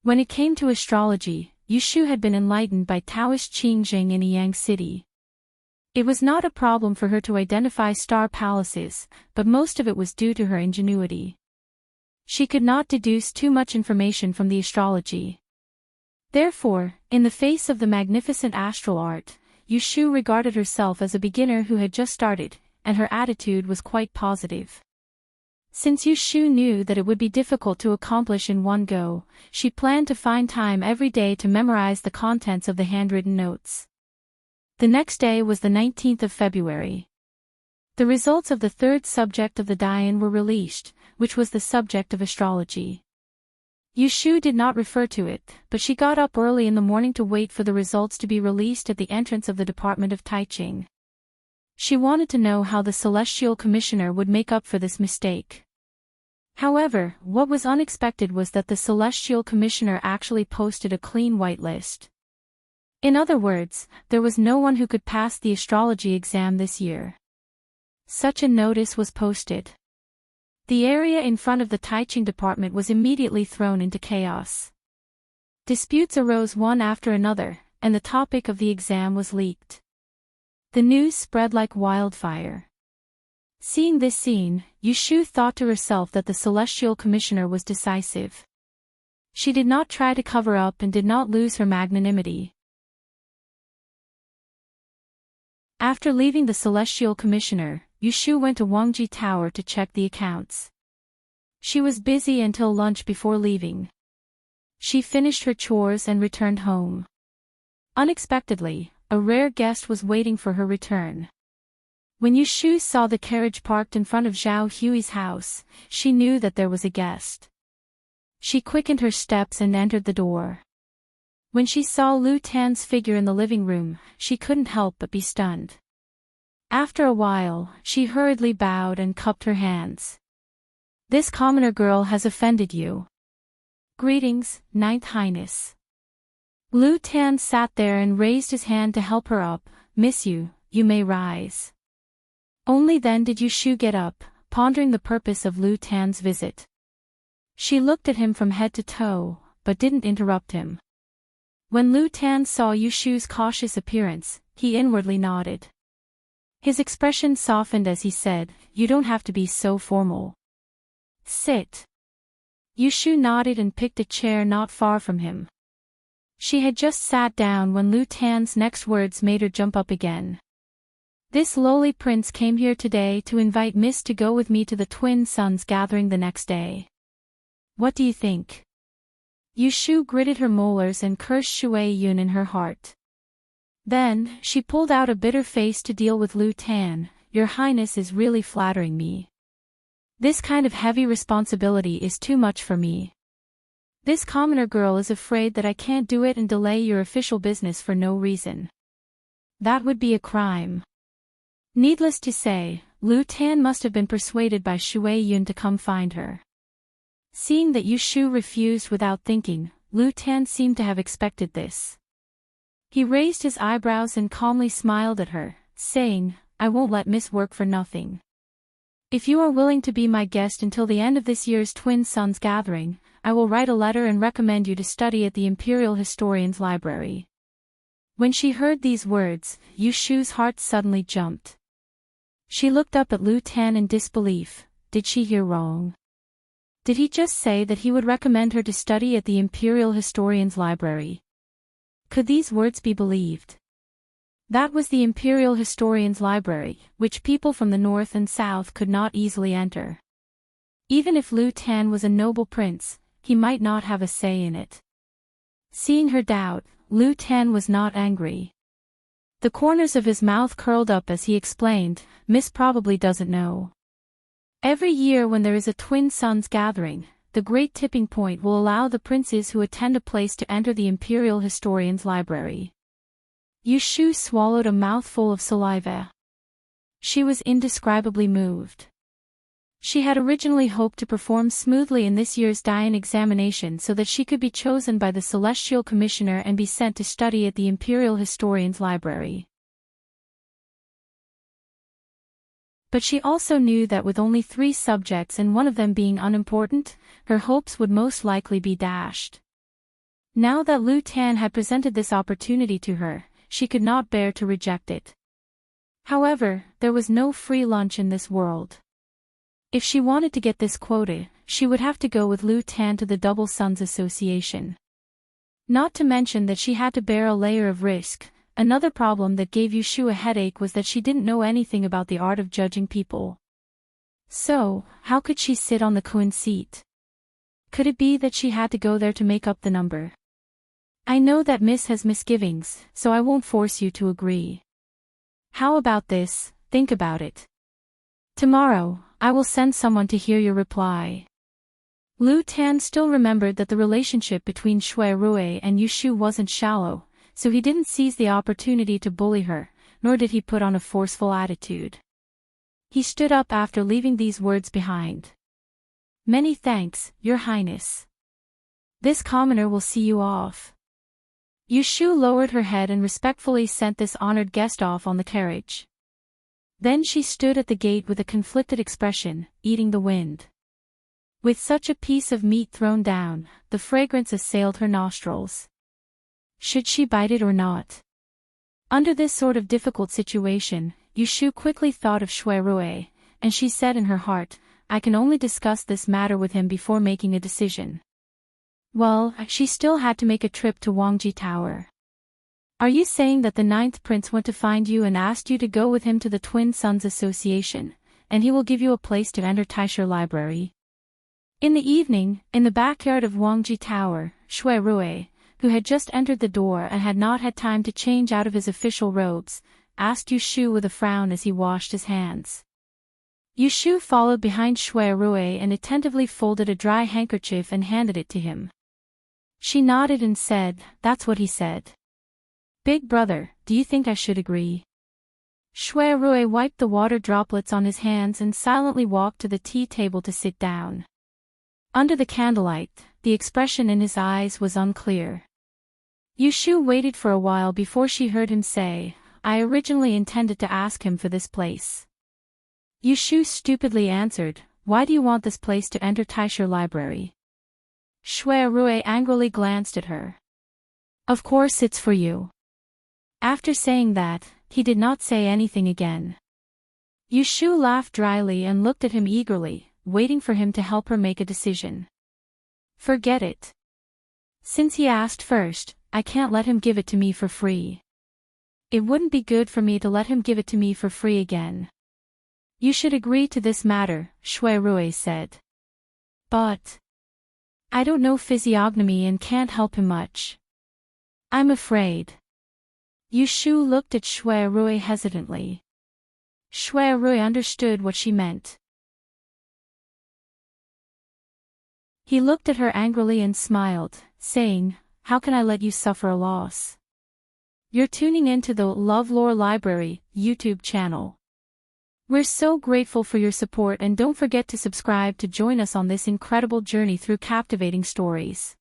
When it came to astrology, Yushu had been enlightened by Taoist Qingjing in Yang City. It was not a problem for her to identify star palaces, but most of it was due to her ingenuity. She could not deduce too much information from the astrology. Therefore, in the face of the magnificent astral art, Yushu regarded herself as a beginner who had just started, and her attitude was quite positive. Since Yushu knew that it would be difficult to accomplish in one go, she planned to find time every day to memorize the contents of the handwritten notes. The next day was the 19th of February. The results of the 3rd subject of the Dian were released, which was the subject of astrology. Yushu did not refer to it, but she got up early in the morning to wait for the results to be released at the entrance of the Department of Taiching. She wanted to know how the Celestial Commissioner would make up for this mistake. However, what was unexpected was that the Celestial Commissioner actually posted a clean white list. In other words, there was no one who could pass the astrology exam this year. Such a notice was posted. The area in front of the teaching department was immediately thrown into chaos. Disputes arose one after another, and the topic of the exam was leaked. The news spread like wildfire. Seeing this scene, Yushu thought to herself that the Celestial Commissioner was decisive. She did not try to cover up and did not lose her magnanimity. After leaving the Celestial Commissioner, Yushu went to Wangji Tower to check the accounts. She was busy until lunch before leaving. She finished her chores and returned home. Unexpectedly, a rare guest was waiting for her return. When Yushu saw the carriage parked in front of Zhao Hui's house, she knew that there was a guest. She quickened her steps and entered the door. When she saw Lu Tan's figure in the living room, she couldn't help but be stunned. After a while, she hurriedly bowed and cupped her hands. "This commoner girl has offended you." "Greetings, Ninth Highness." Lu Tan sat there and raised his hand to help her up. "Miss you may rise." Only then did Yushu get up, pondering the purpose of Lu Tan's visit. She looked at him from head to toe, but didn't interrupt him. When Lu Tan saw Yushu's cautious appearance, he inwardly nodded. His expression softened as he said, "You don't have to be so formal. Sit." Yushu nodded and picked a chair not far from him. She had just sat down when Lu Tan's next words made her jump up again. "This lowly prince came here today to invite Miss to go with me to the Twin Suns gathering the next day. What do you think?" Yushu gritted her molars and cursed Shui Yun in her heart. Then, she pulled out a bitter face to deal with Lu Tan. "Your Highness is really flattering me. This kind of heavy responsibility is too much for me. This commoner girl is afraid that I can't do it and delay your official business for no reason. That would be a crime." Needless to say, Lu Tan must have been persuaded by Shui Yun to come find her. Seeing that Yushu refused without thinking, Lu Tan seemed to have expected this. He raised his eyebrows and calmly smiled at her, saying, "I won't let Miss work for nothing. If you are willing to be my guest until the end of this year's Twin Suns gathering, I will write a letter and recommend you to study at the Imperial Historian's Library." When she heard these words, Yushu's heart suddenly jumped. She looked up at Lu Tan in disbelief. Did she hear wrong? Did he just say that he would recommend her to study at the Imperial Historian's Library? Could these words be believed? That was the Imperial Historian's Library, which people from the north and south could not easily enter. Even if Lu Tan was a noble prince, he might not have a say in it. Seeing her doubt, Lu Tan was not angry. The corners of his mouth curled up as he explained, "Miss probably doesn't know. Every year when there is a Twin Suns gathering, the great tipping point will allow the princes who attend a place to enter the Imperial Historian's Library." Yushu swallowed a mouthful of saliva. She was indescribably moved. She had originally hoped to perform smoothly in this year's Dian examination so that she could be chosen by the Celestial Commissioner and be sent to study at the Imperial Historian's Library. But she also knew that with only 3 subjects and one of them being unimportant, her hopes would most likely be dashed. Now that Lu Tan had presented this opportunity to her, she could not bear to reject it. However, there was no free lunch in this world. If she wanted to get this quota, she would have to go with Lu Tan to the Double Suns Association. Not to mention that she had to bear a layer of risk. Another problem that gave Yushu a headache was that she didn't know anything about the art of judging people. So, how could she sit on the Queen seat? Could it be that she had to go there to make up the number? "I know that Miss has misgivings, so I won't force you to agree. How about this? Think about it. Tomorrow, I will send someone to hear your reply." Lu Tan still remembered that the relationship between Shui Rui and Yushu wasn't shallow, so he didn't seize the opportunity to bully her, nor did he put on a forceful attitude. He stood up after leaving these words behind. "Many thanks, Your Highness. This commoner will see you off." Yushu lowered her head and respectfully sent this honored guest off on the carriage. Then she stood at the gate with a conflicted expression, eating the wind. With such a piece of meat thrown down, the fragrance assailed her nostrils. Should she bite it or not? Under this sort of difficult situation, Yushu quickly thought of Shuirue, and she said in her heart, I can only discuss this matter with him before making a decision. Well, she still had to make a trip to Wangji Tower. Are you saying that the 9th prince went to find you and asked you to go with him to the Twin Sons Association, and he will give you a place to enter Taisher Library? In the evening, in the backyard of Wangji Tower, Shuirue, who had just entered the door and had not had time to change out of his official robes, asked Yushu with a frown as he washed his hands. Yushu followed behind Shuirue and attentively folded a dry handkerchief and handed it to him. She nodded and said, That's what he said. Big brother, do you think I should agree? Shuirue wiped the water droplets on his hands and silently walked to the tea table to sit down. Under the candlelight, the expression in his eyes was unclear. Yushu waited for a while before she heard him say, I originally intended to ask him for this place. Yushu stupidly answered, Why do you want this place to enter Taisher Library? Shuirue angrily glanced at her. Of course it's for you. After saying that, he did not say anything again. Yushu laughed dryly and looked at him eagerly, waiting for him to help her make a decision. Forget it. Since he asked first, I can't let him give it to me for free. It wouldn't be good for me to let him give it to me for free again. You should agree to this matter, Shuirue said. But I don't know physiognomy and can't help him much. I'm afraid. Yushu looked at Shuirue hesitantly. Shuirue understood what she meant. He looked at her angrily and smiled, saying, How can I let you suffer a loss? You're tuning into the LoveLore Library YouTube channel. We're so grateful for your support and don't forget to subscribe to join us on this incredible journey through captivating stories.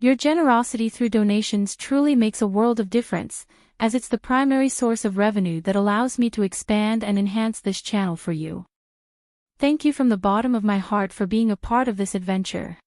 Your generosity through donations truly makes a world of difference, as it's the primary source of revenue that allows me to expand and enhance this channel for you. Thank you from the bottom of my heart for being a part of this adventure.